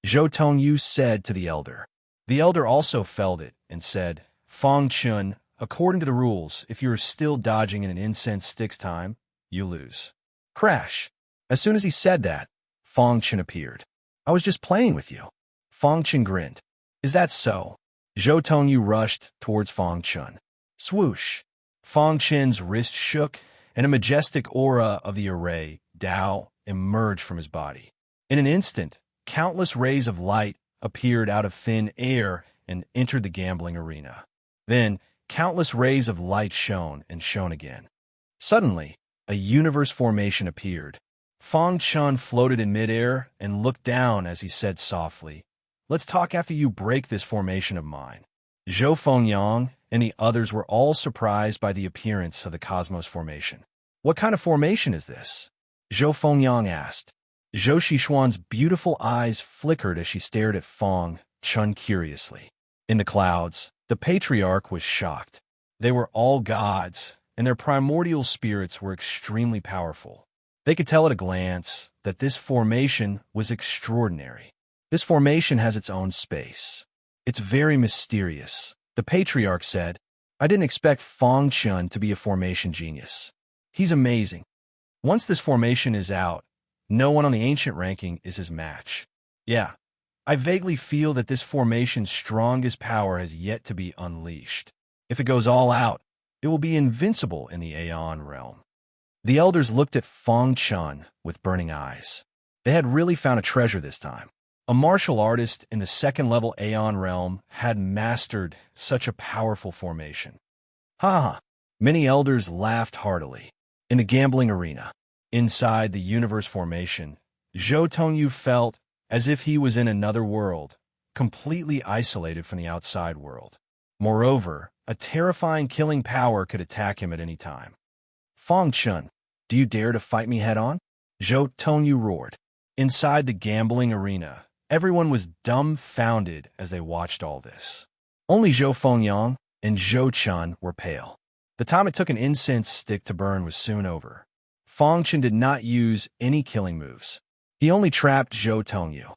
Zhou Tongyu said to the elder. The elder also felt it and said, Feng Chun, according to the rules, if you are still dodging in an incense stick's time, you lose. Crash! As soon as he said that, Feng Chun appeared. I was just playing with you. Feng Chun grinned. Is that so? Zhou Tongyu rushed towards Feng Chun. Swoosh! Feng Chun's wrist shook, and a majestic aura of the array, Tao, emerged from his body. In an instant, countless rays of light appeared out of thin air and entered the gambling arena. Then, countless rays of light shone and shone again. Suddenly, a universe formation appeared. Feng Chun floated in midair and looked down as he said softly, Let's talk after you break this formation of mine. Zhou Fengyang and the others were all surprised by the appearance of the Cosmos formation. What kind of formation is this? Zhou Fengyang asked. Zhou Xishuan's beautiful eyes flickered as she stared at Feng Chun curiously. In the clouds, the patriarch was shocked. They were all gods, and their primordial spirits were extremely powerful. They could tell at a glance that this formation was extraordinary. This formation has its own space. It's very mysterious, the patriarch said. I didn't expect Fong Chun to be a formation genius. He's amazing. Once this formation is out, no one on the ancient ranking is his match. Yeah, I vaguely feel that this formation's strongest power has yet to be unleashed. If it goes all out, it will be invincible in the Aeon realm. The elders looked at Fong Chun with burning eyes. They had really found a treasure this time. A martial artist in the second-level Aeon realm had mastered such a powerful formation. Ha ha! Many elders laughed heartily. In the gambling arena, inside the universe formation, Zhou Tongyu felt as if he was in another world, completely isolated from the outside world. Moreover, a terrifying killing power could attack him at any time. Fong Chun, do you dare to fight me head-on? Zhou Tongyu roared. Inside the gambling arena, everyone was dumbfounded as they watched all this. Only Zhou Fengyang and Zhou Chun were pale. The time it took an incense stick to burn was soon over. Fong Chun did not use any killing moves. He only trapped Zhou Tongyu.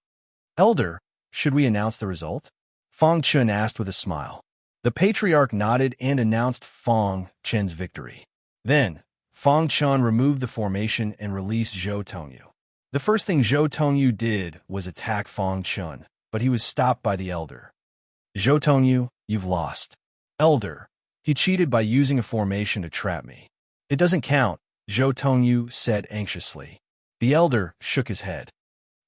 Elder, should we announce the result? Fong Chun asked with a smile. The patriarch nodded and announced Fong Chun's victory. Then, Fong Chun removed the formation and released Zhou Tongyu. The first thing Zhou Tongyu did was attack Fong Chun, but he was stopped by the elder. Zhou Tongyu, you've lost. Elder, he cheated by using a formation to trap me. It doesn't count, Zhou Tongyu said anxiously. The elder shook his head.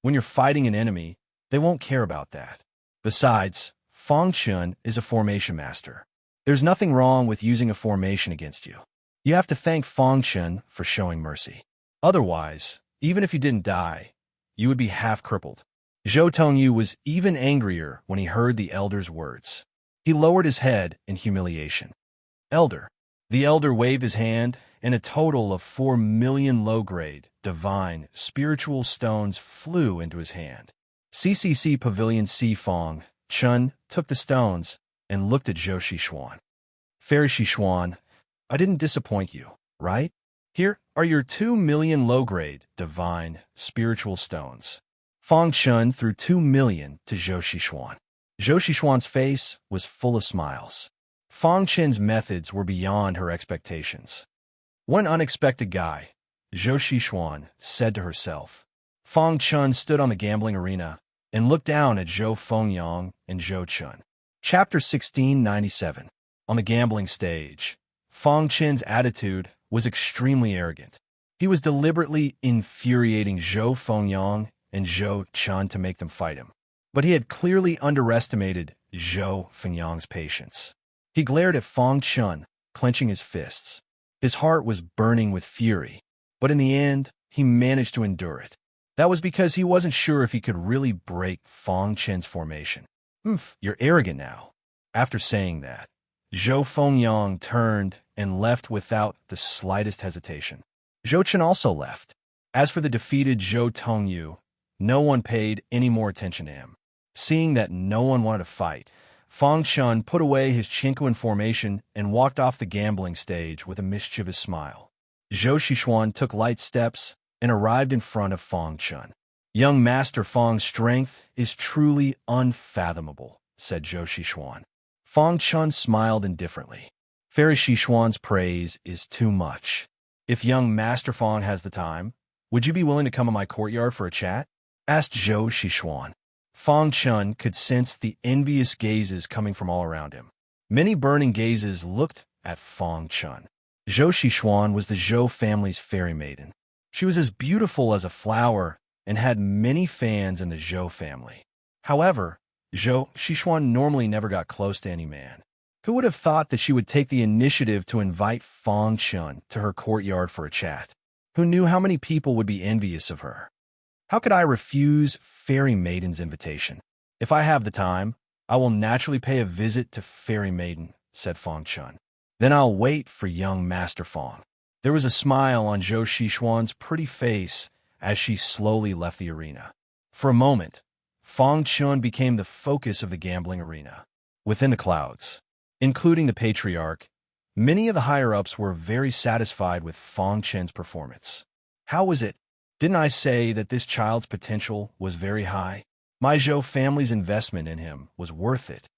When you're fighting an enemy, they won't care about that. Besides, Fong Chun is a formation master. There's nothing wrong with using a formation against you. You have to thank Fong Chun for showing mercy. Otherwise, even if you didn't die, you would be half crippled. Zhou Tongyu was even angrier when he heard the elder's words. He lowered his head in humiliation. Elder. The elder waved his hand, and a total of 4 million low-grade, divine, spiritual stones flew into his hand. CCC Pavilion C. Fong Chun took the stones and looked at Zhou Xishuan. Fairy Xishuan, I didn't disappoint you, right? Here are your 2 million low-grade, divine, spiritual stones. Fong Chun threw 2 million to Zhou Xishuan. Zhou Xishuan's face was full of smiles. Fong Chun's methods were beyond her expectations. One unexpected guy, Zhou Xishuan said to herself. Fong Chun stood on the gambling arena and looked down at Zhou Fengyang and Zhou Chun. Chapter 1697. On the gambling stage, Fong Chun's attitude was extremely arrogant. He was deliberately infuriating Zhou Fengyang and Zhou Chun to make them fight him. But he had clearly underestimated Zhou Fengyang's patience. He glared at Fong Chun, clenching his fists. His heart was burning with fury, but in the end, he managed to endure it. That was because he wasn't sure if he could really break Fong Chun's formation. You're arrogant now. After saying that, Zhou Fengyang turned and left without the slightest hesitation. Zhou Chun also left. As for the defeated Zhou Tongyu, no one paid any more attention to him. Seeing that no one wanted to fight, Fong Chun put away his Chinquan formation and walked off the gambling stage with a mischievous smile. Zhou Xishuan took light steps and arrived in front of Fong Chun. Young Master Fong's strength is truly unfathomable, said Zhou Xishuan. Fong Chun smiled indifferently. Fairy Xishuan's praise is too much. If young Master Fong has the time, would you be willing to come in my courtyard for a chat? Asked Zhou Xishuan. Fong Chun could sense the envious gazes coming from all around him. Many burning gazes looked at Fong Chun. Zhou Xishuan was the Zhou family's fairy maiden. She was as beautiful as a flower and had many fans in the Zhou family. However, Zhou Xishuan normally never got close to any man. Who would have thought that she would take the initiative to invite Fong Chun to her courtyard for a chat? Who knew how many people would be envious of her? How could I refuse Fairy Maiden's invitation? If I have the time, I will naturally pay a visit to Fairy Maiden, said Fong Chun. Then I'll wait for young Master Fong. There was a smile on Zhou Xishuan's pretty face as she slowly left the arena. For a moment, Fong Chun became the focus of the gambling arena. Within the clouds, including the patriarch, many of the higher-ups were very satisfied with Fong Chun's performance. How was it? Didn't I say that this child's potential was very high? My Zhou family's investment in him was worth it.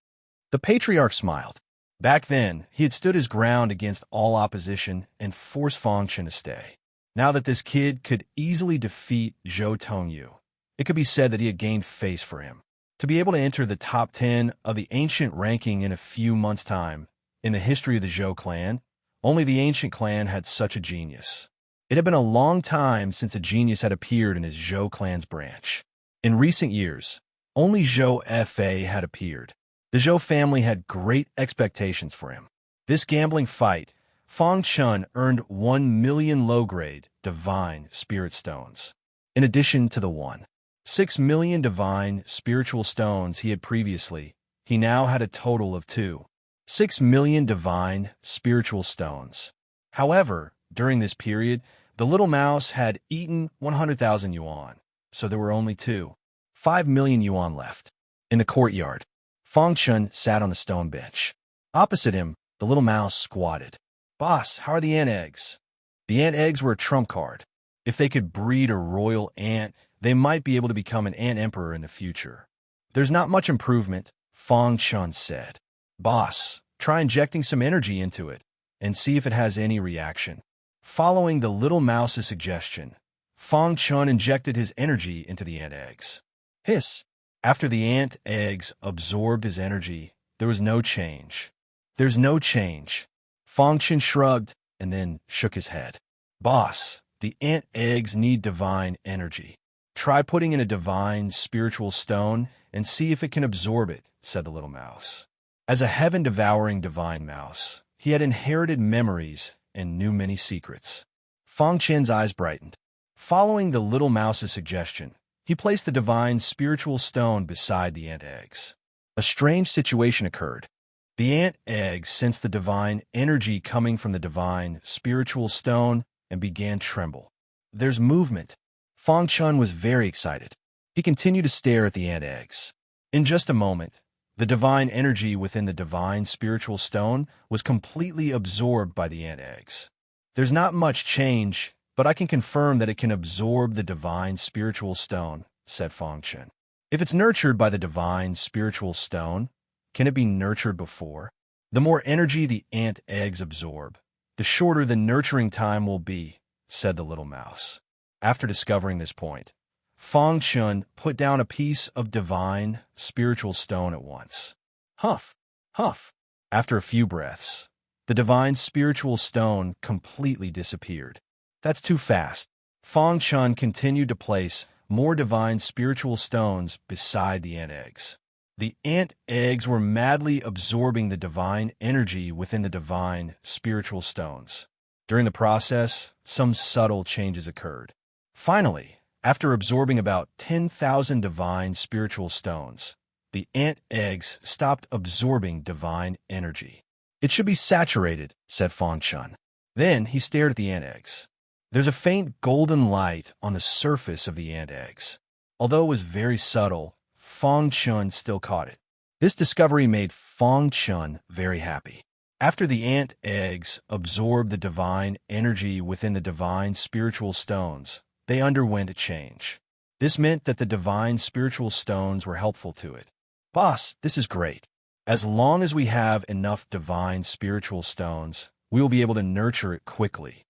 The patriarch smiled. Back then, he had stood his ground against all opposition and forced Fang Chen to stay. Now that this kid could easily defeat Zhou Tongyu, it could be said that he had gained face for him. To be able to enter the top 10 of the ancient ranking in a few months' time, in the history of the Zhou clan, only the ancient clan had such a genius. It had been a long time since a genius had appeared in his Zhou clan's branch. In recent years, only Zhou Fa had appeared. The Zhou family had great expectations for him. This gambling fight, Fang Chen earned 1 million low-grade divine spirit stones, in addition to the 1.6 million divine spiritual stones he had previously. He now had a total of 2.6 million divine spiritual stones. However, during this period, the little mouse had eaten 100,000 yuan, so there were only 2.5 million yuan left. In the courtyard, Fang Chen sat on the stone bench. Opposite him, the little mouse squatted. "Boss, how are the ant eggs?" The ant eggs were a trump card. If they could breed a royal ant, they might be able to become an ant emperor in the future. "There's not much improvement," Fang Chen said. "Boss, try injecting some energy into it and see if it has any reaction." Following the little mouse's suggestion, Fang Chen injected his energy into the ant eggs. Hiss! After the ant eggs absorbed his energy, there was no change. "There's no change." Fang Chen shrugged and then shook his head. "Boss, the ant eggs need divine energy. Try putting in a divine spiritual stone and see if it can absorb it," said the little mouse. As a heaven-devouring divine mouse, he had inherited memories and knew many secrets. Fang Chen's eyes brightened. Following the little mouse's suggestion, he placed the divine spiritual stone beside the ant eggs. A strange situation occurred. The ant eggs sensed the divine energy coming from the divine spiritual stone and began to tremble. "There's movement." Fang Chen was very excited. He continued to stare at the ant eggs. In just a moment, the divine energy within the divine spiritual stone was completely absorbed by the ant eggs. "There's not much change, but I can confirm that it can absorb the divine spiritual stone," said Fang Chen. "If it's nurtured by the divine spiritual stone, can it be nurtured before? The more energy the ant eggs absorb, the shorter the nurturing time will be," said the little mouse. After discovering this point, Fang Chen put down a piece of divine spiritual stone at once. Huff, huff. After a few breaths, the divine spiritual stone completely disappeared. "That's too fast." Fang Chen continued to place more divine spiritual stones beside the ant eggs. The ant eggs were madly absorbing the divine energy within the divine spiritual stones. During the process, some subtle changes occurred. Finally, after absorbing about 10,000 divine spiritual stones, the ant eggs stopped absorbing divine energy. "It should be saturated," said Fang Chen. Then he stared at the ant eggs. There's a faint golden light on the surface of the ant eggs. Although it was very subtle, Fang Chen still caught it. This discovery made Fang Chen very happy. After the ant eggs absorbed the divine energy within the divine spiritual stones, they underwent a change. This meant that the divine spiritual stones were helpful to it. "Boss, this is great. As long as we have enough divine spiritual stones, we will be able to nurture it quickly."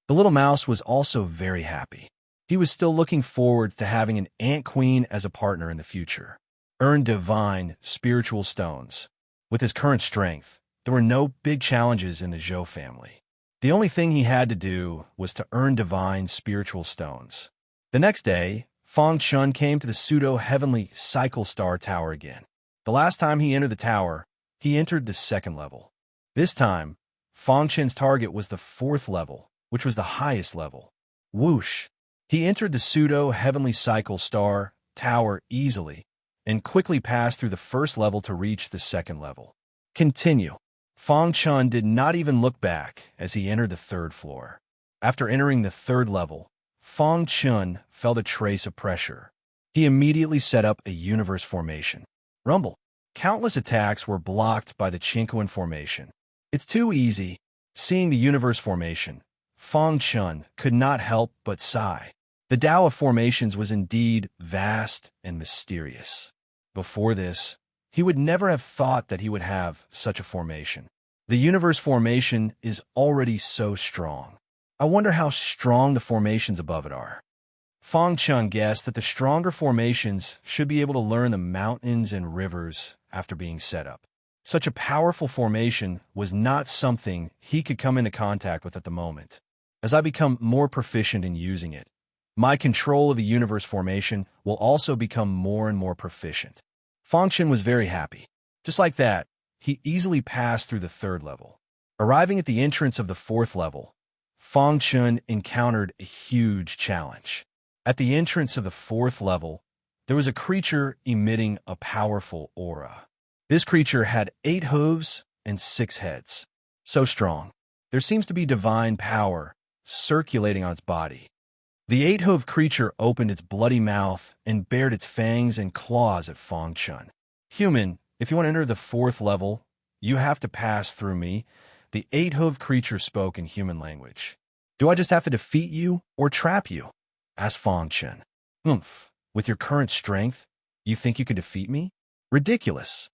The little mouse was also very happy. He was still looking forward to having an ant queen as a partner in the future. Earn divine spiritual stones. With his current strength, there were no big challenges in the Zhou family. The only thing he had to do was to earn divine spiritual stones. The next day, Fang Chen came to the pseudo-heavenly cycle star tower again. The last time he entered the tower, he entered the second level. This time, Fang Chen's target was the fourth level, which was the highest level. Whoosh! He entered the pseudo-heavenly cycle star tower easily and quickly passed through the first level to reach the second level. Continue. Fang Chen did not even look back as he entered the third floor. After entering the third level, Fang Chen felt a trace of pressure. He immediately set up a universe formation. Rumble. Countless attacks were blocked by the Chinquan formation. "It's too easy." Seeing the universe formation, Fang Chen could not help but sigh. The Tao of formations was indeed vast and mysterious. Before this, He would never have thought that he would have such a formation. The universe formation is already so strong. I wonder how strong the formations above it are. Fong Chun guessed that the stronger formations should be able to learn the mountains and rivers after being set up. Such a powerful formation was not something he could come into contact with at the moment. As I become more proficient in using it, my control of the universe formation will also become more and more proficient. Fong Chun was very happy. Just like that, he easily passed through the 3rd level. Arriving at the entrance of the 4th level, Fong Chun encountered a huge challenge. At the entrance of the 4th level, there was a creature emitting a powerful aura. This creature had 8 hooves and 6 heads. So strong. There seems to be divine power circulating on its body. The 8-hooved creature opened its bloody mouth and bared its fangs and claws at Fong Chun. Human, if you want to enter the 4th level, you have to pass through me. The 8-hooved creature spoke in human language. Do I just have to defeat you or trap you? Asked Fong Chun. With your current strength, you think you could defeat me? Ridiculous.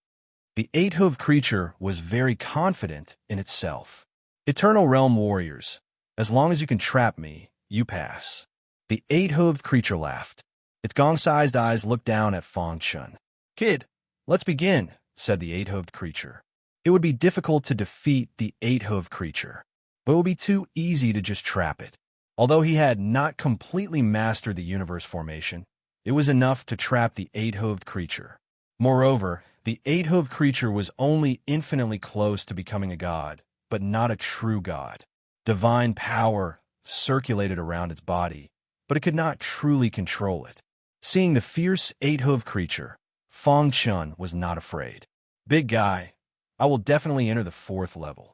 The 8-hooved creature was very confident in itself. Eternal Realm Warriors, as long as you can trap me, you pass. The 8-hooved creature laughed. Its gong-sized eyes looked down at Fong Chun. Kid, let's begin, said the 8-hooved creature. It would be difficult to defeat the 8-hooved creature, but it would be too easy to just trap it. Although he had not completely mastered the universe formation, it was enough to trap the 8-hooved creature. Moreover, the 8-hooved creature was only infinitely close to becoming a god, but not a true god. Divine power circulated around its body, but it could not truly control it. Seeing the fierce 8-hooved creature, Fong Chun was not afraid. Big guy, I will definitely enter the 4th level.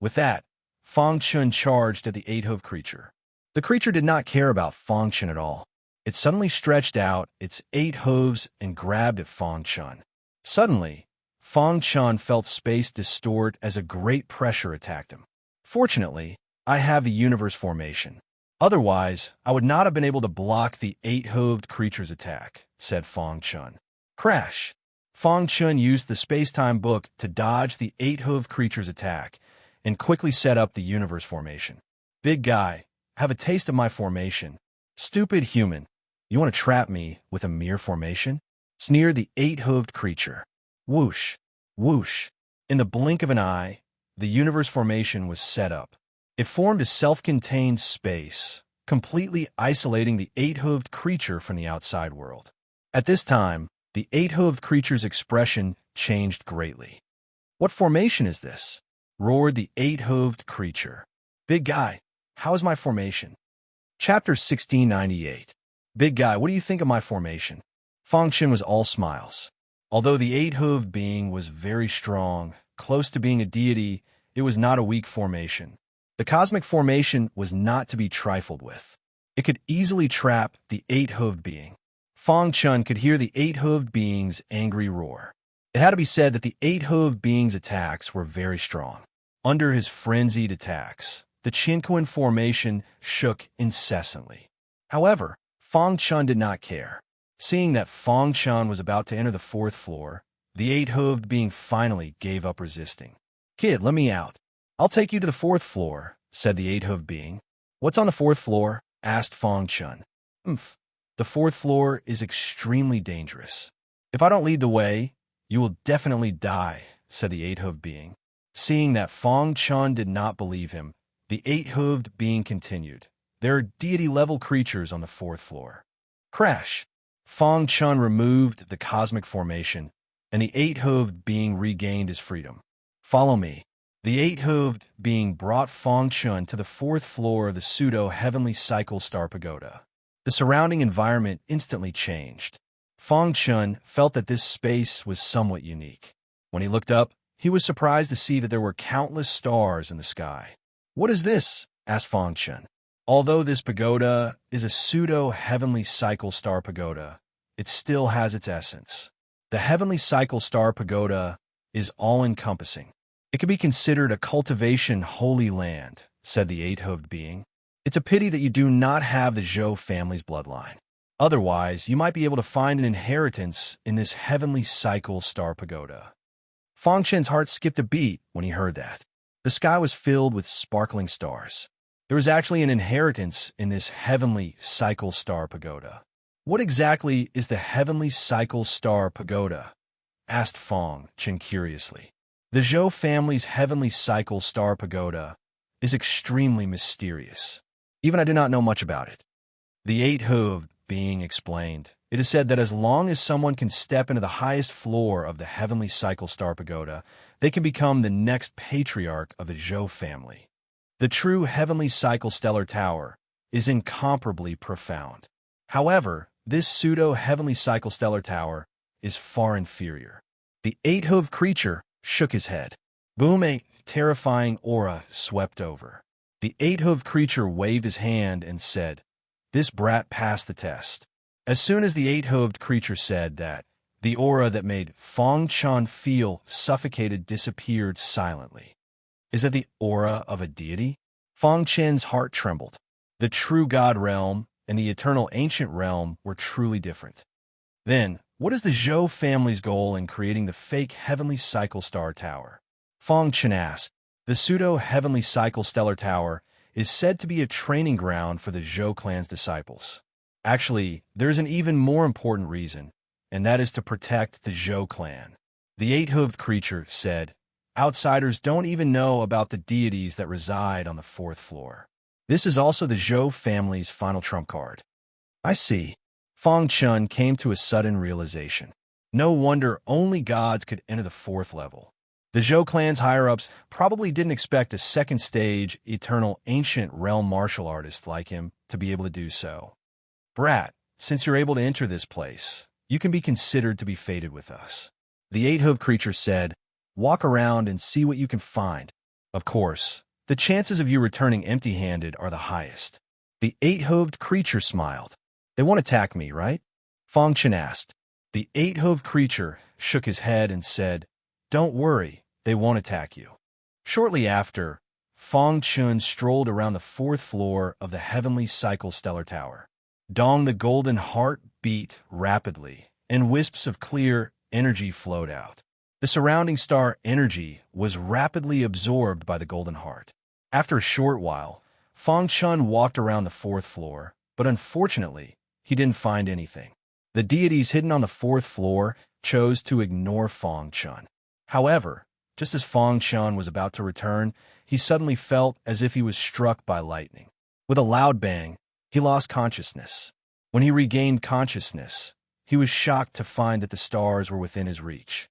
With that, Fong Chun charged at the 8-hooved creature. The creature did not care about Fong Chun at all. It suddenly stretched out its 8 hooves and grabbed at Fong Chun. Suddenly, Fong Chun felt space distort as a great pressure attacked him. Fortunately, I have the universe formation. Otherwise, I would not have been able to block the 8-hooved creature's attack, said Fong Chun. Crash! Fong Chun used the space-time book to dodge the 8-hooved creature's attack and quickly set up the universe formation. Big guy, have a taste of my formation. Stupid human, you want to trap me with a mere formation? Sneered the 8-hooved creature. Whoosh! Whoosh! In the blink of an eye, the universe formation was set up. It formed a self-contained space, completely isolating the 8-hooved creature from the outside world. At this time, the 8-hooved creature's expression changed greatly. What formation is this? Roared the 8-hooved creature. Big guy, how is my formation? Chapter 1698. Big guy, what do you think of my formation? Fong Chun was all smiles. Although the 8-hooved being was very strong, close to being a deity, it was not a weak formation. The cosmic formation was not to be trifled with. It could easily trap the 8-hooved being. Fong Chun could hear the 8-hooved being's angry roar. It had to be said that the 8-hooved being's attacks were very strong. Under his frenzied attacks, the Chinquin formation shook incessantly. However, Fong Chun did not care. Seeing that Fong Chun was about to enter the 4th floor, the 8-hooved being finally gave up resisting. Kid, let me out. I'll take you to the 4th floor, said the 8-hooved being. What's on the 4th floor? Asked Fong Chun. The 4th floor is extremely dangerous. If I don't lead the way, you will definitely die, said the 8-hooved being. Seeing that Fong Chun did not believe him, the 8-hooved being continued. There are deity-level creatures on the 4th floor. Crash! Fong Chun removed the cosmic formation, and the 8-hooved being regained his freedom. Follow me. The 8-hooved being brought Fong Chun to the 4th floor of the pseudo-heavenly cycle star pagoda. The surrounding environment instantly changed. Fong Chun felt that this space was somewhat unique. When he looked up, he was surprised to see that there were countless stars in the sky. What is this? Asked Fong Chun. Although this pagoda is a pseudo-heavenly cycle star pagoda, it still has its essence. The heavenly cycle star pagoda is all-encompassing. It could be considered a cultivation holy land, said the 8-hooved being. It's a pity that you do not have the Zhou family's bloodline. Otherwise, you might be able to find an inheritance in this heavenly cycle star pagoda. Fong Chen's heart skipped a beat when he heard that. The sky was filled with sparkling stars. There was actually an inheritance in this heavenly cycle star pagoda. What exactly is the heavenly cycle star pagoda? Asked Fong Chen curiously. The Zhou family's heavenly cycle star pagoda is extremely mysterious. Even I do not know much about it. The eight-hooved being explained. It is said that as long as someone can step into the highest floor of the heavenly cycle star pagoda, they can become the next patriarch of the Zhou family. The true heavenly cycle stellar tower is incomparably profound. However, this pseudo-heavenly cycle stellar tower is far inferior. The eight-hooved creature shook his head. Boom, a terrifying aura swept over. The eight-hooved creature waved his hand and said, "This brat passed the test." As soon as the eight-hooved creature said that, the aura that made Fong Chen feel suffocated disappeared silently. Is it the aura of a deity? Fong Chen's heart trembled. The true God realm and the eternal ancient realm were truly different. Then, what is the Zhou family's goal in creating the fake heavenly cycle star tower? Fong Chen asked. The pseudo-heavenly cycle stellar tower is said to be a training ground for the Zhou clan's disciples. Actually, there's an even more important reason, and that is to protect the Zhou clan. The eight-hooved creature said, "Outsiders don't even know about the deities that reside on the fourth floor. This is also the Zhou family's final trump card." I see. Fong Chen came to a sudden realization. No wonder only gods could enter the fourth level. The Zhou clan's higher-ups probably didn't expect a second-stage, eternal, ancient realm martial artist like him to be able to do so. "Brat, since you're able to enter this place, you can be considered to be fated with us." The eight-hooved creature said, "Walk around and see what you can find. Of course, the chances of you returning empty-handed are the highest." The eight-hooved creature smiled. "They won't attack me, right?" Fong Chen asked. The eight-hooved creature shook his head and said, "Don't worry, they won't attack you." Shortly after, Fong Chen strolled around the fourth floor of the heavenly cycle stellar tower. Dong the golden heart beat rapidly, and wisps of clear energy flowed out. The surrounding star energy was rapidly absorbed by the golden heart. After a short while, Fong Chen walked around the fourth floor, but unfortunately, he didn't find anything. The deities hidden on the fourth floor chose to ignore Fong Chen. However, just as Fong Chen was about to return, he suddenly felt as if he was struck by lightning. With a loud bang, he lost consciousness. When he regained consciousness, he was shocked to find that the stars were within his reach.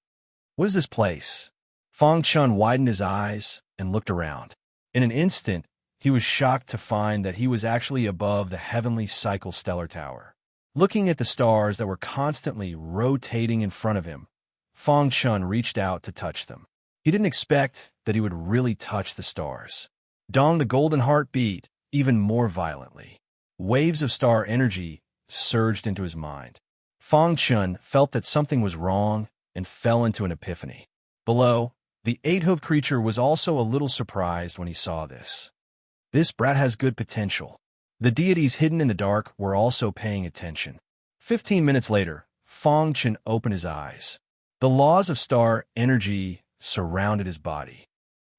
What is this place? Fong Chen widened his eyes and looked around. In an instant, he was shocked to find that he was actually above the heavenly cycle stellar tower. Looking at the stars that were constantly rotating in front of him, Fong Chen reached out to touch them. He didn't expect that he would really touch the stars. Dong the golden heart beat even more violently. Waves of star energy surged into his mind. Fong Chen felt that something was wrong and fell into an epiphany. Below, the eight-hooved creature was also a little surprised when he saw this. This brat has good potential. The deities hidden in the dark were also paying attention. 15 minutes later, Fong Chen opened his eyes. The laws of star energy surrounded his body.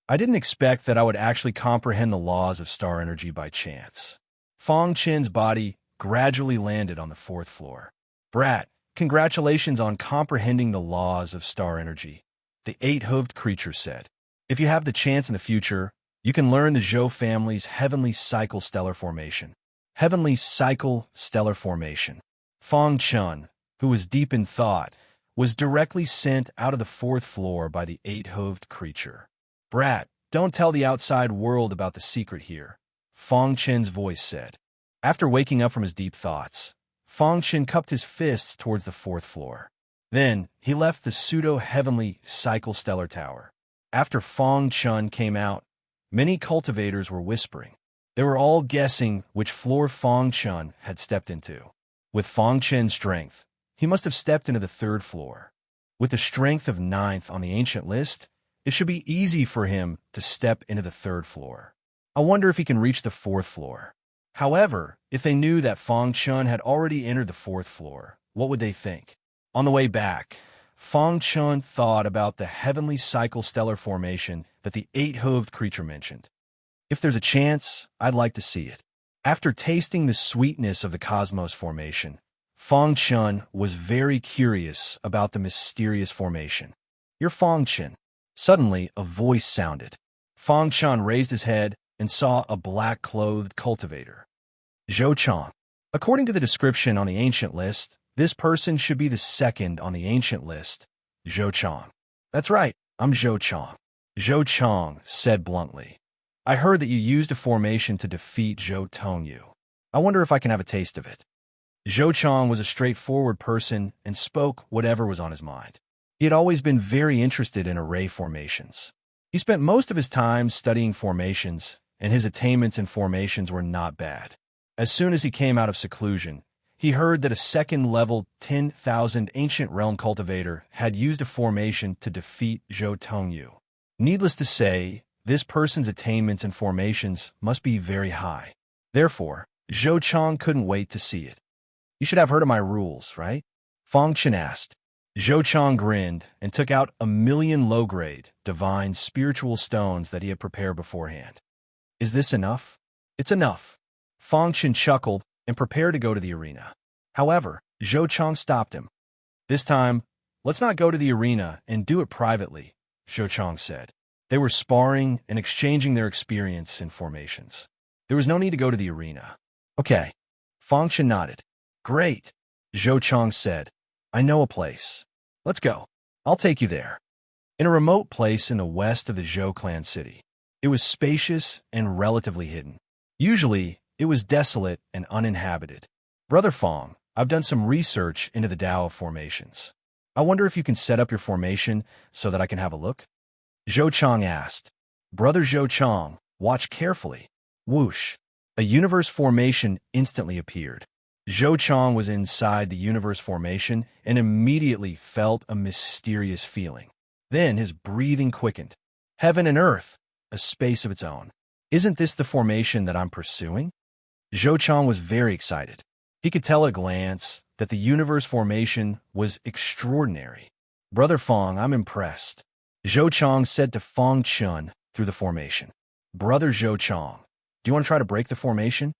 I didn't expect that I would actually comprehend the laws of star energy by chance. Fong Chen's body gradually landed on the fourth floor. Brat, congratulations on comprehending the laws of star energy, the eight-hooved creature said. If you have the chance in the future, you can learn the Zhou family's heavenly cycle stellar formation. Heavenly cycle stellar formation. Fong Chen, who was deep in thought, was directly sent out of the fourth floor by the eight-hooved creature. Brat, don't tell the outside world about the secret here, Fong Chen's voice said. After waking up from his deep thoughts, Fong Chen cupped his fists towards the fourth floor. Then, he left the pseudo-heavenly cycle stellar tower. After Fong Chen came out, many cultivators were whispering. They were all guessing which floor Fong Chen had stepped into. With Fong Chen's strength, he must have stepped into the third floor. With the strength of ninth on the ancient list, it should be easy for him to step into the third floor. I wonder if he can reach the fourth floor. However, if they knew that Fong Chun had already entered the fourth floor, what would they think? On the way back, Fong Chun thought about the heavenly cycle stellar formation that the eight-hooved creature mentioned. If there's a chance, I'd like to see it. After tasting the sweetness of the cosmos formation, Fong Chun was very curious about the mysterious formation. You're Fong Chun. Suddenly, a voice sounded. Fong Chun raised his head and saw a black-clothed cultivator. Zhou Chong. According to the description on the ancient list, this person should be the second on the ancient list, Zhou Chong. That's right, I'm Zhou Chong. Zhou Chong said bluntly. I heard that you used a formation to defeat Zhou Tongyu. I wonder if I can have a taste of it. Zhou Chong was a straightforward person and spoke whatever was on his mind. He had always been very interested in array formations. He spent most of his time studying formations, and his attainments in formations were not bad. As soon as he came out of seclusion, he heard that a second-level 10,000 ancient realm cultivator had used a formation to defeat Zhou Tongyu. Needless to say, this person's attainments in formations must be very high. Therefore, Zhou Chong couldn't wait to see it. You should have heard of my rules, right? Fong Chen asked. Zhou Chong grinned and took out 1,000,000 low-grade, divine spiritual stones that he had prepared beforehand. Is this enough? It's enough. Fong Chen chuckled and prepared to go to the arena. However, Zhou Chong stopped him. This time, let's not go to the arena and do it privately, Zhou Chong said. They were sparring and exchanging their experience in formations. There was no need to go to the arena. Okay. Fong Chen nodded. Great, Zhou Chong said. I know a place. Let's go. I'll take you there. In a remote place in the west of the Zhou clan city. It was spacious and relatively hidden. Usually, it was desolate and uninhabited. Brother Fong, I've done some research into the Tao of formations. I wonder if you can set up your formation so that I can have a look? Zhou Chong asked. Brother Zhou Chong, watch carefully. Whoosh. A universe formation instantly appeared. Zhou Chong was inside the universe formation and immediately felt a mysterious feeling. Then his breathing quickened. Heaven and earth, a space of its own. Isn't this the formation that I'm pursuing? Zhou Chong was very excited. He could tell at a glance that the universe formation was extraordinary. Brother Fong, I'm impressed. Zhou Chong said to Fong Chun through the formation. Brother Zhou Chong, do you want to try to break the formation?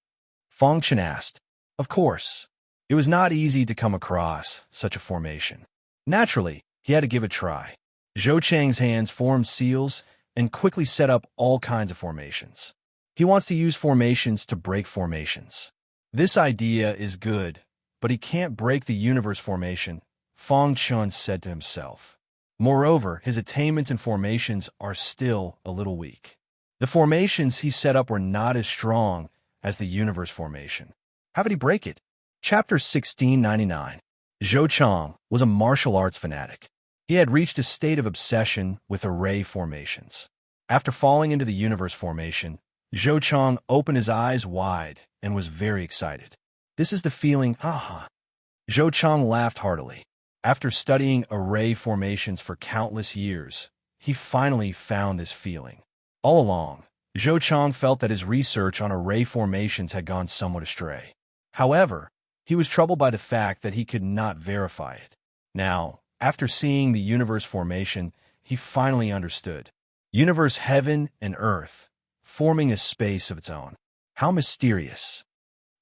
Fong Chun asked. Of course. It was not easy to come across such a formation. Naturally, he had to give it a try. Zhou Chang's hands formed seals and quickly set up all kinds of formations. He wants to use formations to break formations. This idea is good, but he can't break the universe formation, Fong Chun said to himself. Moreover, his attainments in formations are still a little weak. The formations he set up were not as strong as the universe formation. How did he break it? Chapter 1699. Zhou Chong was a martial arts fanatic. He had reached a state of obsession with array formations. After falling into the universe formation, Zhou Chong opened his eyes wide and was very excited. This is the feeling, Zhou Chong laughed heartily. After studying array formations for countless years, he finally found this feeling. All along, Zhou Chong felt that his research on array formations had gone somewhat astray. However, he was troubled by the fact that he could not verify it. Now, after seeing the universe formation, he finally understood. Universe heaven and earth, forming a space of its own. How mysterious.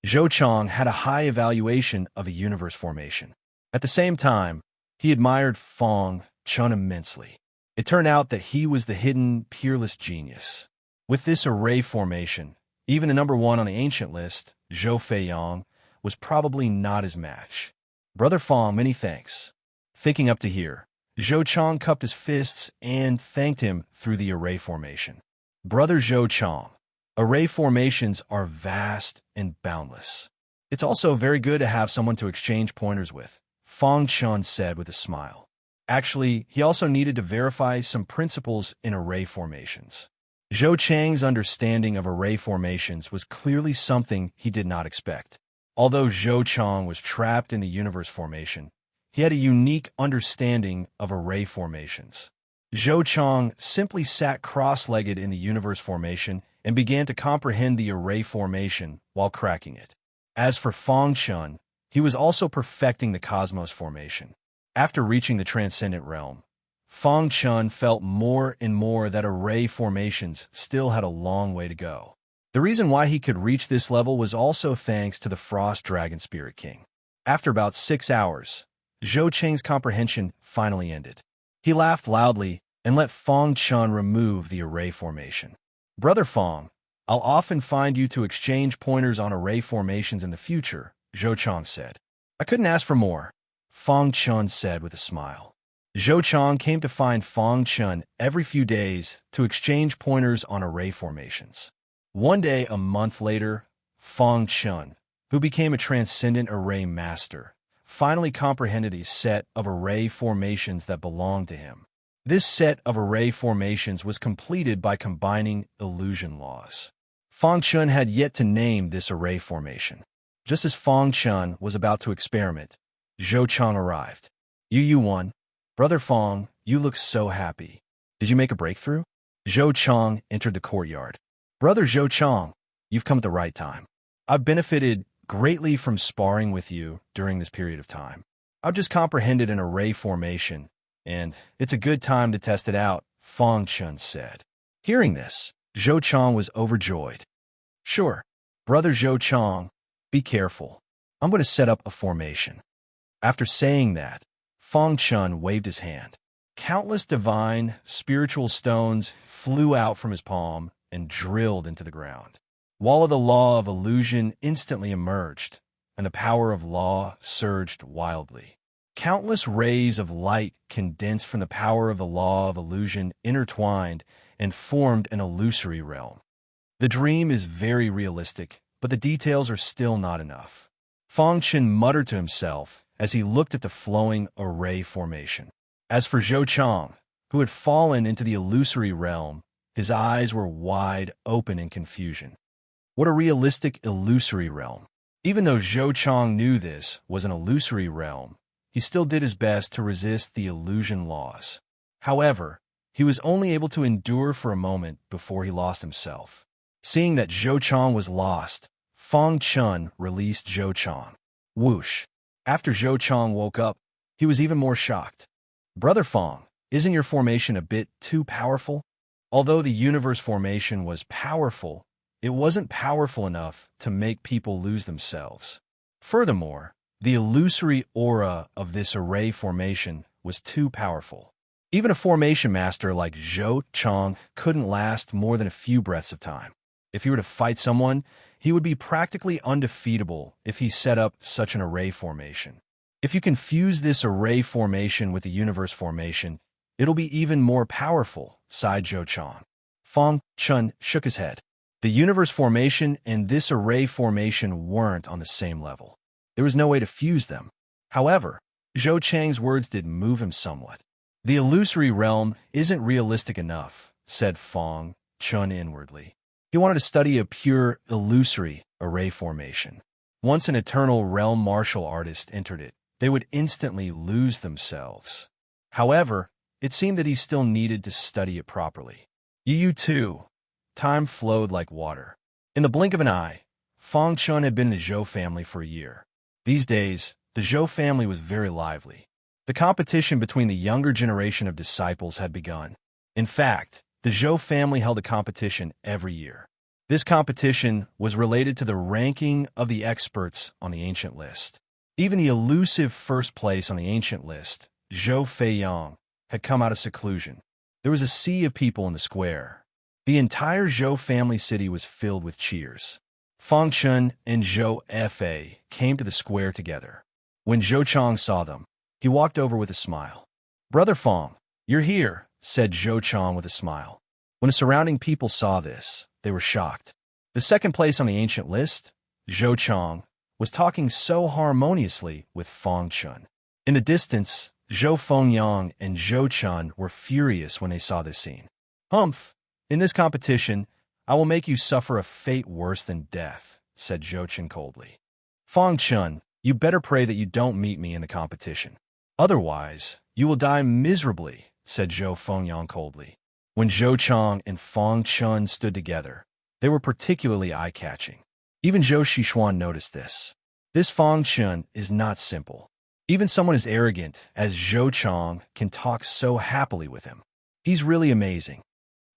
Zhou Chong had a high evaluation of a universe formation. At the same time, he admired Fong Chun immensely. It turned out that he was the hidden, peerless genius. With this array formation, even the number one on the ancient list, Zhou Feiyang, was probably not his match. Brother Fong, many thanks. Thinking up to here, Zhou Chong cupped his fists and thanked him through the array formation. Brother Zhou Chong, array formations are vast and boundless. It's also very good to have someone to exchange pointers with, Fong Chun said with a smile. Actually, he also needed to verify some principles in array formations. Zhou Chang's understanding of array formations was clearly something he did not expect. Although Zhou Chong was trapped in the universe formation, he had a unique understanding of array formations. Zhou Chang simply sat cross-legged in the universe formation and began to comprehend the array formation while cracking it. As for Feng Chun, he was also perfecting the cosmos formation. After reaching the transcendent realm, Feng Chun felt more and more that array formations still had a long way to go. The reason why he could reach this level was also thanks to the Frost Dragon Spirit King. After about 6 hours, Zhou Chang's comprehension finally ended. He laughed loudly and let Feng Chun remove the array formation. "Brother Feng, I'll often find you to exchange pointers on array formations in the future," Zhou Chang said. "I couldn't ask for more," Feng Chun said with a smile. Zhou Chang came to find Feng Chun every few days to exchange pointers on array formations. One day, a month later, Feng Chun, who became a transcendent array master, finally comprehended a set of array formations that belonged to him. This set of array formations was completed by combining illusion laws. Feng Chun had yet to name this array formation. Just as Feng Chun was about to experiment, Zhou Chang arrived. "You won. Brother Feng, you look so happy. Did you make a breakthrough?" Zhou Chang entered the courtyard. "Brother Zhou Chang, you've come at the right time. I've benefited greatly from sparring with you during this period of time. I've just comprehended an array formation, and it's a good time to test it out," Feng Chun said. Hearing this, Zhou Chang was overjoyed. "Sure, Brother Zhou Chang, be careful. I'm going to set up a formation." After saying that, Feng Chun waved his hand. Countless divine, spiritual stones flew out from his palm and drilled into the ground. Wall of the law of illusion instantly emerged, and the power of law surged wildly. Countless rays of light condensed from the power of the law of illusion intertwined and formed an illusory realm. The dream is very realistic, but the details are still not enough. Feng Chun muttered to himself as he looked at the flowing array formation. As for Zhou Chang, who had fallen into the illusory realm, his eyes were wide open in confusion. What a realistic illusory realm. Even though Zhou Chang knew this was an illusory realm, he still did his best to resist the illusion laws. However, he was only able to endure for a moment before he lost himself. Seeing that Zhou Chang was lost, Feng Chun released Zhou Chang. Whoosh! After Zhou Chang woke up, he was even more shocked. "Brother Feng, isn't your formation a bit too powerful?" Although the universe formation was powerful, it wasn't powerful enough to make people lose themselves. Furthermore, the illusory aura of this array formation was too powerful. Even a formation master like Zhou Chang couldn't last more than a few breaths of time. If he were to fight someone, he would be practically undefeatable if he set up such an array formation. If you confuse this array formation with the universe formation, it'll be even more powerful, sighed Zhou Chang. Feng Chun shook his head. The universe formation and this array formation weren't on the same level. There was no way to fuse them. However, Zhou Chang's words did move him somewhat. "The illusory realm isn't realistic enough," said Feng Chun inwardly. He wanted to study a pure, illusory array formation. Once an eternal realm martial artist entered it, they would instantly lose themselves. However, it seemed that he still needed to study it properly. You too. Time flowed like water. In the blink of an eye, Feng Chun had been in the Zhou family for a year. These days, the Zhou family was very lively. The competition between the younger generation of disciples had begun. In fact, the Zhou family held a competition every year. This competition was related to the ranking of the experts on the ancient list. Even the elusive first place on the ancient list, Zhou Feiyang, had come out of seclusion. There was a sea of people in the square. The entire Zhou family city was filled with cheers. Feng Chun and Zhou Fa came to the square together. When Zhou Chang saw them, he walked over with a smile. "Brother Feng, you're here," said Zhou Chang with a smile. When the surrounding people saw this, they were shocked. The second place on the ancient list, Zhou Chang, was talking so harmoniously with Feng Chun. In the distance, Zhou Fengyang and Zhou Chun were furious when they saw this scene. "Humph! In this competition, I will make you suffer a fate worse than death," said Zhou Chun coldly. "Feng Chun, you better pray that you don't meet me in the competition. Otherwise, you will die miserably," said Zhou Fengyang coldly. When Zhou Chang and Fang Chun stood together, they were particularly eye-catching. Even Zhou Xishuan noticed this. This Fang Chun is not simple. Even someone as arrogant as Zhou Chang can talk so happily with him. He's really amazing.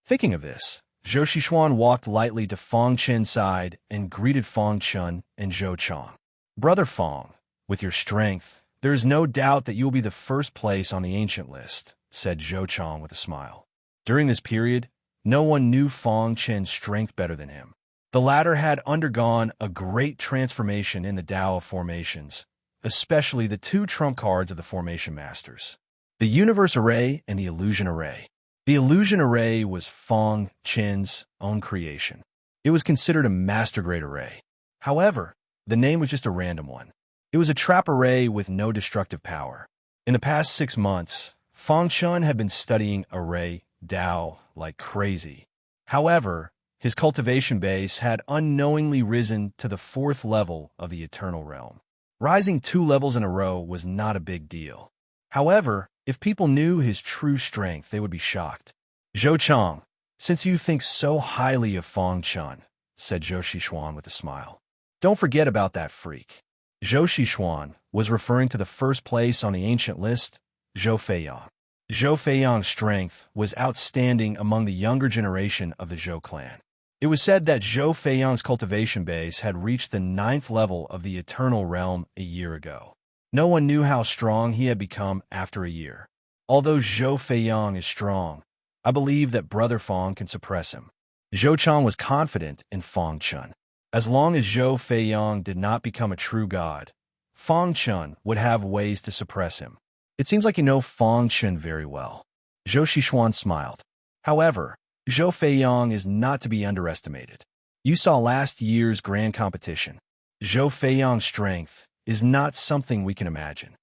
Thinking of this, Zhou Xishuan walked lightly to Fang Chen's side and greeted Fang Chun and Zhou Chang. Brother Fang, with your strength, there is no doubt that you will be the first place on the ancient list, said Zhou Chang with a smile. During this period, no one knew Fang Chen's strength better than him. The latter had undergone a great transformation in the Tao of formations, especially the two trump cards of the formation masters, the Universe Array and the Illusion Array. The Illusion Array was Fang Chen's own creation. It was considered a master-grade array. However, the name was just a random one. It was a trap array with no destructive power. In the past 6 months, Fang Chun had been studying array Tao like crazy. However, his cultivation base had unknowingly risen to the 4th level of the Eternal Realm. Rising 2 levels in a row was not a big deal. However, if people knew his true strength, they would be shocked. Zhou Chang, since you think so highly of Fang Chun, said Zhou Xishuan with a smile, don't forget about that freak. Zhou Xishuan was referring to the first place on the ancient list, Zhou Feiyang. Zhou Feiyang's strength was outstanding among the younger generation of the Zhou clan. It was said that Zhou Feiyang's cultivation base had reached the 9th level of the Eternal Realm a year ago. No one knew how strong he had become after a year. Although Zhou Feiyang is strong, I believe that Brother Fang can suppress him. Zhou Chang was confident in Fang Chun. As long as Zhou Feiyang did not become a true god, Fang Chun would have ways to suppress him. It seems like you know Fang Chun very well. Zhou Xishuan smiled. However, Zhou Feiyang is not to be underestimated. You saw last year's grand competition. Zhou Feiyang's strength is not something we can imagine.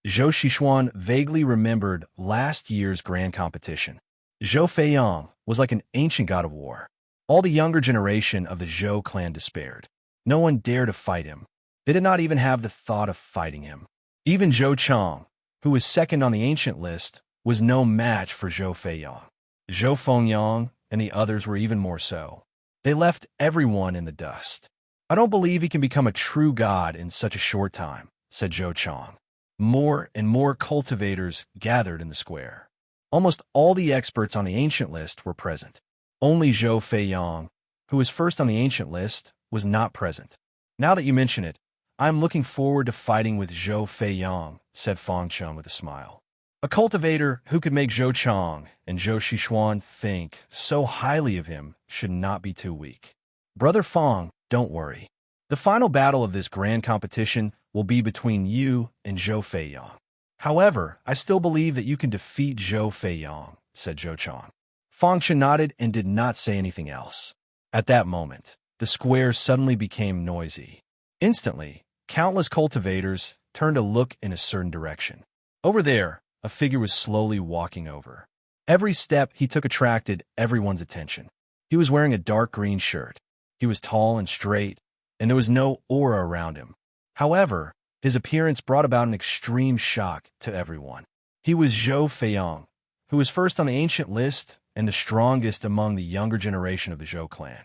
Zhou Xishuan vaguely remembered last year's grand competition. Zhou Feiyang was like an ancient god of war. All the younger generation of the Zhou clan despaired. No one dared to fight him. They did not even have the thought of fighting him. Even Zhou Chang, who was second on the ancient list, was no match for Zhou Feiyang. Zhou Fengyang and the others were even more so. They left everyone in the dust. I don't believe he can become a true god in such a short time, said Zhou Chang. More and more cultivators gathered in the square. Almost all the experts on the ancient list were present. Only Zhou Feiyang, who was first on the ancient list, was not present. Now that you mention it, I'm looking forward to fighting with Zhou Feiyang, said Fang Chun with a smile. A cultivator who could make Zhou Chang and Zhou Xishuan think so highly of him should not be too weak. Brother Fang, don't worry. The final battle of this grand competition will be between you and Zhou Feiyang. However, I still believe that you can defeat Zhou Feiyang, said Zhou Chang. Fang Chun nodded and did not say anything else. At that moment, the square suddenly became noisy. Instantly, countless cultivators turned to look in a certain direction. Over there, a figure was slowly walking over. Every step he took attracted everyone's attention. He was wearing a dark green shirt. He was tall and straight, and there was no aura around him. However, his appearance brought about an extreme shock to everyone. He was Zhou Feiyang, who was first on the ancient list and the strongest among the younger generation of the Zhou clan.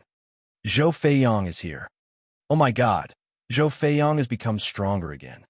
Zhou Feiyang is here. Oh my God, Zhou Feiyang has become stronger again.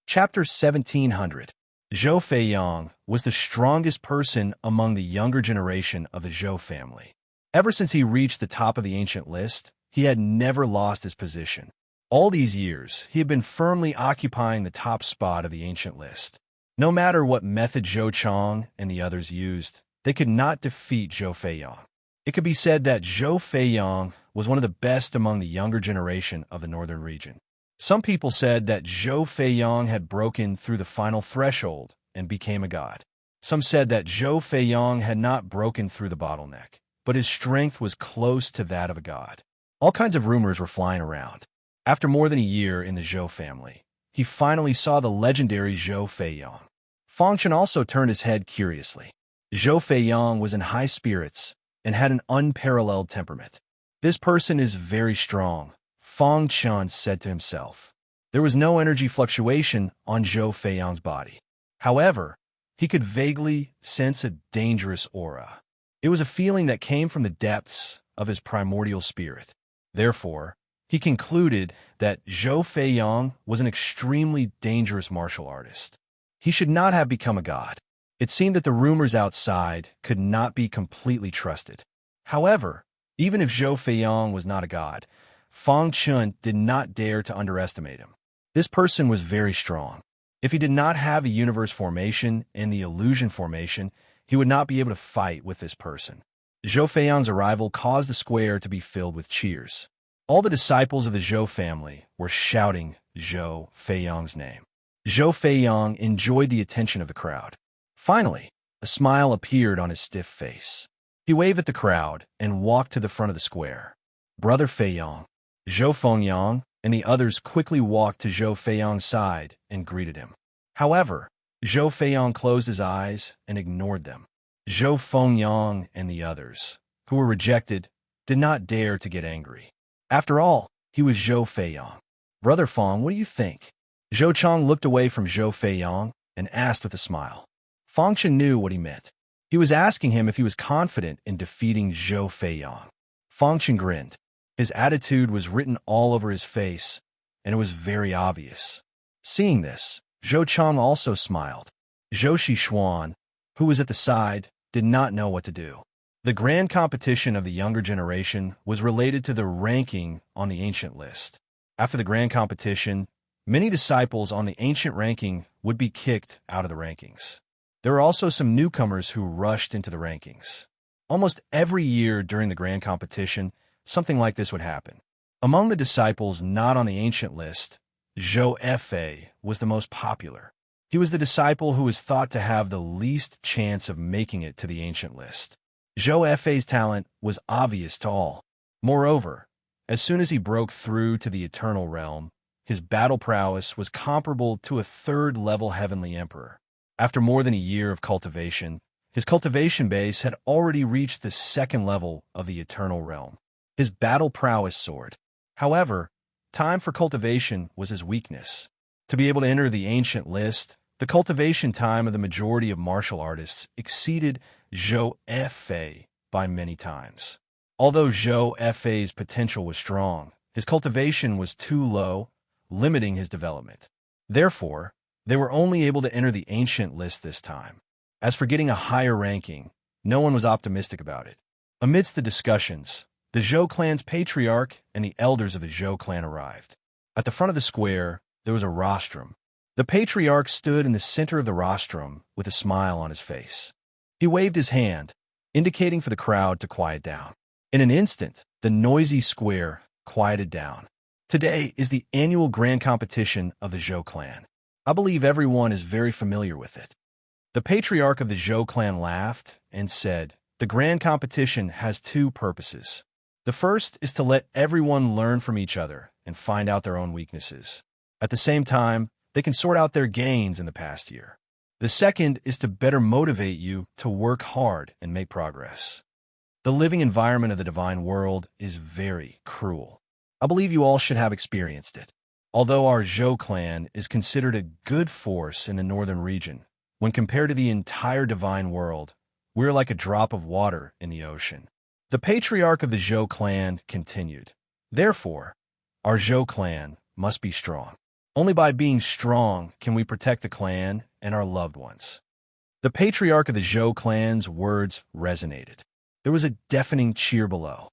Chapter 1700. Zhou Feiyang was the strongest person among the younger generation of the Zhou family. Ever since he reached the top of the ancient list, he had never lost his position. All these years, he had been firmly occupying the top spot of the ancient list. No matter what method Zhou Chang and the others used, they could not defeat Zhou Feiyang. It could be said that Zhou Feiyang was one of the best among the younger generation of the northern region. Some people said that Zhou Feiyang had broken through the final threshold and became a god. Some said that Zhou Feiyang had not broken through the bottleneck, but his strength was close to that of a god. All kinds of rumors were flying around. After more than a year in the Zhou family, he finally saw the legendary Zhou Feiyang. Fang Chun also turned his head curiously. Zhou Feiyang was in high spirits and had an unparalleled temperament. This person is very strong, Fang Chun said to himself. There was no energy fluctuation on Zhou Feiyang's body. However, He could vaguely sense a dangerous aura. It was a feeling that came from the depths of his primordial spirit. Therefore, he concluded that Zhou Feiyang was an extremely dangerous martial artist. He should not have become a god. It seemed that the rumors outside could not be completely trusted. However, even if Zhou Feiyang was not a god, Fang Chun did not dare to underestimate him. This person was very strong. If he did not have a universe formation and the illusion formation, he would not be able to fight with this person. Zhou Feiyang's arrival caused the square to be filled with cheers. All the disciples of the Zhou family were shouting Zhou Feiyang's name. Zhou Feiyang enjoyed the attention of the crowd. Finally, a smile appeared on his stiff face. He waved at the crowd and walked to the front of the square. Brother Feiyang, Zhou Fengyang, and the others quickly walked to Zhou Feiyang's side and greeted him. However, Zhou Feiyang closed his eyes and ignored them. Zhou Fengyang and the others, who were rejected, did not dare to get angry. After all, he was Zhou Feiyang. Brother Feng, what do you think? Zhou Chang looked away from Zhou Feiyang and asked with a smile. Feng Chen knew what he meant. He was asking him if he was confident in defeating Zhou Feiyang. Feng Chen grinned. His attitude was written all over his face, and it was very obvious. Seeing this, Zhou Chang also smiled. Zhou Xishuan, who was at the side, did not know what to do. The grand competition of the younger generation was related to the ranking on the ancient list. After the grand competition, many disciples on the ancient ranking would be kicked out of the rankings. There were also some newcomers who rushed into the rankings. Almost every year during the grand competition, something like this would happen. Among the disciples not on the ancient list, Zhou Fei was the most popular. He was the disciple who was thought to have the least chance of making it to the ancient list. Zhou Fei's talent was obvious to all. Moreover, as soon as he broke through to the eternal realm, his battle prowess was comparable to a third-level heavenly emperor. After more than a year of cultivation, his cultivation base had already reached the second level of the eternal realm. His battle prowess soared. However, time for cultivation was his weakness. To be able to enter the ancient list, the cultivation time of the majority of martial artists exceeded Zhou Fei by many times. Although Zhou Fei's potential was strong, his cultivation was too low, limiting his development. Therefore, they were only able to enter the ancient list this time. As for getting a higher ranking, no one was optimistic about it. Amidst the discussions, the Zhou clan's patriarch and the elders of the Zhou clan arrived. At the front of the square, there was a rostrum. The patriarch stood in the center of the rostrum with a smile on his face. He waved his hand, indicating for the crowd to quiet down. In an instant, the noisy square quieted down. Today is the annual grand competition of the Zhou clan. I believe everyone is very familiar with it. The patriarch of the Zhou clan laughed and said, "The grand competition has two purposes. The first is to let everyone learn from each other and find out their own weaknesses. At the same time, they can sort out their gains in the past year. The second is to better motivate you to work hard and make progress. The living environment of the divine world is very cruel. I believe you all should have experienced it. Although our Zhou clan is considered a good force in the northern region, when compared to the entire divine world, we're like a drop of water in the ocean." The patriarch of the Zhou clan continued, "Therefore, our Zhou clan must be strong. Only by being strong can we protect the clan and our loved ones." The patriarch of the Zhou clan's words resonated. There was a deafening cheer below.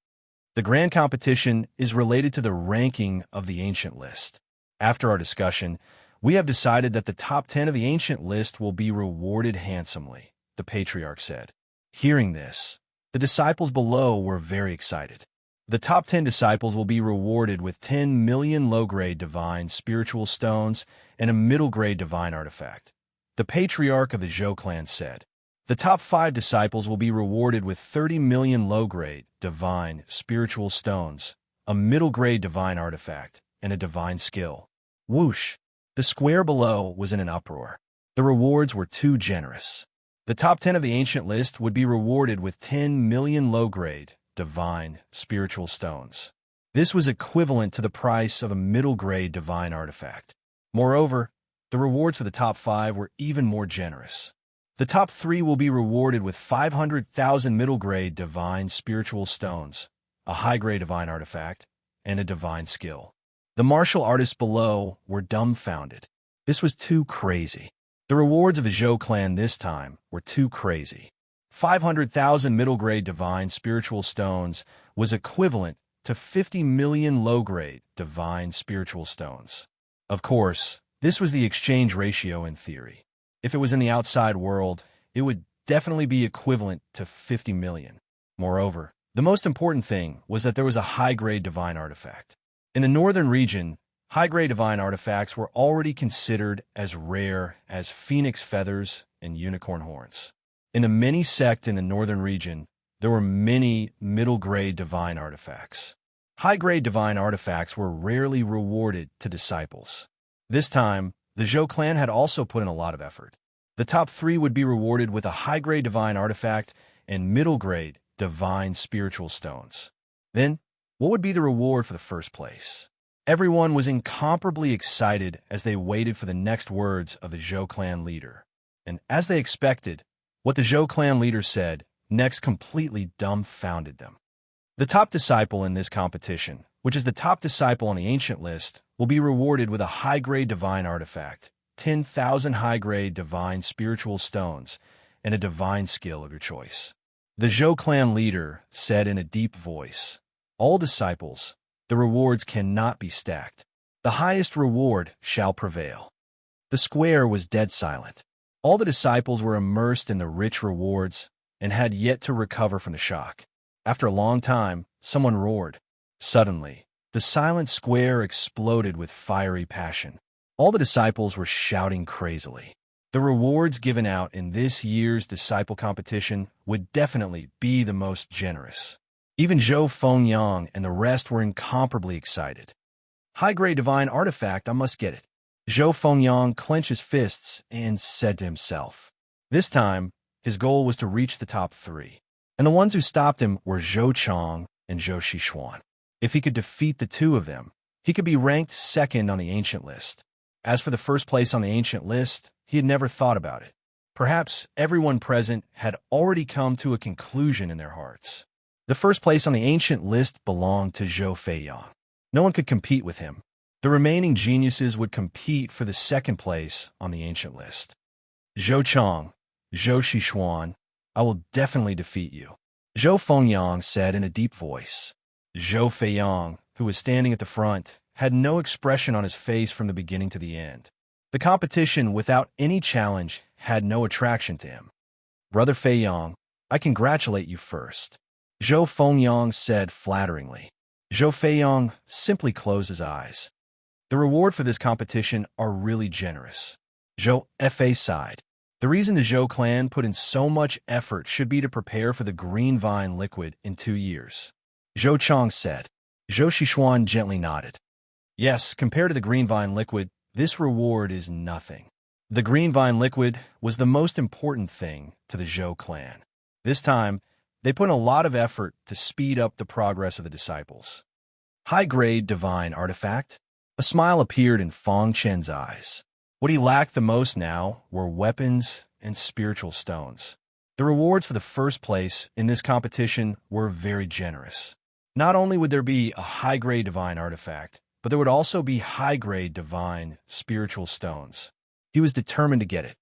The grand competition is related to the ranking of the ancient list. After our discussion, we have decided that the top 10 of the ancient list will be rewarded handsomely, the patriarch said. Hearing this, the disciples below were very excited. The top 10 disciples will be rewarded with 10 million low-grade divine spiritual stones and a middle-grade divine artifact. The patriarch of the Zhou clan said, "The top 5 disciples will be rewarded with 30 million low-grade divine spiritual stones, a middle-grade divine artifact, and a divine skill." Whoosh! The square below was in an uproar. The rewards were too generous. The top 10 of the ancient list would be rewarded with 10 million low-grade divine spiritual stones. This was equivalent to the price of a middle-grade divine artifact. Moreover, the rewards for the top 5 were even more generous. The top 3 will be rewarded with 500,000 middle-grade divine spiritual stones, a high-grade divine artifact, and a divine skill. The martial artists below were dumbfounded. This was too crazy. The rewards of the Zhou clan this time were too crazy. 500,000 middle-grade divine spiritual stones was equivalent to 50 million low-grade divine spiritual stones. Of course, this was the exchange ratio in theory. If it was in the outside world, it would definitely be equivalent to 50 million. Moreover, the most important thing was that there was a high-grade divine artifact. In the northern region, high-grade divine artifacts were already considered as rare as phoenix feathers and unicorn horns. In the mini sect in the northern region, there were many middle-grade divine artifacts. High-grade divine artifacts were rarely rewarded to disciples. This time, the Zhou clan had also put in a lot of effort. The top 3 would be rewarded with a high-grade divine artifact and middle-grade divine spiritual stones. Then, what would be the reward for the first place? Everyone was incomparably excited as they waited for the next words of the Zhou clan leader. And as they expected, what the Zhou clan leader said next completely dumbfounded them. The top disciple in this competition, which is the top disciple on the ancient list, will be rewarded with a high-grade divine artifact, 10,000 high-grade divine spiritual stones, and a divine skill of your choice. The Zhou clan leader said in a deep voice, "All disciples, the rewards cannot be stacked. The highest reward shall prevail." The square was dead silent. All the disciples were immersed in the rich rewards and had yet to recover from the shock. After a long time, someone roared. Suddenly, the silent square exploded with fiery passion. All the disciples were shouting crazily. The rewards given out in this year's disciple competition would definitely be the most generous. Even Zhou Fengyang and the rest were incomparably excited. High-grade divine artifact, I must get it. Zhou Fengyang clenched his fists and said to himself. This time, his goal was to reach the top 3. And the ones who stopped him were Zhou Chong and Zhou Xishuan. If he could defeat the 2 of them, he could be ranked second on the ancient list. As for the first place on the ancient list, he had never thought about it. Perhaps everyone present had already come to a conclusion in their hearts. The first place on the ancient list belonged to Zhou Feiyang. No one could compete with him. The remaining geniuses would compete for the second place on the ancient list. Zhou Chong, Zhou Xishuan, I will definitely defeat you, Zhou Fengyang said in a deep voice. Zhou Feiyang, who was standing at the front, had no expression on his face from the beginning to the end. The competition, without any challenge, had no attraction to him. Brother Feiyang, I congratulate you first, Zhou Fengyang said flatteringly. Zhou Feiyang simply closed his eyes. The reward for this competition are really generous. Zhou Fa sighed. The reason the Zhou clan put in so much effort should be to prepare for the green vine liquid in 2 years. Zhou Chong said. Zhou Xishuan gently nodded. Yes, compared to the green vine liquid, this reward is nothing. The green vine liquid was the most important thing to the Zhou clan. This time, they put in a lot of effort to speed up the progress of the disciples. High-grade divine artifact. A smile appeared in Fong Chen's eyes. What he lacked the most now were weapons and spiritual stones. The rewards for the first place in this competition were very generous. Not only would there be a high-grade divine artifact, but there would also be high-grade divine spiritual stones. He was determined to get it.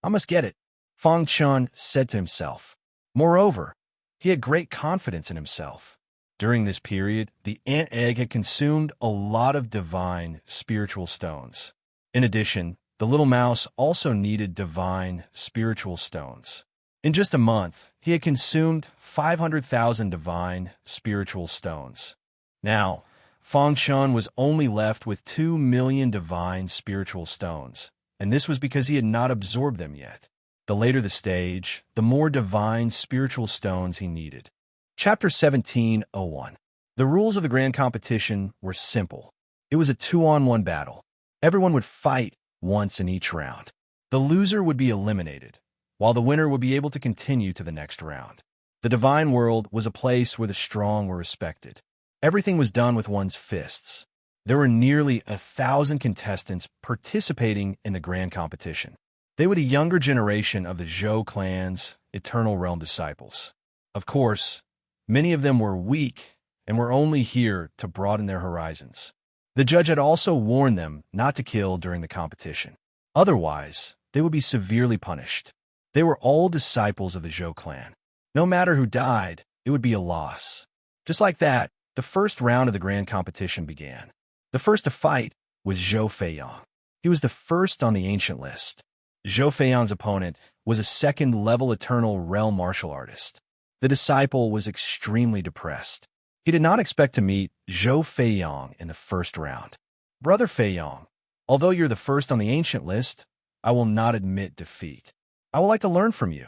I must get it, Fong Chen said to himself. Moreover, he had great confidence in himself. During this period, the ant egg had consumed a lot of divine spiritual stones. In addition, the little mouse also needed divine spiritual stones. In just a month, he had consumed 500,000 divine spiritual stones. Now, Fong Chun was only left with 2 million divine spiritual stones, and this was because he had not absorbed them yet. The later the stage, the more divine spiritual stones he needed. Chapter 17:01. The rules of the grand competition were simple. It was a 2-on-1 battle. Everyone would fight once in each round. The loser would be eliminated, while the winner would be able to continue to the next round. The divine world was a place where the strong were respected. Everything was done with one's fists. There were nearly 1,000 contestants participating in the grand competition. They were the younger generation of the Zhou clan's Eternal Realm disciples. Of course, many of them were weak and were only here to broaden their horizons. The judge had also warned them not to kill during the competition. Otherwise, they would be severely punished. They were all disciples of the Zhou clan. No matter who died, it would be a loss. Just like that, the first round of the grand competition began. The first to fight was Zhou Feiyang. He was the first on the ancient list. Zhou Feiyang's opponent was a second-level Eternal Realm martial artist. The disciple was extremely depressed. He did not expect to meet Zhou Feiyang in the first round. Brother Feiyang, although you're the first on the ancient list, I will not admit defeat. I would like to learn from you,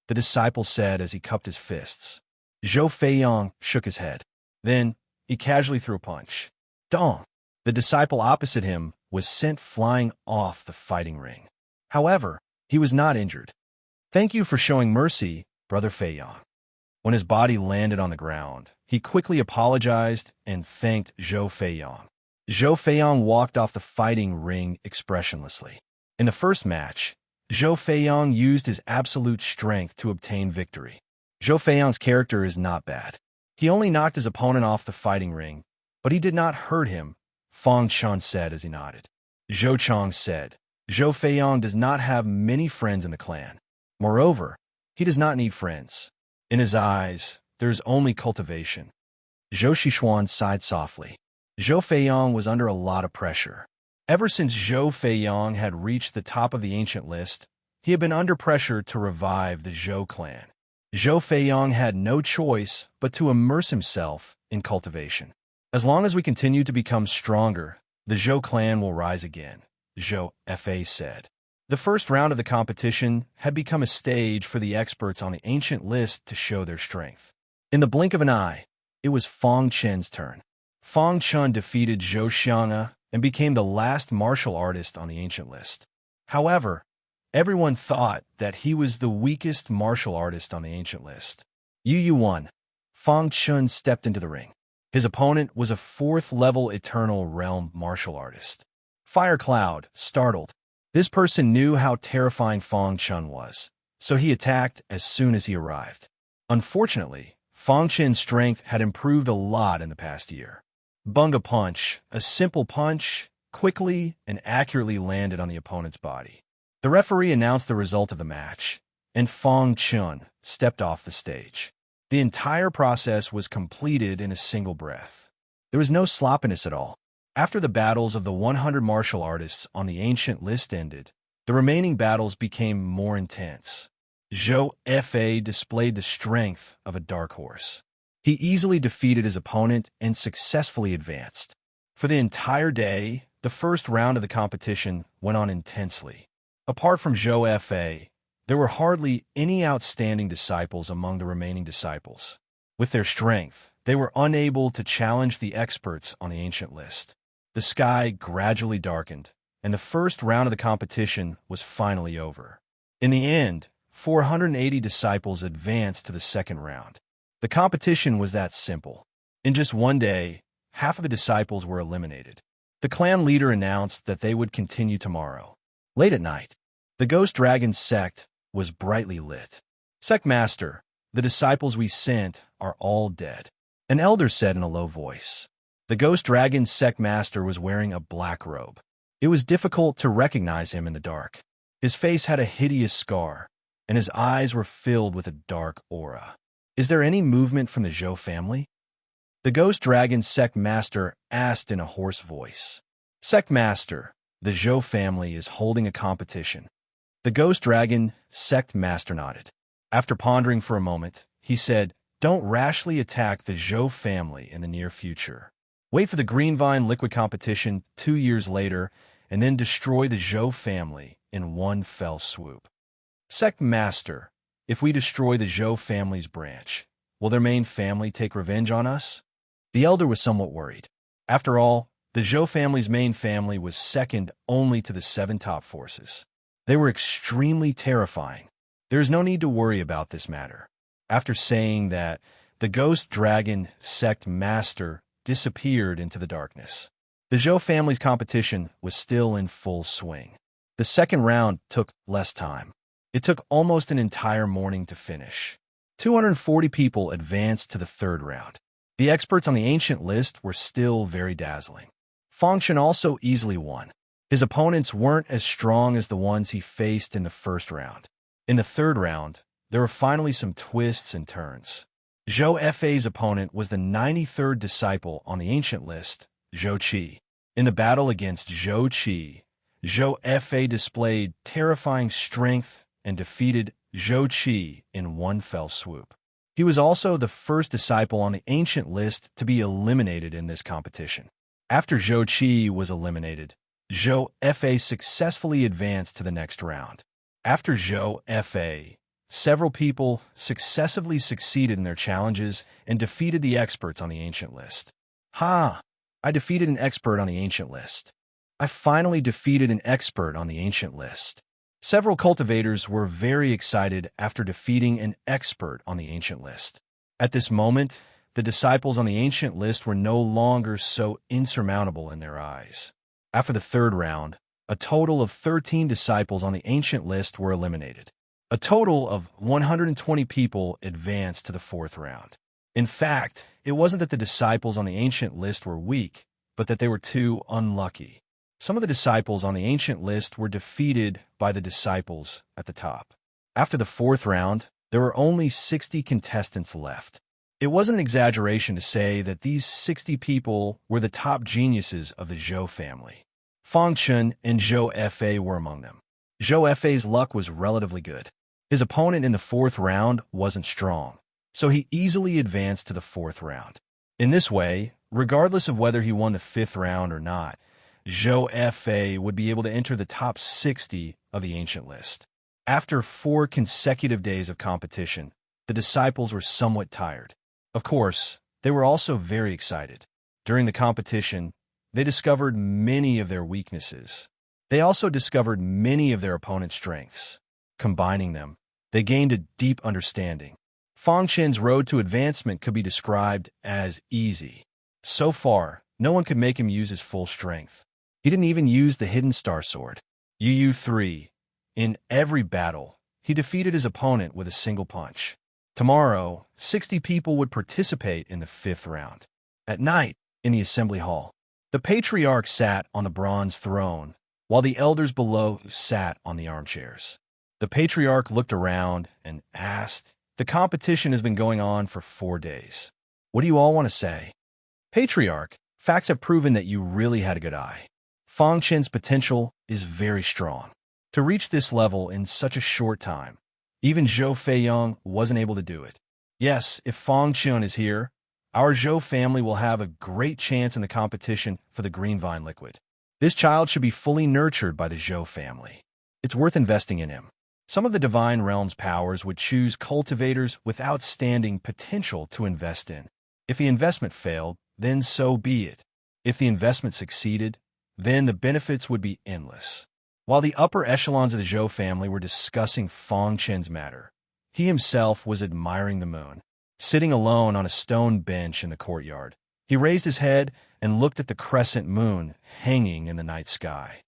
the disciple said as he cupped his fists. Zhou Feiyang shook his head. Then, he casually threw a punch. Dong! The disciple opposite him was sent flying off the fighting ring. However, he was not injured. Thank you for showing mercy, Brother Feiyang. When his body landed on the ground, he quickly apologized and thanked Zhou Feiyang. Zhou Feiyang walked off the fighting ring expressionlessly. In the first match, Zhou Feiyang used his absolute strength to obtain victory. Zhou Feiyang's character is not bad. He only knocked his opponent off the fighting ring, but he did not hurt him, Fang Chun said as he nodded. Zhou Chong said, Zhou Feiyang does not have many friends in the clan. Moreover, he does not need friends. In his eyes, there is only cultivation. Zhou Xishuan sighed softly. Zhou Feiyang was under a lot of pressure. Ever since Zhou Feiyang had reached the top of the ancient list, he had been under pressure to revive the Zhou clan. Zhou Feiyang had no choice but to immerse himself in cultivation. As long as we continue to become stronger, the Zhou clan will rise again, Zhou Fa said. The first round of the competition had become a stage for the experts on the ancient list to show their strength. In the blink of an eye, it was Fang Chen's turn. Fang Chun defeated Zhou Xiang'e and became the last martial artist on the ancient list. However, everyone thought that he was the weakest martial artist on the ancient list. Yu won. Fang Chun stepped into the ring. His opponent was a fourth-level Eternal Realm martial artist. Fire Cloud, startled. This person knew how terrifying Fang Chun was, so he attacked as soon as he arrived. Unfortunately, Fang Chun's strength had improved a lot in the past year. Bunga Punch, a simple punch, quickly and accurately landed on the opponent's body. The referee announced the result of the match, and Fang Chun stepped off the stage. The entire process was completed in a single breath. There was no sloppiness at all. After the battles of the 100 martial artists on the ancient list ended, the remaining battles became more intense. Zhou Fa displayed the strength of a dark horse. He easily defeated his opponent and successfully advanced. For the entire day, the first round of the competition went on intensely. Apart from Zhou Fa, there were hardly any outstanding disciples among the remaining disciples. With their strength, they were unable to challenge the experts on the ancient list. The sky gradually darkened, and the first round of the competition was finally over. In the end, 480 disciples advanced to the second round. The competition was that simple. In just one day, half of the disciples were eliminated. The clan leader announced that they would continue tomorrow. Late at night, the Ghost Dragon sect was brightly lit. Sect Master, the disciples we sent are all dead, an elder said in a low voice. The Ghost Dragon sect master was wearing a black robe. It was difficult to recognize him in the dark. His face had a hideous scar, and his eyes were filled with a dark aura. Is there any movement from the Zhou family? The Ghost Dragon sect master asked in a hoarse voice. Sect Master, the Zhou family is holding a competition. The Ghost Dragon sect master nodded. After pondering for a moment, he said, Don't rashly attack the Zhou family in the near future. Wait for the Green Vine Liquid competition 2 years later, and then destroy the Zhou family in one fell swoop. Sect Master, if we destroy the Zhou family's branch, will their main family take revenge on us? The elder was somewhat worried. After all, the Zhou family's main family was second only to the 7 top forces. They were extremely terrifying. There is no need to worry about this matter. After saying that, the Ghost Dragon sect master disappeared into the darkness. The Zhou family's competition was still in full swing. The second round took less time. It took almost an entire morning to finish. 240 people advanced to the third round. The experts on the ancient list were still very dazzling. Feng also easily won. His opponents weren't as strong as the ones he faced in the first round. In the third round, there were finally some twists and turns. Zhou Fei's opponent was the 93rd disciple on the ancient list, Zhou Qi. In the battle against Zhou Qi, Zhou Fei displayed terrifying strength and defeated Zhou Qi in one fell swoop. He was also the first disciple on the ancient list to be eliminated in this competition. After Zhou Qi was eliminated, Zhou Fei successfully advanced to the next round. After Zhou Fei, several people successively succeeded in their challenges and defeated the experts on the ancient list. Ha! I defeated an expert on the ancient list. I finally defeated an expert on the ancient list. Several cultivators were very excited after defeating an expert on the ancient list. At this moment, the disciples on the ancient list were no longer so insurmountable in their eyes. After the third round, a total of 13 disciples on the ancient list were eliminated. A total of 120 people advanced to the fourth round. In fact, it wasn't that the disciples on the ancient list were weak, but that they were too unlucky. Some of the disciples on the ancient list were defeated by the disciples at the top. After the fourth round, there were only 60 contestants left. It wasn't an exaggeration to say that these 60 people were the top geniuses of the Zhou family. Feng Chun and Zhou Fei were among them. Zhou Fei's luck was relatively good. His opponent in the fourth round wasn't strong, so he easily advanced to the fourth round. In this way, regardless of whether he won the fifth round or not, Zhou Fei would be able to enter the top 60 of the ancient list. After 4 consecutive days of competition, the disciples were somewhat tired. Of course, they were also very excited. During the competition, they discovered many of their weaknesses. They also discovered many of their opponent's strengths. Combining them, they gained a deep understanding. Feng Chen's road to advancement could be described as easy. So far, no one could make him use his full strength. He didn't even use the hidden star sword. UU3. In every battle, he defeated his opponent with a single punch. Tomorrow, 60 people would participate in the fifth round. At night, in the assembly hall, the patriarch sat on the bronze throne, while the elders below sat on the armchairs. The patriarch looked around and asked, "The competition has been going on for 4 days. What do you all want to say?" "Patriarch, facts have proven that you really had a good eye. Feng Chen's potential is very strong. To reach this level in such a short time, even Zhou Feiyang wasn't able to do it. Yes, if Feng Chen is here, our Zhou family will have a great chance in the competition for the green vine liquid. This child should be fully nurtured by the Zhou family. It's worth investing in him." Some of the Divine Realm's powers would choose cultivators with outstanding potential to invest in. If the investment failed, then so be it. If the investment succeeded, then the benefits would be endless. While the upper echelons of the Zhou family were discussing Feng Chen's matter, he himself was admiring the moon. Sitting alone on a stone bench in the courtyard, he raised his head and looked at the crescent moon hanging in the night sky.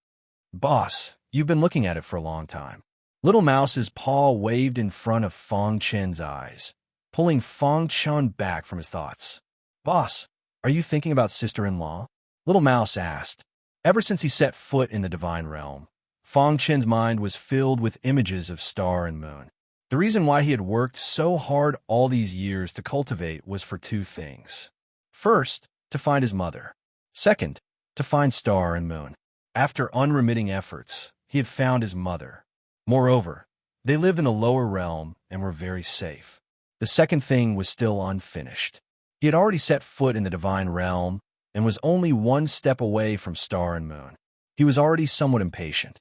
"Boss, you've been looking at it for a long time." Little Mouse's paw waved in front of Feng Chen's eyes, pulling Feng Chen back from his thoughts. "Boss, are you thinking about sister-in-law?" Little Mouse asked. Ever since he set foot in the Divine Realm, Feng Chen's mind was filled with images of star and moon. The reason why he had worked so hard all these years to cultivate was for 2 things. First, to find his mother. Second, to find star and moon. After unremitting efforts, he had found his mother. Moreover, they lived in the lower realm and were very safe. The second thing was still unfinished. He had already set foot in the Divine Realm and was only 1 step away from star and moon. He was already somewhat impatient.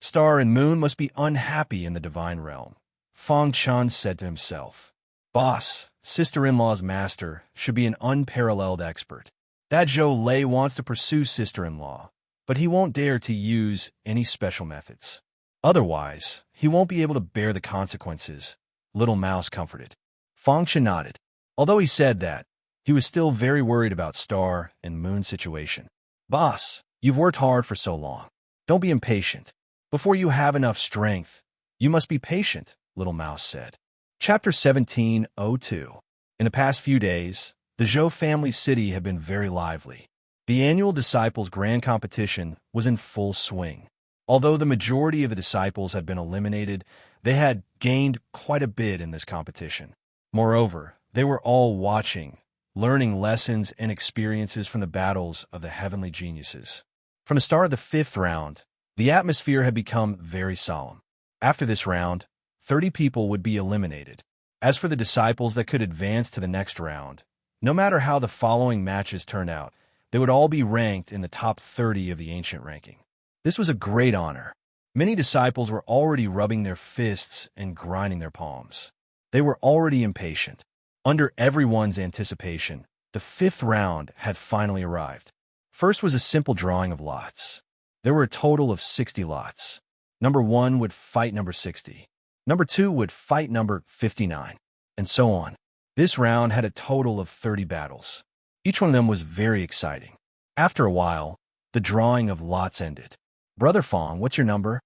Star and moon must be unhappy in the Divine Realm. Feng Chen said to himself, "Boss, sister-in-law's master should be an unparalleled expert. That Zhou Lei wants to pursue sister-in-law, but he won't dare to use any special methods. Otherwise, he won't be able to bear the consequences." Little Mouse comforted. Feng Chen nodded. Although he said that, he was still very worried about star and moon situation. "Boss, you've worked hard for so long. Don't be impatient. Before you have enough strength, you must be patient, Little Mouse said. Chapter 17:02. In the past few days, the Zhou family city had been very lively. The annual Disciples' Grand Competition was in full swing. Although the majority of the disciples had been eliminated, they had gained quite a bit in this competition. Moreover, they were all watching, learning lessons and experiences from the battles of the heavenly geniuses. From the start of the 5th round, the atmosphere had become very solemn. After this round, 30 people would be eliminated. As for the disciples that could advance to the next round, no matter how the following matches turned out, they would all be ranked in the top 30 of the ancient ranking. This was a great honor. Many disciples were already rubbing their fists and grinding their palms. They were already impatient. Under everyone's anticipation, the 5th round had finally arrived. First was a simple drawing of lots. There were a total of 60 lots. Number 1 would fight number 60. Number 2 would fight number 59, and so on. This round had a total of 30 battles. Each one of them was very exciting. After a while, the drawing of lots ended. Brother Fong, what's your number?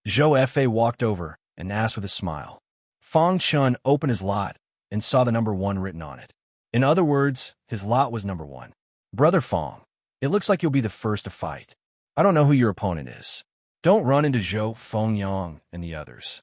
Zhou Fa walked over and asked with a smile. Fong Chun opened his lot and saw the number 1 written on it. In other words, his lot was number 1. Brother Fong, it looks like you'll be the first to fight. I don't know who your opponent is. Don't run into Zhou Fengyang and the others.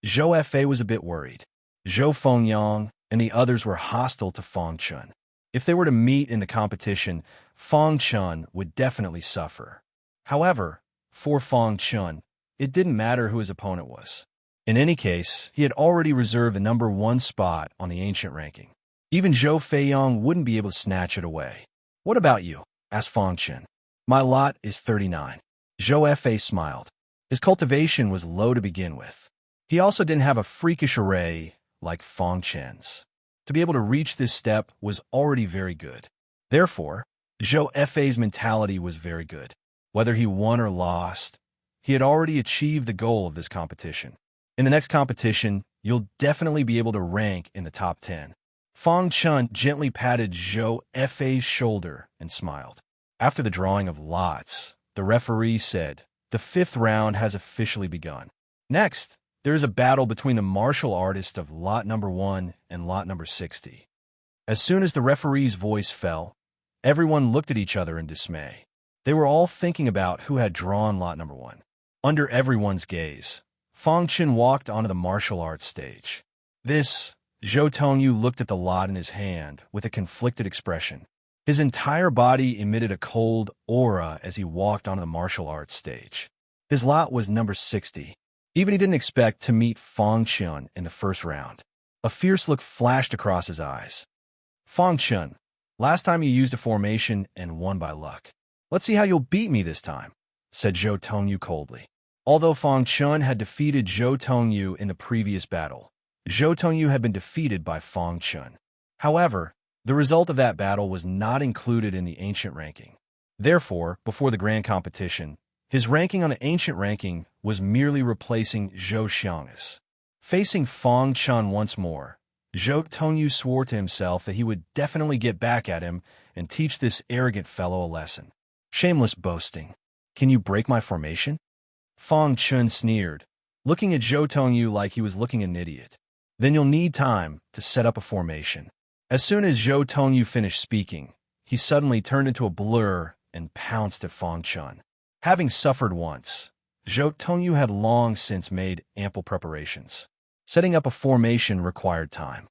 Zhou Fa was a bit worried. Zhou Fengyang and the others were hostile to Fong Chun. If they were to meet in the competition, Fong Chun would definitely suffer. However, for Fong Chun, it didn't matter who his opponent was. In any case, he had already reserved the number 1 spot on the ancient ranking. Even Zhou Feiyang wouldn't be able to snatch it away. What about you? Asked Fong Chun. My lot is 39. Zhou Fa smiled. His cultivation was low to begin with. He also didn't have a freakish array like Fong Chen's. To be able to reach this step was already very good. Therefore, Zhou Fa's mentality was very good. Whether he won or lost, he had already achieved the goal of this competition. In the next competition, you'll definitely be able to rank in the top 10. Fong Chun gently patted Zhou Fa's shoulder and smiled. After the drawing of lots, the referee said, "The 5th round has officially begun. Next, there is a battle between the martial artists of lot number 1 and lot number 60. As soon as the referee's voice fell, everyone looked at each other in dismay. They were all thinking about who had drawn lot number 1. Under everyone's gaze, Fong Chun walked onto the martial arts stage. Zhou Tongyu looked at the lot in his hand with a conflicted expression. His entire body emitted a cold aura as he walked onto the martial arts stage. His lot was number 60. Even he didn't expect to meet Fong Chun in the first round. A fierce look flashed across his eyes. Fong Chun, last time you used a formation and won by luck. Let's see how you'll beat me this time, said Zhou Tongyu coldly. Although Fong Chun had defeated Zhou Tongyu in the previous battle, Zhou Tongyu had been defeated by Fong Chun. However, the result of that battle was not included in the ancient ranking. Therefore, before the grand competition, his ranking on the ancient ranking was merely replacing Zhou Xiang's. Facing Fong Chun once more, Zhou Tongyu swore to himself that he would definitely get back at him and teach this arrogant fellow a lesson. Shameless boasting. Can you break my formation? Fong Chun sneered, looking at Zhou Tongyu like he was looking at an idiot. Then you'll need time to set up a formation. As soon as Zhou Tongyu finished speaking, he suddenly turned into a blur and pounced at Fong Chun. Having suffered once, Zhou Tongyu had long since made ample preparations. Setting up a formation required time.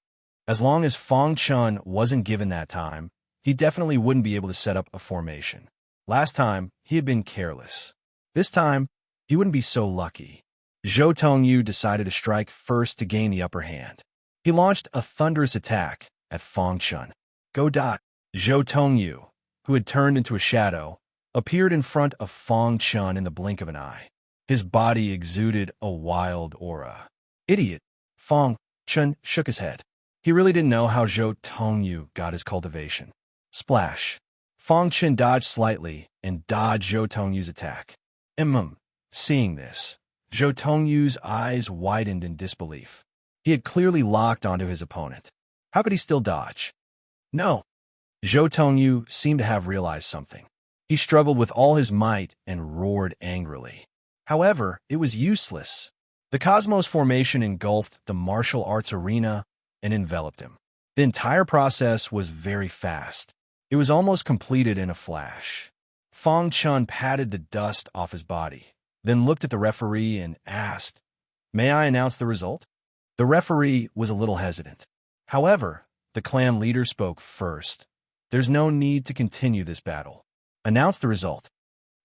As long as Fong Chun wasn't given that time, he definitely wouldn't be able to set up a formation. Last time, he had been careless. This time, he wouldn't be so lucky. Zhou Tongyu decided to strike first to gain the upper hand. He launched a thunderous attack at Fong Chun. Go dot! Zhou Tongyu, who had turned into a shadow, appeared in front of Fong Chun in the blink of an eye. His body exuded a wild aura. Idiot! Fong Chun shook his head. He really didn't know how Zhou Tongyu got his cultivation. Splash! Fong Chun dodged slightly and dodged Zhou Tongyu's attack. Seeing this, Zhou Tongyu's eyes widened in disbelief. He had clearly locked onto his opponent. How could he still dodge? No! Zhou Tongyu seemed to have realized something. He struggled with all his might and roared angrily. However, it was useless. The Cosmos formation engulfed the martial arts arena and enveloped him. The entire process was very fast. It was almost completed in a flash. Fong Chun patted the dust off his body, then looked at the referee and asked, "May I announce the result?" The referee was a little hesitant. However, the clan leader spoke first. "There's no need to continue this battle. Announce the result."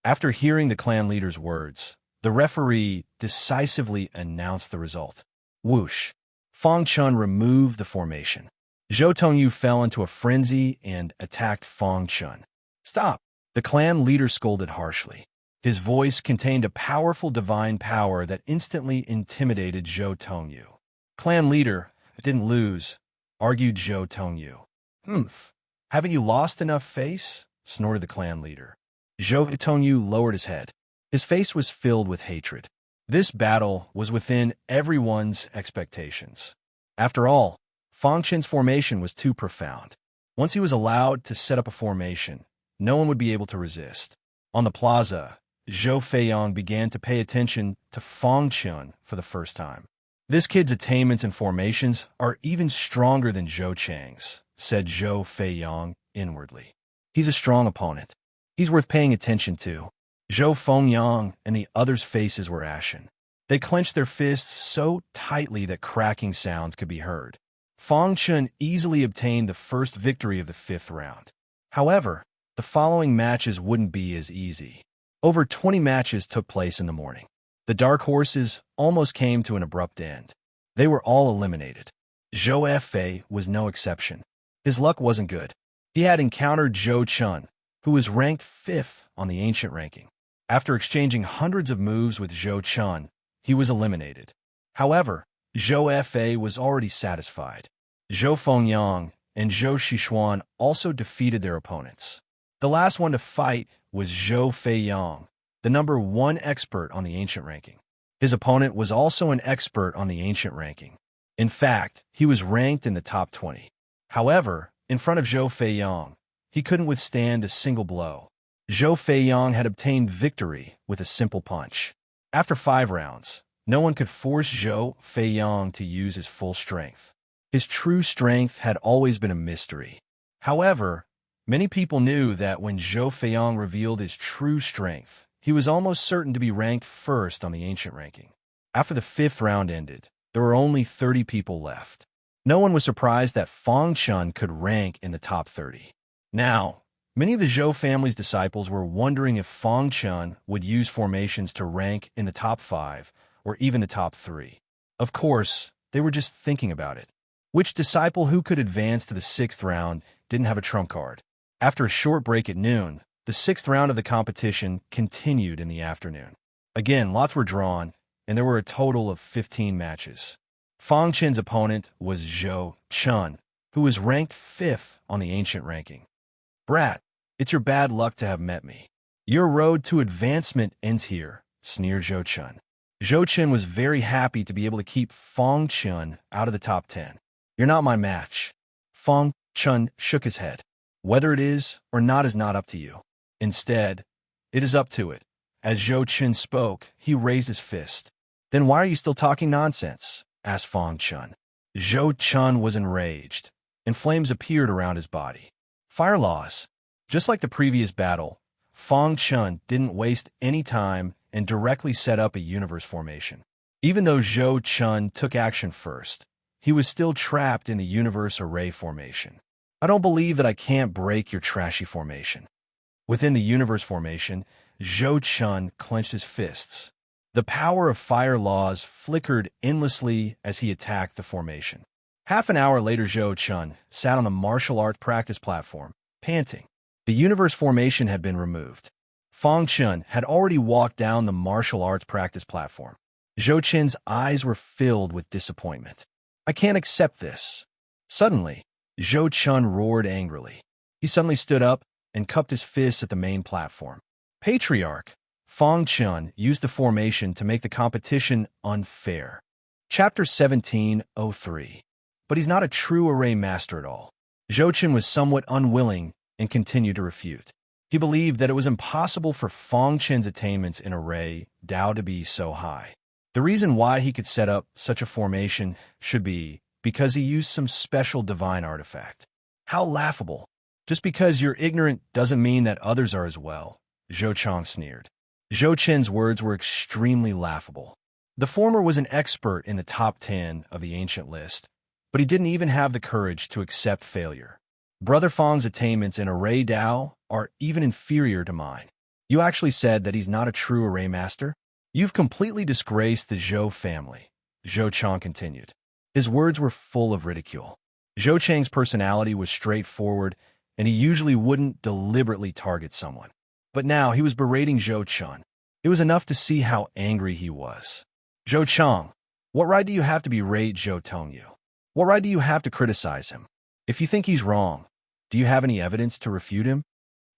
After hearing the clan leader's words, the referee decisively announced the result. Whoosh! Fong Chun removed the formation. Zhou Tongyu fell into a frenzy and attacked Fong Chun. "Stop!" The clan leader scolded harshly. His voice contained a powerful divine power that instantly intimidated Zhou Tongyu. "Clan leader, I didn't lose," argued Zhou Tongyu. "Humph! Haven't you lost enough face?" snorted the clan leader. Zhou Tongyu lowered his head. His face was filled with hatred. This battle was within everyone's expectations. After all, Fong Chun's formation was too profound. Once he was allowed to set up a formation, no one would be able to resist. On the plaza, Zhou Feiyang began to pay attention to Fong Chun for the first time. "This kid's attainments and formations are even stronger than Zhou Chang's," said Zhou Feiyang inwardly. "He's a strong opponent. He's worth paying attention to." Zhou Fengyang and the others' faces were ashen. They clenched their fists so tightly that cracking sounds could be heard. Fong Chun easily obtained the first victory of the 5th round. However, the following matches wouldn't be as easy. Over 20 matches took place in the morning. The dark horses almost came to an abrupt end. They were all eliminated. Zhou Fei was no exception. His luck wasn't good. He had encountered Zhou Chun, who was ranked 5th on the ancient ranking. After exchanging hundreds of moves with Zhou Chun, he was eliminated. However, Zhou Fei was already satisfied. Zhou Fengyang and Zhou Xishuan also defeated their opponents. The last one to fight was Zhou Feiyang, the number 1 expert on the ancient ranking. His opponent was also an expert on the ancient ranking. In fact, he was ranked in the top 20. However, in front of Zhou Feiyang, he couldn't withstand a single blow. Zhou Feiyang had obtained victory with a simple punch. After 5 rounds, no one could force Zhou Feiyang to use his full strength. His true strength had always been a mystery. However, many people knew that when Zhou Feiyang revealed his true strength, he was almost certain to be ranked first on the ancient ranking. After the 5th round ended, there were only 30 people left. No one was surprised that Fong Chun could rank in the top 30. Now, many of the Zhou family's disciples were wondering if Fong Chun would use formations to rank in the top 5 or even the top 3. Of course, they were just thinking about it. Which disciple who could advance to the 6th round didn't have a trump card? After a short break at noon, the 6th round of the competition continued in the afternoon. Again, lots were drawn, and there were a total of 15 matches. Fong Chun's opponent was Zhou Chun, who was ranked 5th on the ancient ranking. "Brat, it's your bad luck to have met me. Your road to advancement ends here," sneered Zhou Chun. Zhou Chun was very happy to be able to keep Fong Chun out of the top 10. "You're not my match." Fong Chun shook his head. "Whether it is or not is not up to you. Instead, it is up to it." As Zhou Chun spoke, he raised his fist. "Then why are you still talking nonsense?" asked Fong Chun. Zhou Chun was enraged, and flames appeared around his body. Fire laws. Just like the previous battle, Fong Chun didn't waste any time and directly set up a universe formation. Even though Zhou Chun took action first, he was still trapped in the universe array formation. "I don't believe that I can't break your trashy formation." Within the universe formation, Zhou Chun clenched his fists. The power of fire laws flickered endlessly as he attacked the formation. Half an hour later, Zhou Chun sat on the martial arts practice platform, panting. The universe formation had been removed. Fong Chun had already walked down the martial arts practice platform. Zhou Chun's eyes were filled with disappointment. "I can't accept this." Suddenly, Zhou Chun roared angrily. He suddenly stood up and cupped his fists at the main platform. "Patriarch!" Fong Chun used the formation to make the competition unfair. Chapter 17:03. But he's not a true array master at all. Zhou Chun was somewhat unwilling and continued to refute. He believed that it was impossible for Fong Chen's attainments in array Dao to be so high. The reason why he could set up such a formation should be because he used some special divine artifact. How laughable. Just because you're ignorant doesn't mean that others are as well, Zhou Chang sneered. Zhou Chen's words were extremely laughable. The former was an expert in the top 10 of the ancient list, but he didn't even have the courage to accept failure. Brother Fong's attainments in array Dao are even inferior to mine. You actually said that he's not a true array master? You've completely disgraced the Zhou family, Zhou Chang continued. His words were full of ridicule. Zhou Chang's personality was straightforward, and he usually wouldn't deliberately target someone. But now he was berating Zhou Chun. It was enough to see how angry he was. Zhou Chang, what right do you have to berate Zhou Tongyu? What right do you have to criticize him? If you think he's wrong, do you have any evidence to refute him?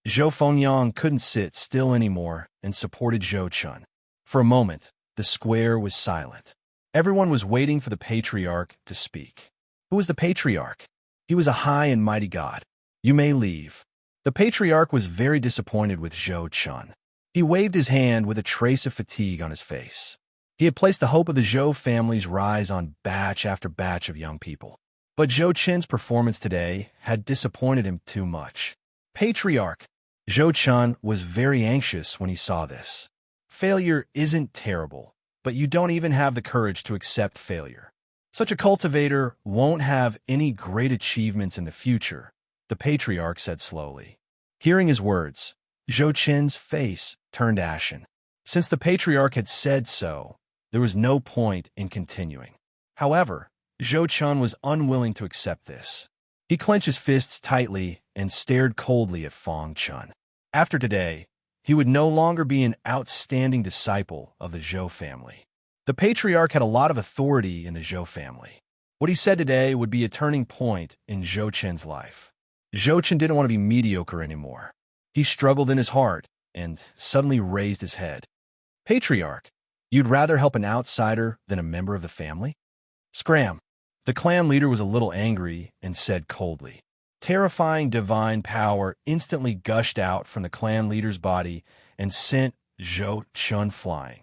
Zhou Fengyang couldn't sit still anymore and supported Zhou Chun. For a moment, the square was silent. Everyone was waiting for the patriarch to speak. Who was the patriarch? He was a high and mighty god. You may leave. The patriarch was very disappointed with Zhou Chun. He waved his hand with a trace of fatigue on his face. He had placed the hope of the Zhou family's rise on batch after batch of young people. But Zhou Chen's performance today had disappointed him too much. Patriarch! Zhou Chun was very anxious when he saw this. Failure isn't terrible, but you don't even have the courage to accept failure. Such a cultivator won't have any great achievements in the future, the patriarch said slowly. Hearing his words, Zhou Chen's face turned ashen. Since the patriarch had said so, there was no point in continuing. However, Zhou Chun was unwilling to accept this. He clenched his fists tightly and stared coldly at Fong Chun. After today, he would no longer be an outstanding disciple of the Zhou family. The patriarch had a lot of authority in the Zhou family. What he said today would be a turning point in Zhou Chen's life. Zhou Chen didn't want to be mediocre anymore. He struggled in his heart and suddenly raised his head. Patriarch, you'd rather help an outsider than a member of the family? Scram. The clan leader was a little angry and said coldly. Terrifying divine power instantly gushed out from the clan leader's body and sent Zhou Chun flying.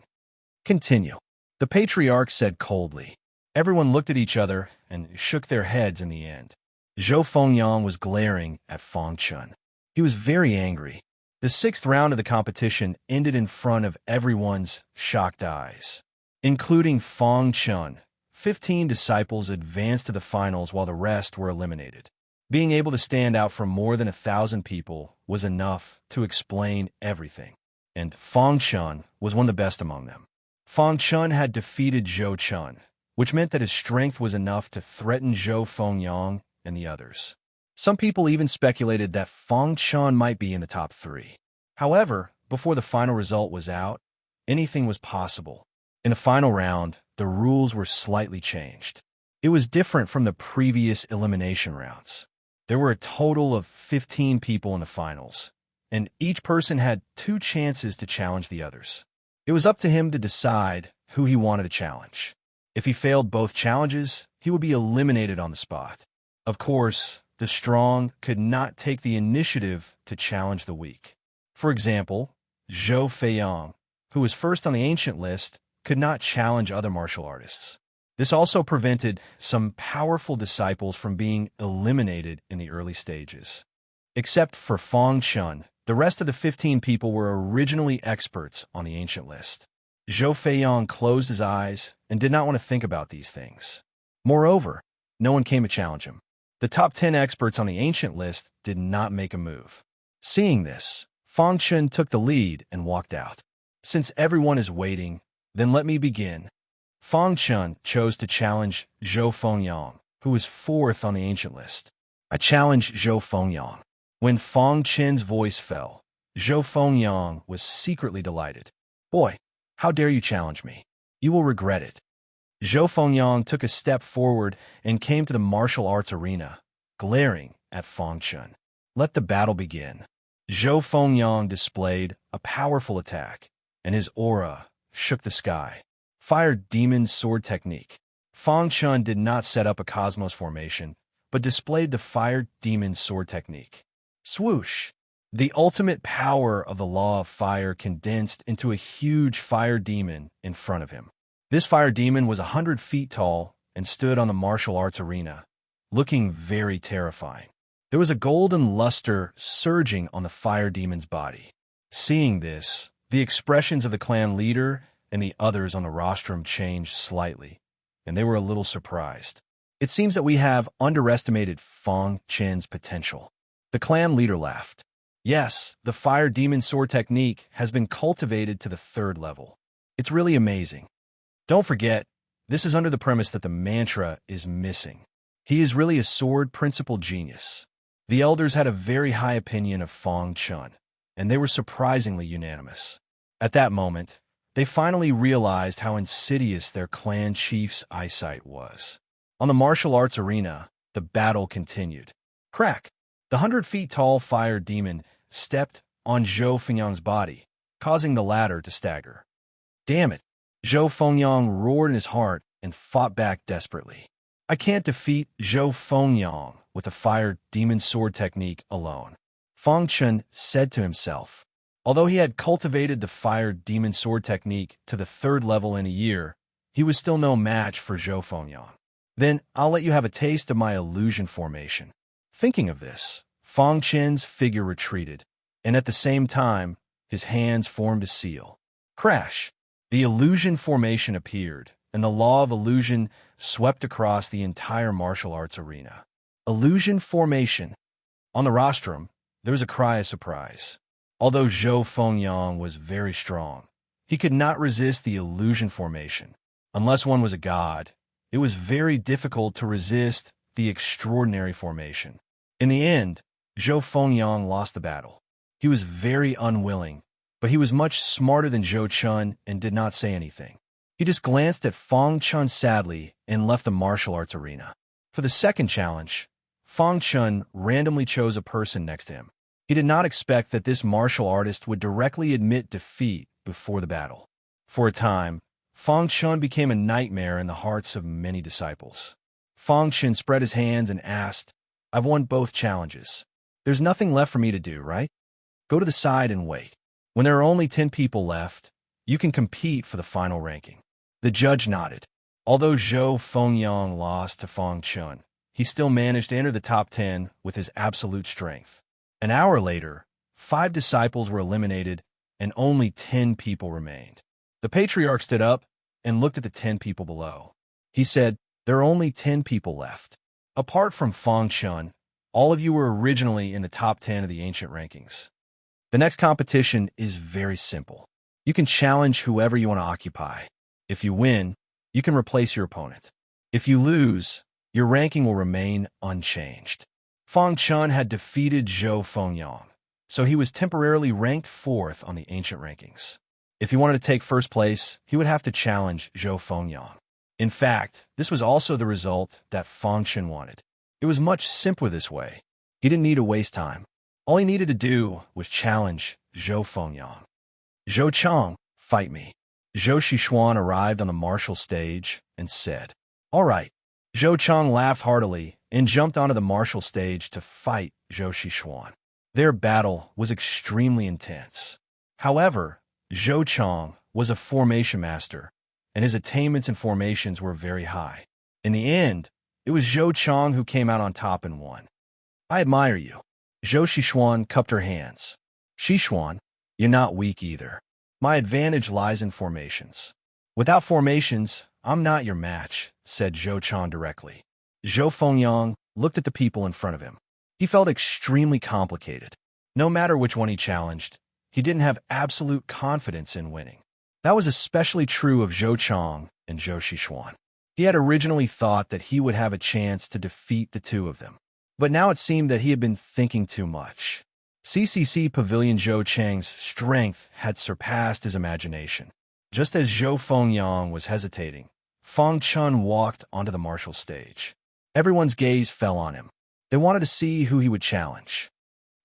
Continue. The patriarch said coldly. Everyone looked at each other and shook their heads in the end. Zhou Fengyang was glaring at Fong Chun. He was very angry. The sixth round of the competition ended in front of everyone's shocked eyes, including Fong Chun. 15 disciples advanced to the finals while the rest were eliminated. Being able to stand out from more than 1,000 people was enough to explain everything, and Fong Chun was one of the best among them. Fong Chun had defeated Zhou Chun, which meant that his strength was enough to threaten Zhou Fengyang and the others. Some people even speculated that Fong Chun might be in the top 3. However, before the final result was out, anything was possible. In the final round, the rules were slightly changed. It was different from the previous elimination rounds. There were a total of 15 people in the finals, and each person had 2 chances to challenge the others. It was up to him to decide who he wanted to challenge. If he failed both challenges, he would be eliminated on the spot. Of course, the strong could not take the initiative to challenge the weak. For example, Zhou Feiyang, who was first on the ancient list, could not challenge other martial artists. This also prevented some powerful disciples from being eliminated in the early stages. Except for Fong Chun, the rest of the 15 people were originally experts on the ancient list. Zhou Feiyang closed his eyes and did not want to think about these things. Moreover, no one came to challenge him. The top 10 experts on the ancient list did not make a move. Seeing this, Fong Chun took the lead and walked out. Since everyone is waiting, then let me begin. Fong Chun chose to challenge Zhou Fengyang, who was 4th on the ancient list. I challenge Zhou Fengyang. When Fong Chen's voice fell, Zhou Fengyang was secretly delighted. Boy, how dare you challenge me? You will regret it. Zhou Fengyang took a step forward and came to the martial arts arena, glaring at Fong Chun. Let the battle begin. Zhou Fengyang displayed a powerful attack, and his aura shook the sky. Fire Demon Sword Technique. Fong Chun did not set up a Cosmos formation, but displayed the Fire Demon Sword Technique. Swoosh! The ultimate power of the law of fire condensed into a huge fire demon in front of him. This fire demon was 100 feet tall and stood on the martial arts arena, looking very terrifying. There was a golden luster surging on the fire demon's body. Seeing this, the expressions of the clan leader and the others on the rostrum changed slightly, and they were a little surprised. It seems that we have underestimated Fong Chen's potential. The clan leader laughed. Yes, the fire demon sword technique has been cultivated to the 3rd level. It's really amazing. Don't forget, this is under the premise that the mantra is missing. He is really a sword principle genius. The elders had a very high opinion of Fong Chun, and they were surprisingly unanimous. At that moment, they finally realized how insidious their clan chief's eyesight was. On the martial arts arena, the battle continued. Crack! The 100 feet tall fire demon stepped on Zhou Fengyang's body, causing the latter to stagger. Damn it! Zhou Fengyang roared in his heart and fought back desperately. I can't defeat Zhou Fengyang with a fire demon sword technique alone, Fong Chun said to himself. Although he had cultivated the fire demon sword technique to the 3rd level in a year, he was still no match for Zhou Fengyang. Then I'll let you have a taste of my illusion formation. Thinking of this, Fong Chen's figure retreated, and at the same time, his hands formed a seal. Crash! The illusion formation appeared, and the law of illusion swept across the entire martial arts arena. Illusion formation. On the rostrum, there was a cry of surprise. Although Zhou Fengyang was very strong, he could not resist the illusion formation. Unless one was a god, it was very difficult to resist the extraordinary formation. In the end, Zhou Fengyang lost the battle. He was very unwilling, but he was much smarter than Zhou Chun and did not say anything. He just glanced at Fong Chun sadly and left the martial arts arena. For the second challenge, Fong Chun randomly chose a person next to him. He did not expect that this martial artist would directly admit defeat before the battle. For a time, Fong Chun became a nightmare in the hearts of many disciples. Fong Chun spread his hands and asked, I've won both challenges. There's nothing left for me to do, right? Go to the side and wait. When there are only 10 people left, you can compete for the final ranking. The judge nodded. Although Zhou Fengyang lost to Fong Chun, he still managed to enter the top 10 with his absolute strength. An hour later, 5 disciples were eliminated and only 10 people remained. The patriarch stood up and looked at the 10 people below. He said, there are only 10 people left. Apart from Fong Chun, all of you were originally in the top 10 of the ancient rankings. The next competition is very simple. You can challenge whoever you want to occupy. If you win, you can replace your opponent. If you lose, your ranking will remain unchanged. Fong Chun had defeated Zhou Fengyang, so he was temporarily ranked 4th on the ancient rankings. If he wanted to take first place, he would have to challenge Zhou Fengyang. In fact, this was also the result that Fong Chun wanted. It was much simpler this way. He didn't need to waste time. All he needed to do was challenge Zhou Fengyang. Zhou Chang, fight me. Zhou Xishuan arrived on the martial stage and said, all right. Zhou Chang laughed heartily and jumped onto the martial stage to fight Zhou Xishuan. Their battle was extremely intense. However, Zhou Chang was a formation master, and his attainments in formations were very high. In the end, it was Zhou Chang who came out on top and won. I admire you. Zhou Xishuan cupped her hands. Xishuan, you're not weak either. My advantage lies in formations. Without formations, I'm not your match, said Zhou Chang directly. Zhou Fengyang looked at the people in front of him. He felt extremely complicated. No matter which one he challenged, he didn't have absolute confidence in winning. That was especially true of Zhou Chang and Zhou Xishuan. He had originally thought that he would have a chance to defeat the two of them. But now it seemed that he had been thinking too much. CCC Pavilion Zhou Chang's strength had surpassed his imagination. Just as Zhou Fengyang was hesitating, Fong Chun walked onto the martial stage. Everyone's gaze fell on him. They wanted to see who he would challenge.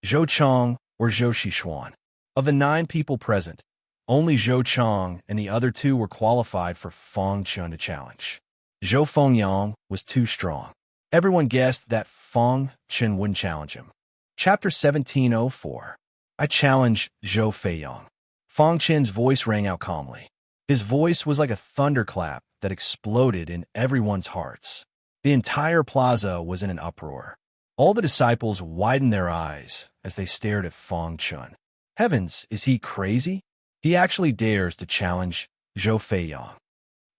Zhou Chang or Zhou Xishuan. Of the 9 people present, only Zhou Chang and the other 2 were qualified for Fong Chun to challenge. Zhou Fengyang was too strong. Everyone guessed that Fong Chun wouldn't challenge him. Chapter 1704. I challenge Zhou Feiyang. Fang Chen's voice rang out calmly. His voice was like a thunderclap that exploded in everyone's hearts. The entire plaza was in an uproar. All the disciples widened their eyes as they stared at Fang Chen. Heavens, is he crazy? He actually dares to challenge Zhou Feiyang.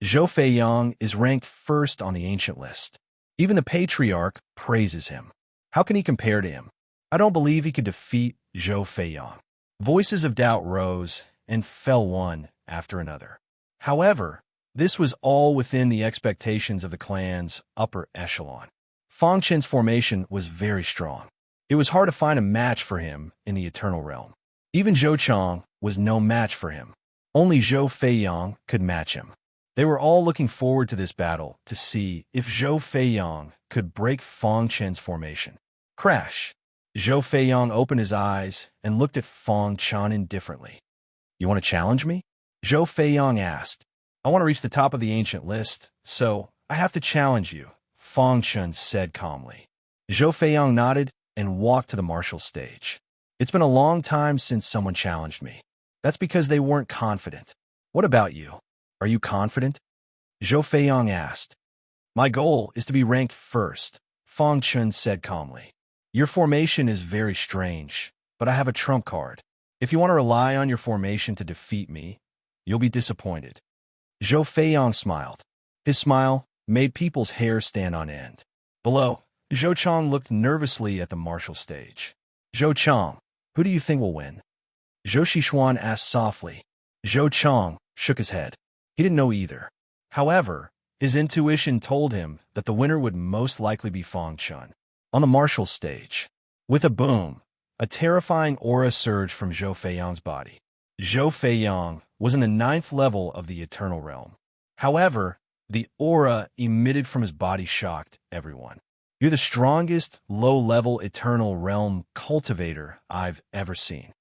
Zhou Feiyang is ranked first on the ancient list. Even the patriarch praises him. How can he compare to him? I don't believe he could defeat Zhou Feiyang. Voices of doubt rose and fell one after another. However, this was all within the expectations of the clan's upper echelon. Fang Chen's formation was very strong. It was hard to find a match for him in the Eternal Realm. Even Zhou Chang was no match for him. Only Zhou Feiyang could match him. They were all looking forward to this battle to see if Zhou Feiyang could break Fang Chen's formation. Crash! Zhou Feiyang opened his eyes and looked at Fang Chen indifferently. You want to challenge me? Zhou Feiyang asked. I want to reach the top of the ancient list, so I have to challenge you, Fang Chen said calmly. Zhou Feiyang nodded and walked to the martial stage. It's been a long time since someone challenged me. That's because they weren't confident. What about you? Are you confident? Zhou Feiyang asked. My goal is to be ranked first, Fang Chen said calmly. Your formation is very strange, but I have a trump card. If you want to rely on your formation to defeat me, you'll be disappointed. Zhou Feiyang smiled. His smile made people's hair stand on end. Below, Zhou Chang looked nervously at the martial stage. Zhou Chang, who do you think will win? Zhou Xishuan asked softly. Zhou Chang shook his head. He didn't know either. However, his intuition told him that the winner would most likely be Fang Chen. On the martial stage, with a boom, a terrifying aura surged from Zhou Feiyang's body. Zhou Feiyang was in the 9th level of the Eternal Realm. However, the aura emitted from his body shocked everyone. You're the strongest low-level Eternal Realm cultivator I've ever seen.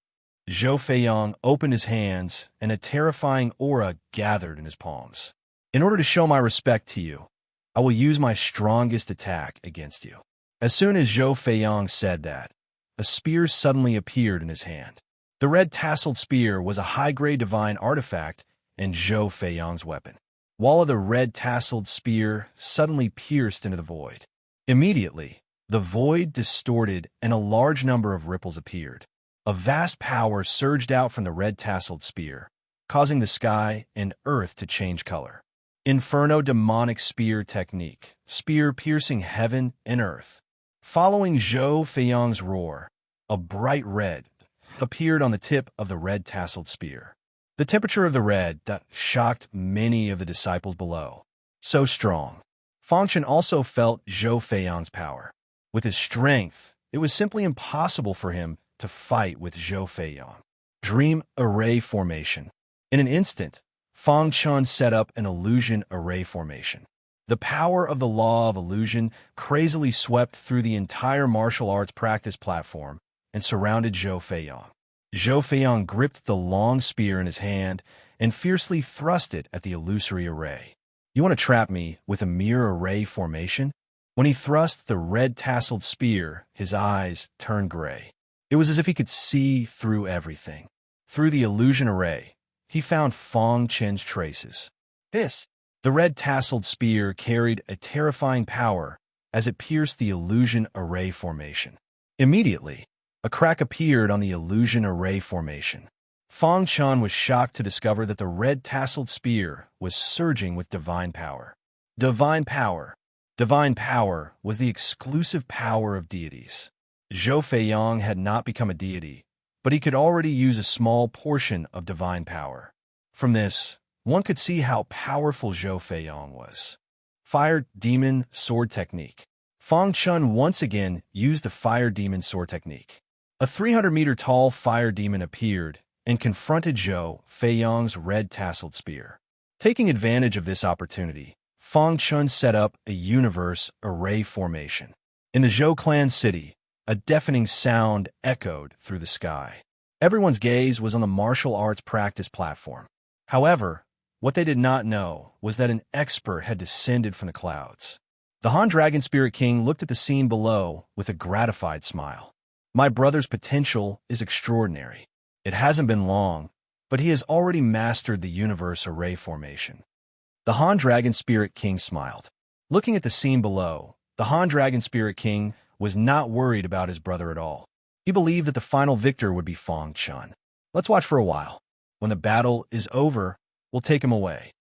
Zhou Feiyang opened his hands, and a terrifying aura gathered in his palms. In order to show my respect to you, I will use my strongest attack against you. As soon as Zhou Feiyang said that, a spear suddenly appeared in his hand. The red-tasseled spear was a high-grade divine artifact and Zhou Feiyang's weapon. Wall of the red-tasseled spear suddenly pierced into the void. Immediately, the void distorted and a large number of ripples appeared. A vast power surged out from the red-tasseled spear, causing the sky and earth to change color. Inferno demonic spear technique, spear piercing heaven and earth. Following Zhou Feiyang's roar, a bright red appeared on the tip of the red-tasseled spear. The temperature of the red shocked many of the disciples below. So strong. Fang Chen also felt Zhou Feiyang's power. With his strength, it was simply impossible for him to fight with Zhou Feiyang. Dream Array Formation. In an instant, Fang Chen set up an illusion array formation. The power of the law of illusion crazily swept through the entire martial arts practice platform and surrounded Zhou Feiyang. Zhou Feiyang gripped the long spear in his hand and fiercely thrust it at the illusory array. You want to trap me with a mere array formation? When he thrust the red-tasseled spear, his eyes turned gray. It was as if he could see through everything. Through the illusion array, he found Fang Chen's traces. The red-tasseled spear carried a terrifying power as it pierced the illusion array formation. Immediately, a crack appeared on the illusion array formation. Fang Chen was shocked to discover that the red-tasseled spear was surging with divine power. Divine power. Divine power was the exclusive power of deities. Zhou Feiyang had not become a deity, but he could already use a small portion of divine power. From this, one could see how powerful Zhou Feiyang was. Fire Demon Sword Technique. Fang Chen once again used the Fire Demon Sword Technique. A 300-meter-tall fire demon appeared and confronted Zhou Feiyang's red-tasseled spear. Taking advantage of this opportunity, Fang Chen set up a universe array formation. In the Zhou clan city, a deafening sound echoed through the sky. Everyone's gaze was on the martial arts practice platform. However, what they did not know was that an expert had descended from the clouds. The Han Dragon Spirit King looked at the scene below with a gratified smile. My brother's potential is extraordinary. It hasn't been long, but he has already mastered the universe array formation. The Han Dragon Spirit King smiled. Looking at the scene below, the Han Dragon Spirit King was not worried about his brother at all. He believed that the final victor would be Fang Chun. Let's watch for a while. When the battle is over, we'll take him away.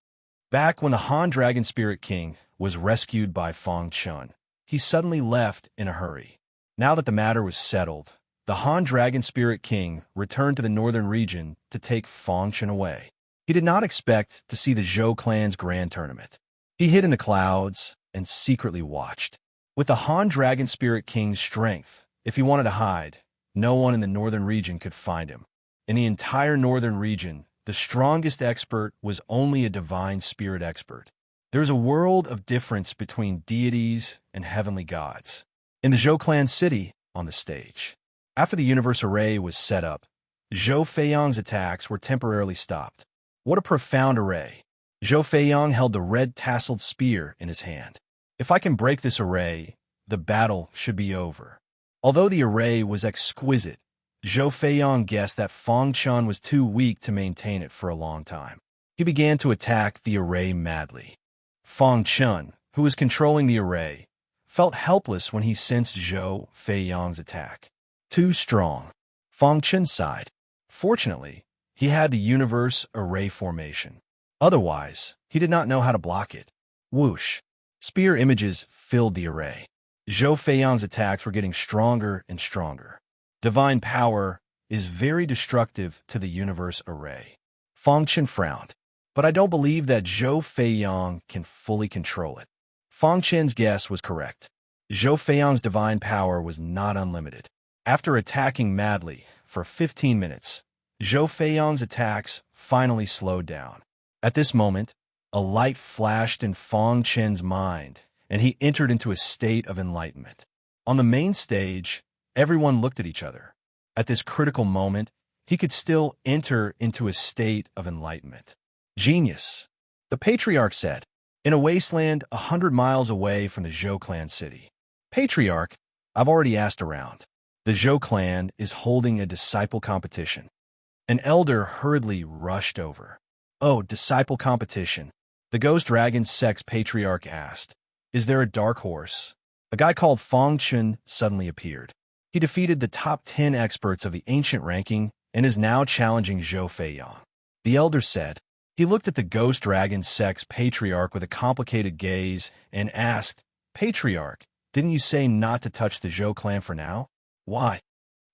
Back when the Han Dragon Spirit King was rescued by Fang Chun, he suddenly left in a hurry. Now that the matter was settled, the Han Dragon Spirit King returned to the northern region to take Fang Chun away. He did not expect to see the Zhou clan's grand tournament. He hid in the clouds and secretly watched. With the Han Dragon Spirit King's strength, if he wanted to hide, no one in the northern region could find him. In the entire northern region, the strongest expert was only a divine spirit expert. There is a world of difference between deities and heavenly gods. In the Zhou clan city, on the stage, after the universe array was set up, Zhou Feiyang's attacks were temporarily stopped. What a profound array! Zhou Feiyang held the red tasseled spear in his hand. If I can break this array, the battle should be over. Although the array was exquisite, Zhou Feiyang guessed that Fang Chun was too weak to maintain it for a long time. He began to attack the array madly. Fang Chun, who was controlling the array, felt helpless when he sensed Zhou Feiyang's attack. Too strong. Fang Chun sighed. Fortunately, he had the universe array formation. Otherwise, he did not know how to block it. Whoosh. Spear images filled the array. Zhou Feiyang's attacks were getting stronger and stronger. Divine power is very destructive to the universe array. Fang Chun frowned. But I don't believe that Zhou Feiyang can fully control it. Fang Chun's guess was correct. Zhou Feiyang's divine power was not unlimited. After attacking madly for 15 minutes, Zhou Feiyang's attacks finally slowed down. At this moment, a light flashed in Fang Chun's mind, and he entered into a state of enlightenment. On the main stage, everyone looked at each other. At this critical moment, he could still enter into a state of enlightenment. Genius, the patriarch said, in a wasteland 100 miles away from the Zhou clan city. Patriarch, I've already asked around. The Zhou clan is holding a disciple competition. An elder hurriedly rushed over. Oh, disciple competition. The Ghost Dragon Sex Patriarch asked, is there a dark horse? A guy called Fang Chun suddenly appeared. He defeated the top 10 experts of the ancient ranking and is now challenging Zhou Feiyang. The elder said. He looked at the Ghost Dragon Sex Patriarch with a complicated gaze and asked, Patriarch, didn't you say not to touch the Zhou clan for now? Why?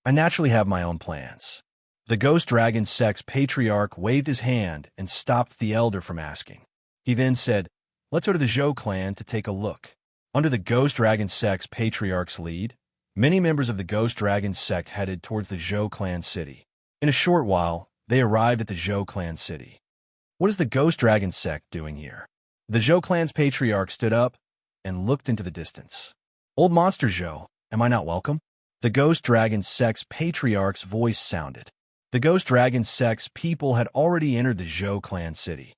I naturally have my own plans. The Ghost Dragon Sex Patriarch waved his hand and stopped the elder from asking. He then said, let's go to the Zhou clan to take a look. Under the Ghost Dragon Sex Patriarch's lead, many members of the Ghost Dragon sect headed towards the Zhou clan city. In a short while, they arrived at the Zhou clan city. What is the Ghost Dragon sect doing here? The Zhou clan's patriarch stood up and looked into the distance. Old Monster Zhou, am I not welcome? The Ghost Dragon sect's patriarch's voice sounded. The Ghost Dragon sect's people had already entered the Zhou clan city.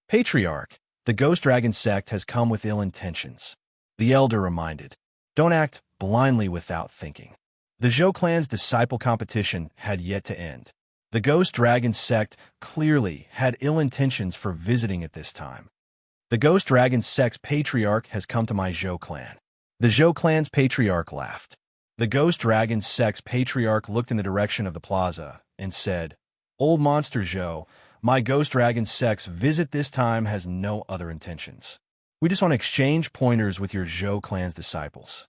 Patriarch, the Ghost Dragon sect has come with ill intentions. The elder reminded. Don't act blindly without thinking. The Zhou clan's disciple competition had yet to end. The Ghost Dragon sect clearly had ill intentions for visiting at this time. The Ghost Dragon sect's patriarch has come to my Zhou clan. The Zhou clan's patriarch laughed. The Ghost Dragon sect's patriarch looked in the direction of the plaza and said, Old Monster Zhou, my Ghost Dragon sect's visit this time has no other intentions. We just want to exchange pointers with your Zhou clan's disciples.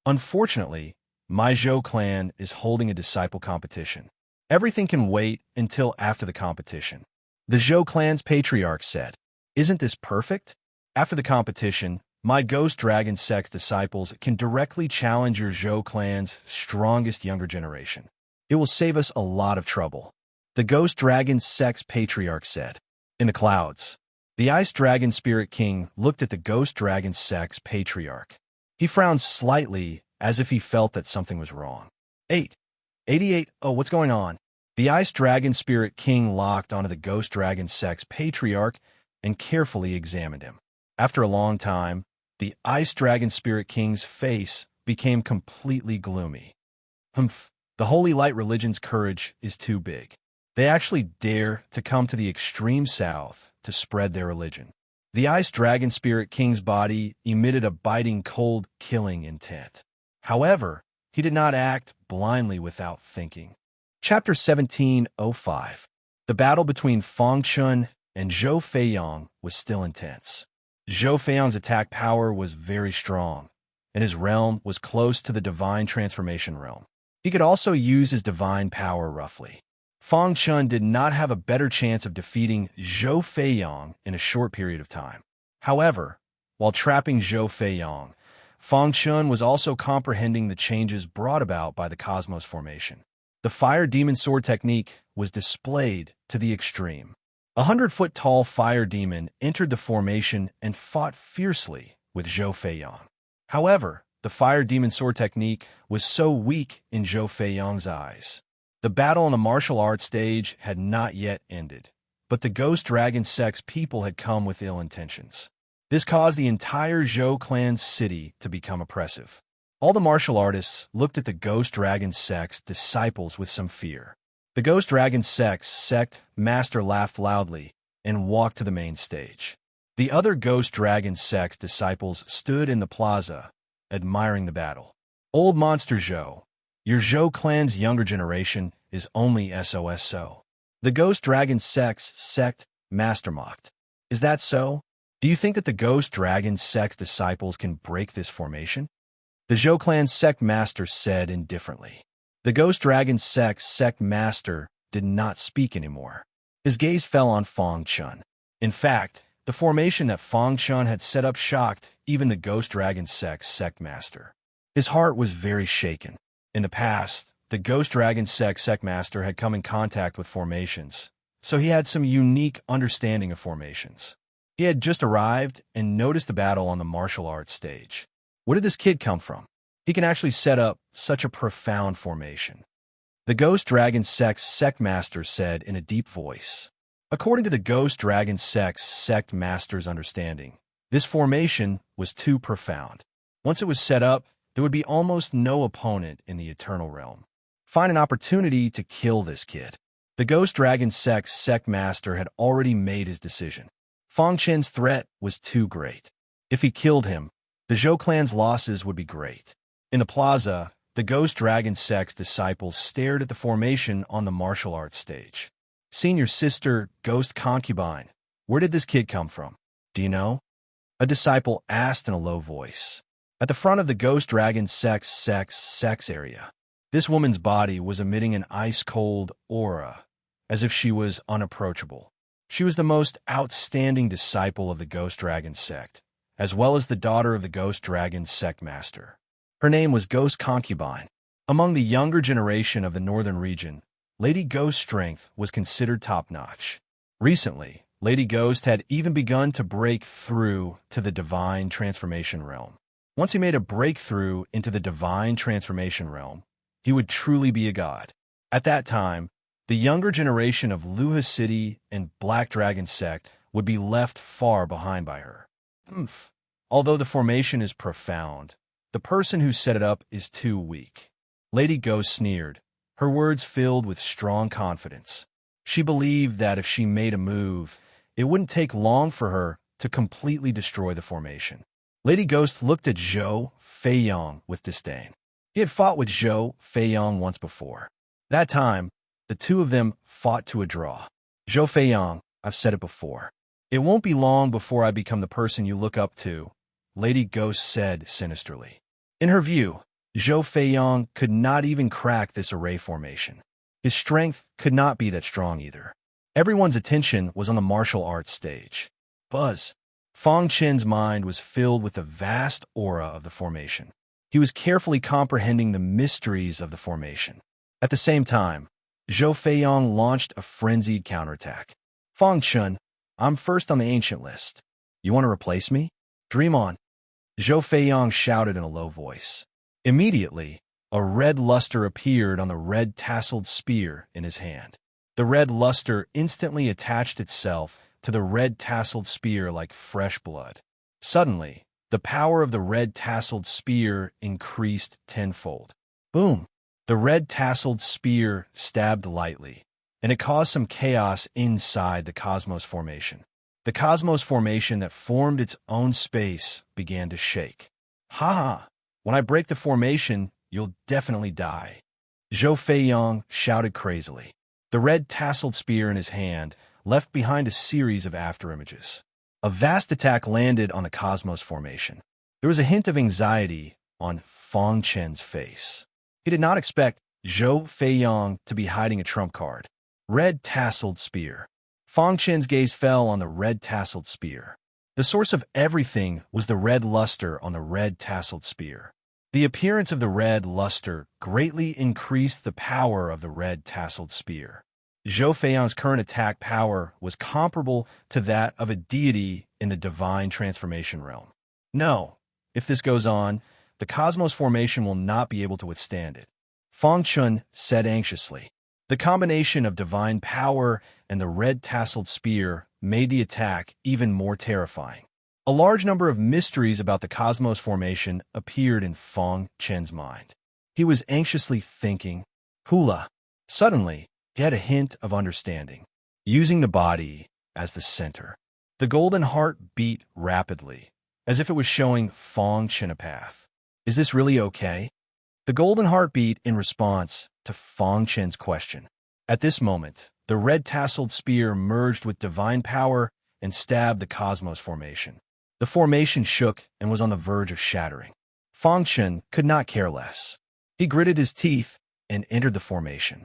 Unfortunately, my Zhou clan is holding a disciple competition. Everything can wait until after the competition. The Zhou clan's patriarch said, Isn't this perfect? After the competition, my Ghost Dragon sect's disciples can directly challenge your Zhou clan's strongest younger generation. It will save us a lot of trouble. The Ghost Dragon sect's patriarch said. In the clouds, the Ice Dragon Spirit King looked at the Ghost Dragon sect's patriarch. He frowned slightly as if he felt that something was wrong. 88. Oh, what's going on? The Ice Dragon Spirit King locked onto the Ghost Dragon sect's patriarch and carefully examined him. After a long time, the Ice Dragon Spirit King's face became completely gloomy. Humph, The Holy Light religion's courage is too big. They actually dare to come to the extreme south to spread their religion. The Ice Dragon Spirit King's body emitted a biting, cold, killing intent. However, he did not act blindly without thinking. Chapter 17:05. The battle between Fang Chun and Zhou Feiyang was still intense. Zhou Feiyang's attack power was very strong, and his realm was close to the divine transformation realm. He could also use his divine power roughly. Fang Chun did not have a better chance of defeating Zhou Feiyang in a short period of time. However, while trapping Zhou Feiyang, Fang Chun was also comprehending the changes brought about by the Cosmos formation. The Fire Demon Sword technique was displayed to the extreme. 100-foot-tall fire demon entered the formation and fought fiercely with Zhou Feiyang. However, the Fire Demon Sword technique was so weak in Zhou Feiyang's eyes. The battle on the martial arts stage had not yet ended, but the Ghost Dragon sect's people had come with ill intentions. This caused the entire Zhou clan's city to become oppressive. All the martial artists looked at the Ghost Dragon sect's disciples with some fear. The Ghost Dragon sect's sect master laughed loudly and walked to the main stage. The other Ghost Dragon sect's disciples stood in the plaza, admiring the battle. Old Monster Zhou, your Zhou clan's younger generation is only SOSO. The Ghost Dragon sect's sect master mocked. Is that so? Do you think that the Ghost Dragon sect's disciples can break this formation? The Zhou clan's sect master said indifferently. The Ghost Dragon sect's sect master did not speak anymore. His gaze fell on Fang Chun. In fact, the formation that Fang Chun had set up shocked even the Ghost Dragon sect's sect master. His heart was very shaken. In the past, the Ghost Dragon sect's sect master had come in contact with formations, so he had some unique understanding of formations. He had just arrived and noticed the battle on the martial arts stage. Where did this kid come from? He can actually set up such a profound formation. The Ghost Dragon sect's sect master said in a deep voice. According to the Ghost Dragon sect's sect master's understanding, this formation was too profound. Once it was set up, there would be almost no opponent in the Eternal Realm. Find an opportunity to kill this kid. The Ghost Dragon sect's sect master had already made his decision. Fang Chen's threat was too great. If he killed him, the Zhou clan's losses would be great. In the plaza, the Ghost Dragon sect's disciples stared at the formation on the martial arts stage. Senior sister, Ghost Concubine, where did this kid come from? Do you know? A disciple asked in a low voice. At the front of the Ghost Dragon sect's sex area, this woman's body was emitting an ice-cold aura, as if she was unapproachable. She was the most outstanding disciple of the Ghost Dragon sect, as well as the daughter of the Ghost Dragon sect master. Her name was Ghost Concubine. Among the younger generation of the northern region, Lady Ghost's strength was considered top-notch. Recently, Lady Ghost had even begun to break through to the divine transformation realm. Once he made a breakthrough into the divine transformation realm, he would truly be a god. At that time, the younger generation of Luha City and Black Dragon sect would be left far behind by her. Although the formation is profound, the person who set it up is too weak. Lady Ghost sneered, her words filled with strong confidence. She believed that if she made a move, it wouldn't take long for her to completely destroy the formation. Lady Ghost looked at Zhou Feiyang with disdain. He had fought with Zhou Feiyang once before. That time, the two of them fought to a draw. Zhou Feiyang, I've said it before. It won't be long before I become the person you look up to, Lady Ghost said sinisterly. In her view, Zhou Feiyang could not even crack this array formation. His strength could not be that strong either. Everyone's attention was on the martial arts stage. Buzz. Fang Chen's mind was filled with the vast aura of the formation. He was carefully comprehending the mysteries of the formation. At the same time, Zhou Feiyang launched a frenzied counterattack. Fang Chun, I'm first on the ancient list. You want to replace me? Dream on. Zhou Feiyang shouted in a low voice. Immediately, a red luster appeared on the red tasseled spear in his hand. The red luster instantly attached itself to the red tasseled spear like fresh blood. Suddenly, the power of the red tasseled spear increased tenfold. Boom! The red-tasseled spear stabbed lightly, and it caused some chaos inside the Cosmos Formation. The Cosmos Formation that formed its own space began to shake. "Ha ha! When I break the formation, you'll definitely die," Zhou Feiyang shouted crazily. The red-tasseled spear in his hand left behind a series of afterimages. A vast attack landed on the Cosmos Formation. There was a hint of anxiety on Fang Chen's face. He did not expect Zhou Feiyang to be hiding a trump card. Red-tasseled spear. Fang Chen's gaze fell on the red-tasseled spear. The source of everything was the red luster on the red-tasseled spear. The appearance of the red luster greatly increased the power of the red-tasseled spear. Zhou Feiyang's current attack power was comparable to that of a deity in the divine transformation realm. No, if this goes on, the Cosmos Formation will not be able to withstand it, Fang Chun said anxiously. The combination of divine power and the red-tasseled spear made the attack even more terrifying. A large number of mysteries about the Cosmos Formation appeared in Fang Chen's mind. He was anxiously thinking, "Hula." Suddenly, he had a hint of understanding. Using the body as the center. The golden heart beat rapidly, as if it was showing Fang Chen a path. "Is this really okay?" The golden heart beat in response to Fang Chen's question. At this moment, the red-tasseled spear merged with divine power and stabbed the Cosmos Formation. The formation shook and was on the verge of shattering. Fang Chen could not care less. He gritted his teeth and entered the formation.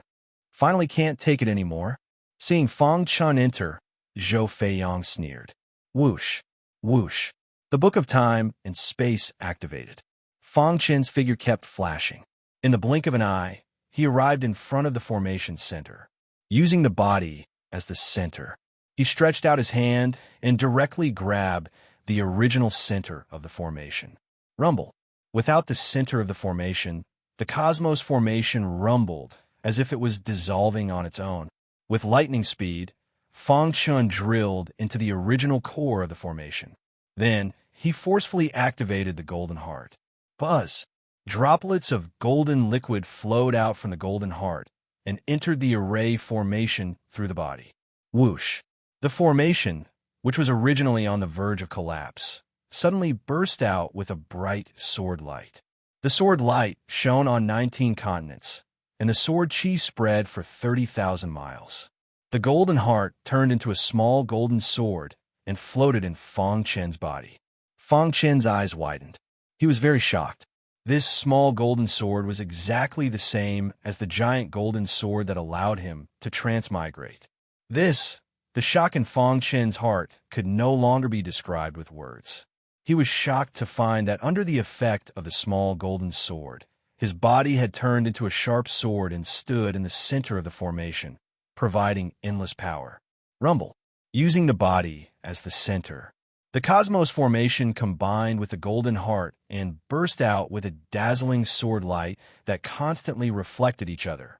"Finally can't take it anymore." Seeing Fang Chen enter, Zhou Feiyang sneered. Whoosh, whoosh. The Book of Time and Space activated. Fang Chen's figure kept flashing. In the blink of an eye, he arrived in front of the formation center. Using the body as the center, he stretched out his hand and directly grabbed the original center of the formation. Rumble. Without the center of the formation, the Cosmos Formation rumbled as if it was dissolving on its own. With lightning speed, Fang Chun drilled into the original core of the formation. Then, he forcefully activated the golden heart. Buzz! Droplets of golden liquid flowed out from the golden heart and entered the array formation through the body. Whoosh! The formation, which was originally on the verge of collapse, suddenly burst out with a bright sword light. The sword light shone on 19 continents, and the sword chi spread for 30,000 miles. The golden heart turned into a small golden sword and floated in Fang Chen's body. Fang Chen's eyes widened. He was very shocked. This small golden sword was exactly the same as the giant golden sword that allowed him to transmigrate. The shock in Fang Chen's heart could no longer be described with words. He was shocked to find that under the effect of the small golden sword, his body had turned into a sharp sword and stood in the center of the formation, providing endless power. Rumble. Using the body as the center, the Cosmos Formation combined with the golden heart and burst out with a dazzling sword light that constantly reflected each other.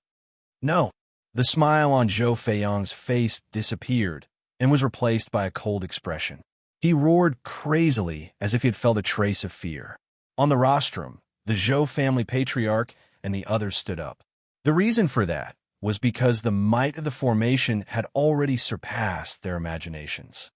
No. The smile on Zhou Feiyang's face disappeared and was replaced by a cold expression. He roared crazily as if he had felt a trace of fear. On the rostrum, the Zhou family patriarch and the others stood up. The reason for that was because the might of the formation had already surpassed their imaginations.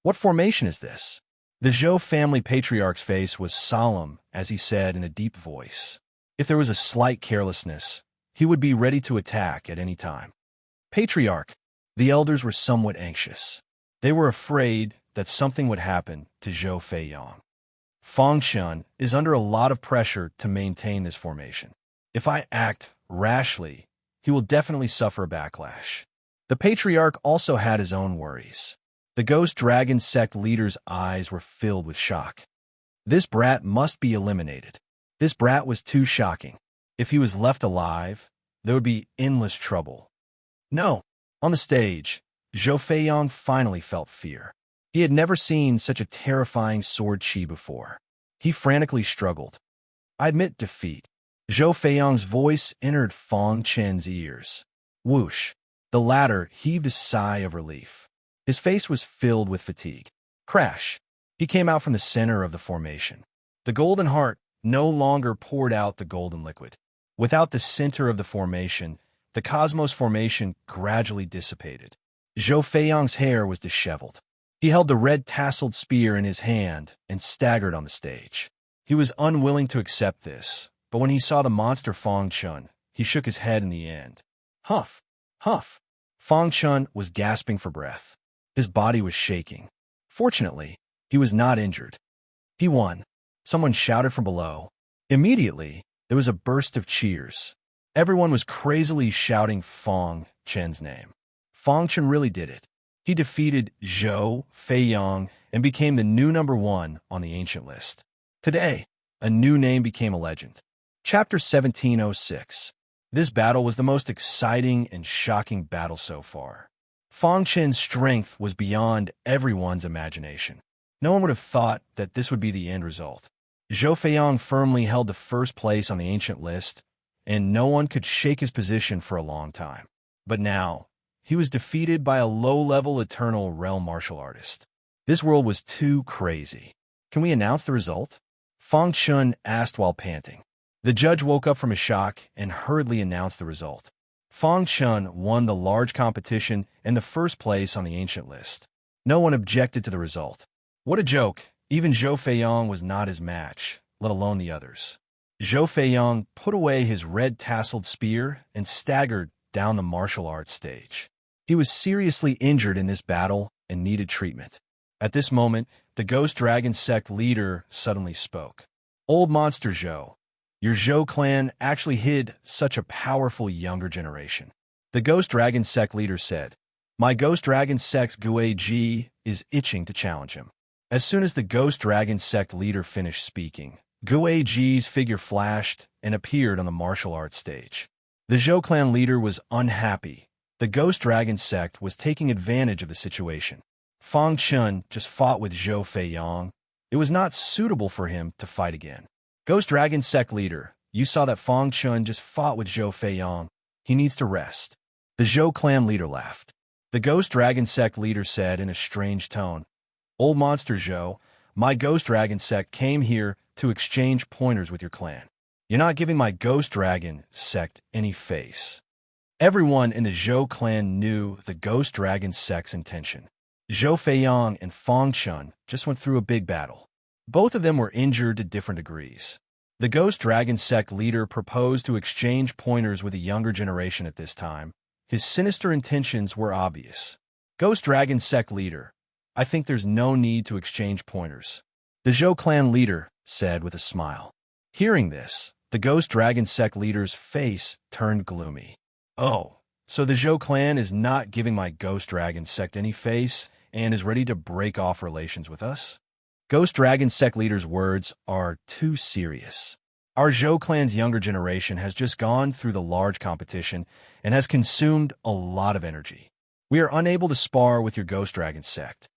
"What formation is this?" The Zhou family patriarch's face was solemn as he said in a deep voice. If there was a slight carelessness, he would be ready to attack at any time. "Patriarch." The elders were somewhat anxious. They were afraid that something would happen to Zhou Feiyang. "Fang Chen is under a lot of pressure to maintain this formation. If I act rashly, he will definitely suffer a backlash." The patriarch also had his own worries. The Ghost Dragon sect leader's eyes were filled with shock. This brat must be eliminated. This brat was too shocking. If he was left alive, there would be endless trouble. No. On the stage, Zhou Feiyang finally felt fear. He had never seen such a terrifying sword chi before. He frantically struggled. "I admit defeat." Zhou Feiyang's voice entered Fang Chen's ears. Whoosh! The latter heaved a sigh of relief. His face was filled with fatigue. Crash! He came out from the center of the formation. The golden heart no longer poured out the golden liquid. Without the center of the formation, the cosmos formation gradually dissipated. Zhou Feiyang's hair was disheveled. He held the red-tasseled spear in his hand and staggered on the stage. He was unwilling to accept this, but when he saw the monster Fang Chun, he shook his head in the end. Huff! Huff! Fang Chun was gasping for breath. His body was shaking. Fortunately, he was not injured. He won. Someone shouted from below. Immediately, there was a burst of cheers. Everyone was crazily shouting Fang Chen's name. Fang Chen really did it. He defeated Zhou Feiyang and became the new #1 on the ancient list. Today, a new name became a legend. Chapter 1706. This battle was the most exciting and shocking battle so far. Fang Chen's strength was beyond everyone's imagination. No one would have thought that this would be the end result. Zhou Feiyang firmly held the first place on the ancient list, and no one could shake his position for a long time. But now, he was defeated by a low-level eternal realm martial artist. This world was too crazy. Can we announce the result? Fang Chun asked while panting. The judge woke up from his shock and hurriedly announced the result. Fang Chun won the large competition and the first place on the ancient list. No one objected to the result. What a joke! Even Zhou Feiyang was not his match, let alone the others. Zhou Feiyang put away his red-tasseled spear and staggered down the martial arts stage. He was seriously injured in this battle and needed treatment. At this moment, the Ghost Dragon sect leader suddenly spoke. Old Monster Zhou, your Zhou clan actually hid such a powerful younger generation. The Ghost Dragon sect leader said, my Ghost Dragon sect's Gui Ji is itching to challenge him. As soon as the Ghost Dragon sect leader finished speaking, Gui Ji's figure flashed and appeared on the martial arts stage. The Zhou clan leader was unhappy. The Ghost Dragon sect was taking advantage of the situation. Fang Chun just fought with Zhou Feiyang. It was not suitable for him to fight again. Ghost Dragon sect leader, you saw that Fang Chun just fought with Zhou Feiyang. He needs to rest. The Zhou clan leader laughed. The Ghost Dragon sect leader said in a strange tone, Old Monster Zhou, my Ghost Dragon sect came here to exchange pointers with your clan. You're not giving my Ghost Dragon sect any face. Everyone in the Zhou clan knew the Ghost Dragon sect's intention. Zhou Feiyang and Fang Chun just went through a big battle. Both of them were injured to different degrees. The Ghost Dragon sect leader proposed to exchange pointers with the younger generation at this time. His sinister intentions were obvious. Ghost Dragon sect leader, I think there's no need to exchange pointers. The Zhou clan leader said with a smile. Hearing this, the Ghost Dragon sect leader's face turned gloomy. Oh, so the Zhou clan is not giving my Ghost Dragon sect any face and is ready to break off relations with us? Ghost Dragon sect leader's words are too serious. Our Zhou clan's younger generation has just gone through the large competition and has consumed a lot of energy. We are unable to spar with your Ghost Dragon sect.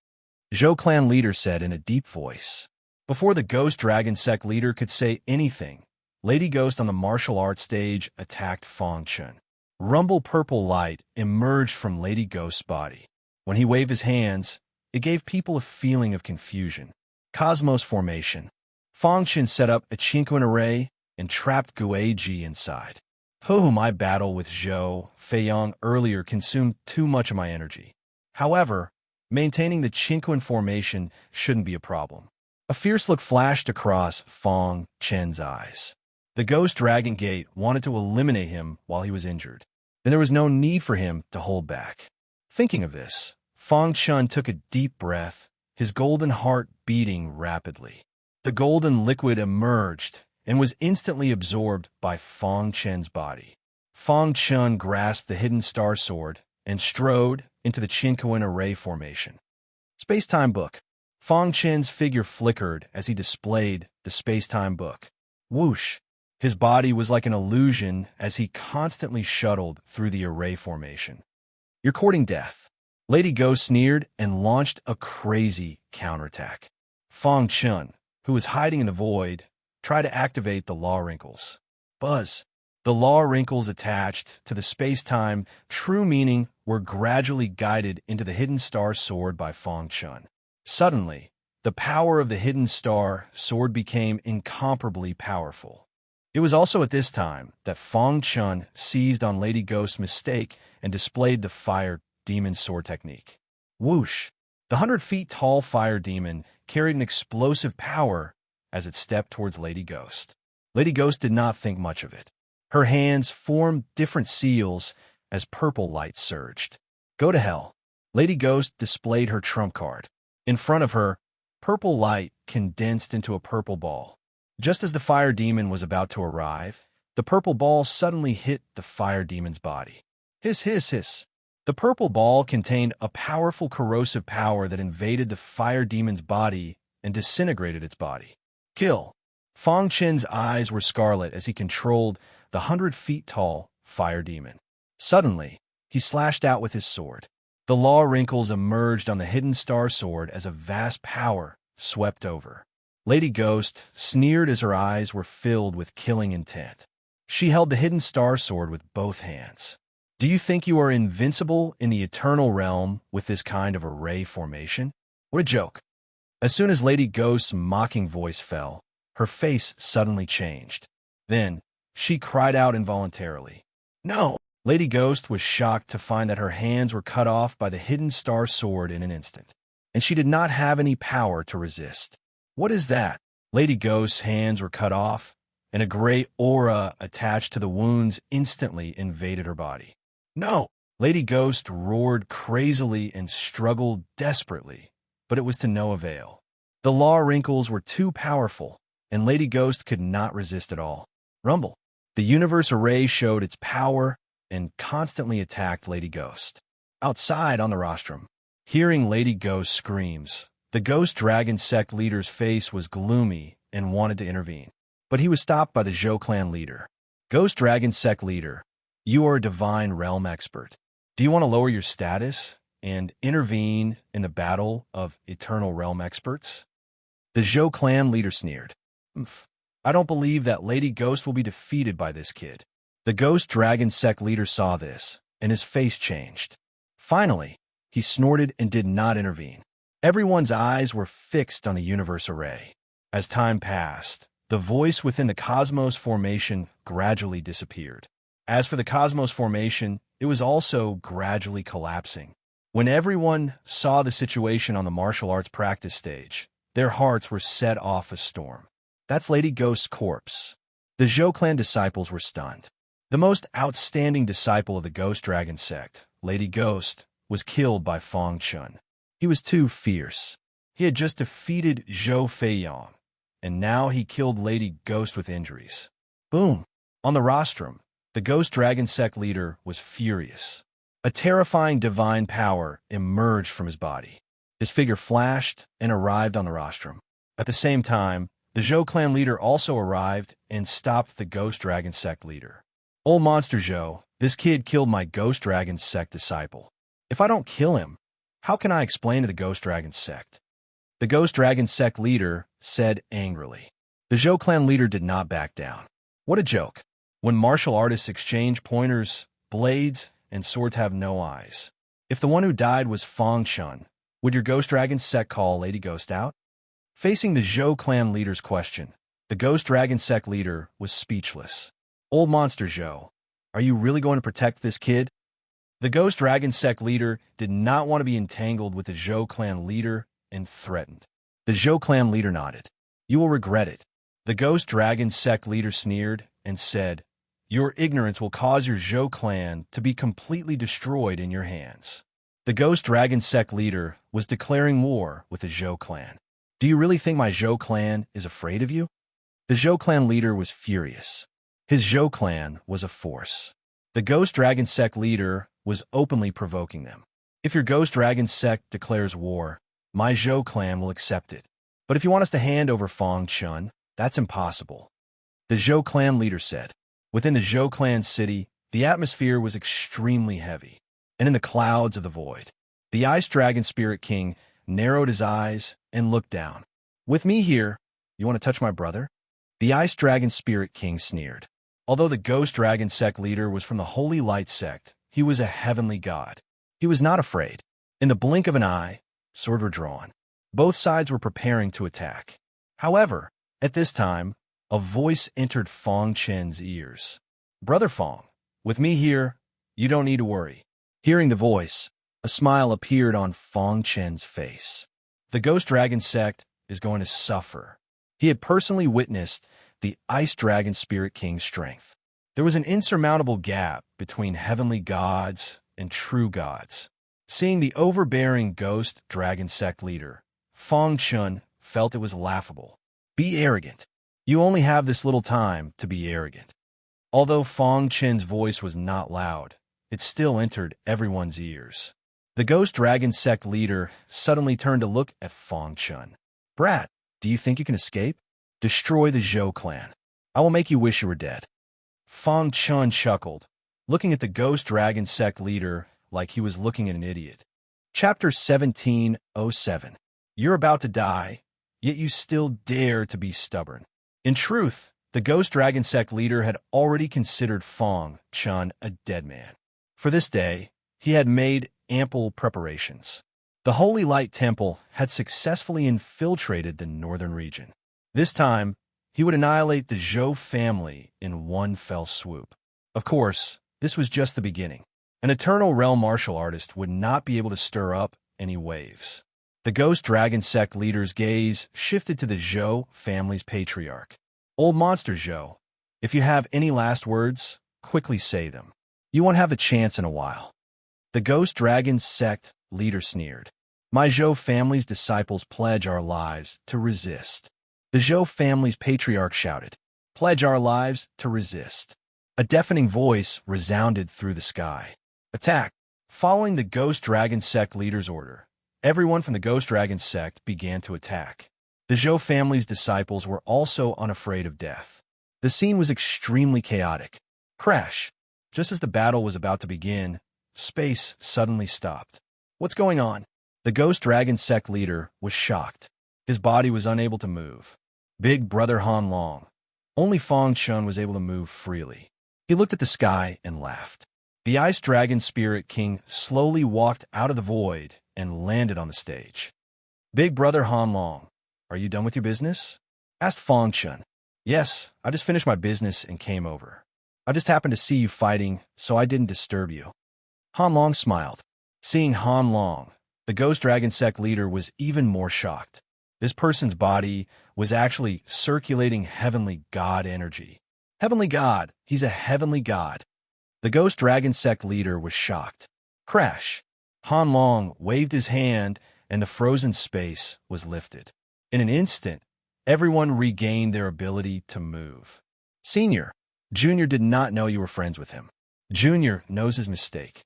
Zhou clan leader said in a deep voice. Before the Ghost Dragon sect leader could say anything, Lady Ghost on the martial arts stage attacked Fang Chun. Rumble purple light emerged from Lady Ghost's body. When he waved his hands, it gave people a feeling of confusion. Cosmos formation. Fang Chun set up a Chinquin array and trapped Gui Ji inside. My battle with Zhou Feiyang earlier consumed too much of my energy. However, maintaining the Chinquin formation shouldn't be a problem. A fierce look flashed across Fang Chen's eyes. The Ghost Dragon Gate wanted to eliminate him while he was injured. Then there was no need for him to hold back. Thinking of this, Fang Chun took a deep breath, his golden heart beating rapidly. The golden liquid emerged and was instantly absorbed by Fang Chen's body. Fang Chun grasped the hidden star sword and strode into the Chinquin array formation. Space-time book. Fang Chen's figure flickered as he displayed the space-time book. Whoosh! His body was like an illusion as he constantly shuttled through the array formation. You're courting death. Lady Ghost sneered and launched a crazy counterattack. Fang Chun, who was hiding in the void, tried to activate the law wrinkles. Buzz! The law wrinkles attached to the space-time true meaning were gradually guided into the hidden star sword by Fang Chun. Suddenly, the power of the hidden star sword became incomparably powerful. It was also at this time that Fong Chun seized on Lady Ghost's mistake and displayed the fire demon sword technique. Whoosh! The 100 feet tall fire demon carried an explosive power as it stepped towards Lady Ghost. Lady Ghost did not think much of it. Her hands formed different seals as purple light surged. Go to hell. Lady Ghost displayed her trump card. In front of her, purple light condensed into a purple ball. Just as the fire demon was about to arrive, the purple ball suddenly hit the fire demon's body. Hiss, hiss, hiss. The purple ball contained a powerful corrosive power that invaded the fire demon's body and disintegrated its body. Kill. Fong Chen's eyes were scarlet as he controlled the 100 feet tall fire demon. Suddenly, he slashed out with his sword. The law wrinkles emerged on the hidden star sword as a vast power swept over. Lady Ghost sneered as her eyes were filled with killing intent. She held the hidden star sword with both hands. Do you think you are invincible in the eternal realm with this kind of array formation? What a joke. As soon as Lady Ghost's mocking voice fell, her face suddenly changed. Then, she cried out involuntarily. No! Lady Ghost was shocked to find that her hands were cut off by the hidden star sword in an instant, and she did not have any power to resist. What is that? Lady Ghost's hands were cut off, and a gray aura attached to the wounds instantly invaded her body. No! Lady Ghost roared crazily and struggled desperately, but it was to no avail. The law wrinkles were too powerful, and Lady Ghost could not resist at all. Rumble. The universe array showed its power and constantly attacked Lady Ghost. Outside on the rostrum, hearing Lady Ghost's screams, the Ghost Dragon sect leader's face was gloomy and wanted to intervene. But he was stopped by the Zhou clan leader. Ghost Dragon sect leader, you are a divine realm expert. Do you want to lower your status and intervene in the battle of eternal realm experts? The Zhou clan leader sneered. I don't believe that Lady Ghost will be defeated by this kid. The Ghost Dragon sect leader saw this, and his face changed. Finally, he snorted and did not intervene. Everyone's eyes were fixed on the universe array. As time passed, the voice within the cosmos formation gradually disappeared. As for the cosmos formation, it was also gradually collapsing. When everyone saw the situation on the martial arts practice stage, their hearts were set off a storm. That's Lady Ghost's corpse. The Zhou clan disciples were stunned. The most outstanding disciple of the Ghost Dragon sect, Lady Ghost, was killed by Fong Chun. He was too fierce. He had just defeated Zhou Feiyang, and now he killed Lady Ghost with injuries. Boom! On the rostrum, the Ghost Dragon sect leader was furious. A terrifying divine power emerged from his body. His figure flashed and arrived on the rostrum. At the same time, the Zhou clan leader also arrived and stopped the Ghost Dragon sect leader. Old monster Zhou, this kid killed my Ghost Dragon sect disciple. If I don't kill him, how can I explain to the Ghost Dragon sect? The Ghost Dragon sect leader said angrily. The Zhou clan leader did not back down. What a joke. When martial artists exchange pointers, blades, and swords have no eyes. If the one who died was Fong Chun, would your Ghost Dragon sect call Lady Ghost out? Facing the Zhou clan leader's question, the Ghost Dragon sect leader was speechless. Old monster Zhou, are you really going to protect this kid? The Ghost Dragon sect leader did not want to be entangled with the Zhou clan leader and threatened. The Zhou clan leader nodded. You will regret it. The Ghost Dragon sect leader sneered and said, your ignorance will cause your Zhou clan to be completely destroyed in your hands. The Ghost Dragon sect leader was declaring war with the Zhou clan. Do you really think my Zhou clan is afraid of you? The Zhou clan leader was furious. His Zhou clan was a force. The Ghost Dragon sect leader was openly provoking them. If your Ghost Dragon sect declares war, my Zhou clan will accept it. But if you want us to hand over Fong Chun, that's impossible. The Zhou clan leader said. Within the Zhou clan city, the atmosphere was extremely heavy, and in the clouds of the void, the Ice Dragon Spirit King narrowed his eyes and looked down. With me here, you want to touch my brother? The Ice Dragon Spirit King sneered. Although the Ghost Dragon sect leader was from the Holy Light sect, he was a heavenly god. He was not afraid. In the blink of an eye, swords were drawn. Both sides were preparing to attack. However, at this time, a voice entered Fong Chen's ears. "Brother Fong, with me here, you don't need to worry." Hearing the voice, a smile appeared on Fong Chen's face. The Ghost Dragon sect is going to suffer. He had personally witnessed the Ice Dragon Spirit King's strength. There was an insurmountable gap between heavenly gods and true gods. Seeing the overbearing Ghost Dragon sect leader, Fong Chen felt it was laughable. Be arrogant. You only have this little time to be arrogant. Although Fong Chen's voice was not loud, it still entered everyone's ears. The Ghost Dragon sect leader suddenly turned to look at Fong Chen. "Brat, do you think you can escape? Destroy the Zhou clan. I will make you wish you were dead." Fong Chen chuckled, looking at the Ghost Dragon sect leader like he was looking at an idiot. Chapter 1707. You're about to die, yet you still dare to be stubborn. In truth, the Ghost Dragon sect leader had already considered Fong Chen a dead man. For this day, he had made ample preparations. The Holy Light Temple had successfully infiltrated the northern region. This time, he would annihilate the Zhou family in one fell swoop. Of course, this was just the beginning. An eternal realm martial artist would not be able to stir up any waves. The Ghost Dragon sect leader's gaze shifted to the Zhou family's patriarch. "Old Monster Zhou, if you have any last words, quickly say them. You won't have a chance in a while." The Ghost Dragon sect leader sneered. "My Zhou family's disciples pledge our lives to resist." The Zhou family's patriarch shouted, "Pledge our lives to resist." A deafening voice resounded through the sky. "Attack!" Following the Ghost Dragon sect leader's order, everyone from the Ghost Dragon sect began to attack. The Zhou family's disciples were also unafraid of death. The scene was extremely chaotic. Crash! Just as the battle was about to begin, space suddenly stopped. "What's going on?" The Ghost Dragon sect leader was shocked. His body was unable to move. Big Brother Han Long. Only Fong Chen was able to move freely. He looked at the sky and laughed. The Ice Dragon Spirit King slowly walked out of the void and landed on the stage. "Big Brother Han Long, are you done with your business?" asked Fong Chen. "Yes, I just finished my business and came over. I just happened to see you fighting, so I didn't disturb you." Han Long smiled. Seeing Han Long, the Ghost Dragon sect leader was even more shocked. This person's body was actually circulating heavenly god energy. Heavenly god, he's a heavenly god. The Ghost Dragon sect leader was shocked. Crash! Han Long waved his hand and the frozen space was lifted. In an instant, everyone regained their ability to move. "Senior, Junior did not know you were friends with him. Junior knows his mistake."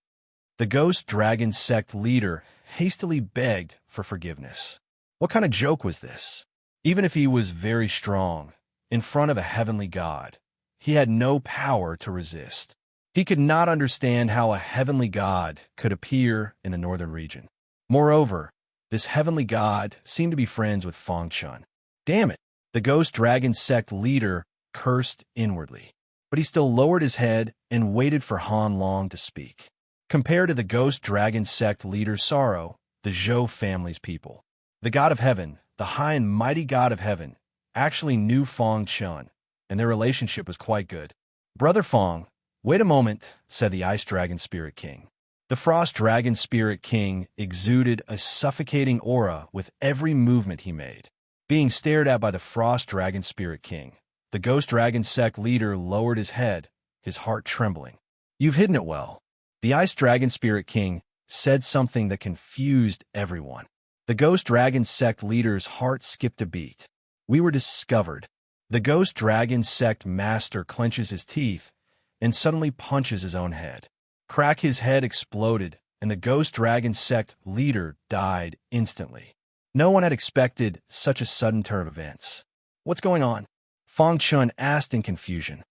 The Ghost Dragon sect leader hastily begged for forgiveness. What kind of joke was this? Even if he was very strong, in front of a heavenly god, he had no power to resist. He could not understand how a heavenly god could appear in the northern region. Moreover, this heavenly god seemed to be friends with Fong Chen. Damn it! The Ghost Dragon sect leader cursed inwardly, but he still lowered his head and waited for Han Long to speak. Compared to the Ghost Dragon sect leader's sorrow, the Zhou family's people, the God of Heaven, the high and mighty God of Heaven, actually knew Fong Chen, and their relationship was quite good. "Brother Fong, wait a moment," said the Ice Dragon Spirit King. The Frost Dragon Spirit King exuded a suffocating aura with every movement he made. Being stared at by the Frost Dragon Spirit King, the Ghost Dragon sect leader lowered his head, his heart trembling. "You've hidden it well." The Ice Dragon Spirit King said something that confused everyone. The Ghost Dragon sect leader's heart skipped a beat. "We were discovered." The Ghost Dragon sect master clenches his teeth and suddenly punches his own head. Crack! His head exploded, and the Ghost Dragon sect leader died instantly. No one had expected such a sudden turn of events. "What's going on?" Fong Chen asked in confusion.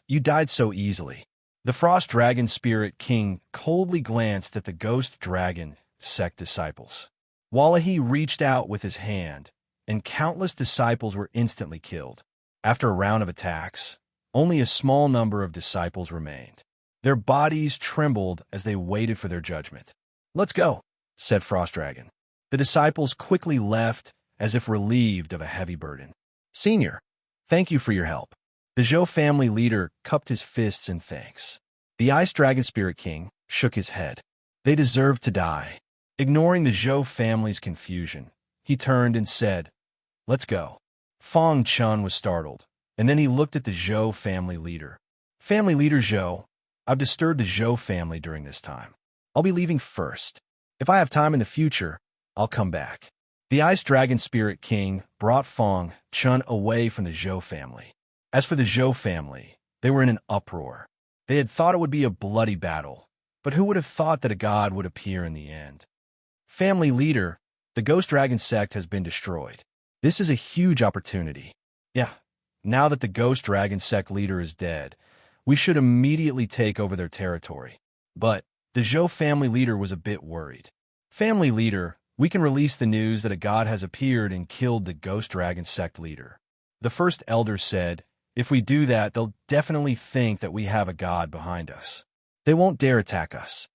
You died so easily." The Frost Dragon Spirit King coldly glanced at the Ghost Dragon sect disciples. Wallahi reached out with his hand, and countless disciples were instantly killed. After a round of attacks, only a small number of disciples remained. Their bodies trembled as they waited for their judgment. "Let's go," said Frost Dragon. The disciples quickly left as if relieved of a heavy burden. "Senior, Thank you for your help. The Zhou family leader cupped his fists in thanks. The Ice Dragon Spirit King shook his head. They deserved to die. Ignoring the Zhou family's confusion, he turned and said, "Let's go." Fang Chun was startled, and then he looked at the Zhou family leader. "Family leader Zhou, I've disturbed the Zhou family during this time. I'll be leaving first. If I have time in the future, I'll come back." The Ice Dragon Spirit King brought Fang Chun away from the Zhou family. As for the Zhou family, they were in an uproar. They had thought it would be a bloody battle, but who would have thought that a god would appear in the end? Family leader, the Ghost Dragon sect has been destroyed. This is a huge opportunity. Yeah, now that the Ghost Dragon sect leader is dead, we should immediately take over their territory. But the Zhou family leader was a bit worried. Family leader, we can release the news that a god has appeared and killed the Ghost Dragon sect leader. The first elder said, "If we do that, they'll definitely think that we have a god behind us. They won't dare attack us."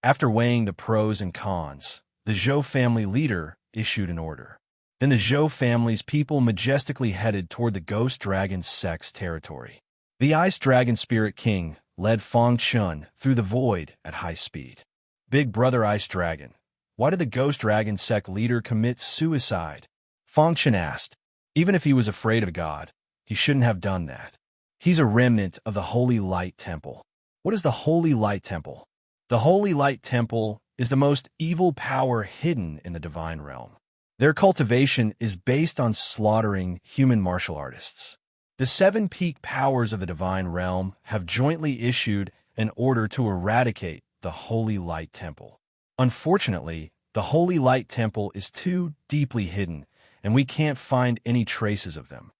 After weighing the pros and cons, the Zhou family leader issued an order. Then the Zhou family's people majestically headed toward the Ghost Dragon sect's territory. The Ice Dragon Spirit King led Fang Chun through the void at high speed. "Big Brother Ice Dragon, why did the Ghost Dragon sect leader commit suicide?" Fang Chun asked. Even if he was afraid of God, he shouldn't have done that. He's a remnant of the Holy Light Temple. What is the Holy Light Temple? The Holy Light Temple is the most evil power hidden in the divine realm. Their cultivation is based on slaughtering human martial artists. The 7 peak powers of the divine realm have jointly issued an order to eradicate the Holy Light Temple. Unfortunately, the Holy Light Temple is too deeply hidden, and we can't find any traces of them.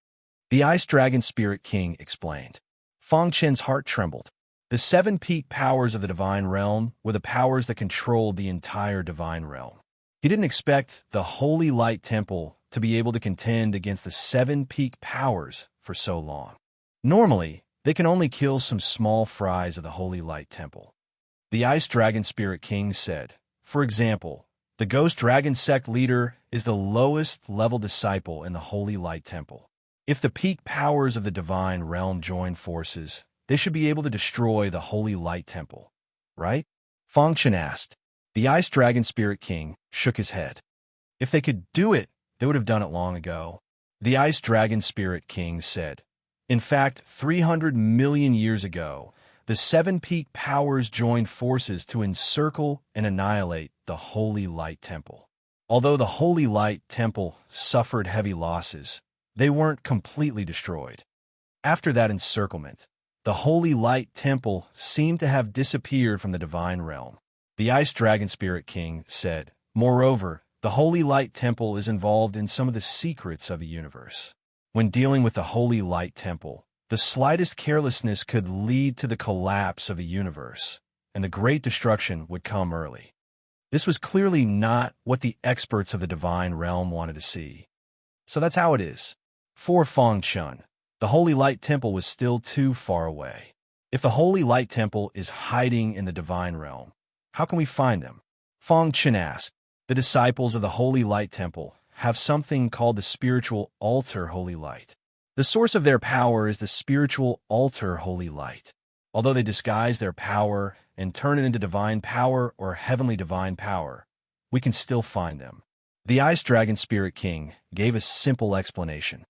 The Ice Dragon Spirit King explained. Fang Chen's heart trembled. The 7 peak powers of the divine realm were the powers that controlled the entire divine realm. He didn't expect the Holy Light Temple to be able to contend against the 7 peak powers for so long. Normally, they can only kill some small fries of the Holy Light Temple. The Ice Dragon Spirit King said, "For example, the Ghost Dragon sect leader is the lowest level disciple in the Holy Light Temple. If the peak powers of the divine realm join forces, they should be able to destroy the Holy Light Temple, right?" Fang Chen asked. The Ice Dragon Spirit King shook his head. If they could do it, they would have done it long ago. The Ice Dragon Spirit King said, "In fact, 300 million years ago, the 7 peak powers joined forces to encircle and annihilate the Holy Light Temple. Although the Holy Light Temple suffered heavy losses, they weren't completely destroyed. After that encirclement, the Holy Light Temple seemed to have disappeared from the divine realm." The Ice Dragon Spirit King said, "Moreover, the Holy Light Temple is involved in some of the secrets of the universe. When dealing with the Holy Light Temple, the slightest carelessness could lead to the collapse of the universe, and the great destruction would come early." This was clearly not what the experts of the divine realm wanted to see. So that's how it is. For Fang Chun, the Holy Light Temple was still too far away. If the Holy Light Temple is hiding in the divine realm, how can we find them? Fang Chun asked. The disciples of the Holy Light Temple have something called the spiritual altar Holy Light. The source of their power is the spiritual altar Holy Light. Although they disguise their power and turn it into divine power or heavenly divine power, we can still find them. The Ice Dragon Spirit King gave a simple explanation.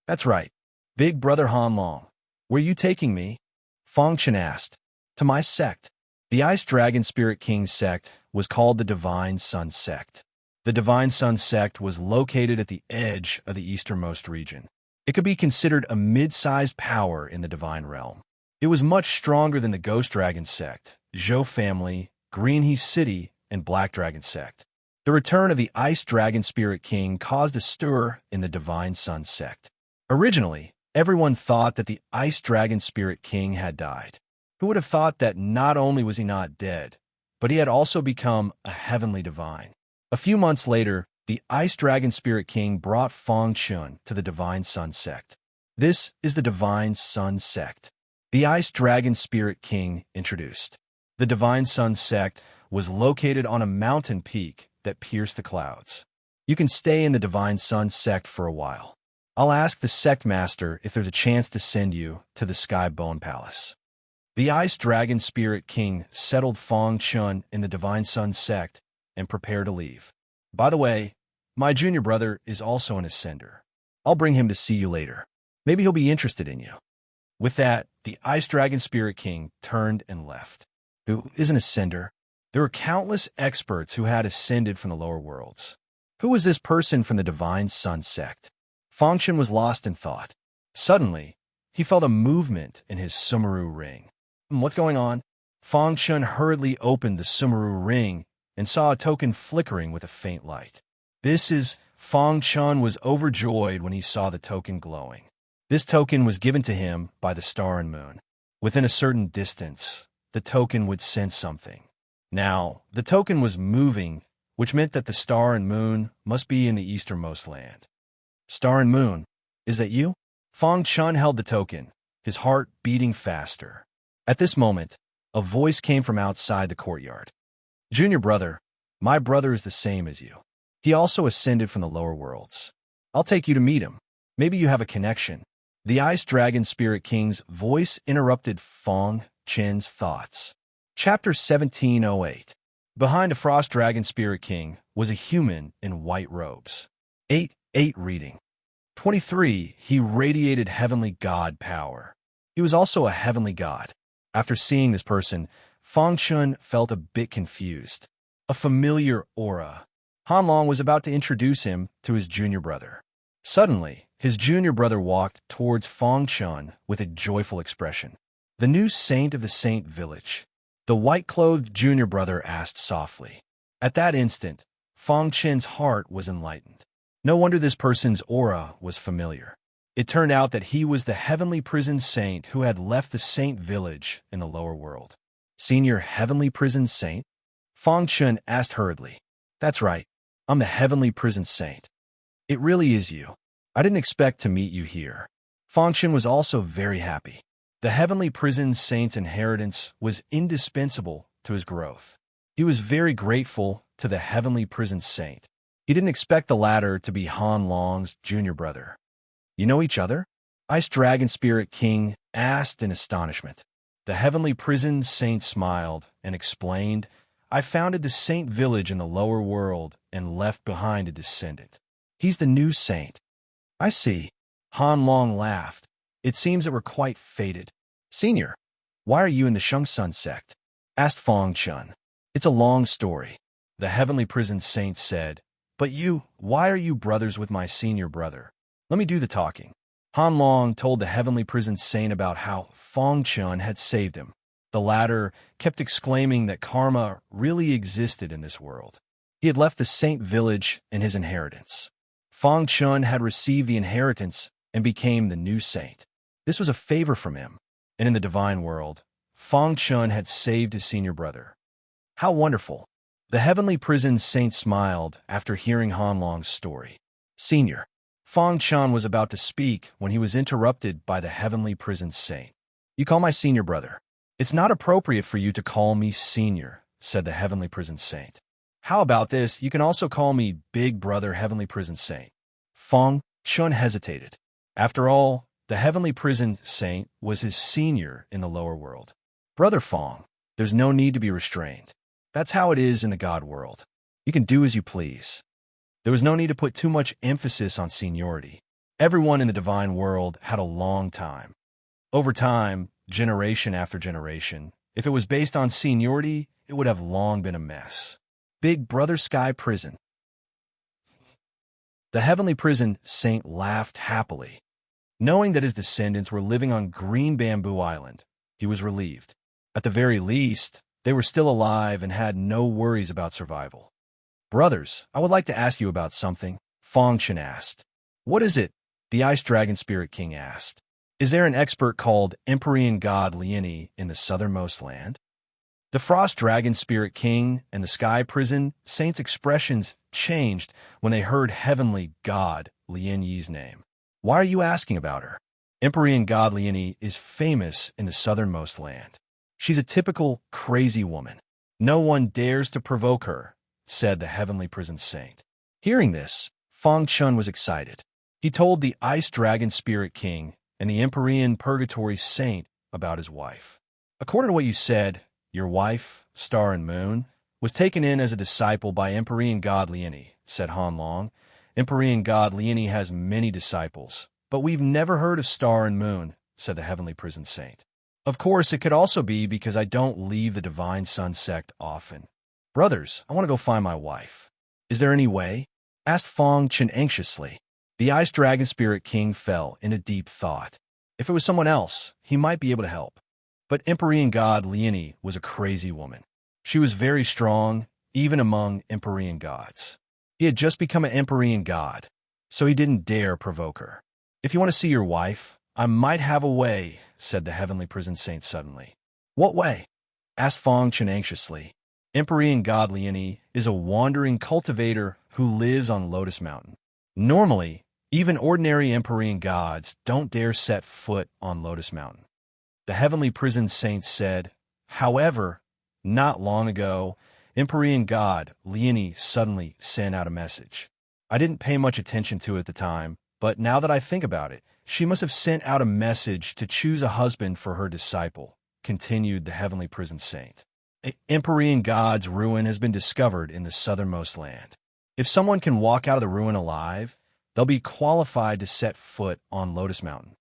"That's right. Big Brother Han Long, where are you taking me?" Fang Chen asked. "To my sect." The Ice Dragon Spirit King's sect was called the Divine Sun Sect. The Divine Sun Sect was located at the edge of the easternmost region. It could be considered a mid-sized power in the divine realm. It was much stronger than the Ghost Dragon Sect, Zhou Family, Green He City, and Black Dragon Sect. The return of the Ice Dragon Spirit King caused a stir in the Divine Sun Sect. Originally, everyone thought that the Ice Dragon Spirit King had died. Who would have thought that not only was he not dead, but he had also become a heavenly divine? A few months later, the Ice Dragon Spirit King brought Fang Chun to the Divine Sun Sect. This is the Divine Sun Sect. The Ice Dragon Spirit King introduced. The Divine Sun Sect was located on a mountain peak that pierced the clouds. You can stay in the Divine Sun Sect for a while. I'll ask the sect master if there's a chance to send you to the Sky Bone Palace. The Ice Dragon Spirit King settled Fong Chun in the Divine Sun sect and prepared to leave. By the way, my junior brother is also an ascender. I'll bring him to see you later. Maybe he'll be interested in you. With that, the Ice Dragon Spirit King turned and left. Who is an ascender? There were countless experts who had ascended from the lower worlds. Who was this person from the Divine Sun sect? Fong Chun was lost in thought. Suddenly, he felt a movement in his Sumeru ring. What's going on? Fong Chun hurriedly opened the Sumeru ring and saw a token flickering with a faint light. Fong Chun was overjoyed when he saw the token glowing. This token was given to him by the star and moon. Within a certain distance, the token would sense something. Now, the token was moving, which meant that the star and moon must be in the easternmost land. Star and moon, is that you? Fong Chun held the token, his heart beating faster. At this moment, a voice came from outside the courtyard. Junior brother, my brother is the same as you. He also ascended from the lower worlds. I'll take you to meet him. Maybe you have a connection. The Ice Dragon Spirit King's voice interrupted Fong Chun's thoughts. Chapter 1708. Behind a Frost Dragon Spirit King was a human in white robes. 8 reading. 23. He radiated heavenly god power. He was also a heavenly god. After seeing this person, Fong Chun felt a bit confused. A familiar aura. Han Long was about to introduce him to his junior brother. Suddenly, his junior brother walked towards Fong Chun with a joyful expression. The new saint of the Saint Village. The white-clothed junior brother asked softly. At that instant, Fong Chun's heart was enlightened. No wonder this person's aura was familiar. It turned out that he was the heavenly prison saint who had left the Saint Village in the lower world. Senior heavenly prison saint? Fong Chun asked hurriedly. That's right. I'm the heavenly prison saint. It really is you. I didn't expect to meet you here. Fong Chun was also very happy. The heavenly prison saint's inheritance was indispensable to his growth. He was very grateful to the heavenly prison saint. He didn't expect the latter to be Han Long's junior brother. You know each other? Ice Dragon Spirit King asked in astonishment. The heavenly prison saint smiled and explained, I founded the Saint Village in the lower world and left behind a descendant. He's the new saint. I see. Han Long laughed. It seems that we're quite fated. Senior, why are you in the Shungsun sect? Asked Fong Chun. It's a long story. The heavenly prison saint said, but why are you brothers with my senior brother? Let me do the talking. Han Long told the heavenly prison saint about how Fong Chun had saved him. The latter kept exclaiming that karma really existed in this world. He had left the Saint Village and his inheritance. Fong Chun had received the inheritance and became the new saint. This was a favor from him, and in the divine world, Fong Chun had saved his senior brother. How wonderful! The heavenly prison saint smiled after hearing Han Long's story. Senior, Fong Chun was about to speak when he was interrupted by the heavenly prison saint. You call my senior brother. It's not appropriate for you to call me senior, said the heavenly prison saint. How about this? You can also call me Big Brother Heavenly Prison Saint. Fong Chun hesitated. After all, the Heavenly Prison Saint was his senior in the lower world. Brother Fong, there's no need to be restrained. That's how it is in the God world. You can do as you please. There was no need to put too much emphasis on seniority. Everyone in the divine world had a long time. Over time, generation after generation, if it was based on seniority, it would have long been a mess. Big Brother Sky Prison. The heavenly prison saint laughed happily. Knowing that his descendants were living on Green Bamboo Island, he was relieved. At the very least, they were still alive and had no worries about survival. Brothers, I would like to ask you about something, Fong Chun asked. What is it? The Ice Dragon Spirit King asked. Is there an expert called Empyrean God Lieni in the southernmost land? The Frost Dragon Spirit King and the Sky Prison Saint's expressions changed when they heard Heavenly God Lien Yi's name. Why are you asking about her? Empyrean God Lieni is famous in the southernmost land. She's a typical crazy woman. No one dares to provoke her, said the Heavenly Prison Saint. Hearing this, Fong Chun was excited. He told the Ice Dragon Spirit King and the Empyrean Purgatory Saint about his wife. According to what you said, your wife, Star and Moon, was taken in as a disciple by Empyrean god Lieni, said Han Long. Empyrean god Lieni has many disciples, but we've never heard of Star and Moon, said the Heavenly Prison Saint. Of course, it could also be because I don't leave the Divine Sun sect often. Brothers, I want to go find my wife. Is there any way? Asked Fong Chen anxiously. The Ice Dragon Spirit King fell into deep thought. If it was someone else, he might be able to help. But Empyrean god Lieni was a crazy woman. She was very strong, even among Empyrean gods. He had just become an Empyrean god, so he didn't dare provoke her. If you want to see your wife, I might have a way, said the Heavenly Prison Saint suddenly. What way? Asked Fong Chen anxiously. Empyrean god Lieni is a wandering cultivator who lives on Lotus Mountain. Normally, even ordinary Empyrean gods don't dare set foot on Lotus Mountain. The Heavenly Prison Saint said, however, not long ago, Empyrean god Lieni suddenly sent out a message. I didn't pay much attention to it at the time, but now that I think about it, she must have sent out a message to choose a husband for her disciple, continued the Heavenly Prison Saint. An Empyrean god's ruin has been discovered in the southernmost land. If someone can walk out of the ruin alive, they'll be qualified to set foot on Lotus Mountain.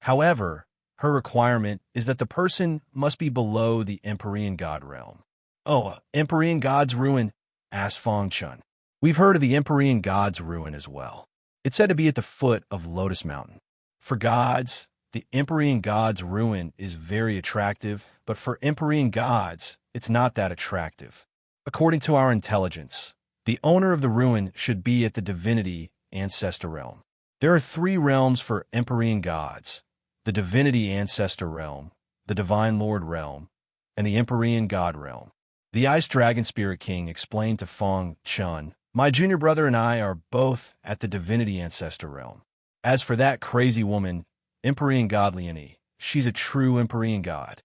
However, her requirement is that the person must be below the Empyrean god realm. Oh, Empyrean god's ruin? Asked Fong Chun. We've heard of the Empyrean god's ruin as well. It's said to be at the foot of Lotus Mountain. For gods, the Empyrean god's ruin is very attractive, but for Empyrean gods, it's not that attractive. According to our intelligence, the owner of the ruin should be at the divinity ancestor realm. There are 3 realms for Empyrean gods: the divinity ancestor realm, the divine lord realm, and the Empyrean god realm. The Ice Dragon Spirit King explained to Fong Chun, my junior brother and I are both at the divinity ancestor realm. As for that crazy woman, Empyrean god Lieni, she's a true Empyrean god.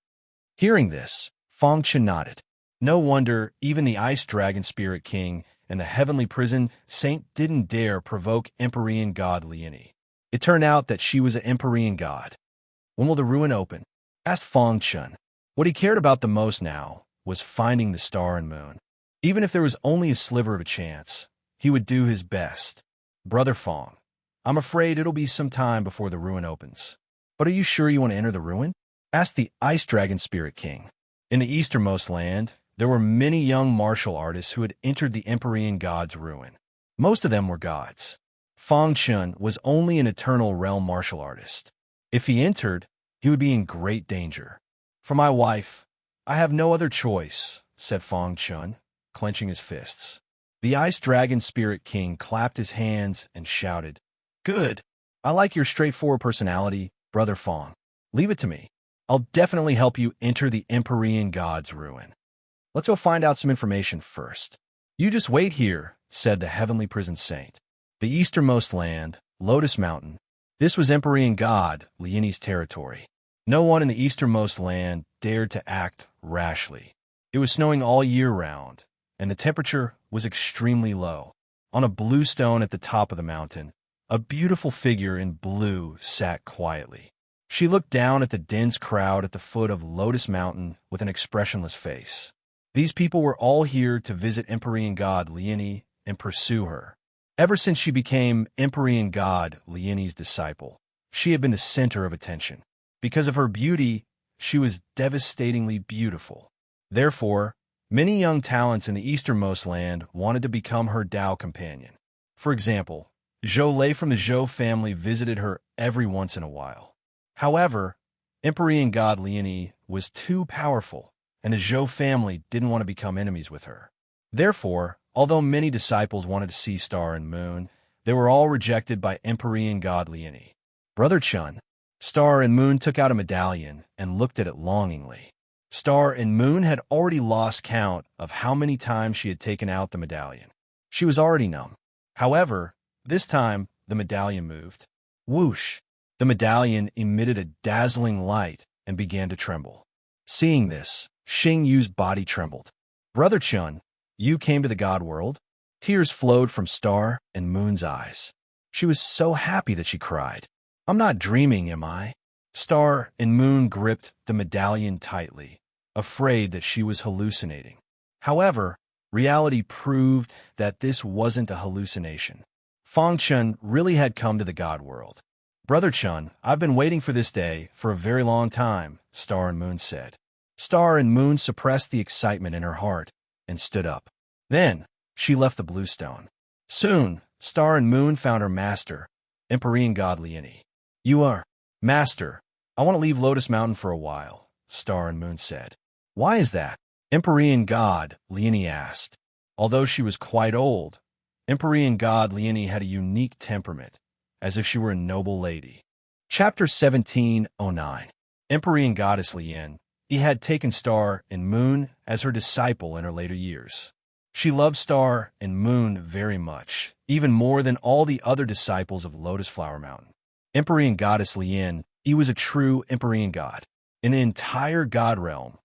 Hearing this, Fong Chun nodded. No wonder even the Ice Dragon Spirit King and the Heavenly Prison Saint didn't dare provoke Empyrean god Lieni. It turned out that she was an Empyrean god. When will the ruin open? Asked Fong Chun. What he cared about the most now was finding the Star and Moon. Even if there was only a sliver of a chance, he would do his best. Brother Fong, I'm afraid it'll be some time before the ruin opens. But are you sure you want to enter the ruin? Asked the Ice Dragon Spirit King. In the easternmost land, there were many young martial artists who had entered the Empyrean god's ruin. Most of them were gods. Fong Chun was only an eternal realm martial artist. If he entered, he would be in great danger. For my wife, I have no other choice, said Fong Chun, clenching his fists. The Ice Dragon Spirit King clapped his hands and shouted, Good! I like your straightforward personality, Brother Fong. Leave it to me. I'll definitely help you enter the Empyrean god's ruin. Let's go find out some information first. You just wait here, said the Heavenly Prison Saint. The easternmost land, Lotus Mountain. This was Empyrean god Lieni's territory. No one in the easternmost land dared to act rashly. It was snowing all year round, and the temperature was extremely low. On a blue stone at the top of the mountain, a beautiful figure in blue sat quietly. She looked down at the dense crowd at the foot of Lotus Mountain with an expressionless face. These people were all here to visit Empyrean god Lieni and pursue her. Ever since she became Empyrean god Lieni's disciple, she had been the center of attention. Because of her beauty, she was devastatingly beautiful. Therefore, many young talents in the easternmost land wanted to become her Tao companion. For example, Zhou Lei from the Zhou family visited her every once in a while. However, Empyrean god Lieni was too powerful, and the Zhou family didn't want to become enemies with her. Therefore, although many disciples wanted to see Star and Moon, they were all rejected by Empyrean god Lieni. Brother Chun, Star and Moon took out a medallion and looked at it longingly. Star and Moon had already lost count of how many times she had taken out the medallion. She was already numb. However, this time, the medallion moved. Whoosh! The medallion emitted a dazzling light and began to tremble. Seeing this, Xing Yu's body trembled. Brother Chun, you came to the god world? Tears flowed from Star and Moon's eyes. She was so happy that she cried. I'm not dreaming, am I? Star and Moon gripped the medallion tightly, afraid that she was hallucinating. However, reality proved that this wasn't a hallucination. Fong Chun really had come to the God world. Brother Chun, I've been waiting for this day for a very long time, Star and Moon said. Star and Moon suppressed the excitement in her heart and stood up. Then, she left the blue stone. Soon, Star and Moon found her master, Empyrean God Lieni. You are, Master, I want to leave Lotus Mountain for a while, Star and Moon said. Why is that? Empyrean God Lieni asked. Although she was quite old, Empyrean God Lieni had a unique temperament, as if she were a noble lady. Chapter 1709. Empyrean Goddess Lien, he had taken Star and Moon as her disciple in her later years. She loved Star and Moon very much, even more than all the other disciples of Lotus Flower Mountain. Empyrean Goddess Lien, he was a true Empyrean God. In the entire God realm,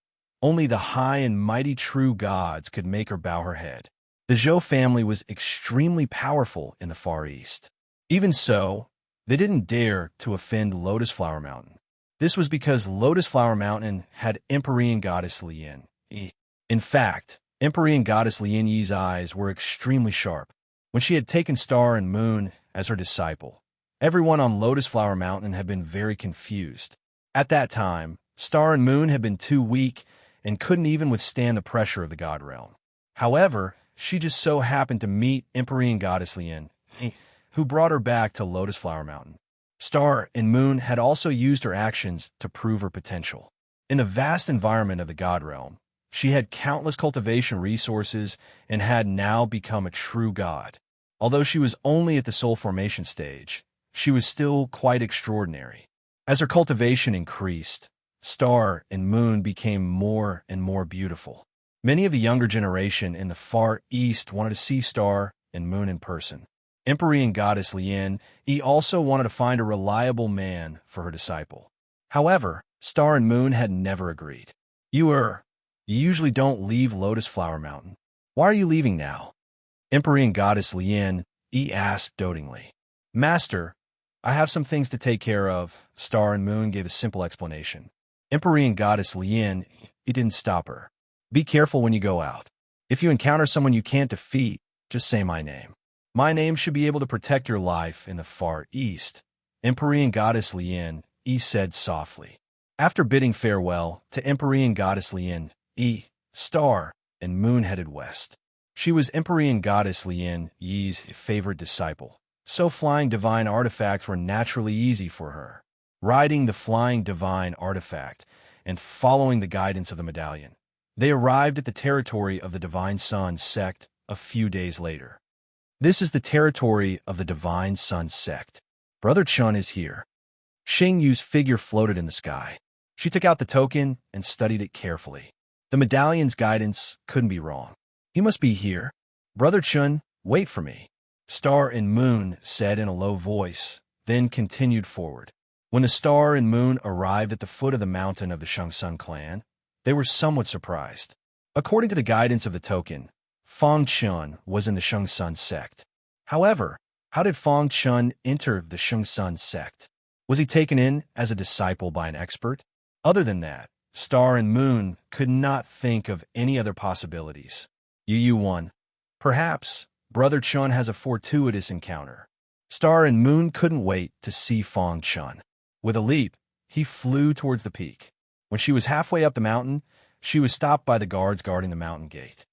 only the high and mighty true gods could make her bow her head. The Zhou family was extremely powerful in the Far East. Even so, they didn't dare to offend Lotus Flower Mountain. This was because Lotus Flower Mountain had Empyrean Goddess Lien. In fact, Empyrean Goddess Lien Yi's eyes were extremely sharp. When she had taken Star and Moon as her disciple, everyone on Lotus Flower Mountain had been very confused. At that time, Star and Moon had been too weak and couldn't even withstand the pressure of the God realm. However, she just so happened to meet Empyrean Goddess Lien, who brought her back to Lotus Flower Mountain. Star and Moon had also used her actions to prove her potential. In the vast environment of the God realm, she had countless cultivation resources and had now become a true god. Although she was only at the soul formation stage, she was still quite extraordinary. As her cultivation increased, Star and Moon became more and more beautiful. Many of the younger generation in the Far East wanted to see Star and Moon in person. Empyrean Goddess Lien, he also wanted to find a reliable man for her disciple. However, Star and Moon had never agreed. You usually don't leave Lotus Flower Mountain. Why are you leaving now? Empyrean Goddess Lien, he asked dotingly. Master, I have some things to take care of, Star and Moon gave a simple explanation. Empyrean Goddess Lien, he didn't stop her. Be careful when you go out. If you encounter someone you can't defeat, just say my name. My name should be able to protect your life in the Far East. Empyrean Goddess Lien, he said softly. After bidding farewell to Empyrean Goddess Lien, Star and Moon headed west. She was Empyrean Goddess Lien Yi's favorite disciple, so flying divine artifacts were naturally easy for her. Riding the flying divine artifact and following the guidance of the medallion, they arrived at the territory of the Divine Sun sect a few days later. This is the territory of the Divine Sun sect. Brother Chun is here. Xing Yu's figure floated in the sky. She took out the token and studied it carefully. The medallion's guidance couldn't be wrong. He must be here. Brother Chun, wait for me. Star and Moon said in a low voice, then continued forward. When the Star and Moon arrived at the foot of the mountain of the Shengsun clan, they were somewhat surprised. According to the guidance of the token, Fong Chun was in the Shengsun sect. However, how did Fong Chun enter the Shengsun sect? Was he taken in as a disciple by an expert? Other than that, Star and Moon could not think of any other possibilities. Yu 1. Perhaps Brother Chun has a fortuitous encounter. Star and Moon couldn't wait to see Fong Chun. With a leap, he flew towards the peak. When she was halfway up the mountain, she was stopped by the guards guarding the mountain gate.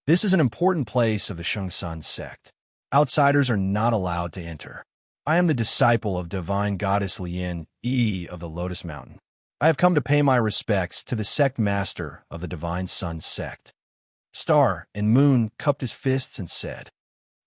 This is an important place of the Shengsun sect. Outsiders are not allowed to enter. I am the disciple of Divine Goddess Lien Yi of the Lotus Mountain. I have come to pay my respects to the sect master of the Divine Sun sect. Star and Moon cupped his fists and said,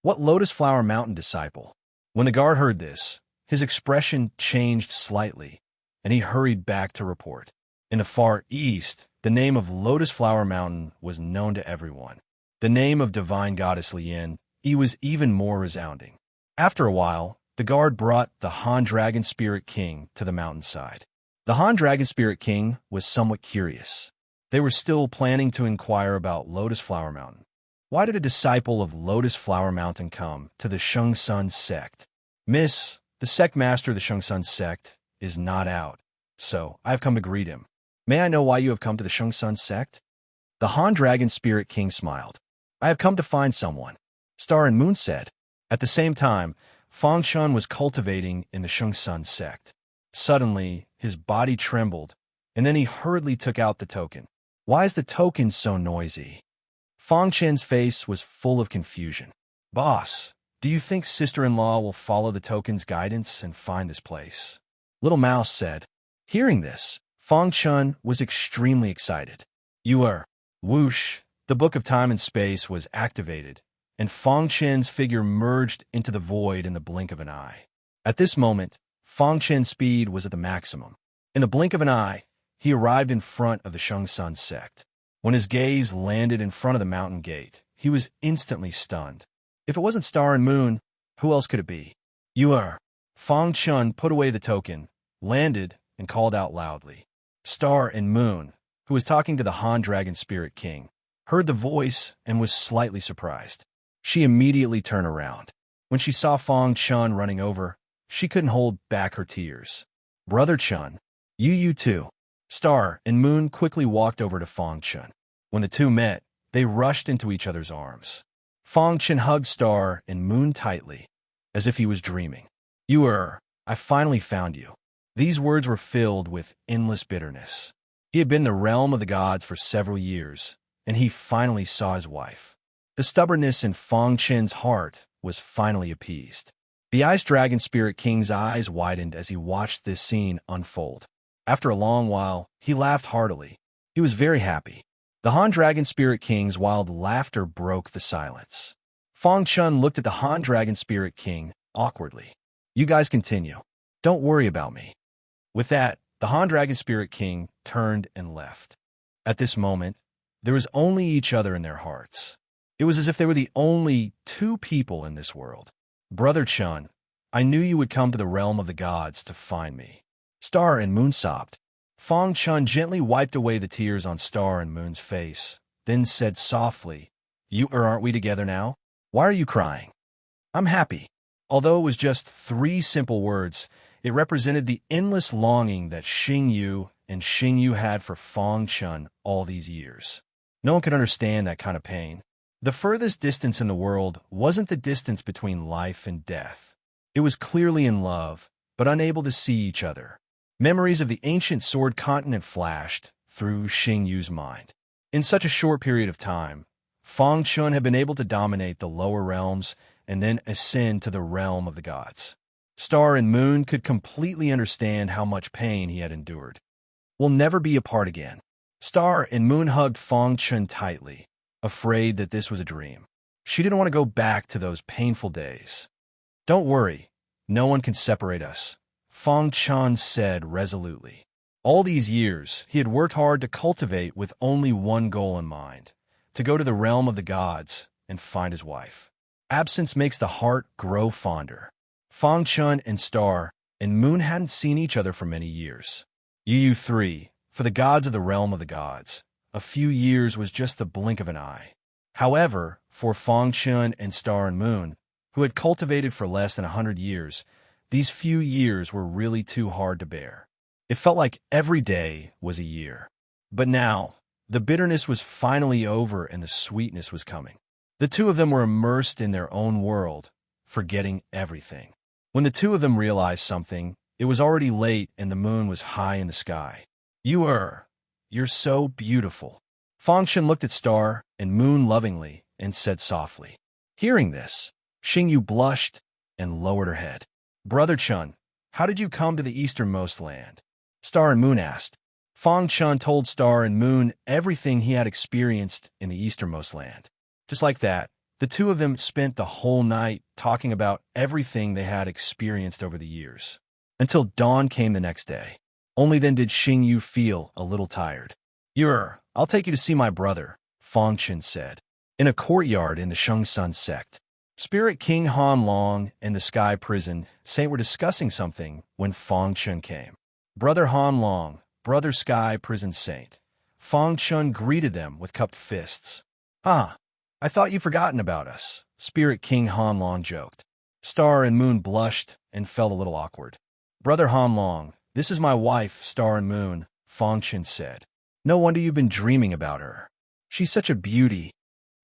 What Lotus Flower Mountain disciple? When the guard heard this, his expression changed slightly, and he hurried back to report. In the Far East, the name of Lotus Flower Mountain was known to everyone. The name of Divine Goddess Lien, he was even more resounding. After a while, the guard brought the Han Dragon Spirit King to the mountainside. The Han Dragon Spirit King was somewhat curious. They were still planning to inquire about Lotus Flower Mountain. Why did a disciple of Lotus Flower Mountain come to the Shengsun sect? Miss, the sect master of the Shungsun sect, is not out, so I have come to greet him. May I know why you have come to the Shungsun sect? The Han Dragon Spirit King smiled. I have come to find someone, Star and Moon said. At the same time, Fang Shun was cultivating in the Shungsun sect. Suddenly, his body trembled, and then he hurriedly took out the token. Why is the token so noisy? Fang Chen's face was full of confusion. Boss, do you think sister-in-law will follow the token's guidance and find this place? Little Mouse said. Hearing this, Fang Chun was extremely excited. Whoosh, the Book of Time and Space was activated, and Fang Chen's figure merged into the void in the blink of an eye. At this moment, Fang Chen's speed was at the maximum. In the blink of an eye, he arrived in front of the Shungsun sect. When his gaze landed in front of the mountain gate, he was instantly stunned. If it wasn't Star and Moon, who else could it be? Fang Chun put away the token, landed, and called out loudly. Star and Moon, who was talking to the Han Dragon Spirit King, heard the voice and was slightly surprised. She immediately turned around. When she saw Fang Chun running over, she couldn't hold back her tears. Brother Chun, you too. Star and Moon quickly walked over to Fang Chun. When the two met, they rushed into each other's arms. Fang Chun hugged Star and Moon tightly, as if he was dreaming. I finally found you. These words were filled with endless bitterness. He had been in the realm of the gods for several years, and he finally saw his wife. The stubbornness in Fang Chen's heart was finally appeased. The Ice Dragon Spirit King's eyes widened as he watched this scene unfold. After a long while, he laughed heartily. He was very happy. The Han Dragon Spirit King's wild laughter broke the silence. Fang Chun looked at the Han Dragon Spirit King awkwardly. You guys continue. Don't worry about me. With that, the Han Dragon Spirit King turned and left. At this moment, there was only each other in their hearts. It was as if they were the only two people in this world. Brother Chun, I knew you would come to the realm of the gods to find me. Star and Moon sobbed. Fang Chun gently wiped away the tears on Star and Moon's face, then said softly, aren't we together now? Why are you crying? I'm happy. Although it was just 3 simple words, it represented the endless longing that Xing Yu and Xing Yu had for Fang Chun all these years. No one could understand that kind of pain. The furthest distance in the world wasn't the distance between life and death. It was clearly in love, but unable to see each other. Memories of the ancient sword continent flashed through Xing Yu's mind. In such a short period of time, Fang Chun had been able to dominate the lower realms and then ascend to the realm of the gods. Star and Moon could completely understand how much pain he had endured. We'll never be apart again. Star and Moon hugged Fang Chun tightly, afraid that this was a dream. She didn't want to go back to those painful days. Don't worry, no one can separate us, Fang Chun said resolutely. All these years, he had worked hard to cultivate with only one goal in mind, to go to the realm of the gods and find his wife. Absence makes the heart grow fonder. Fang Chun and Star and Moon hadn't seen each other for many years. UU3, for the gods of the realm of the gods, a few years was just the blink of an eye. However, for Fang Chun and Star and Moon, who had cultivated for less than 100 years, these few years were really too hard to bear. It felt like every day was a year. But now, the bitterness was finally over and the sweetness was coming. The two of them were immersed in their own world, forgetting everything. When the two of them realized something, it was already late and the moon was high in the sky. You're so beautiful. Fang Chun looked at Star and Moon lovingly and said softly. Hearing this, Xing Yu blushed and lowered her head. Brother Chun, how did you come to the easternmost land? Star and Moon asked. Fang Chun told Star and Moon everything he had experienced in the easternmost land. Just like that, the two of them spent the whole night talking about everything they had experienced over the years. Until dawn came the next day. Only then did Xing Yu feel a little tired. I'll take you to see my brother, Fang Chun said. In a courtyard in the Shungsun sect, Spirit King Han Long and the Sky Prison Saint were discussing something when Fang Chun came. Brother Han Long, Brother Sky Prison Saint. Fang Chun greeted them with cupped fists. I thought you'd forgotten about us, Spirit King Han Long joked. Star and Moon blushed and felt a little awkward. Brother Han Long, this is my wife, Star and Moon, Fong Chen said. No wonder you've been dreaming about her. She's such a beauty.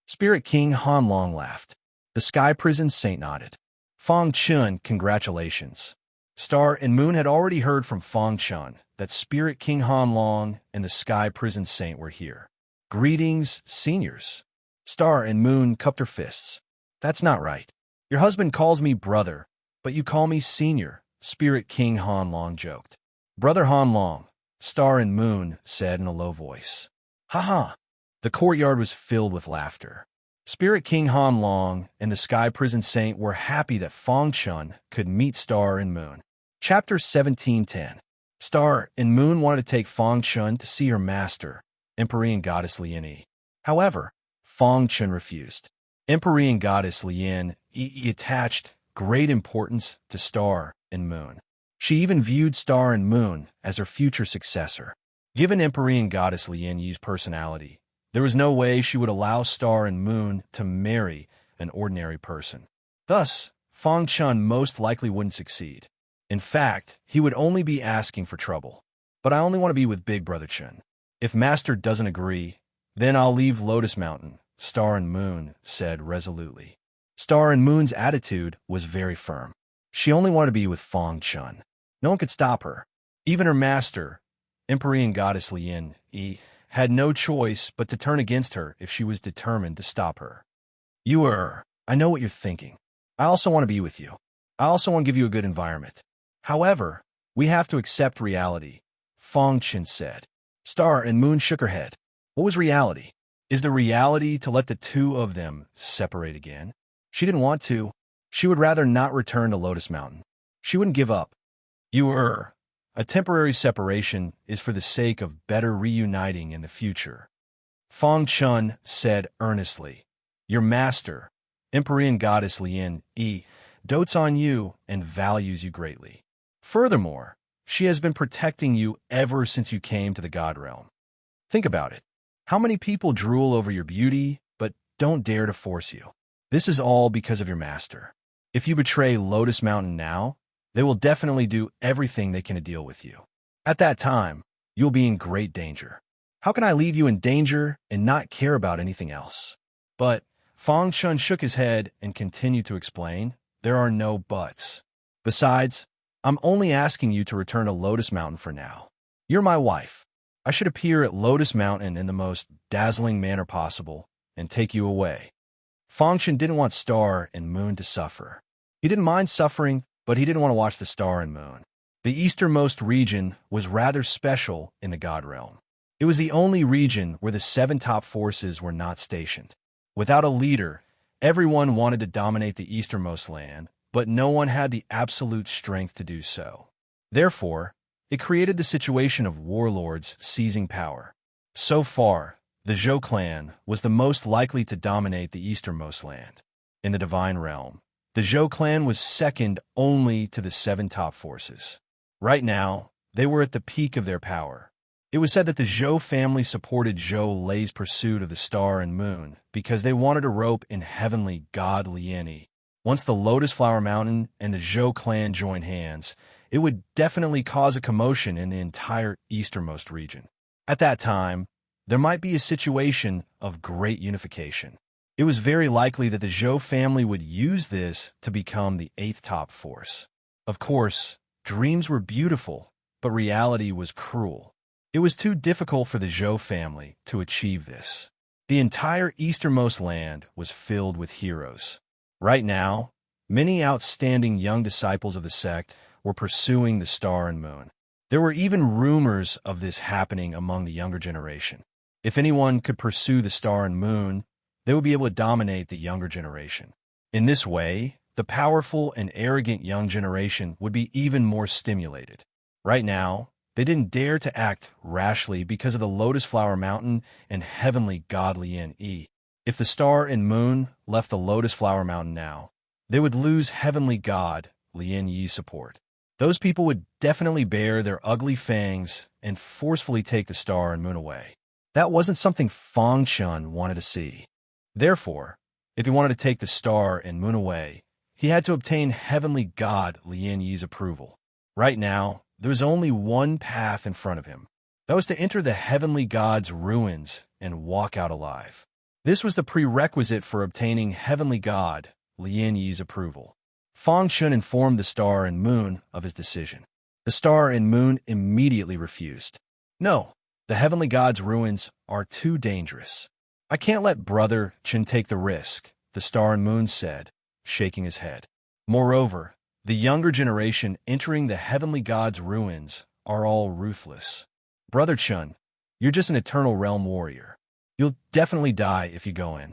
Spirit King Han Long laughed. The Sky Prison Saint nodded. Fong Chen, congratulations. Star and Moon had already heard from Fong Chen that Spirit King Han Long and the Sky Prison Saint were here. Greetings, seniors. Star and Moon cupped her fists. That's not right. Your husband calls me brother, but you call me senior, Spirit King Han Long joked. Brother Han Long, Star and Moon said in a low voice. Ha ha. The courtyard was filled with laughter. Spirit King Han Long and the Sky Prison Saint were happy that Fong Chen could meet Star and Moon. Chapter 1710. Star and Moon wanted to take Fong Chen to see her master, Emperor Goddess Lian. However, Fong Chen refused. Emperor Goddess Lian attached great importance to Star and Moon. She even viewed Star and Moon as her future successor. Given Emperor Goddess Lian's personality, there was no way she would allow Star and Moon to marry an ordinary person. Thus, Fong Chen most likely wouldn't succeed. In fact, he would only be asking for trouble. But I only want to be with Big Brother Chen. If Master doesn't agree, then I'll leave Lotus Mountain, Star and Moon said resolutely. Star and Moon's attitude was very firm. She only wanted to be with Fong Chen. No one could stop her. Even her master, Emperor Goddess Lian, had no choice but to turn against her if she was determined to stop her. I know what you're thinking. I also want to be with you. I also want to give you a good environment. However, we have to accept reality, Fong Chen said. Star and Moon shook her head. What was reality? Is the reality to let the two of them separate again? She didn't want to. She would rather not return to Lotus Mountain. She wouldn't give up. A temporary separation is for the sake of better reuniting in the future. Fong Chen said earnestly. Your master, Emperor Goddess Lian, dotes on you and values you greatly. Furthermore, she has been protecting you ever since you came to the God Realm. Think about it. How many people drool over your beauty, but don't dare to force you? This is all because of your master. If you betray Lotus Mountain now, they will definitely do everything they can to deal with you. At that time, you'll be in great danger. How can I leave you in danger and not care about anything else? But Fong Chen shook his head and continued to explain, there are no buts. Besides, I'm only asking you to return to Lotus Mountain for now. You're my wife. I should appear at Lotus Mountain in the most dazzling manner possible and take you away. Fong Chen didn't want Star and Moon to suffer. He didn't mind suffering, but he didn't want to watch the Star and Moon. The easternmost region was rather special in the God Realm. It was the only region where the 7 top forces were not stationed. Without a leader, everyone wanted to dominate the easternmost land, but no one had the absolute strength to do so. Therefore, it created the situation of warlords seizing power. So far, the Zhou clan was the most likely to dominate the easternmost land. In the Divine Realm, the Zhou clan was second only to the 7 top forces. Right now, they were at the peak of their power. It was said that the Zhou family supported Zhou Lei's pursuit of the Star and Moon because they wanted a rope in heavenly God Lian. Once the Lotus Flower Mountain and the Zhou clan joined hands, it would definitely cause a commotion in the entire easternmost region. At that time, there might be a situation of great unification. It was very likely that the Zhou family would use this to become the 8th top force. Of course, dreams were beautiful, but reality was cruel. It was too difficult for the Zhou family to achieve this. The entire easternmost land was filled with heroes. Right now, many outstanding young disciples of the sect were pursuing the Star and Moon. There were even rumors of this happening among the younger generation. If anyone could pursue the Star and Moon, they would be able to dominate the younger generation. In this way, the powerful and arrogant young generation would be even more stimulated. Right now, they didn't dare to act rashly because of the Lotus Flower Mountain and heavenly God Lian. If the Star and Moon left the Lotus Flower Mountain now, they would lose heavenly God Lian Yi's support. Those people would definitely bare their ugly fangs and forcefully take the Star and Moon away. That wasn't something Fong Chen wanted to see. Therefore, if he wanted to take the Star and Moon away, He had to obtain heavenly god Lin Yi's approval. Right now, there was only one path in front of him. That was to enter the heavenly god's ruins and walk out alive. This was the prerequisite for obtaining heavenly god Lin Yi's approval. Fang Chun informed the star and moon of his decision. The star and moon immediately refused. No, the heavenly god's ruins are too dangerous. I can't let Brother Chun take the risk, the star and moon said, shaking his head. Moreover, the younger generation entering the heavenly god's ruins are all ruthless. Brother Chun, you're just an eternal realm warrior. You'll definitely die if you go in.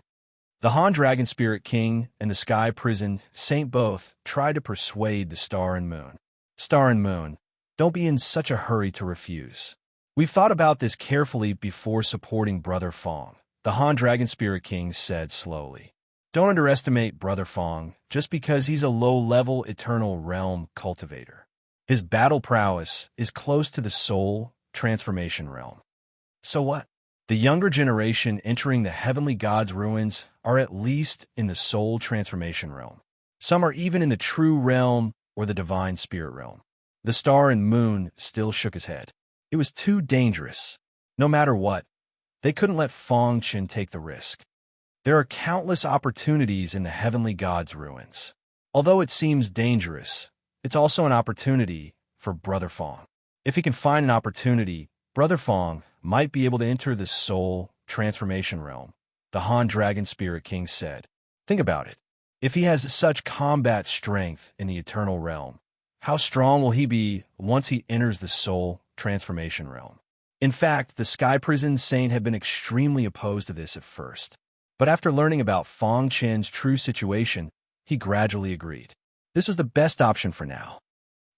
The Han Dragon Spirit King and the Sky Prison Saint both tried to persuade the star and moon. Star and moon, don't be in such a hurry to refuse. We've thought about this carefully before supporting Brother Fong, the Han Dragon Spirit King said slowly. Don't underestimate Brother Fong just because he's a low-level eternal realm cultivator. His battle prowess is close to the soul transformation realm. So what? The younger generation entering the heavenly god's ruins are at least in the soul transformation realm. Some are even in the true realm or the divine spirit realm. The star and moon still shook his head. It was too dangerous. No matter what, they couldn't let Fang Chun take the risk. There are countless opportunities in the heavenly god's ruins. Although it seems dangerous, it's also an opportunity for Brother Fong. If he can find an opportunity, Brother Fong might be able to enter the soul transformation realm, the Han Dragon Spirit King said. Think about it. If he has such combat strength in the eternal realm, how strong will he be once he enters the soul transformation realm? In fact, the Sky Prison Saint had been extremely opposed to this at first. But after learning about Fang Chen's true situation, he gradually agreed. This was the best option for now.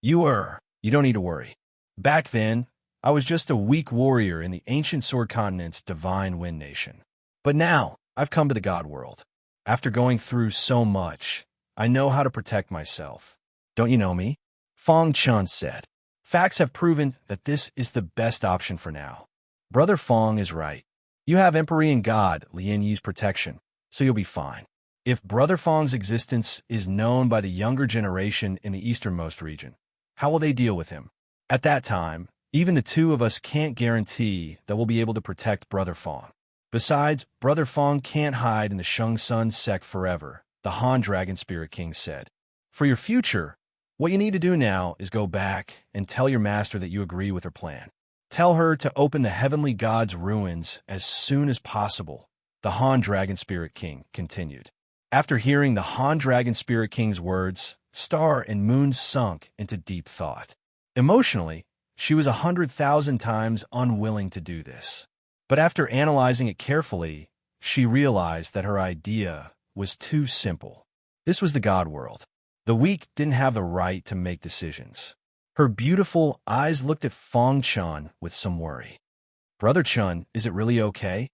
You don't need to worry. Back then, I was just a weak warrior in the ancient Sword Continent's divine Wind Nation. But now, I've come to the God world. After going through so much, I know how to protect myself. Don't you know me? Fang Chun said. Facts have proven that this is the best option for now. Brother Fong is right. You have Empyrean God Lin Yi's protection, so you'll be fine. If Brother Fong's existence is known by the younger generation in the easternmost region, how will they deal with him? At that time, even the two of us can't guarantee that we'll be able to protect Brother Fong. Besides, Brother Fong can't hide in the Shang Sun sect forever, the Han Dragon Spirit King said. For your future, what you need to do now is go back and tell your master that you agree with her plan. Tell her to open the heavenly god's ruins as soon as possible, the Han Dragon Spirit King continued. After hearing the Han Dragon Spirit King's words, Star and Moon sunk into deep thought. Emotionally, she was 100,000 times unwilling to do this. But after analyzing it carefully, she realized that her idea was too simple. This was the God world. The weak didn't have the right to make decisions. Her beautiful eyes looked at Fang Chun with some worry. Brother Chun, is it really okay?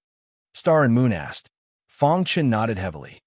Star and Moon asked. Fang Chun nodded heavily.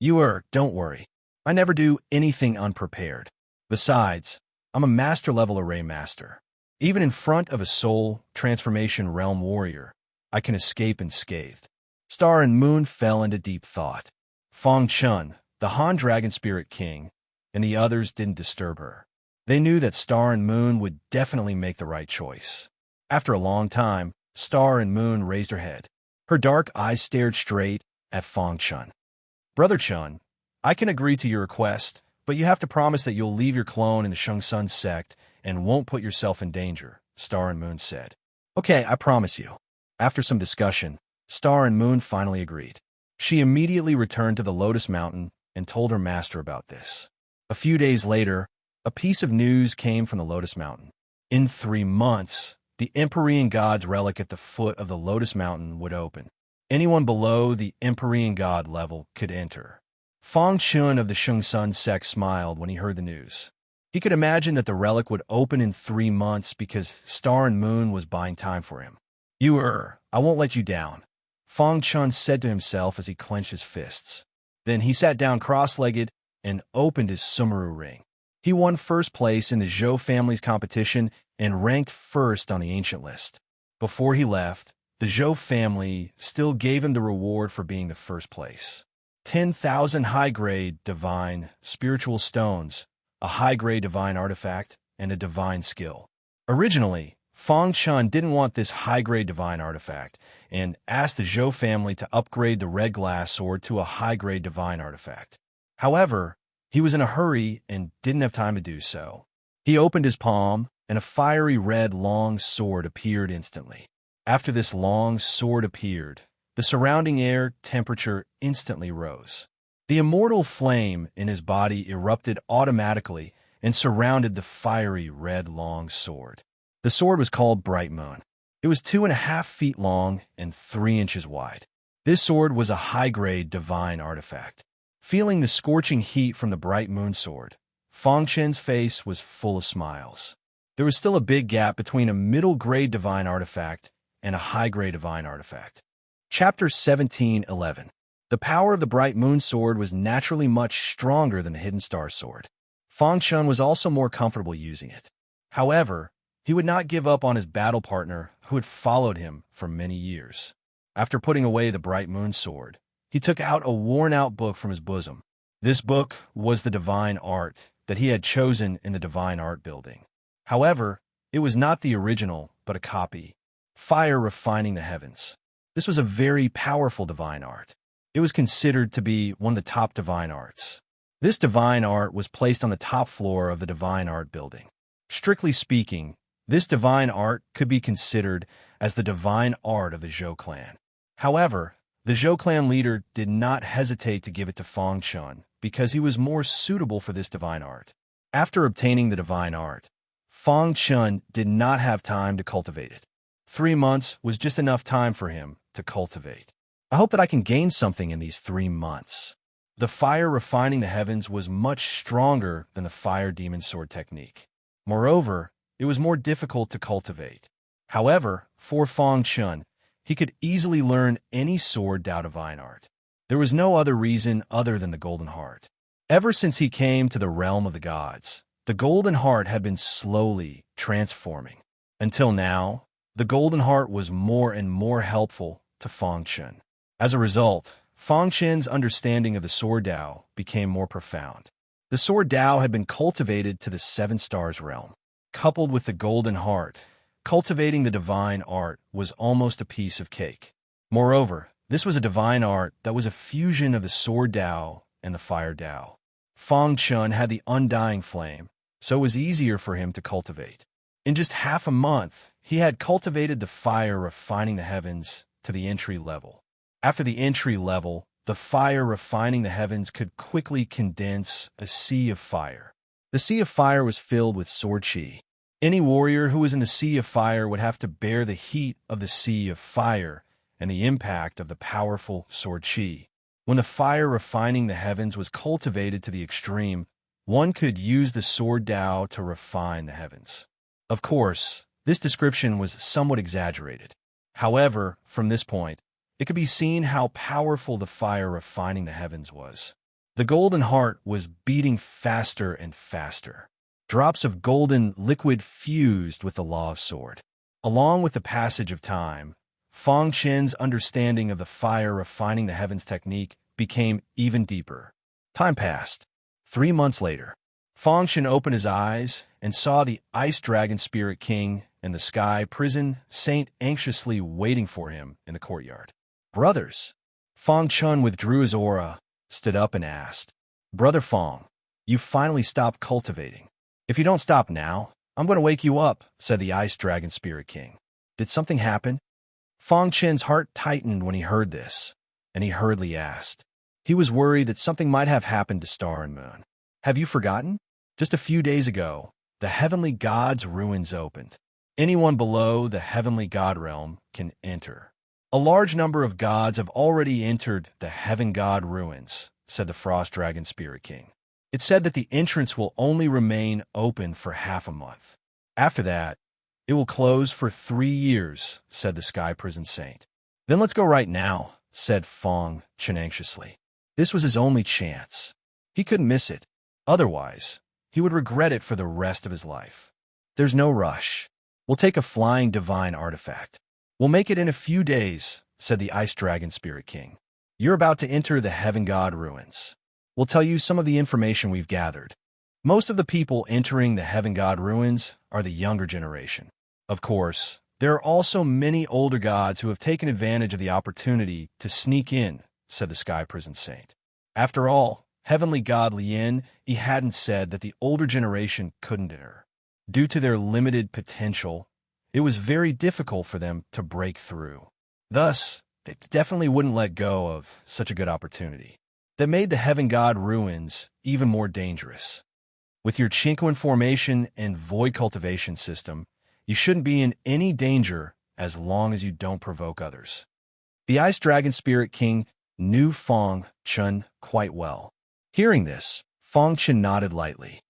Don't worry. I never do anything unprepared. Besides, I'm a master-level array master. Even in front of a soul transformation realm warrior, I can escape unscathed. Star and Moon fell into deep thought. Fang Chun, the Han Dragon Spirit King, and the others didn't disturb her. They knew that Star and Moon would definitely make the right choice. After a long time, Star and Moon raised her head. Her dark eyes stared straight at Fang Chun. Brother Chun, I can agree to your request, but you have to promise that you'll leave your clone in the Shang Sun sect and won't put yourself in danger, Star and Moon said. Okay, I promise you. After some discussion, Star and Moon finally agreed. She immediately returned to the Lotus Mountain and told her master about this. A few days later, a piece of news came from the Lotus Mountain. In 3 months, the Empyrean God's relic at the foot of the Lotus Mountain would open. Anyone below the Empyrean God level could enter. Fang Chun of the Shang Sun sect smiled when he heard the news. He could imagine that the relic would open in 3 months because Star and Moon was buying time for him. I won't let you down, Fang Chun said to himself as he clenched his fists. Then he sat down cross-legged and opened his Sumeru ring. He won first place in the Zhou family's competition and ranked first on the ancient list. Before he left, the Zhou family still gave him the reward for being the first place. 10,000 high-grade divine spiritual stones, a high-grade divine artifact, and a divine skill. Originally, Fang Chun didn't want this high-grade divine artifact and asked the Zhou family to upgrade the red glass sword to a high-grade divine artifact. However, he was in a hurry and didn't have time to do so. He opened his palm, and a fiery red long sword appeared instantly. After this long sword appeared, the surrounding air temperature instantly rose. The immortal flame in his body erupted automatically and surrounded the fiery red long sword. The sword was called Bright Moon. It was 2.5 feet long and 3 inches wide. This sword was a high-grade divine artifact. Feeling the scorching heat from the Bright Moon sword, Fang Chen's face was full of smiles. There was still a big gap between a middle-grade divine artifact and a high-grade divine artifact. Chapter 17:11. The power of the Bright Moon sword was naturally much stronger than the Hidden Star sword. Fang Chun was also more comfortable using it. However, he would not give up on his battle partner who had followed him for many years. After putting away the Bright Moon sword, he took out a worn-out book from his bosom. This book was the divine art that he had chosen in the divine art building. However, it was not the original, but a copy. Fire Refining the Heavens. This was a very powerful divine art. It was considered to be one of the top divine arts. This divine art was placed on the top floor of the divine art building. Strictly speaking, this divine art could be considered as the divine art of the Zhou clan. However, the Zhou clan leader did not hesitate to give it to Fang Chun because he was more suitable for this divine art. After obtaining the divine art, Fang Chun did not have time to cultivate it. 3 months was just enough time for him to cultivate. I hope that I can gain something in these 3 months. The fire refining the heavens was much stronger than the fire demon sword technique. Moreover, it was more difficult to cultivate. However, for Fang Chun, he could easily learn any sword Dao divine art. There was no other reason other than the Golden Heart. Ever since he came to the realm of the gods, the Golden Heart had been slowly transforming. Until now, the Golden Heart was more and more helpful to Fang Chun. As a result, Fang Chen's understanding of the Sword Dao became more profound. The Sword Dao had been cultivated to the 7 stars realm. Coupled with the Golden Heart, cultivating the divine art was almost a piece of cake. Moreover, this was a divine art that was a fusion of the Sword Dao and the Fire Dao. Fang Chun had the undying flame, so it was easier for him to cultivate. In just half a month, he had cultivated the fire refining the heavens to the entry level. After the entry level, the fire refining the heavens could quickly condense a sea of fire. The sea of fire was filled with sword chi. Any warrior who was in the sea of fire would have to bear the heat of the sea of fire and the impact of the powerful sword chi. When the fire refining the heavens was cultivated to the extreme, one could use the Sword Dao to refine the heavens. Of course, this description was somewhat exaggerated. However, from this point, it could be seen how powerful the fire refining the heavens was. The Golden Heart was beating faster and faster. Drops of golden liquid fused with the Law of Sword. Along with the passage of time, Fang Chen's understanding of the fire refining the heavens technique became even deeper. Time passed. 3 months later, Fang Chen opened his eyes and saw the Ice Dragon Spirit King and the Sky Prison Saint anxiously waiting for him in the courtyard. Brothers! Fang Chun withdrew his aura, stood up and asked, Brother Fang, you finally stopped cultivating. If you don't stop now, I'm going to wake you up, said the Ice Dragon Spirit King. Did something happen? Fang Chen's heart tightened when he heard this, and he hurriedly asked. He was worried that something might have happened to Star and Moon. Have you forgotten? Just a few days ago, the heavenly god's ruins opened. Anyone below the heavenly god realm can enter. A large number of gods have already entered the heaven god ruins, said the Frost Dragon Spirit King. It said that the entrance will only remain open for half a month. After that, it will close for 3 years, said the Sky Prison Saint. Then let's go right now, said Fang Chen anxiously. This was his only chance. He couldn't miss it. Otherwise, he would regret it for the rest of his life. There's no rush. We'll take a flying divine artifact. We'll make it in a few days, said the Ice Dragon Spirit King. You're about to enter the Heaven God ruins. We'll tell you some of the information we've gathered. Most of the people entering the Heaven God ruins are the younger generation. Of course, there are also many older gods who have taken advantage of the opportunity to sneak in, said the Sky Prison Saint. After all, Heavenly God Lien, he hadn't said that the older generation couldn't enter. Due to their limited potential, it was very difficult for them to break through. Thus, they definitely wouldn't let go of such a good opportunity. That made the Heaven God ruins even more dangerous. With your Chinquin formation and void cultivation system, you shouldn't be in any danger as long as you don't provoke others. The Ice Dragon Spirit King knew Fong Chun quite well. Hearing this, Fong Chun nodded lightly.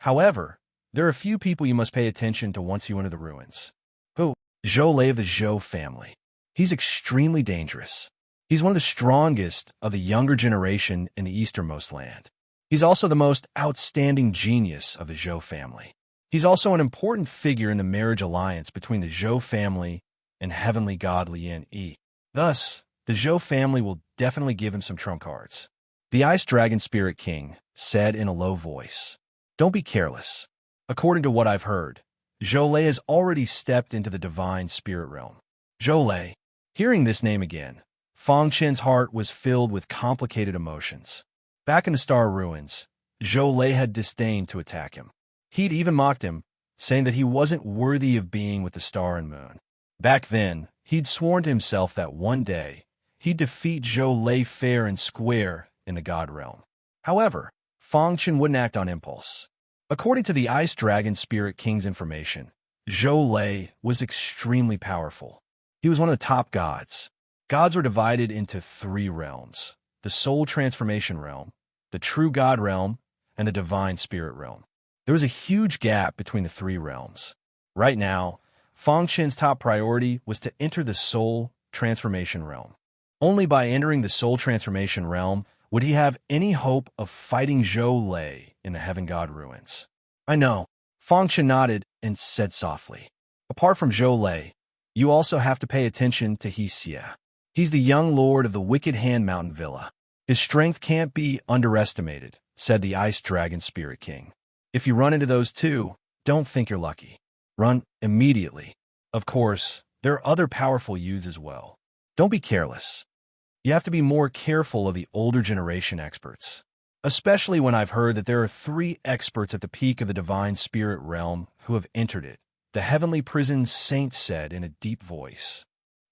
However, there are a few people you must pay attention to once you enter the ruins. Who? Zhou Lei of the Zhou family. He's extremely dangerous. He's one of the strongest of the younger generation in the easternmost land. He's also the most outstanding genius of the Zhou family. He's also an important figure in the marriage alliance between the Zhou family and Heavenly God Lien Yi. Thus, the Zhou family will definitely give him some trump cards. The Ice Dragon Spirit King said in a low voice, "Don't be careless. According to what I've heard, Zhou Lei has already stepped into the divine spirit realm." Zhou Lei. Hearing this name again, Fong Chen's heart was filled with complicated emotions. Back in the Star Ruins, Zhou Lei had disdained to attack him. He'd even mocked him, saying that he wasn't worthy of being with the Star and Moon. Back then, he'd sworn to himself that one day, he'd defeat Zhou Lei fair and square in the God Realm. However, Fong Chen wouldn't act on impulse. According to the Ice Dragon Spirit King's information, Zhou Lei was extremely powerful. He was one of the top gods. Gods were divided into 3 realms: the Soul Transformation Realm, the True God Realm, and the Divine Spirit Realm. There was a huge gap between the 3 realms. Right now, Fong Chen's top priority was to enter the Soul Transformation Realm. Only by entering the Soul Transformation Realm would he have any hope of fighting Zhou Lei in the Heaven God ruins. I know. Fong Chen nodded and said softly, "Apart from Zhou Lei, you also have to pay attention to Xie. He's the young lord of the Wicked Hand Mountain Villa. His strength can't be underestimated," said the Ice Dragon Spirit King. "If you run into those 2, don't think you're lucky. Run immediately. Of course, there are other powerful youths as well. Don't be careless. You have to be more careful of the older generation experts. Especially when I've heard that there are 3 experts at the peak of the Divine Spirit Realm who have entered it," the Heavenly Prison Saint said in a deep voice.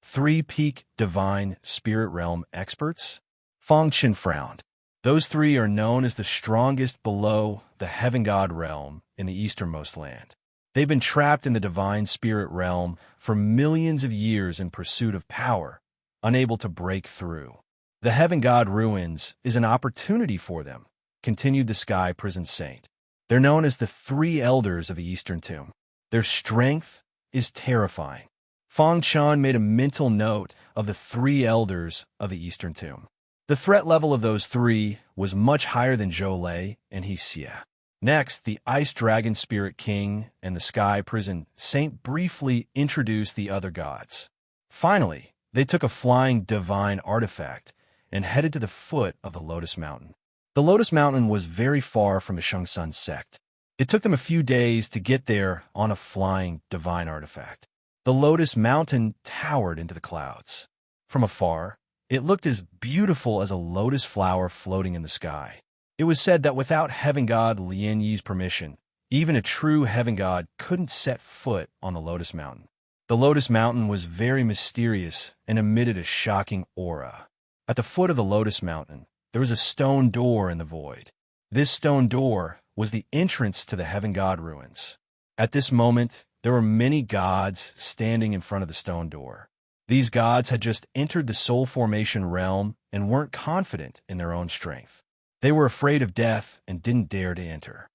3 peak Divine Spirit Realm experts? Fong Chen frowned. Those 3 are known as the strongest below the Heaven God Realm in the easternmost land. They've been trapped in the Divine Spirit Realm for millions of years in pursuit of power, unable to break through. The Heaven God ruins is an opportunity for them, continued the Sky Prison Saint. They're known as the 3 elders of the Eastern Tomb. Their strength is terrifying. Fong Chan made a mental note of the 3 elders of the Eastern Tomb. The threat level of those 3 was much higher than Zhou Lei and Xie. Next, the Ice Dragon Spirit King and the Sky Prison Saint briefly introduced the other gods. Finally, they took a flying divine artifact and headed to the foot of the Lotus Mountain. The Lotus Mountain was very far from the Shengsun sect. It took them a few days to get there on a flying divine artifact. The Lotus Mountain towered into the clouds. From afar, it looked as beautiful as a lotus flower floating in the sky. It was said that without Heaven God Lien Yi's permission, even a true Heaven God couldn't set foot on the Lotus Mountain. The Lotus Mountain was very mysterious and emitted a shocking aura. At the foot of the Lotus Mountain, there was a stone door in the void. This stone door was the entrance to the Heaven God ruins. At this moment, there were many gods standing in front of the stone door. These gods had just entered the soul formation realm and weren't confident in their own strength. They were afraid of death and didn't dare to enter.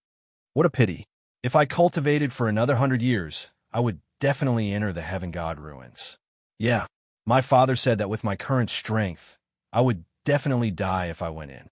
What a pity. If I cultivated for another 100 years, I would definitely enter the Heaven God ruins. Yeah, my father said that with my current strength, I would definitely die if I went in.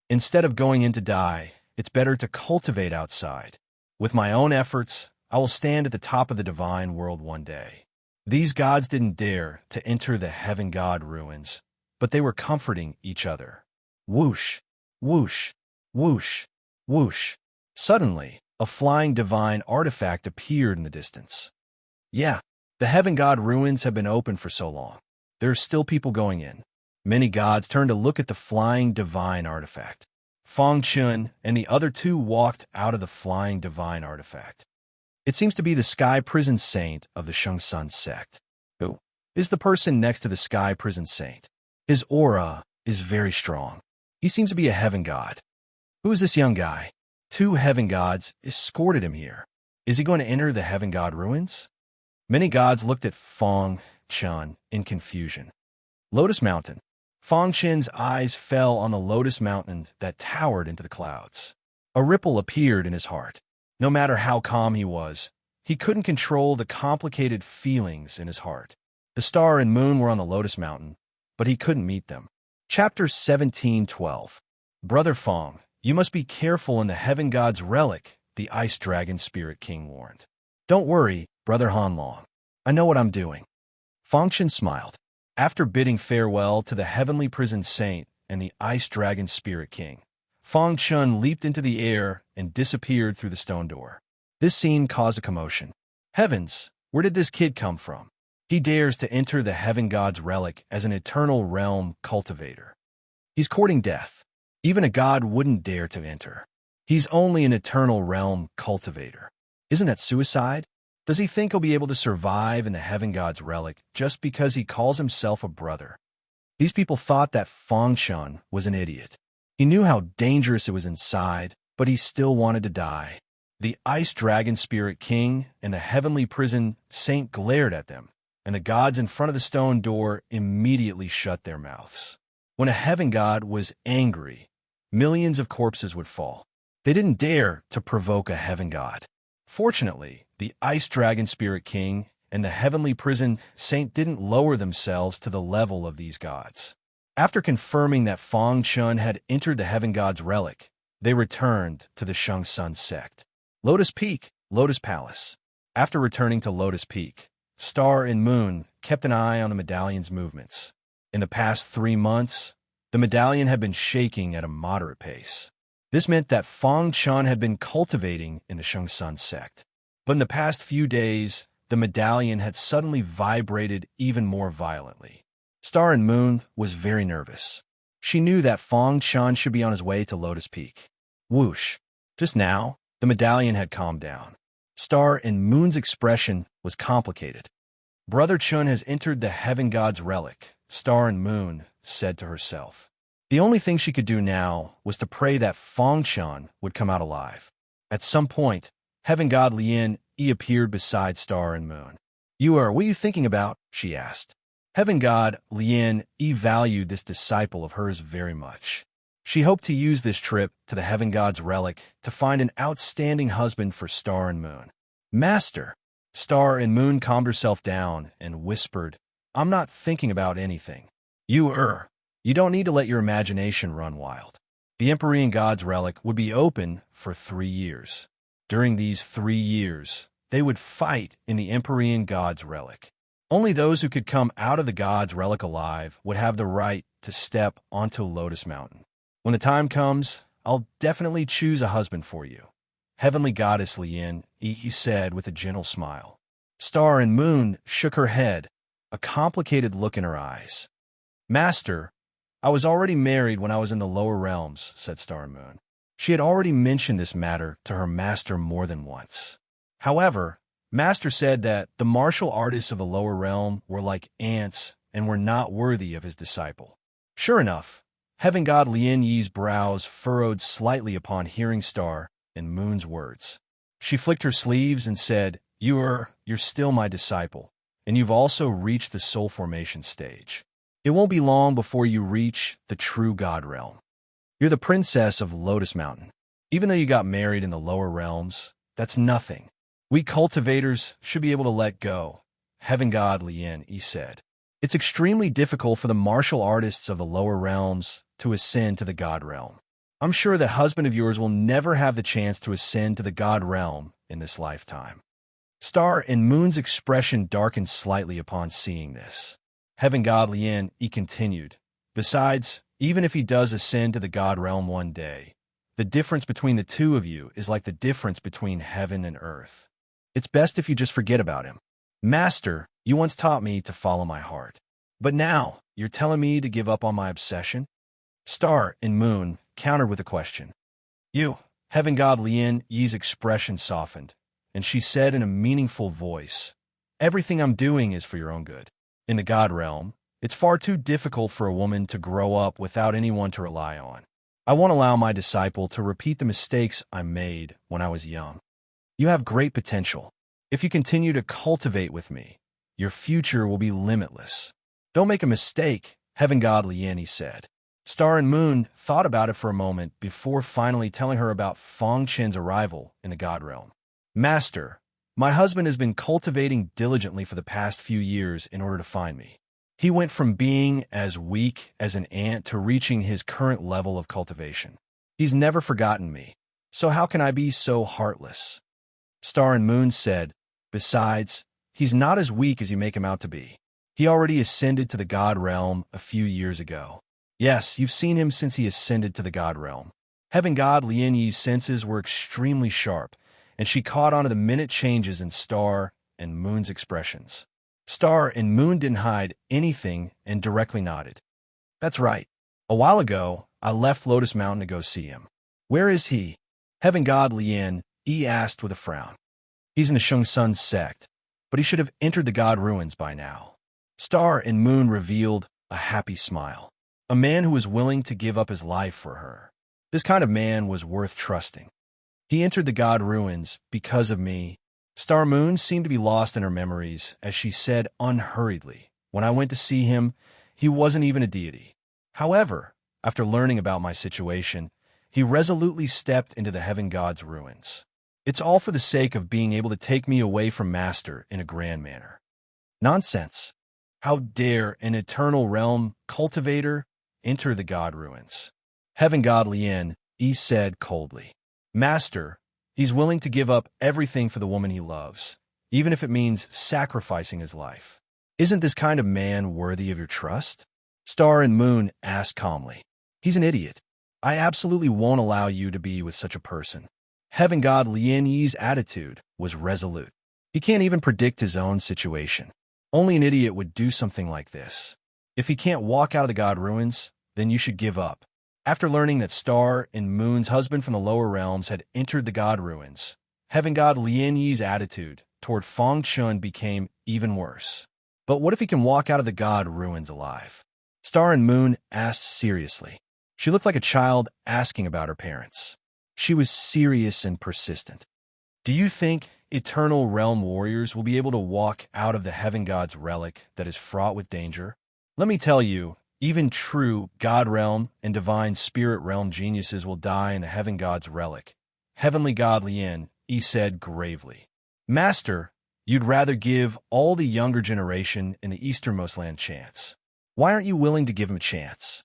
Instead of going in to die, it's better to cultivate outside. With my own efforts, I will stand at the top of the divine world one day. These gods didn't dare to enter the Heaven God ruins but they were comforting each other. Whoosh, whoosh, whoosh, whoosh. Suddenly, a flying divine artifact appeared in the distance. Yeah, the heaven god ruins have been open for so long. There are still people going in. Many gods turned to look at the flying divine artifact. Feng Chun and the other two walked out of the flying divine artifact. It seems to be the Sky Prison Saint of the Shengsun sect. Who is the person next to the Sky Prison Saint? His aura is very strong. He seems to be a heaven god. Who is this young guy? 2 heaven gods escorted him here. Is he going to enter the heaven god ruins? Many gods looked at Feng Chun in confusion. Lotus Mountain. Feng Chen's eyes fell on the Lotus Mountain that towered into the clouds. A ripple appeared in his heart. No matter how calm he was, he couldn't control the complicated feelings in his heart. The star and moon were on the Lotus Mountain, but he couldn't meet them. Chapter 17:12. Brother Feng, you must be careful in the heaven god's relic, the Ice Dragon Spirit King warned. Don't worry, Brother Hanlong. I know what I'm doing. Feng Chen smiled. After bidding farewell to the heavenly prison saint and the Ice Dragon Spirit King, Feng Chun leaped into the air and disappeared through the stone door. This scene caused a commotion. Heavens, where did this kid come from? He dares to enter the heaven god's relic as an eternal realm cultivator. He's courting death. Even a god wouldn't dare to enter. He's only an eternal realm cultivator. Isn't that suicide? Does he think he'll be able to survive in the heaven god's relic just because he calls himself a brother? These people thought that Feng Chun was an idiot. He knew how dangerous it was inside, but he still wanted to die. The Ice Dragon Spirit King and the heavenly prison saint glared at them, and the gods in front of the stone door immediately shut their mouths. When a heaven god was angry, millions of corpses would fall. They didn't dare to provoke a heaven god. Fortunately, the Ice Dragon Spirit King and the heavenly prison saint didn't lower themselves to the level of these gods. After confirming that Feng Chun had entered the heaven god's relic, they returned to the Shengsun sect. Lotus Peak, Lotus Palace. After returning to Lotus Peak, Star and Moon kept an eye on the medallion's movements. In the past 3 months, the medallion had been shaking at a moderate pace. This meant that Feng Chun had been cultivating in the Shengsun sect. But in the past few days, the medallion had suddenly vibrated even more violently. Star and Moon was very nervous. She knew that Feng Chun should be on his way to Lotus Peak. Whoosh! Just now, the medallion had calmed down. Star and Moon's expression was complicated. Brother Chun has entered the heaven god's relic, Star and Moon said to herself. The only thing she could do now was to pray that Feng Chun would come out alive. At some point, heaven god Lien Yi appeared beside Star and Moon. What are you thinking about? She asked. Heaven god Lien Yi valued this disciple of hers very much. She hoped to use this trip to the heaven god's relic to find an outstanding husband for Star and Moon. Master! Star and Moon calmed herself down and whispered, I'm not thinking about anything. You don't need to let your imagination run wild. The Empyrean God's relic would be open for 3 years. During these 3 years, they would fight in the Empyrean God's relic. Only those who could come out of the God's relic alive would have the right to step onto Lotus Mountain. When the time comes, I'll definitely choose a husband for you. Heavenly Goddess Lien Yi said with a gentle smile. Star and Moon shook her head, a complicated look in her eyes. Master, I was already married when I was in the lower realms, said Star and Moon. She had already mentioned this matter to her master more than once. However, Master said that the martial artists of the lower realm were like ants and were not worthy of his disciple. Sure enough, heaven god Lien Yi's brows furrowed slightly upon hearing Star and Moon's words. She flicked her sleeves and said, You're still my disciple, and you've also reached the soul formation stage. It won't be long before you reach the true God realm. You're the princess of Lotus Mountain. Even though you got married in the lower realms, that's nothing. We cultivators should be able to let go, heaven god Lien Yi said. It's extremely difficult for the martial artists of the lower realms to ascend to the God realm. I'm sure the husband of yours will never have the chance to ascend to the God realm in this lifetime. Star and Moon's expression darkened slightly upon seeing this. Heaven god Lien Yi continued, Besides, even if he does ascend to the god realm one day, the difference between the two of you is like the difference between heaven and earth. It's best if you just forget about him. Master, you once taught me to follow my heart. But now, you're telling me to give up on my obsession? Star and Moon countered with a question. Heaven god Lien Yi's expression softened, and she said in a meaningful voice, everything I'm doing is for your own good. In the god realm, it's far too difficult for a woman to grow up without anyone to rely on. I won't allow my disciple to repeat the mistakes I made when I was young. You have great potential. If you continue to cultivate with me, your future will be limitless. Don't make a mistake, Heaven God Lien said. Star and Moon thought about it for a moment before finally telling her about Fong Chen's arrival in the god realm. Master, my husband has been cultivating diligently for the past few years in order to find me. He went from being as weak as an ant to reaching his current level of cultivation. He's never forgotten me, so how can I be so heartless? Star and Moon said, besides, he's not as weak as you make him out to be. He already ascended to the god realm a few years ago. Yes, you've seen him since he ascended to the god realm. Heaven god Lien Yi's senses were extremely sharp, and she caught on to the minute changes in Star and Moon's expressions. Star and Moon didn't hide anything and directly nodded. That's right. A while ago, I left Lotus Mountain to go see him. Where is he? Heaven god Lien Yi asked with a frown. He's in the Shung Sun sect, but he should have entered the god ruins by now. Star and Moon revealed a happy smile. A man who was willing to give up his life for her. This kind of man was worth trusting. He entered the god ruins because of me. Star Moon seemed to be lost in her memories as she said unhurriedly, when I went to see him, he wasn't even a deity. However, after learning about my situation, he resolutely stepped into the heaven god's ruins. It's all for the sake of being able to take me away from Master in a grand manner. Nonsense. How dare an eternal realm cultivator enter the god ruins? Heaven god Lien Yi said coldly. Master, he's willing to give up everything for the woman he loves, even if it means sacrificing his life. Isn't this kind of man worthy of your trust? Star and Moon asked calmly. He's an idiot. I absolutely won't allow you to be with such a person. Heaven god Lien Yi's attitude was resolute. He can't even predict his own situation. Only an idiot would do something like this. If he can't walk out of the god ruins, then you should give up. After learning that Star and Moon's husband from the lower realms had entered the god ruins, Heaven god Lien Yi's attitude toward Fong Chun became even worse. But what if he can walk out of the god ruins alive? Star and Moon asked seriously. She looked like a child asking about her parents. She was serious and persistent. Do you think eternal realm warriors will be able to walk out of the heaven god's relic that is fraught with danger? Let me tell you, even true god realm and divine spirit realm geniuses will die in the heaven god's relic. Heavenly god Lien Yi said gravely. Master, you'd rather give all the younger generation in the easternmost land chance. Why aren't you willing to give him a chance?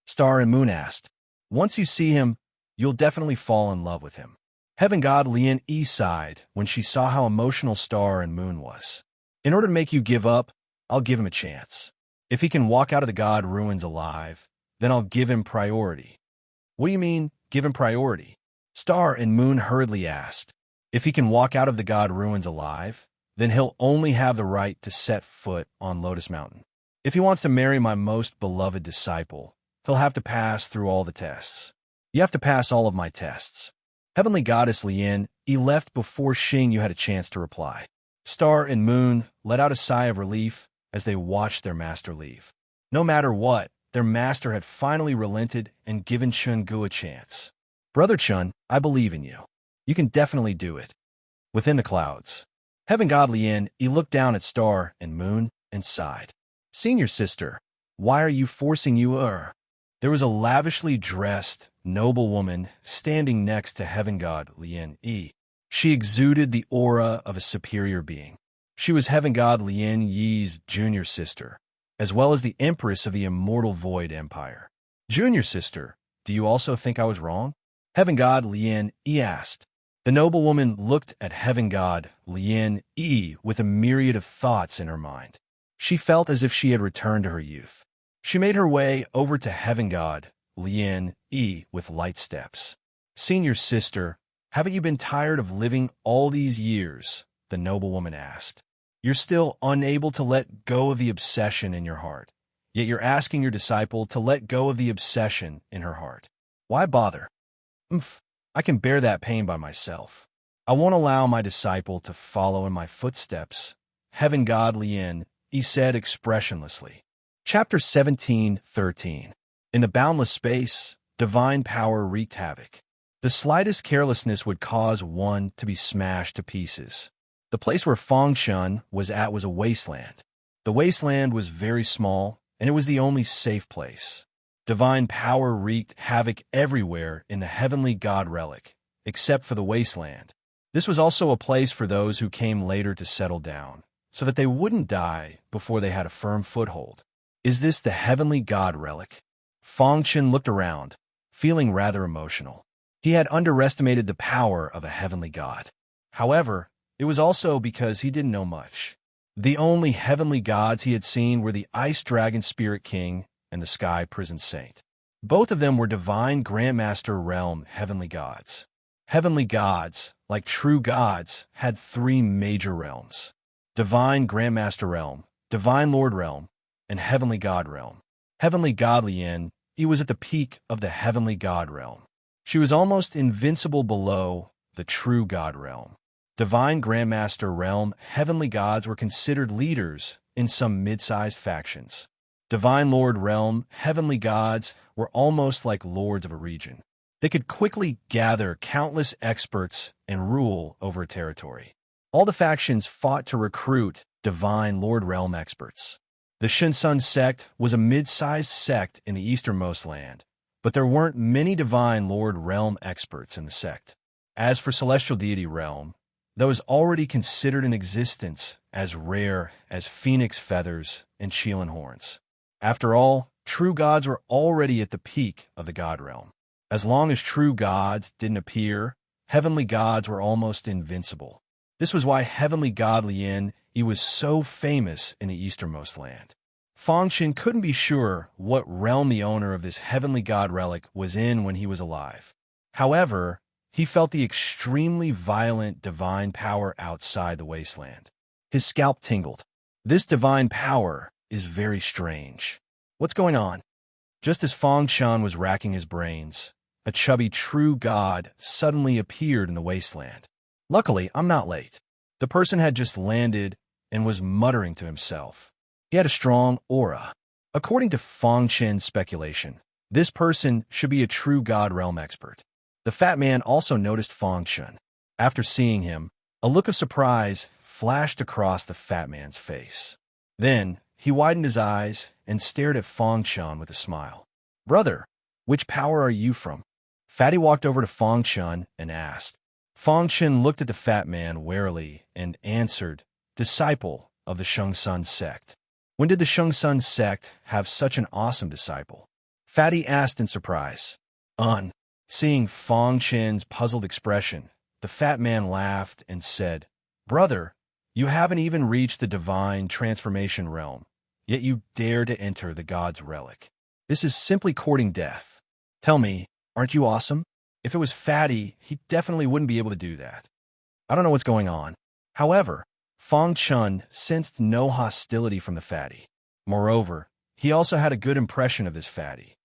Star and Moon asked. Once you see him, you'll definitely fall in love with him. Heaven god Lien Yi sighed when she saw how emotional Star and Moon was. In order to make you give up, I'll give him a chance. If he can walk out of the god ruins alive, then I'll give him priority. What do you mean, give him priority? Star and Moon hurriedly asked. If he can walk out of the god ruins alive, then he'll only have the right to set foot on Lotus Mountain. If he wants to marry my most beloved disciple, he'll have to pass through all the tests. You have to pass all of my tests. Heavenly Goddess Lien Yi left before Xing had a chance to reply. Star and Moon let out a sigh of relief as they watched their master leave. No matter what, their master had finally relented and given Chun Gu a chance. Brother Chun, I believe in you. You can definitely do it. Within the clouds, Heaven God Lien Yi looked down at Star and Moon and sighed. Senior sister, why are you forcing you? There was a lavishly dressed, noble woman standing next to Heaven God Lien Yi. She exuded the aura of a superior being. She was Heaven God Lien Yi's junior sister, as well as the empress of the immortal Void Empire. Junior sister, do you also think I was wrong? Heaven God Lien Yi asked. The noble woman looked at Heaven God Lien Yi with a myriad of thoughts in her mind. She felt as if she had returned to her youth. She made her way over to Heaven God, Lien Yi, with light steps. "Senior sister, haven't you been tired of living all these years?" the noblewoman asked. "You're still unable to let go of the obsession in your heart, yet you're asking your disciple to let go of the obsession in her heart. Why bother? I can bear that pain by myself. I won't allow my disciple to follow in my footsteps," Heaven God Lien Yi said expressionlessly. Chapter 17:13. In the boundless space, divine power wreaked havoc. The slightest carelessness would cause one to be smashed to pieces. The place where Fengshan was at was a wasteland. The wasteland was very small, and it was the only safe place. Divine power wreaked havoc everywhere in the heavenly god relic, except for the wasteland. This was also a place for those who came later to settle down, so that they wouldn't die before they had a firm foothold. Is this the heavenly god relic? Fengshan looked around, feeling rather emotional. He had underestimated the power of a heavenly god. However, it was also because he didn't know much. The only heavenly gods he had seen were the Ice Dragon Spirit King and the Sky Prison Saint. Both of them were divine Grandmaster Realm heavenly gods. Heavenly gods, like true gods, had three major realms: Divine Grandmaster Realm, Divine Lord Realm, and Heavenly God Realm. Heavenly God Lien Yi was at the peak of the Heavenly God Realm. She was almost invincible below the true God Realm. Divine Grandmaster Realm heavenly gods were considered leaders in some mid-sized factions. Divine Lord Realm heavenly gods were almost like lords of a region. They could quickly gather countless experts and rule over a territory. All the factions fought to recruit Divine Lord Realm experts. The Shinsun sect was a mid-sized sect in the easternmost land, but there weren't many Divine Lord Realm experts in the sect. As for Celestial Deity Realm, that was already considered in existence as rare as phoenix feathers and Qilin horns. After all, true gods were already at the peak of the god realm. As long as true gods didn't appear, heavenly gods were almost invincible. This was why heavenly god Lien Yi was so famous in the easternmost land. Fengshan couldn't be sure what realm the owner of this heavenly god relic was in when he was alive. However, he felt the extremely violent divine power outside the wasteland. His scalp tingled. This divine power is very strange. What's going on? Just as Fengshan was racking his brains, a chubby true god suddenly appeared in the wasteland. Luckily, I'm not late. The person had just landed and was muttering to himself. He had a strong aura. According to Fengshan's speculation, this person should be a true god realm expert. The fat man also noticed Fengshan. After seeing him, a look of surprise flashed across the fat man's face. Then, he widened his eyes and stared at Fengshan with a smile. "Brother, which power are you from?" Fatty walked over to Fengshan and asked. Fengshan looked at the fat man warily and answered, "Disciple of the Shengsun sect." "When did the Shengsun sect have such an awesome disciple?" Fatty asked in surprise. Seeing Fengshan's puzzled expression, the fat man laughed and said, "Brother, you haven't even reached the divine transformation realm, yet you dare to enter the god's relic. This is simply courting death. Tell me, aren't you awesome? If it was Fatty, he definitely wouldn't be able to do that. I don't know what's going on." However, Fengshan sensed no hostility from the fatty. Moreover, he also had a good impression of this fatty.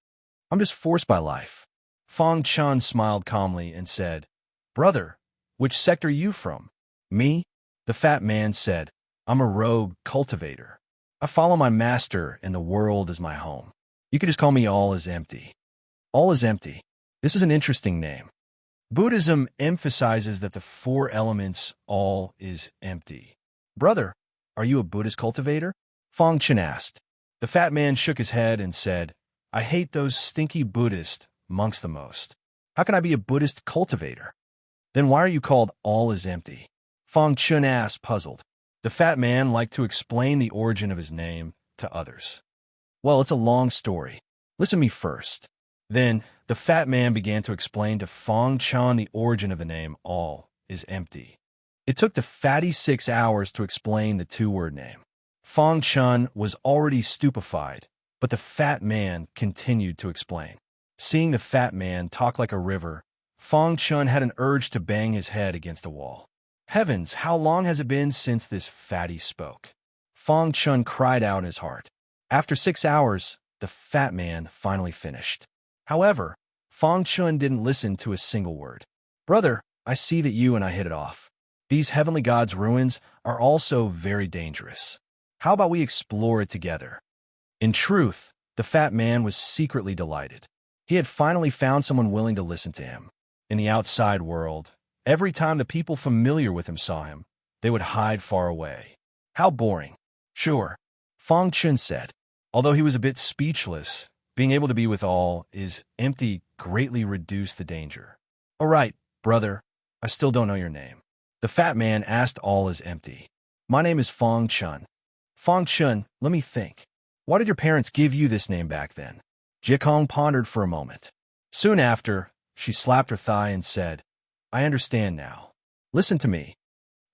"I'm just forced by life." Fengshan smiled calmly and said, "Brother, which sect are you from?" "Me?" The fat man said, "I'm a rogue cultivator. I follow my master and the world is my home. You could just call me All is Empty." All is Empty. This is an interesting name. Buddhism emphasizes that the four elements all is empty. "Brother, are you a Buddhist cultivator?" Fengshan asked. The fat man shook his head and said, "I hate those stinky Buddhist monks the most. How can I be a Buddhist cultivator?" "Then why are you called All is Empty?" Fengshan asked, puzzled. The fat man liked to explain the origin of his name to others. "Well, it's a long story. Listen to me first." Then, the fat man began to explain to Fengshan the origin of the name All is Empty. It took the fatty 6 hours to explain the two-word name. Fengshan was already stupefied But the fat man continued to explain. Seeing the fat man talk like a river, Fong Chun had an urge to bang his head against a wall. Heavens, how long has it been since this fatty spoke? Fong Chun cried out in his heart. After 6 hours, the fat man finally finished. However, Fong Chun didn't listen to a single word. Brother, I see that you and I hit it off. These heavenly gods' ruins are also very dangerous. How about we explore it together? In truth, the fat man was secretly delighted. He had finally found someone willing to listen to him. In the outside world, every time the people familiar with him saw him, they would hide far away. How boring. Sure, Fong Chun said. Although he was a bit speechless, being able to be with all is empty greatly reduced the danger. All right, brother, I still don't know your name. The fat man asked all is empty. My name is Fong Chun. Fong Chun, let me think. Why did your parents give you this name back then? Jikong pondered for a moment. Soon after, she slapped her thigh and said, I understand now. Listen to me.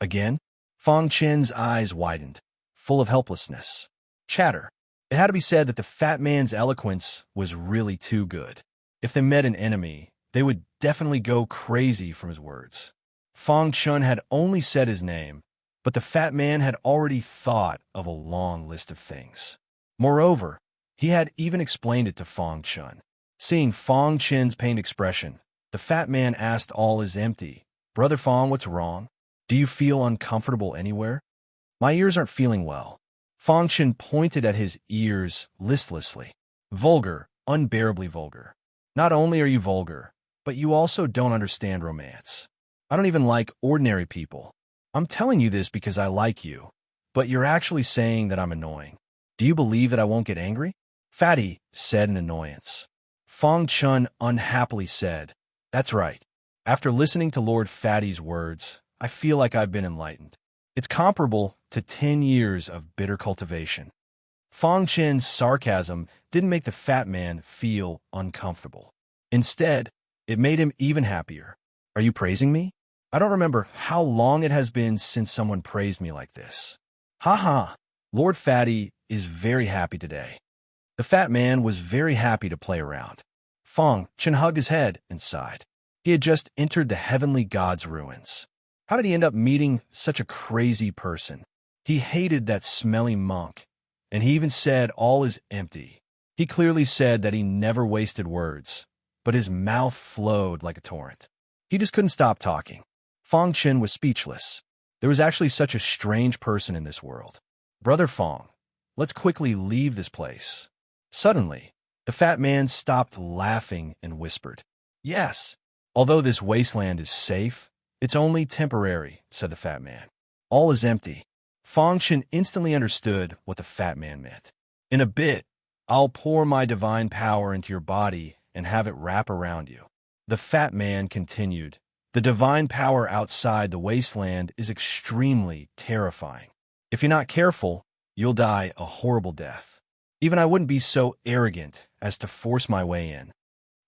Again? Fong Chen's eyes widened, full of helplessness. Chatter. It had to be said that the fat man's eloquence was really too good. If they met an enemy, they would definitely go crazy from his words. Fong Chun had only said his name, but the fat man had already thought of a long list of things. Moreover, he had even explained it to Fong Chun. Seeing Fong Chen's pained expression, the fat man asked all is empty. Brother Fong, what's wrong? Do you feel uncomfortable anywhere? My ears aren't feeling well. Fong Chen pointed at his ears listlessly. Vulgar, unbearably vulgar. Not only are you vulgar, but you also don't understand romance. I don't even like ordinary people. I'm telling you this because I like you, but you're actually saying that I'm annoying. Do you believe that I won't get angry? Fatty said in annoyance. Fong Chun unhappily said, That's right. After listening to Lord Fatty's words, I feel like I've been enlightened. It's comparable to 10 years of bitter cultivation. Fong Chen's sarcasm didn't make the fat man feel uncomfortable. Instead, it made him even happier. Are you praising me? I don't remember how long it has been since someone praised me like this. Ha ha, Lord Fatty is very happy today. The fat man was very happy to play around. Fong Chen hugged his head and sighed. He had just entered the heavenly god's ruins. How did he end up meeting such a crazy person? He hated that smelly monk, and he even said all is empty. He clearly said that he never wasted words, but his mouth flowed like a torrent. He just couldn't stop talking. Fong Chen was speechless. There was actually such a strange person in this world. Brother Fong, let's quickly leave this place. Suddenly, the fat man stopped laughing and whispered, Yes, although this wasteland is safe, it's only temporary, said the fat man. All is empty. Fong Chen instantly understood what the fat man meant. In a bit, I'll pour my divine power into your body and have it wrap around you. The fat man continued, The divine power outside the wasteland is extremely terrifying. If you're not careful, you'll die a horrible death. Even I wouldn't be so arrogant as to force my way in.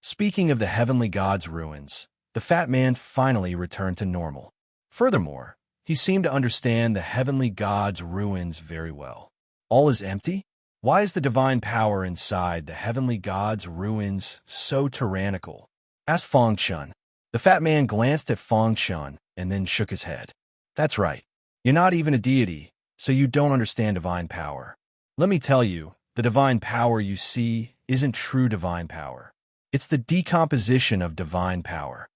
Speaking of the heavenly god's ruins, the fat man finally returned to normal. Furthermore, he seemed to understand the heavenly god's ruins very well. All is empty? Why is the divine power inside the heavenly god's ruins so tyrannical? Asked Fong Chun. The fat man glanced at Fong Chun and then shook his head. That's right. You're not even a deity, so you don't understand divine power. Let me tell you, the divine power you see isn't true divine power. It's the decomposition of divine power.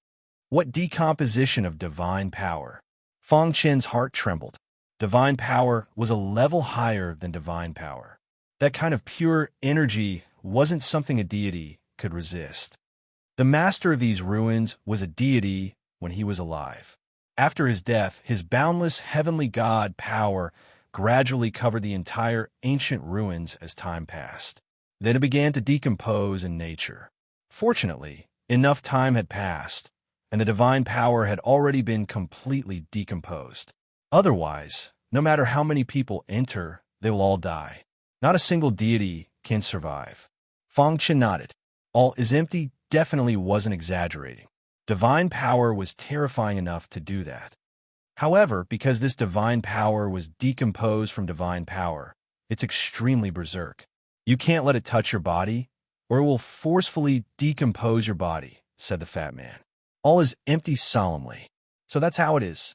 What decomposition of divine power? Fong Chen's heart trembled. Divine power was a level higher than divine power. That kind of pure energy wasn't something a deity could resist. The master of these ruins was a deity when he was alive. After his death, his boundless heavenly god power gradually covered the entire ancient ruins as time passed. Then it began to decompose in nature. Fortunately, enough time had passed, and the divine power had already been completely decomposed. Otherwise, no matter how many people enter, they will all die. Not a single deity can survive. Fong Chen nodded. All is empty definitely wasn't exaggerating. Divine power was terrifying enough to do that. However, because this divine power was decomposed from divine power, it's extremely berserk. You can't let it touch your body, or it will forcefully decompose your body, said the fat man. All is empty solemnly. So that's how it is.